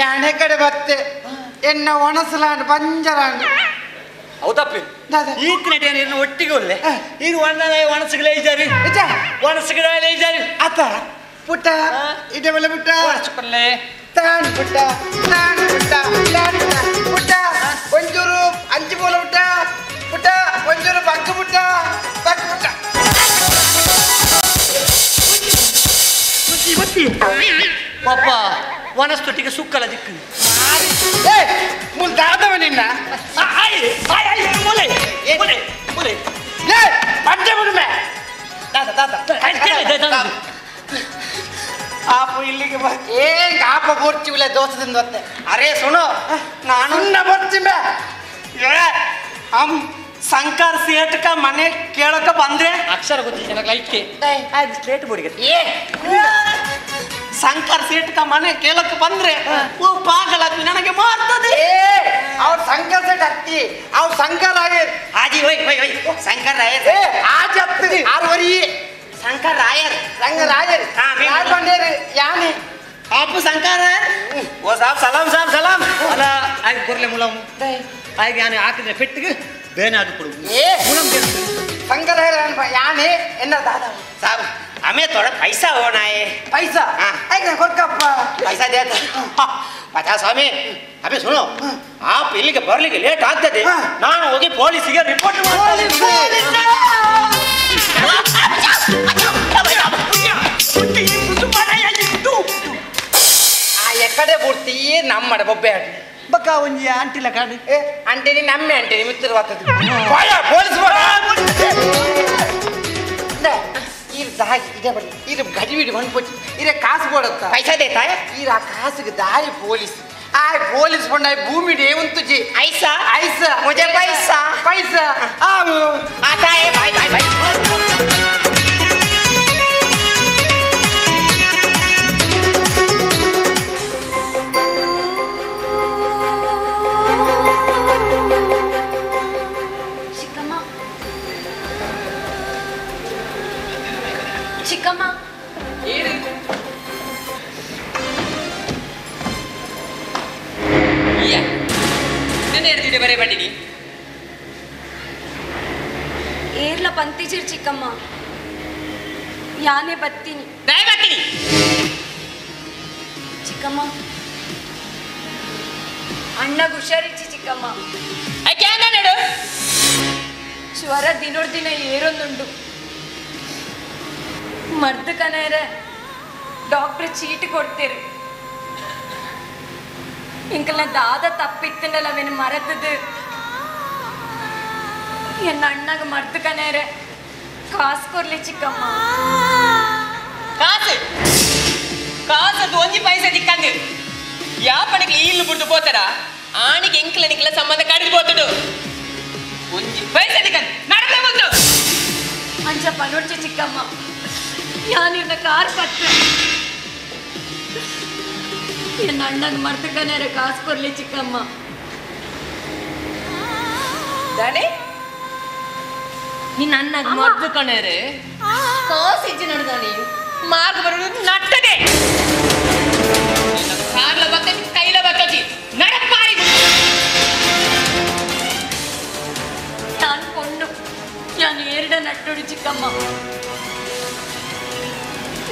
ಯಾನೆ ಕಡೆ ಬತ್ತೆ ಎನ್ನ ಒಣಸಲಾಂಡ್ ಪಂಜರಾಂಡ್ ಹೌದಪ್ಪಿ ಈತಿನ ನೀನು ಒಟ್ಟಿಗೆ ಒಳ್ಳೆ ಈಗ ಒಣಸಗಳೇ ಇದ್ದಾರೆ ಒಣಸಗಳೇ ಇದ್ದಾರೆ ಅತ್ತ ಪುಟ್ಟ ಇದೆ ಬಲ್ಲ ಪುಟ್ಟ ಒಣಸಕೊಳ್ಳೆ ತಾನ್ ಪುಟ್ಟ ಪುಟ್ಟ ಒಂಚೂರು ಅಂಚು ಬೋಲ ಪುಟ್ಟ ಒಂಚೂರು ಪಕ್ಕ ಪುಟ್ಟ ಪಾಪ ವನಸ್ಪತಿಗೆ ಸುಕ್ಕಲ ದಿಕ್ಕು ಮುಲ್ ದಾದವ ನಿನ್ನ आप इಲ್ಲಿಗೆ ಏ ಗಾಪ ಬೋರ್ಚಿವಿಲ್ಲ ದೋಸದಿಂದ ಬತ್ತೆ ಅರೆ ಸುಣೋ ನಾನು ಬರ್ತಿ ಮೇ हम शंकर सेठ का मने केಳಕ ಬಂದ್ರೆ ಅಕ್ಷರ ಗೊತ್ತಿಲ್ಲ ನನಗೆ ಲೈಟ್ಗೆ ಆಯ್ತು ಸ್ಲೇಟ್ ಬೋರ್ಡ್ಗೆ शंकर सेठ का मने केಳಕ ಬಂದ್ರೆ वो पागल आदमी ನನಗೆ ಮಾಡ್ತದೆ ಅವ್ರ शंकर सेठ ಹತ್ತಿ ಅವ್ರ शंकर ರಾಯರ್ हाजी ओए शंकर रायर आज हत्ತಿ 6 वरी शंकर रायर हां मैं पंडेर यानी आप शंकर रायर वो साहब सलाम अला आई गोरले मुलाम आई यानी ಹಾಕಿದ್ರೆ ಫಿಟ್ಗೆ ಬೇನೆ ಅದು ಕೊಡು मुलाम दे शंकर रायर यानी ಎನ್ನ ದಾದಾ साहब हमें थोड़ा पैसा होना है पैसा ऐसे कोटकप्प पैसा देता पचास स्वामी अबे सुनो आप इಲ್ಲಿಗೆ ಬರಲಿಕ್ಕೆ ಲೇಟ್ ಆಗ್ತದೆ ನಾನು ಹೋಗಿ ಪೊಲೀಸ್ಗೆ ರಿಪೋರ್ಟ್ ಮಾಡ್ತೀನಿ ಎಕಡೆ ಬುಡ್ತಿ ನಮ್ಮ ಬೊಬ್ಬೆ ಬಕ್ಕ ಒಂಜಿ ಆಂಟಿಲ ಕಾಡು ಅಂಟಿನಿ ನಮ್ಮೆ ಅಂಟಿನಿ ಮಿತ್ರ ಬರ್ತದೆ ಪೊಲೀಸ್ इर दाई इधर बड़ी इर गाड़ी भी वन पोच इरे कास बोड़ता पैसा देता है इर कास के दाई पुलिस आय पुलिस बंदा भूमि दे उन तुझे ऐसा मुझे पैसा आओ आता है भाई ಚಿಕ್ಕಮ್ಮ ಬರೇ ಬಂದಿನಿ ಏರ್ಲ ಪಂತಿಜಿರ್ ಚಿಕ್ಕಮ್ಮ ಯಾನೆ ಬತ್ತೀನಿ ಚಿಕ್ಕಮ್ಮ ಅಣ್ಣಗೆ ಹುಷಾರಿಚ್ಚಿ ಚಿಕ್ಕಮ್ಮ ಜ್ವರ ದಿನೋಡ್ ದಿನ ಏರೊಂದುಂಡು ಮರ್ದ ಕನೇರೆ ಡಾಕ್ಟರ್ ಚೀಟಿ ಕೊಡ್ತೀರಿ ಇಂಕಲ್ನ ದಾದ ತಪ್ಪಿತ್ತನಲ್ಲ ಅವನ ಮರೆತದು ಎನ್ನ ಅಣ್ಣಗ ಮರ್ದ ಕನೇರೆ ಕಾಸು ಕೊರ್ಲಿ ಚಿಕ್ಕಮ್ಮ ಕಾಸು ಒಂಜಿ ಪೈಸೆ ದಿಕ್ಕಂದು ಯಾಪಣಿಗೆ ಇಲ್ಲು ಬಿಡ್ದು ಪೋತಾರ ಆಣಿಗೆ ಎಂಕ್ಲ ನಿಕ್ಲ ಸಂಬಂಧ ಕಡಿದು ಪೋತಡು ಒಂಜಿ ಪೈಸೆ ದಿಕ್ಕಂದು ನಡದೆ ಬಂದು ಅಂಚ ಪನೋಡ್ಚೆ ಚಿಕ್ಕಮ್ಮ ಯಾನಿರ್ನ ಕಾರ್ ಪತ್ರ ಎನ್ನ ಅಣ್ಣನ ಮರ್ತಕನೇರ ಕಾಸು ಕೊಡ್ಲಿ ಚಿಕ್ಕಮ್ಮ ದಾನೆ ನಿನ್ನ ಅಣ್ಣಗ ಮರ್ದು ಕಣೇರೆ ಕಾಸು ಇಜ್ಜಿ ನಡೆದಾನೆ ಮಾರ್ಗ ಬರೋದು ನಟ್ಟದೆ ಕಾರ್ಲ ಬತ್ತತಿ ಕೈಲ ಬತ್ತತಿ ನಡಪಾರಿ ನಾನು ಕೊಂಡು ನಾನು ಎರಡ ನಟ್ಟೋಡು ಚಿಕ್ಕಮ್ಮ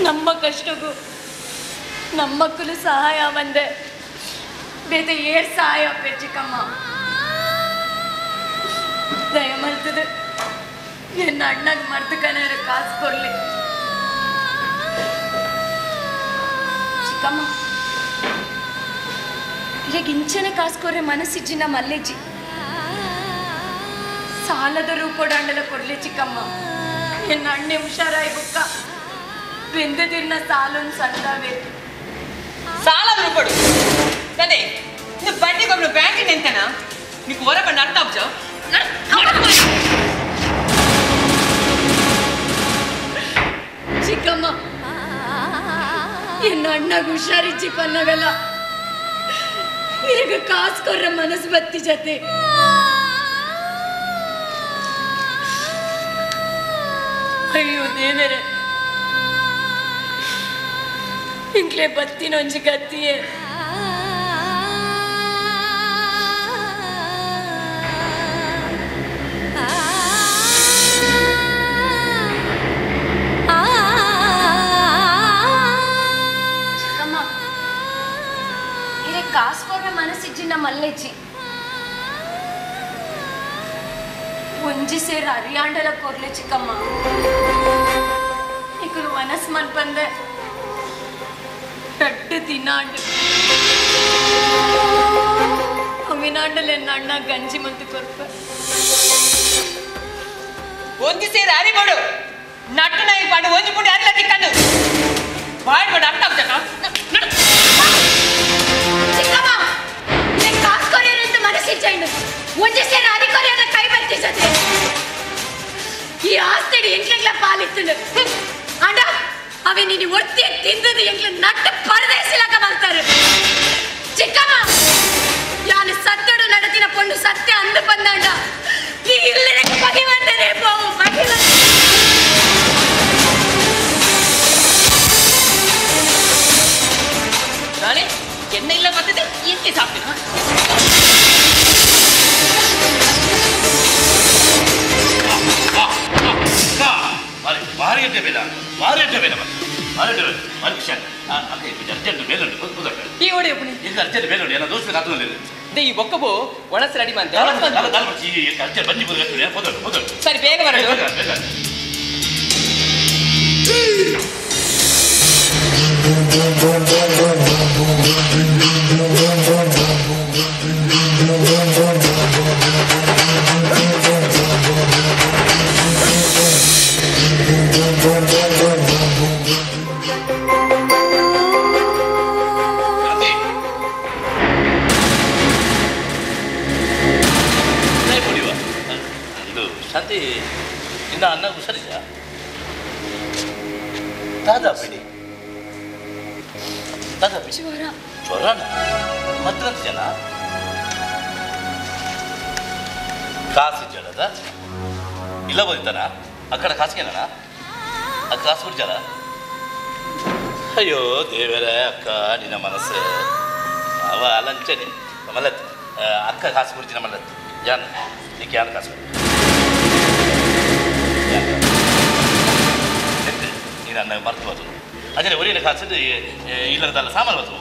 ನಮ್ಮ ಕಷ್ಟಗೂ ನಮ್ಮ ಮಕ್ಕಳು ಸಹಾಯ ಬಂದೆ ಬೇತೆ ಏರ್ ಸಹಾಯ ಚಿಕ್ಕಮ್ಮ ದಯ ಮರ್ತದೆ ಎನ್ನ ಅಣ್ಣಗ ಮರ್ತು ಕಣೇರ ಕಾಸು ಕೊಡ್ಲಿ ಚಿಕ್ಕಮ್ಮ ಈಗ ಇಂಚನೆ ಕಾಸು ಕೊರ್ರೆ ಮನಸ್ಸಿಜ್ಜಿನ ಮಲ್ಲೆಜ್ಜಿ ಸಾಲದ ರೂಪೊಡಾಂಡಲ ಕೊಡ್ಲಿ ಚಿಕ್ಕಮ್ಮ ಎನ್ನ ಅಣ್ಣೆ ಹುಷಾರಾಯಿ ಬುಕ್ಕ ಬೆಂದದಿರ್ನ ಸಾಲೊಂದು ಸಂದಾವೆ ಸಾಲದ ರೂಪಡು ಅದೇ ಇದು ಬಡ್ಡಿಗೊಬ್ಳು ಬ್ಯಾಂಕಿನ ಎಂತನ నీకు ಹೊರ ಬಂದು ಅರ್ಥ ಆಗ್ಜ ಚಿಕ್ಕಮ್ಮ ಎನ್ನ ಅಣ್ಣಗ ಹುಷಾರಿಜ್ಜಿ ಪನ್ನಗಲ್ಲ ಇರಗ ಕಾಸು ಕೊರ್ರ ಮನಸ್ಸು ಬತ್ತಿ ಜತೆ ಅಯ್ಯೋ ದೇವರೇ ಇಂಕ್ಲೆ ಬತ್ತಿನೊಂಜಿ ಗತ್ತಿಯೇ ಚಿಕ್ಕಮ್ಮ ಇರೆ ಕಾಸು ಕೊರ್ರ ಮನಸ್ಸಿಜ್ಜಿನ ಮಲ್ಲೆಜ್ಜಿ ಒಂಜಿ ಸೇರ್ ಹರಿಯಾಂಡಲ ಕೊರ್ಲೆ ಚಿಕ್ಕಮ್ಮ ಇಕರು ಮನಸ್ ಮನ್ಪಂದೆ ಕಟ್ಟು ತಿನ್ನಾಂಡು ಅವಿನಾಂಡಲೆ ಅಣ್ಣ ಗಂಜಿ ಮಂತು ಕೊರ್ಪ ಒಂಜಿ ಸೇರಿ ಅರಿಬೋಡು ನಟ್ಟು ನಾಯಿ ಪಾಡು ಒಂಜಿ ಪುಡಿ ಅರ್ಲ ತಿಕ್ಕಂಡು ಬಾಯ್ಬೋಡು ಅರ್ಥ ಆಗ್ತಕ್ಕ ಚಿಕ್ಕಮ್ಮ ಇರೆ ಕಾಸು ಕೊರ್ರೆ ಮನಸ್ಸಿಜ್ಜಂಡು ಒಂಜಿ ಸೇರ್ ಅರಿ ಕೊರ್ರೆ ಕೈ ಬತ್ತಿ ಜತೆ ಈ ಆಸ್ತಿ ಎಂಕ್ಲೆಗ್ಲ ಪಾಲಿತ್ತು ಅಂಡ ಅವೇ ನೀನು ಒತ್ತಿ ತಿಂದದು ಎಂಕ್ಲ ನಟ್ಟು ಪರದೇಶಿಲಾಕ ಬರ್ತಾರೆ ಚಿಕ್ಕಮ್ಮ ಯಾನು ಸತ್ತಡು ನಡತಿನ ಪೊಂಡು ಸತ್ಯ ಅಂದು ಬಂದಾಂಡ ಈ ಇಲ್ಲಿನ ಬಗೆವಂತನೇ போவு ಬಗೆವಂತ ನಾಳೆ ಎಣ್ಣೆ ಇಲ್ಲ ಬರ್ತದೆ ಎಂತೆ ಸಾಕ್ತೀನ ಮಾರಿಯಟ್ಟೆ ಬೇಡ ಮಾರಿಯಟ್ಟೆ ಬೇಡ ಮಾರಿಯಟ್ಟೆ ಬೇಡ ಮನುಷ್ಯ ಅರ್ಜೆಂಟ್ ಬೇಲುಂಟು ಕೂದಕ್ಕೆ ಈ ಓಡಿ ಒಪ್ಪಣಿ ಈಗ ಅರ್ಜೆಂಟ್ ಬೇಲುಂಟು ಏನೋ ದೋಸ್ತ ಕಾತುನಲ್ಲಿ ದೇ ಈ ಬೊಕ್ಕಬು ಒಣಸ್ ರೆಡಿ ಮಾಡ್ತೆ ಅರ್ಜೆಂಟ್ ಬಂಜಿ ಕೂದಕ್ಕೆ ಹೋದಳು ಸರಿ ಬೇಗ ಬರೋದು ಬೇಗ ಶಾಂತಿ ಇನ್ನ ಅನ್ನ ಹುಷಾರಿದ್ಯಾ ದಾದಾ ಬಿಡಿ ದಾದಾ ಬಿಡಿ ಜ್ವರನ ಮಾತ್ರ ಜನ ಕಾಸು ಜಲದ ಇಲ್ಲ ಬಂದಿದ್ದಾನ ಅಕ್ಕಡ ಕಾಸಿಗೆನ ಆ ಕಾಸು ಬಿಡ್ಜಾರ ಅಯ್ಯೋ ದೇವರೇ ಅಕ್ಕ ನಿನ್ನ ಮನಸ್ಸು ಅವ ಲಂಚನೆ ಮಲ್ಲತ್ ಅಕ್ಕ ಕಾಸು ಬಿಡ್ಜಿನ ಮಲ್ಲತ್ ಜಾನ್ ನೀಕೆ ಯಾರು ಕಾಸು ನೀನು ಅನ್ನ ಮರ್ತು ಬರ್ತದೆ ಅದೇ ಒರಿನ ಕಾಸಿದ್ದು ಇಲ್ಲದಲ್ಲ ಸಾಮಾನು ಬರ್ತದೆ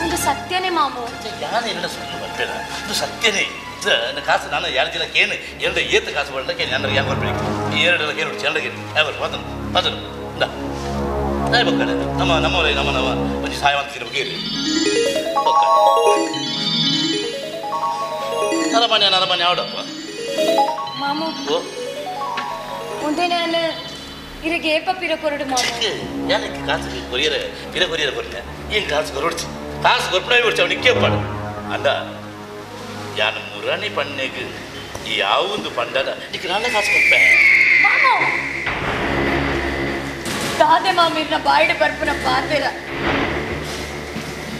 ಒಂದು ಸತ್ಯನೇ ಮಾಮು ಯಾರು ಎಲ್ಲ ಸುಳ್ಳು ಬರ್ತೇನೆ ಇದು ಸತ್ಯನೇ ಇದು ಕಾಸು ನಾನು 2 ದಿನ ಕೇನು ಎರಡು ಏತು ಕಾಸು ಬರಲಿಕ್ಕೆ ನಾನು ಯಾರು ಬರ್ಬೇಕು ಈ 2 ಕೇನು ಚೆಂಡಗೆ ಯಾವ ಬದಲು ಬದಲು ನಾಯಿ ಬಕ್ಕಡೆ ನಮ್ಮವರೇ ನಮ್ಮ ಒಂದು ಸಾಯವಂತ ಕೇಳಿ ನರಮನೆ ಯಾವಡಪ್ಪ ಮಾಮು ಮುಂದೆ ನಾನು ಇರಗೆ ಏಪಿರ ಕೊರಡು ಮಾಮು ಯಾಕೆ ಕಾಸು ಕೊರಿಯರ ಕೊರಿಯರ ಕೊರಿಯ ಏನು ಕಾಸು ಕೊರಡ್ಚಿ ಕಾಸು ಕೊರ್ಪಡಾಯಿ ಬಿಡ್ಚ ಅವನಿಗೆ ಕೇಳ್ಪಾಡು ಅಲ್ಲ ಯಾನು ಮುರಾಣಿ ಪಣ್ಣೆಗೆ ಯಾವುದು ಪಂಡದ ನಿಕ್ಕೆ ನಾಳೆ ಕಾಸು ಕೊಟ್ಟೆ ದಾದೆ ಮಾಮೀರ್ನ ಬಾಯಿಡ ಬರ್ಪುನ ಪಾತೆರ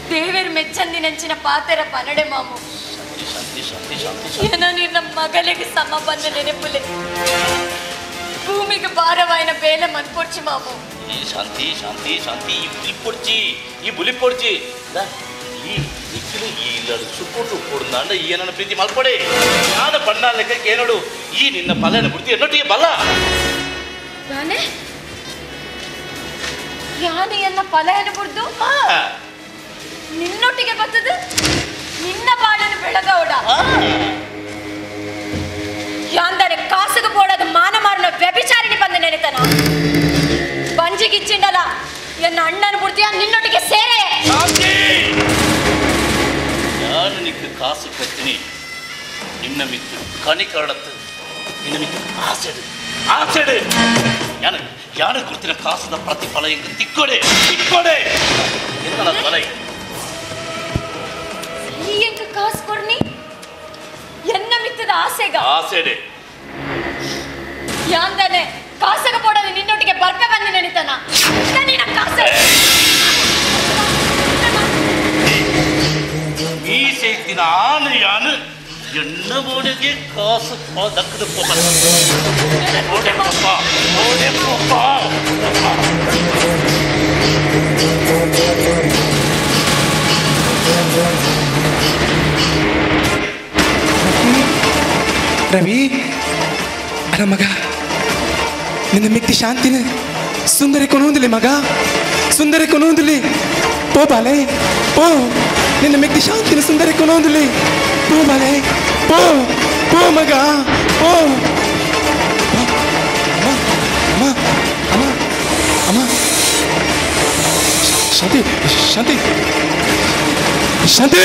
ದೇವೇರು ಮೆಚ್ಚಂದಿನಂಚಿನ ಪಾತೆರ ಪನಡೆ ಮಾಮು ಏನೋ ನಿನ್ನ ಮಗಳಿಗೆ ಸಮ ಬಂದ ನೆನಪುಲೆ ಭೂಮಿಗೆ ಭಾರವಾಯಿನ ಬೇಲೆ ಮನ್ಪೊಡ್ಚಿ ಮಾಮು ಈ ಶಾಂತಿ ಶಾಂತಿ ಶಾಂತಿ ಈ ಬುಲಿ ಪೊಡ್ಚಿ ಈ ನಿಖಿಲು ಈ ಸುಕ್ಕೊಟ್ಟು ಕೊಡ್ದಾಂಡ ಈ ನನ್ನ ಪ್ರೀತಿ ಮಲ್ಪಡೆ ನಾನು ಪಂಡ ಲೆಕ್ಕಕ್ಕೆ ಏನೋಡು ಈ ನಿನ್ನ ಬಲನ ಬಿಡ್ತಿ ಎನ್ನೊಟ್ಟಿಗೆ ಬಲ ಯಾನೆ ಯಾನೆಯನ್ನ ಪಲಯನ ಬಿಡ್ದು ನಿನ್ನೊಟ್ಟಿಗೆ ಬರ್ತದ ನಿನ್ನ ಬಾಳನ್ನು ಬೆಳಗೌಡ ಯಾಂದರೆ ಕಾಸುಗೆ ಬೋಡದ ಮಾನ ಮಾರನ ವ್ಯಭಿಚಾರಿಣಿ ಬಂದ ನೆನೆತನ ಬಂಜಿಗಿಚ್ಚಿಂಡಲ ಎನ್ನ ಅಣ್ಣನ ಬಿಡ್ತೀಯ ನಿನ್ನೊಟ್ಟಿಗೆ ಸೇರೆ ನಾನು ನಿಕ್ಕೆ ಕಾಸು ಕೊಡ್ತೀನಿ ನಿನ್ನ ಮಿತ್ತು ಕಣಿಕರಡತ್ತು ನಿನ್ನ ಮಿತ್ತು ಆಸೆಡು ಯಾನ ಕೊಡ್ತಿನ ಕಾಸದ ಪ್ರತಿಫಲ ಹಿಂಗೆ ತಿಕ್ಕೊಡೆ ಎನ್ನ ಫಲ ಈ ಎಂಕ ಕಾಸು ಕೊಡ್ನಿ ಎನ್ನ ಮಿತ್ತದ ಆಸೆಡೆ ಯಾಂದನೆ ಕಾಸಗ ಬೋಡದ ನಿನ್ನೊಟ್ಟಿಗೆ ಬರ್ಪೆ ಬಂದು ನೆನಿತನ ನಿನ್ನ ಕಾಸು ಮೀಸೆ ದಿನ ಆನು ಯಾನು ಎಣ್ಣ ಬೋಡೆಗೆ ಕಾಸು ದಕ್ಕದ ರವಿ ಅಲ್ಲ ಮಗ ನಿನ್ನ ಮಿಕ್ತಿ ಶಾಂತಿನ ಸುಂದರಿ ಕೊನೊಂದಿಲ್ಲ ಮಗ ಸುಂದರಿ ಕೊನೊಂದಿಲ್ಲ ಪೋ ಬಾಲೆ ಪೋ ನಿನ್ನ ಮಿಕ್ತಿ ಶಾಂತಿನ ಸುಂದರಿ ಕೊನೊಂದಿಲ್ಲ ಪೋ ಬಾಲೆ ಪೋ ಪೋ ಮಗ ಪೋ ಅಮ್ಮ ಅಮ್ಮ ಅಮ್ಮ ಶಾಂತಿ ಶಾಂತಿ ಶಾಂತಿ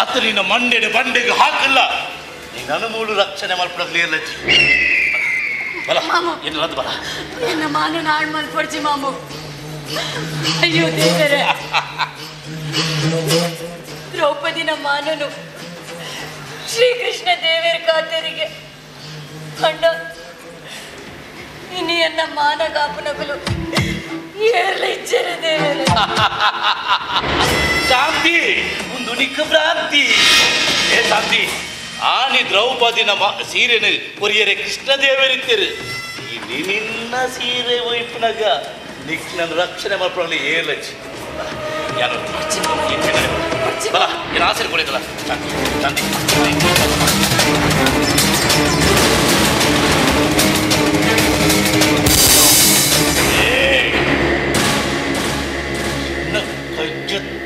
ಅತ್ತ ನಿನ್ನ ಮಂಡೆನ ಬಂಡೆಗೆ ಹಾಕಲ್ಲ ನೀನು ಮೂಳು ರಕ್ಷಣೆ ಮಾಡ್ಕೊಡಲಿಲ್ಲ ಬಲ ಏನಿಲ್ಲದು ಬಲ ನಿನ್ನ ಮಾನ ನಾಡ್ ಮಲ್ಪಡ್ಚಿ ಮಾಮು ಅಯ್ಯೋ ದೇವರೇ ದ್ರೌಪದಿನ ಮಾನನು ಶ್ರೀಕೃಷ್ಣ ದೇವರ ಕಾತರಿಗೆ ಕಂಡ ಇನಿ ಎನ್ನ ಮಾನ ಕಾಪನಗಳು ಏರ್ಲ ಇಚ್ಚರೆ ದೇವರೇ ಶಾಂತಿ ಒಂದು ನಿಕ್ಕ ಭ್ರಾಂತಿ ಏ ಶಾಂತಿ ಆನಿ ದ್ರೌಪದಿನ ಸೀರೆನ ಕೊರಿಯರೆ ಕೃಷ್ಣದೇವರಿದ್ದೀರು ಇಲ್ಲಿ ನಿನ್ನ ಸೀರೆ ಒಯ್ಪನಾಗ ನಿಕ್ ನನ್ನ ರಕ್ಷಣೆ ಮಾಡ್ಕೊಳ್ಳಿ ಏಲಚ್ಚಿ ಯಾರು ಬಲ ಏನು ಆಸೆ ಕೊಡಿದಲ್ಲ ಶಾಂತಿ ಶಾಂತಿ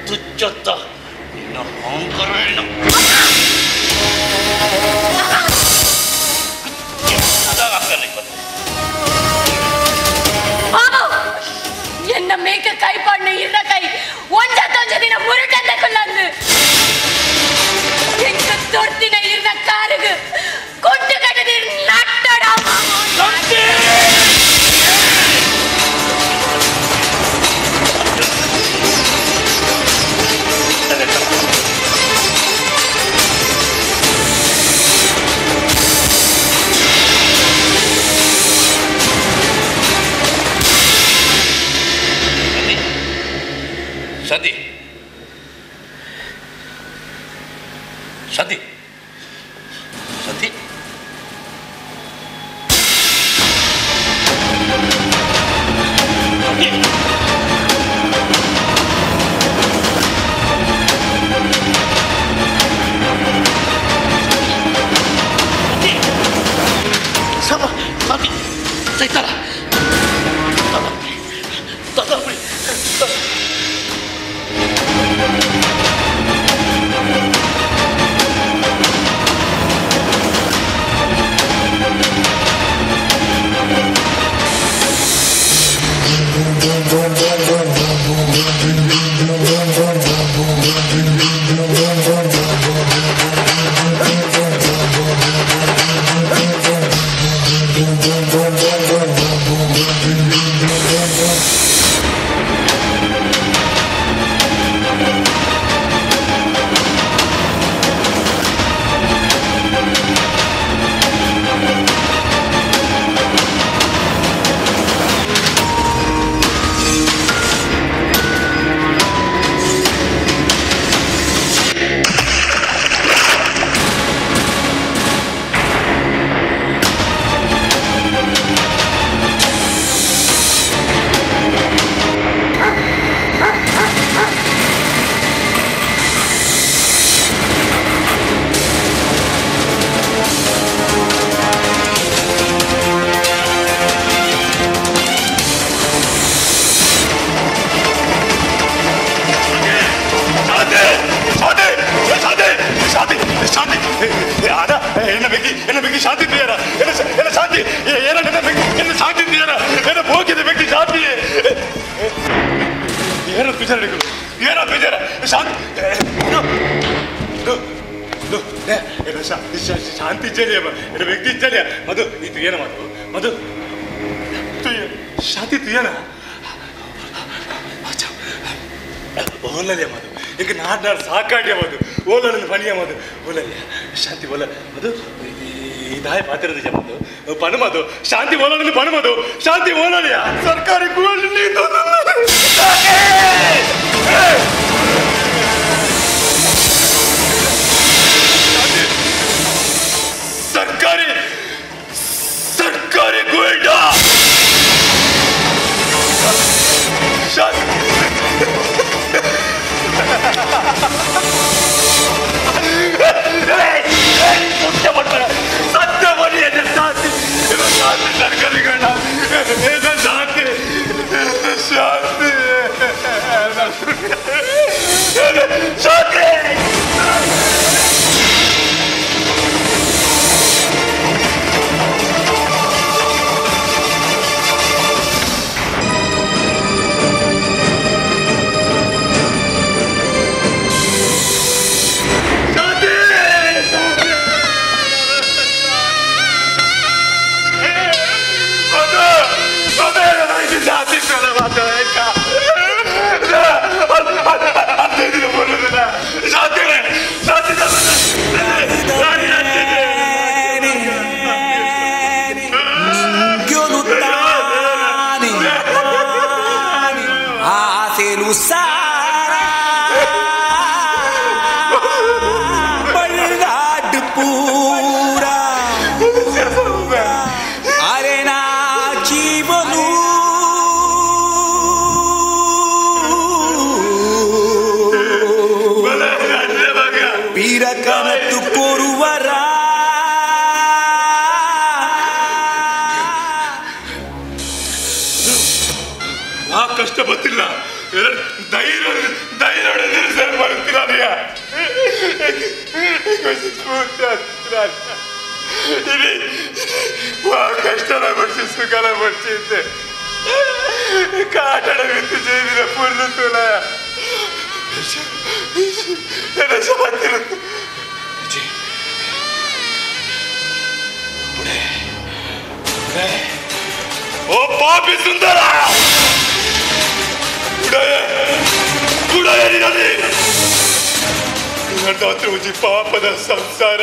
ತುಚ್ಚತ್ತ ನಿನ್ನ ಅಹಂಕಾರ என்ன மேக்க கை பண்ண இருந்த கை ஒஞ்ச தின முருட்டந்த கொள்ளாந்து எங்க தொர்த்தின இருந்த காருக்கு கொண்டு கட்டது நட்டடா ಶಾಂತಿ ಶಾಂತಿ ಶಾಂತಿ ಶಾಂತಿ ಸೈತಾರ ಬೇಜಾರು ಏನೋ ಬೇಜಾರ ಶಾಂತಿ ಇಚ್ಛೆಯ ವ್ಯಕ್ತಿ ಇಚ್ಛೆಯ ಮಧು ಇದು ಏನ ಮಧು ಮಧು ಶಾಂತಿ ತುಯ್ಯನ ಓಲಲ್ಯ ಮಧು ಈಗ ನಾಡು ಸಾಕಾಡ್ಯ ಮಧು ಓಲಲ್ಲಿ ಪಣಿಯ ಮಧು ಓಲಲ್ಯ ಶಾಂತಿ ಓಲ ಮಧು ಇದಾಯ ಪಾತ್ರದ ಮಧು ಪಣ ಮಧು ಶಾಂತಿ ಓಲಲ್ಲಿ ಪಣ ಮಧು ಶಾಂತಿ ಓಲಲ್ಯ ಸರ್ಕಾರಿ ಸರ್ಕಾರಿ ಸರ್ಕಾರಿ ಗೋಲ್ಡ ಸತ್ಯ ಬನ್ನಿ ಶಾಂತಿ ಶಾಂತಿ ಸರ್ಕಾರಿ ಗೋಲ್ಡ ಶಾಂತಿ ಶಾಂತಿ ಶಾಂತಿ ಕಷ್ಟ ಗೊತ್ತಿಲ್ಲ ಧೈರ್ಯ ಧೈರ್ಯ ಮಾಡ್ತೀರ ಕಷ್ಟನ ಬಡ್ಸಿ ಸುಖನ ಬಡ್ಸಿ ಇದ್ದೆ ಕಾಟಡ ಬಿತ್ತು ಜೈಲಿನ ಪೂರ್ಣ ತುಲ ಓ ಪಾಪಿ ಸುಂದರ तुझी पापद संसार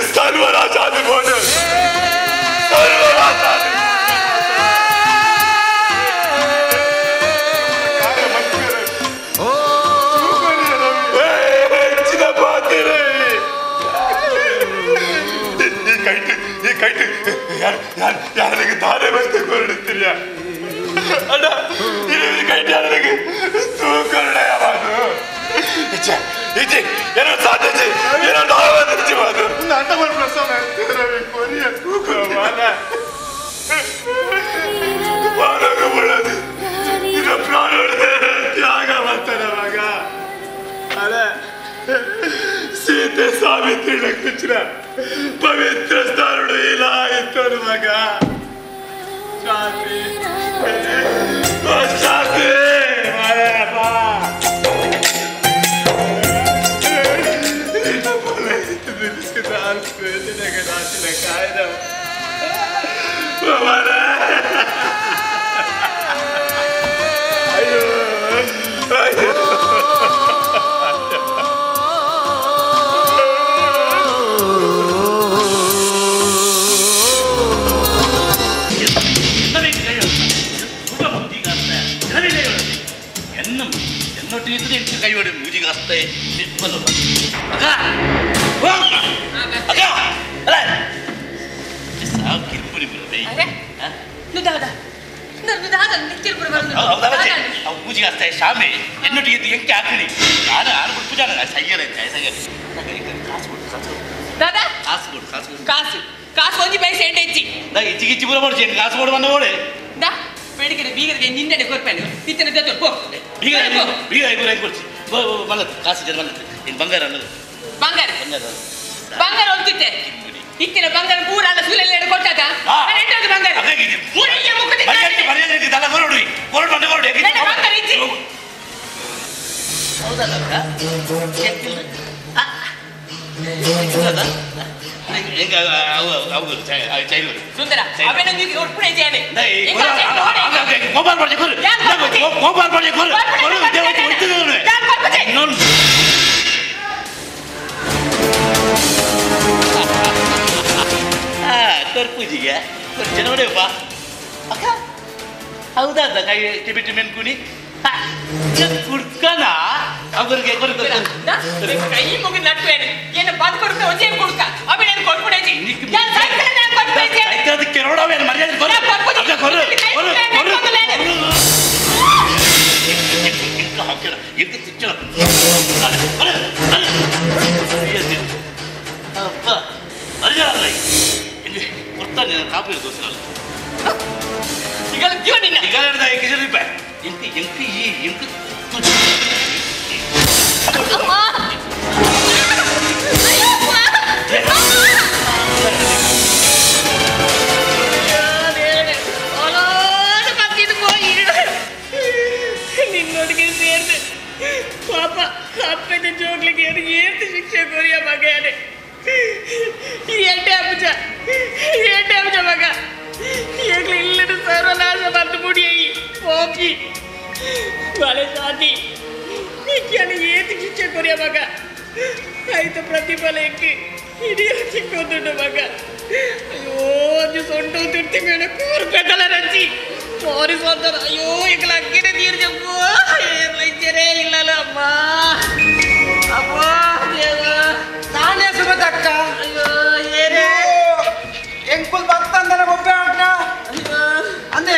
सर्वराज ಯಾರಿಗೆ ದಾರೆ ಬಂದು ಕೊರಡುತ್ತೀರಿಯ ಅಣ್ಣ ಕೈಟಿ ಯಾರಿಗೆ ತೂಕೊರಡ ಯಾವುದು ಇಚ್ಛೆ ಇಚ್ಛೆ ಏನೋ ಸಾಧಿಸಿ ಏನೋ ನಾವೇ ಮಾತು ನಂಟ ಬರ್ ಪ್ರಸನ್ನ ಕೊರಿಯ ತೂಕವಾನ ಬಾಲಕ ಬಳ್ಳದು ಇದು ಪ್ರಾಣ ತ್ಯಾಗ ಮಾಡ್ತಾನೆ ಮಗ ಅರೆ ಸೀತೆ ಸಾವಿತ್ರಿ ನಕ್ಷತ್ರ ಪವಿತ್ರ ಸ್ಥಾನಗಳು ಇಲ್ಲ ಇತ್ತು ಮಗ ಶಾಂತಿ ಶಾಂತಿ ಕೈವಡಿ ಮೂಜಿಗೆ ಹಸ್ತೆ ಮೂಜಿಗೆ ಹಸ್ತೆ ಶಾಮೆ ಎನ್ನೊಟ್ಟಿಗೆ ಎಂಕೆ ಹಾಕಲಿ ನಾನು ಆಡ್ಬಿಟ್ಟು ಪೂಜಾ ಸೈಯಲ್ಲ ದಾದಾ ಕಾಸು ಕೊಡು ಕಾಸು ಕೊಡು ಕಾಸು ಕಾಸು ಒಂಜಿ ಪೈಸೆ ಎಂಟು ಹೆಚ್ಚಿ ಇಚ್ಚಿಗಿಚ್ಚಿ ಪೂರ ಮಾಡ್ಸಿ ಕಾಸು ಕೊಡು ಬಂದ ಓಡೆ ದಾ ಬೆಳಿಗ್ಗೆ ಬೀಗರಿಗೆ ನಿನ್ನೆ ಕೊಡ್ಪೇನೆ ತಿತ್ತಿನ ಜೊತೆ ಪೋ ಬೀಗ ಬೀಗ ಐದು ಕೊಡ್ಸಿ ಬಂದದ್ದು ಕಾಸು ಜನ ಬಂದದ್ದು ಇನ್ನು ಬಂಗಾರ ಅನ್ನೋದು ಬಂಗಾರ ಬಂಗಾರ ಹೋಗ್ತಿದ್ದೆ ಇತ್ತಿನ ಬಂಗಾರ ಪೂರ ಅಲ್ಲ ಸುಲೆಲ್ಲ ಕೊಟ್ಟಾಗ ಎಂಟದು ಬಂಗಾರ ಊರಿಗೆ ಮುಖದ ಬಂಗಾರ ಇಚ್ಚಿ ಹೌದಲ್ಲ ಸುಂದರ ಅವನೊಂದಿಗೆ ಒಪ್ಪಣೆ ಇದ್ದೇನೆ ಮೊಬೈಲ್ ಮಾಡಿ ಮೊಬೈಲ್ ಮಾಡಿ ಕರ್ಪೂಜಿಗೆ ಜನವರೇಪ್ಪ ಅಕ್ಕ ಹೌದಾ ಕೈ ಟಿಬಿಟಿ ಮೆನ್ಕುನಿ ಕುಡ್ಕನ ಅವರಿಗೆ ಕೈ ಮುಗಿ ನಟ್ವೇನೆ ಏನು ಬಾದ್ ಕೊಡ್ಕ ಒಂದೇ ಕೊಡ್ಕ ಅವನೇನು ಕೊಟ್ಬಿಡೇಜಿ ಅದಕ್ಕೆ ನೋಡವೇನು ಮರ್ಯಾದೆ ಅಪ್ಪ ಮರ್ಯಾದ ಕೊಡ್ತಾನೆ ಕಾಪಿ ದೋಸೆ ಈಗ ಜೀವ ನಿನ್ನ ಈಗ ರೂಪಾಯಿ ಎಂಕ ಎಂಕ ಈ ಎಂಕ ನಿನ್ನೊಟ್ಟಿಗೆ ಸೇರ್ದು ಪಾಪ ಅಪ್ಪನ ಜೋಗ್ಲಿಗೆ ಏನು ಶಿಕ್ಷೆ ಕೊರಿಯ ಮಗನೇ ಏಟೆ ಅಬ್ಬುಜ ಮಗ ಈಗಲೂ ಇಲ್ಲದ ಸರ್ವನಾಶ ಬಂದು ಮುಡಿಯಿ ಹೋಗಿ ಬಲೆ ಸಾಧಿ ಏನು ಶಿಕ್ಷೆ ಕೊರಿಯ ಮಗ ಆಯ್ತು ಪ್ರತಿಫಲ ಎಕ್ಕಿ ಹಿಡಿಯ ಸಿಕ್ಕೋದುಂಡು ಮಗ ಅಯ್ಯೋ ಅದು ಸೊಂಟು ತುರ್ತಿ ಮೇಲೆ ಕೂರ್ಬೇಕಲ್ಲ ರಂಜಿ ಸೋರಿ ಸೋದರ ಅಯ್ಯೋ ಈಗಲ ಅಕ್ಕಿನೇ ನೀರು ಜಪ್ಪು ಇಚ್ಚರೇ ಇಲ್ಲಲ್ಲ ಅಮ್ಮ ಅಪ್ಪ ನಾನೇ ಸುಮತಕ್ಕ ಅಯ್ಯೋ ಏನೇ ಎಂಕುಲ್ ಭಕ್ತಂದನ ಒಬ್ಬೆ ಆಟ ಅಂದೆ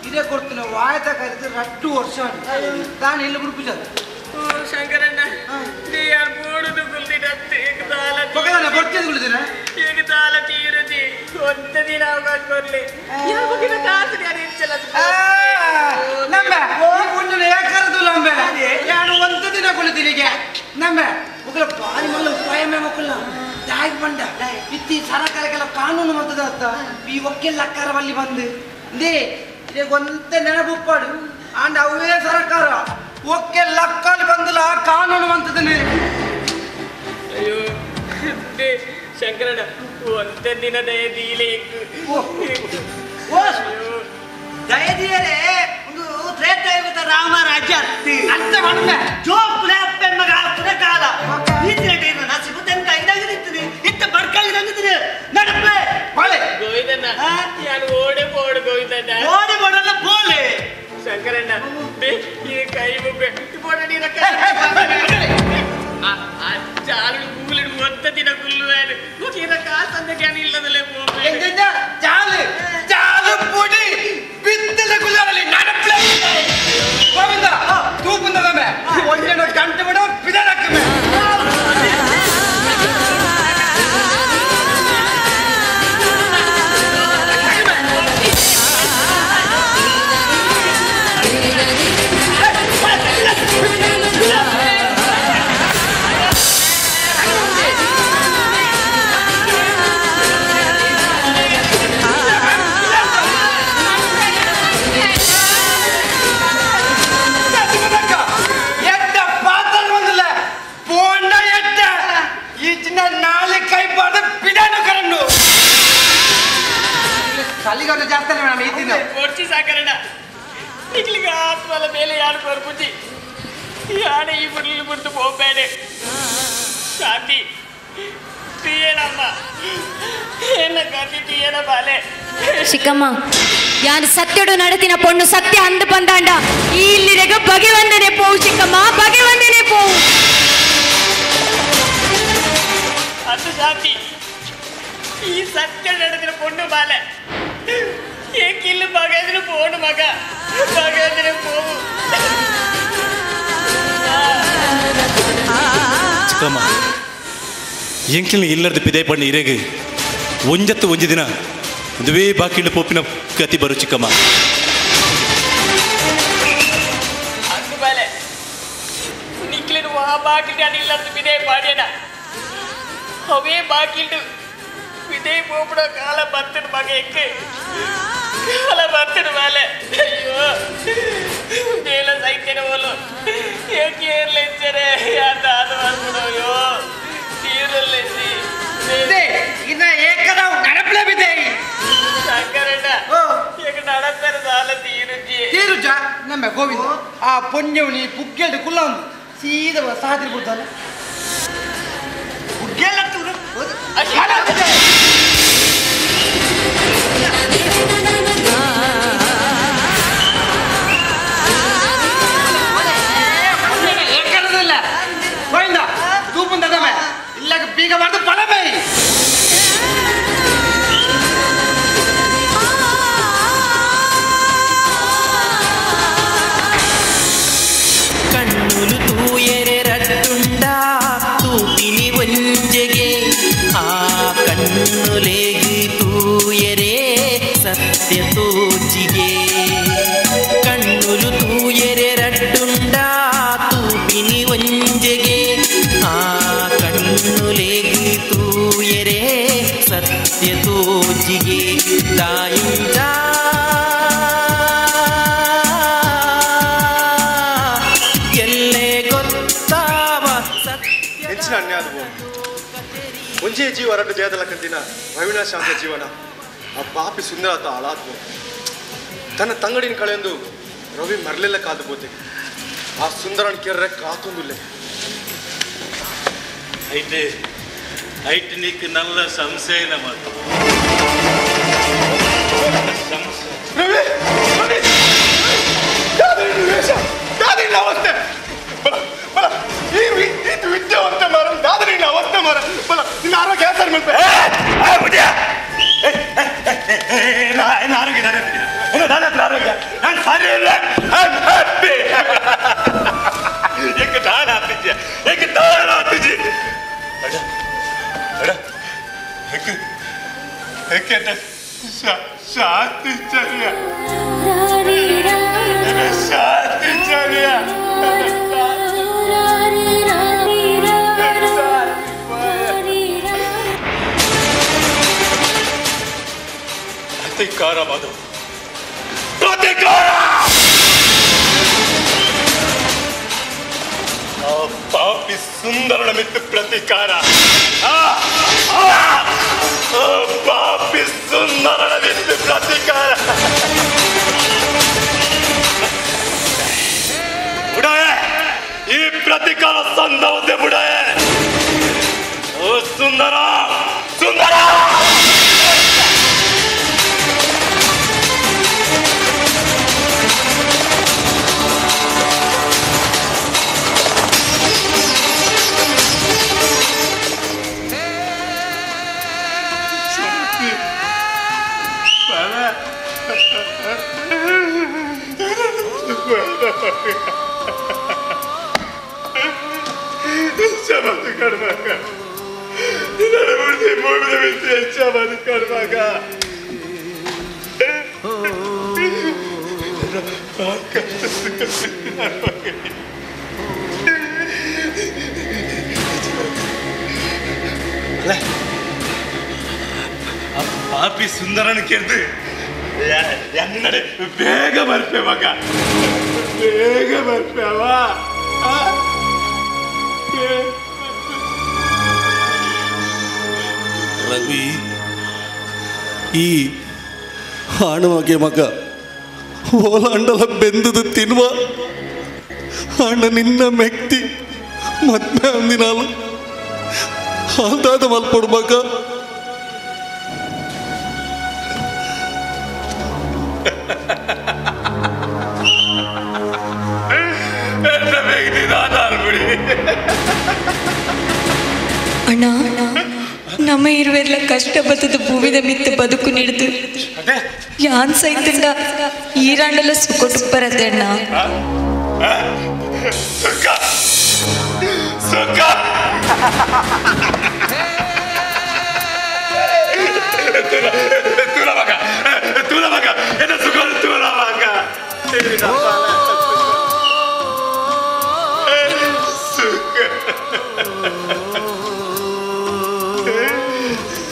ಇದೇ ಕೊಡ್ತೀನಿ ವಾಯ್ತ ಕರೆದು 2 ವರ್ಷ ತಾನು ಎಲ್ಲಿ ಗುರುಪಿಸದು ಶಂಕರಣ್ಣ ನೀ ಯಾರು ಬೋಡುದು ಕುಲ್ದಿನಂತೆ ಬರ್ತಿದ್ದು ಕುಳಿದಿನ ಈಗ ತಾಲ ತೀರುಜಿ ಒಂದು ದಿನ ಅವಕಾಶ ಬರಲಿ ಯಾವಾಗಿನ ಕಾಸು ಯಾರು ಹೆಚ್ಚಲ್ಲ ನಮ್ಮೆ ಒಂದು ಏಕರದು ನಂಬೆ ನಾನು ಒಂದು ದಿನ ಕುಳಿತಿನಿಗೆ ನಮ್ಮೆ ಮಕ್ಕಳ ಭಾರಿ ಮಲ್ಲ ಉಪಾಯಮೇ ಮಕ್ಕಳ ದಾಯಿ ಬಂಡ ಇತ್ತಿ ಸರಕಾರಕ್ಕೆಲ್ಲ ಕಾನೂನು ಮತದ ಈ ಒಕ್ಕೆಲ್ಲ ಅಕ್ಕಾರವಲ್ಲಿ ಬಂದು ದೇ ಇದೇ ಒಂದ ನೆನಪುಪ್ಪಾಡು ಆಂಡ ಅವೇ ಸರಕಾರ ಒಕ್ಕೆ ಲಕ್ಕಲ್ಲಿ ಬಂದಿಲ್ಲ ಕಾನೂನು ಅಂತದನೆ ಅಯ್ಯೋ ಶಂಕರಣ್ಣ ಒಂದೇ ದಿನ ದಯದೀಲೆ ದಯದಿಯರೇ ಒಂದು ತ್ರೇತಾಯುಗದ ರಾಮ ರಾಜ್ಯ ಅರ್ಥ ಮಾಡಬೇ ಜೋಪುಲೆ ಅಪ್ಪೆ ಮಗ ಪುರ ಕಾಲ ಈ ತ್ರೇಟೆಯನ್ನು ನಸಿಬುದೆಂತ ಇದಾಗಿರುತ್ತದೆ ಇತ್ತ ಬಡ್ಕಾಗಿರಂಗಿದ್ರೆ ನಡಪ್ಲೆ ಬಾಳೆ ಗೋವಿಂದಣ್ಣ ನಾನು ಓಡೆ ಬೋಡು ಗೋವಿಂದಣ್ಣ ಓಡೆ ಬೋಡಲ್ಲ ಬೋಲೆ ಶಂಕರಣ್ಣ ಈ ಕೈ ಮುಗ್ಬೆ ಬೋಡ ನೀರ ಚಾಲು ಗೂಲಿಡು ಒಂದ ದಿನ ಗುಲ್ಲುವೇನು ತೀರ ಕಾಸಂದ ಜ್ಞಾನ ಇಲ್ಲದಲ್ಲೇ ಹೋಗ್ಬೇಕು ಚಾಲು ಚಾಲು ಪುಡಿ ಬಿತ್ತದ ಗುಲ್ಲರಲ್ಲಿ ನಡಪ್ಲೆ ಗೋವಿಂದ ತೂಪುಂದ ಗಮೆ ಒಂದೇನೋ ಗಂಟೆ ಬಿಡೋ ಬಿದರಕ್ಕಮೆ ಸಲಿಗಾದ ಜಾಸ್ತಿ ಮೇಡಮ್ ಈ ದಿನ ಕೊಡ್ಸಿ ಸಾಕರಣ್ಣ ನಿಕ್ಲಿಗೆ ಆತ್ಮಲ ಮೇಲೆ ಯಾರು ಬರ್ಬುಜಿ ಯಾಡ ಈ ಬುಡ್ಲಿ ಬಿಟ್ಟು ಹೋಗ್ಬೇಡ ಶಾಂತಿ తీయనమ్మ என்ன கத்தி తీయన బాలే ಶಿಕ್ಕಮ್ಮ ಯಾರು ಸತ್ಯಡು ನಡತಿನ ಪೊಣ್ಣು ಸತ್ಯ ಅಂದು ಬಂದಾಂಡ ಈ ಇಲ್ಲಿರೆಗ ಭಗವಂತನೇ ಪೋವು ಶಿಕ್ಕಮ್ಮ ಭಗವಂತನೇ ಪೋವು ಅದು ಶಾಂತಿ ಈ ಸತ್ಯ ನಡೆದಿನ ಪೊಣ್ಣು ಬಾಲೆ ಏಕಿಲ್ಲು ಭಗವಂತನ ಪೋಣು ಮಗ ಭಗವಂತನೇ ಪೋವು ಚಿಕ್ಕಮ್ಮ ಎಂಕ್ಲಿನ ಇಲ್ಲದ ಪಿದೆ ಪಣ್ಣು ಇರೆಗೆ ಒಂಜತ್ತು ಒಂಜಿ ದಿನ ದುವೇ ಬಾಕಿಂಡು ಪೊಪ್ಪಿನ ಗತಿ ಬರು ಚಿಕ್ಕಮ್ಮ ಅಂದು ಬಾಲೆ ನಿಕ್ಲಿನ ವಾ ಬಾಕಿಂಡು ಅನಿಲ್ಲದ ಪಿದೆ ಪಾಡ್ಯನ ಅವೇ ಬಾಕಿಲ್ಡು ವಿಜಯ್ போபட கால பத்துடு மகேக்கு கால பத்துடு மேலே ஐயோ ದೇಲ ಸೈತೇನೆ ಬೋಲು ಏಕೆ ಲೆಚ್ಚರೆ ಯಾದಾದ ಮಾಡ್ಬಿಡೋಯೋ ತೀರಲೆಚ್ಚಿ ದೇ ಇನ್ನ ಏಕದಾವ್ ನಡಪ್ಲೆ ಬಿದೆ ಸಂಕರಣ್ಣ ಏಕ ನಡಪೆರ ಸಾಲ ತೀರುಜ ನಮ್ಮ ಗೋವಿಂದ ಆ ಪೊನ್ಯವನಿ ಪುಗ್ಗೆಲ್ಡು ಕುಲ್ಲ ಒಂದು ಸೀದಾ ಸಾದಿರ್ ಬಿಡ್ತಾನೆ ಪುಗ್ಗೆಲ್ಲ ತೂರು ಏಕರದಲ್ಲ ಗೋವಿಂದ ತೂಪುಂದದಮೆ ಇಲ್ಲಕ ಬೀಗ ಮಾಡ್ದು ಪಳಮೈ ಕಣ್ಣುಲು ತೂಯರೆ ರಟ್ಟುಂಡ ತೂತಿನಿ ಒಂಜೆಗೆ ಆ ಕಣ್ಣುಲೇಗಿ ತೂಯರೆ ಸತ್ಯ ತೋಚಿಗೆ ಕಣ್ಣುಲು ತೂಯರೆ ರಟ್ಟುಂಡ ತೂತಿನಿ ಒಂಜೆಗೆ ಆ ಕಣ್ಣುಲೇಗಿ ತೂಯರೆ ಸತ್ಯ ತೋಚಿಗೆ ತಾಯಿಂದ ಒಂಜೇ ಜೀವ ರಡ್ಡು ದೇಹದಲ್ಲ ಕಂದಿನ ಅವಿನಾಶ ಅಂತ ಜೀವನ ಆ ಪಾಪಿ ಸುಂದರತ ಹಾಳಾದ್ವು ತನ್ನ ತಂಗಡಿನ ಕಳೆಯೊಂದು ರವಿ ಮರಲೆಲ್ಲ ಕಾದು ಬೋತೆ ಆ ಸುಂದರನ ಕೆರ್ರೆ ಕಾತೊಂದುಲ್ಲೆ ಐತೆ ಐಟ್ ನೀಕ್ ನಲ್ಲ ಸಂಶಯನ ಮಾತು ಅವಸ್ಥೆ ವಿದ್ಯಾವಂತ ಮಾರ ದಾದರಿ ಅವಸ್ಥೆ ಮಾರ ಬಲ ನಿನ್ನ ಆರೋಗ್ಯ ಸರ್ ಮಾಡ್ತೆ ಆರೋಗ್ಯ ಆರೋಗ್ಯ ನಾನು ಸರಿ ಇಲ್ಲ एक दान आतीजी एक दान आतीजी अड़ा अड़ा एक शांति चाहिए शांति चाहिए प्रतिकार माधव प्रतिकार पापी सुंदर मित्र प्रतिकार पापी सुंदर मित्र प्रतिकार बुढ़ाए ये प्रतिकार संधव दे बुढ़ाए ओ सुंदरा सुंदरा Chamado Carvaca. Não vou ter muito de ser chamado Carvaca. पापी सुंदरन केर्दु यान्नडे ಬೇಗ ಬರ್ಪೆ ಮಗ ಬೇಗ ಬರ್ಪೆ ಅವ ರವಿ ಈ ಹಾಣುವಾಗೆ ಮಗ ಓಲಾಂಡಲ ಬೆಂದದು ತಿನ್ನುವ ಅಣ್ಣ ನಿನ್ನ ಮೆಕ್ತಿ ಮತ್ತೆ ಅಂದಿನಾಲು ಹಾಲ್ದಾದ ಮಲ್ಪೊಡು ಮಗ ಅಣ್ಣ ನಮ್ಮ ಇರುವೆಲ್ಲ ಕಷ್ಟ ಬತ್ತದ ಭೂಮಿದ ಮಿತ್ತ ಬದುಕು ನಿಡ್ದು ಯಾನ್ ಸೈತಂಡ ಈರಾಂಡಲ ಸುಕೊಟ್ಟು ಬರತ್ತೆ ಅಣ್ಣ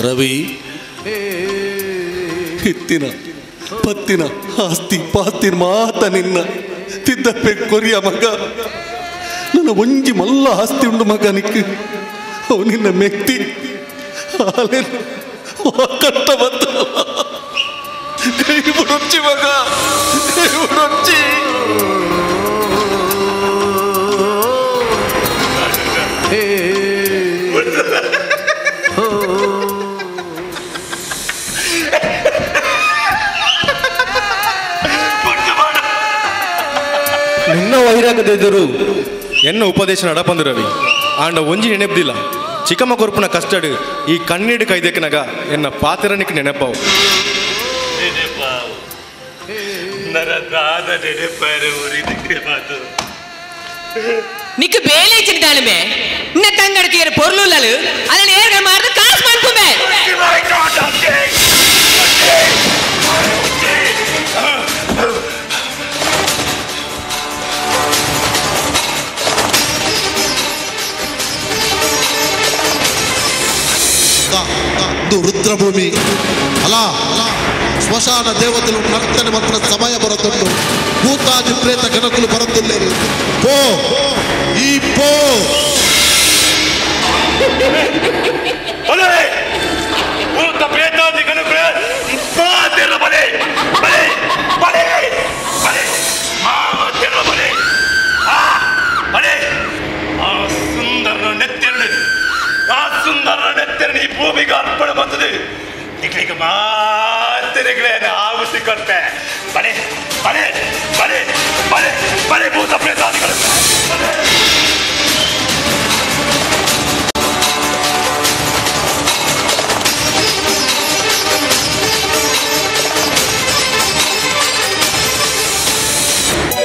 ರವಿ ಹಿತ್ತಿನ ಪತ್ತಿನ ಆಸ್ತಿ ಪಾಸ್ತಿನ ಮಾತ ನಿನ್ನ ತಿದ್ದಪ್ಪೆ ಕೊರಿಯ ಮಗ ನನ್ನ ಒಂಜಿ ಮಲ್ಲ ಆಸ್ತಿ ಉಂಡು ಮಗ ನಿಕ್ಕು ಅವು ನಿನ್ನ ಮೆಕ್ತಿ ಕಟ್ಟ ಬಂತ ಕೈ ಬಿಡೊಚ್ಚಿ ಮಗ ಕೈ ಬಿಡೊಚ್ಚಿ ನಿನ್ನ ವೈರಾಗದೆದುರು ಎನ್ನ ಉಪದೇಶ ನಡಪಂದು ರವಿ ಆಂಡ ಒಂಜಿ ನೆನಪದಿಲ್ಲ ಚಿಕ್ಕಮ್ಮ ಕೊರ್ಪುನ ಕಷ್ಟಡ್ ಈ ಕಣ್ಣೀಡು ಕೈದೆಕ್ಕಿನಾಗ ಎನ್ನ ಪಾತಿರನಿಕ್ ನೆನಪವು ನಿಕ್ಕು ಬೇಲೆ ಚಿಂತಾಳುಮೆ ಇನ್ನ ತಂಗಡಕಿಯರ ಪೊರ್ಲುಲ್ಲಲು ಅದನ್ನ ಏರ್ಗ ಮಾಡಿದು ಕಾಸು ಮಾಡ್ಕೊಂಬೆ ಇದು ರುದ್ರಭೂಮಿ ಅಲ್ಲ ಶ್ಮಶಾನ ದೇವತೆಗಳು ನರ್ತನೆ ಮಾತ್ರ ಸಮಯ ಬರುತ್ತುಂಟು ಭೂತಾದಿ ಪ್ರೇತ ಗಣಕುಲು ಬರುತ್ತಿಲ್ಲೇರು ಪೋ ಈ ಪೋ ಭೂತ ಪ್ರೇತಾದಿ ಗಣಕುಲ ಬಲೆ ಬಲೆ ಬಲೆ ಬಲೆ ಬಲೆ ಆ ಸುಂದರ ನೆತ್ತೆರಡು ಆ ಸುಂದರ ನೆತ್ತೆರಡು ಈ ಭೂಮಿಗೆ ಅರ್ಪಣೆ ಬಂದது ನಿಗಳಿಗೆ ಮಾತೆರೆಗಳೇ ಆಗುಸಿ ಕೊಡ್ತೆ ಬಲೆ ಬಲೆ ಬಲೆ ಬಲೆ ಬಲೆ ಭೂತ ಪ್ರೇತಾದಿಗಳು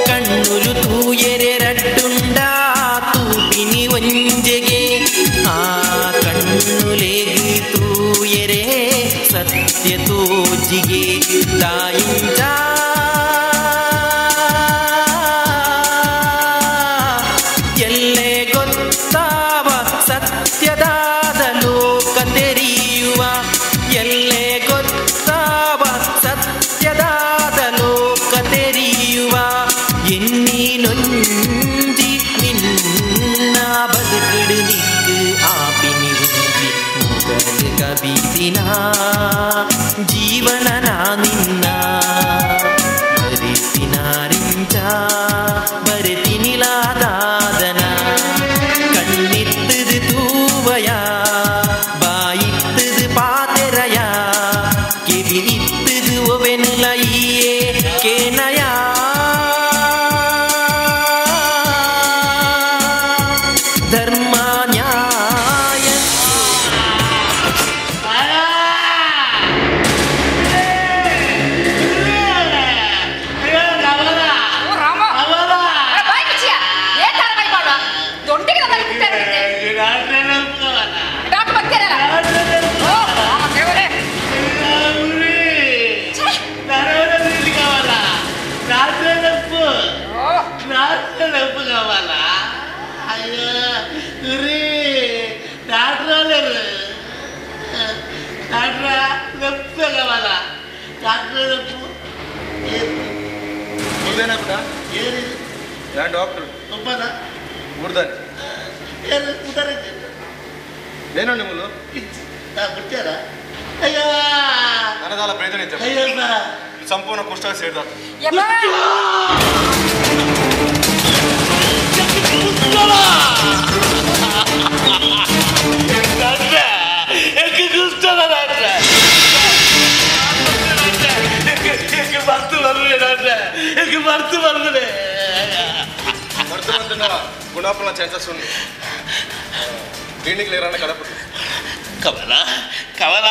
ಕಣ್ಣುಲು ತೂಯರೆ ರಡ್ಡುಂಡ ತೂಪಿನಿ ಒಂಜೆಗೆ ಆ ಕಣ್ಣುಲೇಗಿ ತೂಯರೆ ಸತ್ಯ ತೋಜಿಗೆ ತಾಯಿಂಜ ಎಲ್ಲೇ ಗೊತ್ತಾವ ಸತ್ಯದಾದ ಲೋಕ ತೆರೆಯುವ ಎಲ್ಲೇ ಗೊತ್ತಾವ ಸತ್ಯದಾದ ಲೋಕ ತೆರೆಯುವ ಎನ್ನೀನೊಂಜಿ ನಿನ್ನ ಬದುಕಡು ನಿಕ್ಕು ಆಪಿನಿ ಉಂಜಿ ಮುಗಲು ಕಬಿಸಿನ ಜೀವನ ನಿನ್ನ ಬರಿಸಿನಾರಿಂಚ ಬರೆತಿನಿಲಾದಾದನ ಕಣ್ಣಿತ್ತದು ತೂವಯ ಬಾಯಿತ್ತದು ಪಾತೆರಯ ಕಿವಿಲಿತ್ತದು ಒವೆನುಲೈಯೇ ಕೇನಯ ಧರ್ಮ ನ್ಯಾಯ ಡಾಕ್ಟರ್ ಏನೋ ನಿಮ್ಮಲು ನನಗಾಲ ಬೇದನೆ ಸಂಪೂರ್ಣ ಕುಷ್ಠ ಸೇರಿದ ಗುಣಾಪನ ಚಾನ್ಸಸ್ ಉಂಟು ಕ್ಲಿನಿಕ್ ಲೇರಾನ ಕಡಪಟ್ಟು ಕಮಲ ಕಮಲ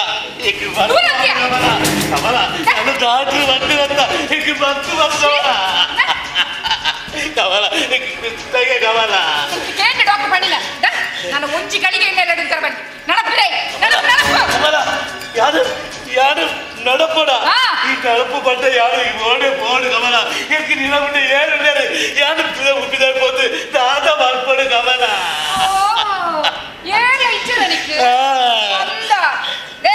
ಕಮಲ ಕಮಲ ನಾನು ಡಾಕ್ಟರ್ ಬಂದಿರಂತ ಈಗ ಬಂತು ಕಮಲ ಕಮಲ ಕೇಂದ್ರ ಡಾಕ್ಟರ್ பண்ணிಲ್ಲ ನಾನು ಒಂಜಿ ಗಳಿಗೆ ಇಲ್ಲ எடுத்துற ಬಂದಿ நடப்புரே ಕಮಲ ಯಾರು ಯಾರು ನಡಪಡ ಈ ನಡಪು ಬಂದ ಯಾರು ಓಡೆ போடு ಕಮಲ எனக்கு நிலவுண்ட ஏறு நேரு யாரு உப்பிதா போது தாத வாழ்படு கமல ஏழை இச்சரனிக்கு அந்த டே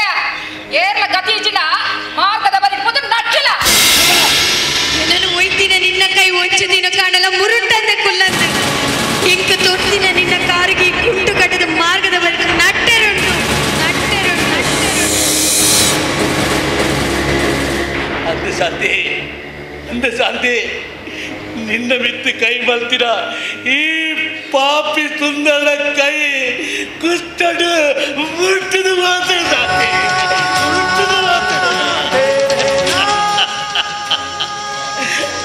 ಅಂದ ಶಾಂತಿ ನಿನ್ನ ಮಿತ್ತು ಕೈ ಬಲ್ತಿರ ಈ ಪಾಪಿ ಸುಂದರ ಕೈ ಕುಷ್ಟಡು ಮುಟ್ಟದು ಮಾತಾಡ್ತಾನೆ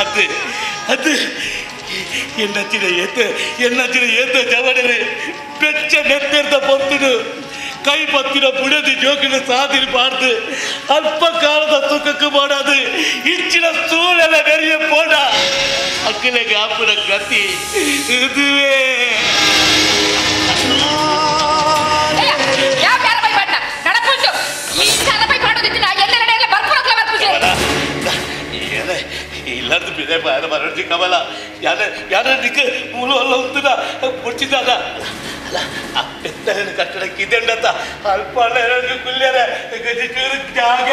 ಅದು ಅದು ಎನ್ನಚ್ಚಿನ ಏತ ಜವಡನೆ ಬೆಚ್ಚ ನೆತ್ತೆರ್ದ ಪೊರ್ತುಡು ಕೈ ಪತ್ತಿನ ಬುಡದಿ ಜೋಕಿನ ಸಾಧಿರಿ ಪಾಡ್ದು ಅಲ್ಪ ಕಾಲದ ಸುಖಕ್ಕೆ ಮಾಡೋದು ಇಚ್ಚಿನ ಸೂಳೆಲ್ಲ ನೆರೆಯ ಪೋಡ ಅಕ್ಕಲೆಗೆ ಆಪುನ ಗತಿ ಇದುವೇ ಇಲ್ಲದ್ದು ಬಿದೆ ಬಾರ ಬರಡ್ಜಿ ಕಮಲ ಯಾರ ನಿಕ್ಕ ಮೂಲ ಅಲ್ಲ ಉಂಟುನ ಮುಚ್ಚಿದ್ದಾನ ಅಲ್ಲ ಆ ಪೆತ್ತನ ಕಟ್ಟಡಕ್ಕೆ ಇದೆಂಡತ್ತ ಅಲ್ಪ ಕುಲ್ಯರ ಗಜಿ ಚೂರು ಜಾಗ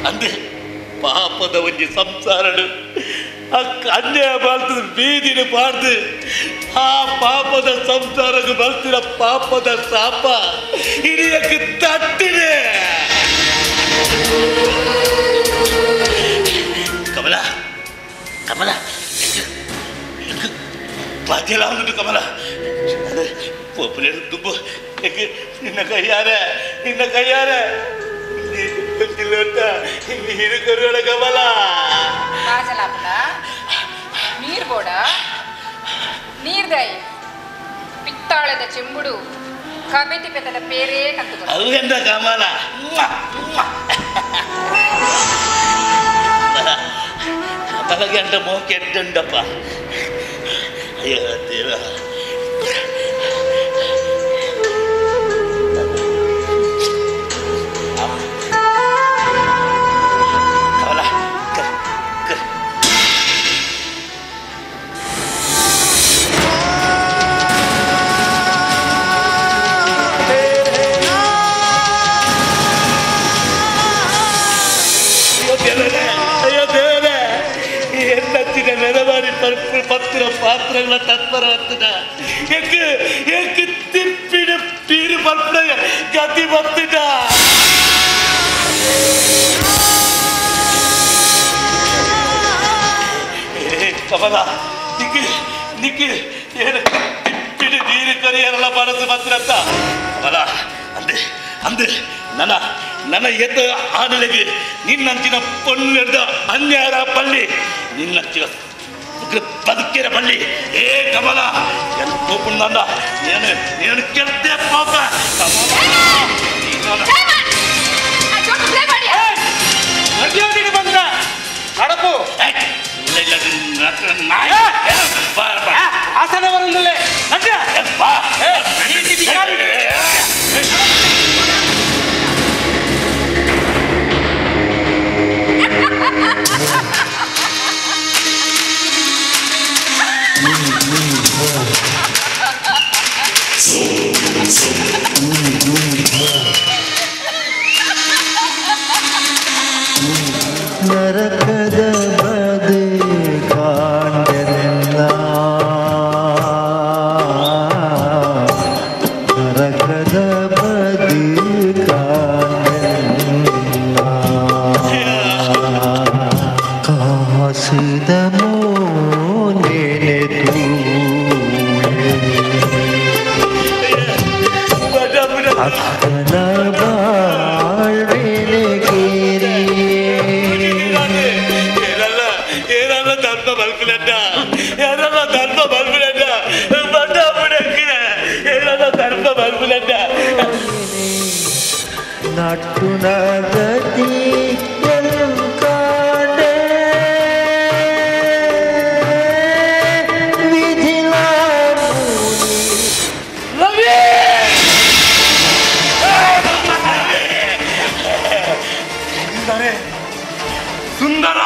ಅಂದೆ ಪಾಪದ ಒಂಜಿ ಸಂಸಾರಡು ಅನ್ಯಾಯ ಬಾಳ್ತದ ಬೀದಿನ ಪಾಡ್ದು ಆ ಪಾಪದ ಸಂಸಾರಕ್ಕೆ ಬರ್ತಿರ ಪಾಪದ ಶಾಪ ಹಿರಿಯಕ್ಕೆ ತಟ್ಟಿದೆ ಕಮಲ ಕಮಲ ಬಾಧ್ಯಲ್ಲ ಅಂದ್ಬಿಟ್ಟು ಕಮಲ ಅದೇ ಪೋಪುಲೆ ದುಬ್ಬು ನಿನ್ನ ಕೈಯಾರೆ ನೀರು ಕರುವಳ ಕಮಲ ನೀರ್ ಬೋಡ ನೀರ್ದಾಯಿ ಪಿತ್ತಾಳದ ಚೆಂಬುಡು ಕಬೆತಿ ಪೆತ್ತದ ಪೇರೇ ಕಂತು ಅವೆಂದ ಕಮಲ ಕಮಲಗಂಟ ಮೋಕೆ ಎಟ್ಟುಂಡಪ್ಪ ಅಯ್ಯೋ ದೇವ ಪತ್ರ ಪಾತ್ರಗಳ ತತ್ಪರ ಹತ್ತಿನ ತಿಪ್ಪಿನ ಪೀರು ಪತ್ರ ಗತಿ ಬತ್ತಿನ ಕಮಲ ನಿಕ್ಕಿ ಏನು ತಿಪ್ಪಿನ ನೀರು ಕರಿಯರಲ್ಲ ಮನಸ್ಸು ಬತ್ತಿನ ಅಂತ ಕಮಲ ಅಂದೆ ನನ್ನ ಎದ್ದ ಆಡಲಿಗೆ ನಿನ್ನಂಚಿನ ಪೊನ್ನೆಡ್ದ ಅನ್ಯಾರ ಪಲ್ಲಿ ನಿನ್ನಂಚಿನ ಬದುಕಿರ ಬಳ್ಳಿ ಏ ಕಮಲ ಏನು ಕೂಪುಂಡ నేను ಕೆಲ್ತೆ ಪಾಪ ಬಂದ ಕಡಪು ಆಸನ ಬರಲಿಲ್ಲ ನರಕದ ಬದೆ ಕಾಂಡನೆಲ್ಲ ನರಕದ ಬದೆ ಕಾಂಡನೆಲ್ಲ ಕಾಸಿದ ಮೋನೆನೆದು ಅಕ್ಕನ ಬಾಳ್ವೆನೆ ಕೇರಿ ఏదన్నా ధర్మ బల్పులంట ఏదన్నా ధర్మ బల్పులంట బడ్డాపుడెక్కిన ఏదన్నా ధర్మ బల్పులంట నట్టున గతి ఎల్కాడే విధిలాముని రవి సుందర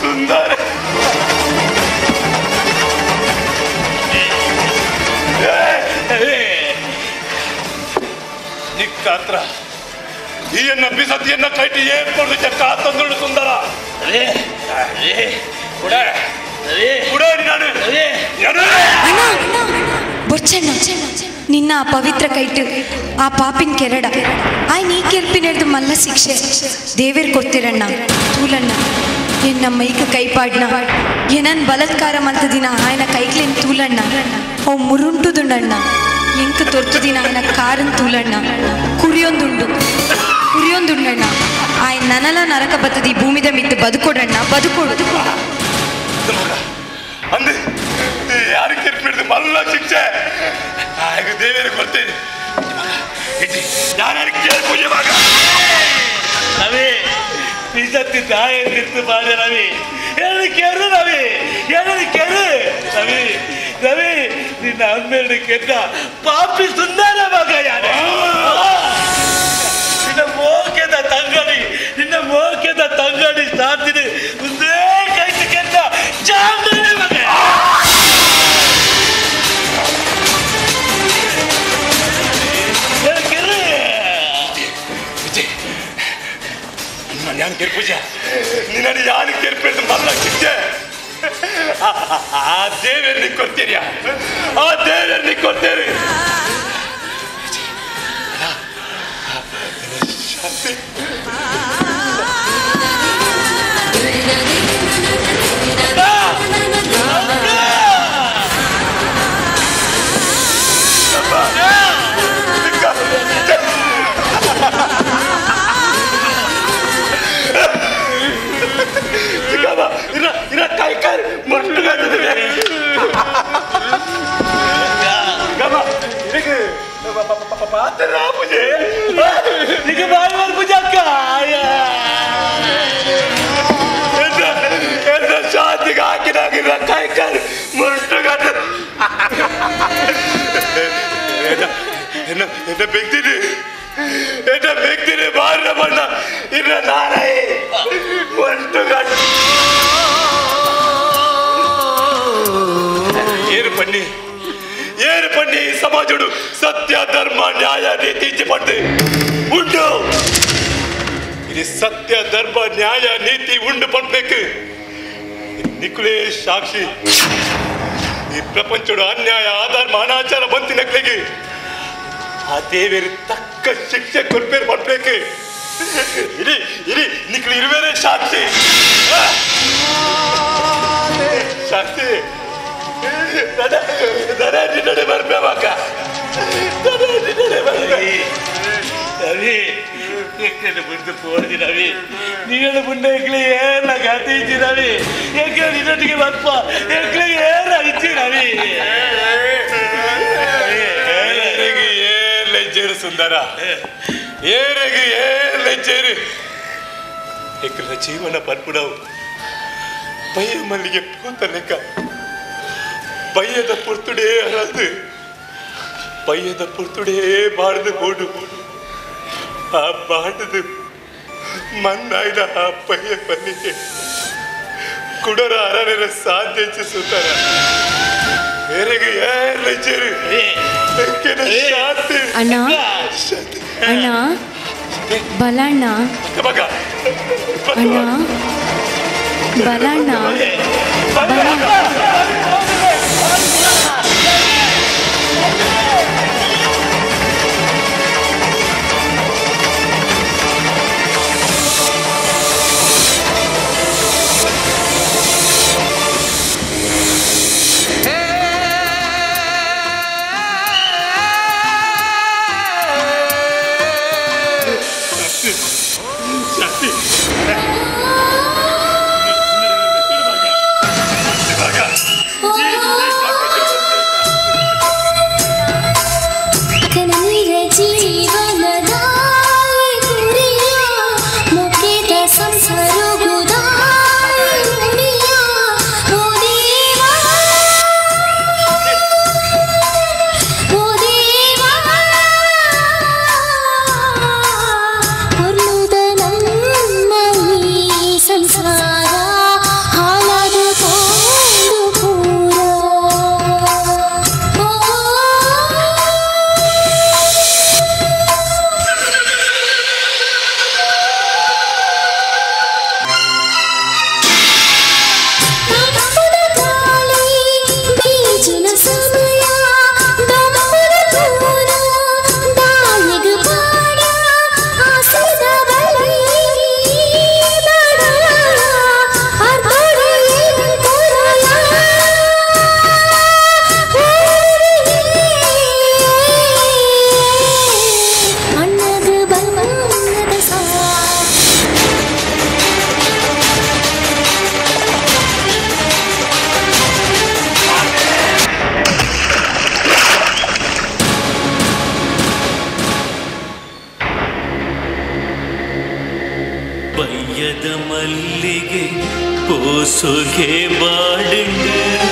ಸುಂದರ ನಿಕ್ಕಾತ್ರ ಈಯನ್ನ ಬಿಸತಿಯನ್ನ ಕೈಟಿ ಏರ್ಪಡು ಚಕ್ಕ ತಂದು ಸುಂದರ ನಿನ್ನ ಆ ಪವಿತ್ರ ಕೈಟ್ ಆ ಪಾಪಿನ ಕೆರಡ ಆಯ್ ನೀ ಕೆಲ್ಪಿನೆಡ್ದು ಮಲ್ಲ ಶಿಕ್ಷೆ ದೇವೇರ್ ಕೊಡ್ತಿರಣ್ಣ ತೂಲಣ್ಣ ಎನ್ನ ಮೈಕ ಕೈಪಾಡ್ನ ಏನನ್ ಬಲತ್ಕಾರ ಮಂತದಿನ ఆయన ಕೈಗ್ಲೇನ್ ತೂಲಣ್ಣ ಅವು ಮುರುಂಟುದುಂಡಣ್ಣ ಎಂಕ ತೊರ್ತುದಿನ ఆయన ಕಾರನ್ ತೂಲಣ್ಣ ಕುರಿಯೊಂದುಂಡಣ್ಣ ఆయన ನನಲ ನರಕ ಬತ್ತದಿ ಭೂಮಿದ ಮಿತ್ತು ಬದುಕೊಡಣ್ಣ ಬದುಕೊಡು ಅಂದೆ ಯಾರು ಕೆರ್ಪಿಡ್ದು ಮಲ್ಲ ಶಿಕ್ಷೆ ಆಗ ದೇವೇರು ಕೊಡ್ತೇನೆ ಯಾರು ಕೇಳ್ಪೂಜೆ ಮಗ ರವಿ ಬಿಸತ್ತಿ ತಾಯಿ ತಿರ್ತು ಬಾಡ ರವಿ ಎರಡು ಕೆರು ರವಿ ಎರಡು ಕೆರು ರವಿ ರವಿ ನಿನ್ನ ಅಮ್ಮೆರಡು ಕೆಟ್ಟ ಪಾಪಿ ಸುಂದರ ಮಗ ಯಾರು ನಿನ್ನ ಮೋಕೆದ ತಂಗಡಿ ಸಾಧ್ಯ ಒಂದೇ ಕೈತು ಕೆಟ್ಟ ಚಾಂದನೆ ಮಗ ഞാൻ കേൾപ്പൂജ നിന്നെ ഞാൻ കേൾപ്പിട്ട് മല്ല ಶಿಕ್ಷೆ ಆ ದೇವರಿಗೆ ಕೊಡ್ತೀರಿ ಆ ದೇವರಿಗೆ ಕೊಡ್ತೀರಿ ಶಾಂತಿ ಕೈಕಾರ್ ಮಟ್ಟು ಶಾಂತಿಗೆ ಹಾಕಿದಾಗಿರ ಕೈಕಾರ್ ಮಟ್ಟು എന്നെ വ്യക്തിന് മാറിന മണ്ണ ഇന്ന നാരായി ಏನು ಪಣ್ಣಿ ಸಮಾಜಡು ಸತ್ಯ ಧರ್ಮ ನ್ಯಾಯ ನೀತಿ ಪಂಡು ಉಂಡು ಇದು ಸತ್ಯ ಧರ್ಮ ನ್ಯಾಯ ನೀತಿ ಉಂಡು ಪಡ್ಬೇಕು ನಿಖುಲೇ ಸಾಕ್ಷಿ ಈ ಪ್ರಪಂಚಡು ಅನ್ಯಾಯ ಅಧರ್ಮ ಅನಾಚಾರ ಬಂತಿ ನಕ್ಲಿಗೆ ಆ ದೇವೇರು ತಕ್ಕ ಶಿಕ್ಷೆ ಕೊಡ್ಬೇರು ಪಡ್ಬೇಕು ಇರಿ ಇರಿ ನಿಖಲು ಇರುವೇನೆ ಸಾಕ್ಷಿ ಸಾಕ್ಷಿ ನಿನ್ನೆ ಬರ್ಬೇಕ ರವಿ ಮುಂದೆ ಪೋಡಿ ರವಿ ನೀನು ಮುಂದೆ ಏನ ಗಾತಿ ರವಿ ನಿನ್ನೊಟ್ಟಿಗೆ ಬರ್ಪ ಏನ ಇಚ್ಚಿ ರವಿ ಏನ್ ಸುಂದರ ಏರೆಗೆ ಏನ್ ಚೇರು ಎಕ್ಕಲ ಜೀವನ ಪರ್ಪುಡವು ಬಯ್ಯ ಮಲ್ಲಿಗೆ ಪೂತ ಲೆಕ್ಕ ಬಯ್ಯದ ಪುರ್ತುಡೇ ಅರದು ಬಯ್ಯದ ಪುರ್ತುಡೇ ಬಾಡ್ದು ಬೋಡು ಆ ಬಾಡದು ಮಣ್ಣಾಯ್ದ ಆ ಬಯ್ಯ ಮಲ್ಲಿಗೆ ಕುಡರ ಅರರ ಸಾಧ್ಯ ಸುತ್ತರ ಬೇರೆಗೆ ಏನ್ ಚೇರು ಅಣ್ಣ ಅಣ್ಣ ಬಲಣ್ಣ ಅಣ್ಣ ಬಲಣ್ಣ ಶಾಂತಿ പ്രായത മല്ലികെ പോസുകെ പാടുണ്ട്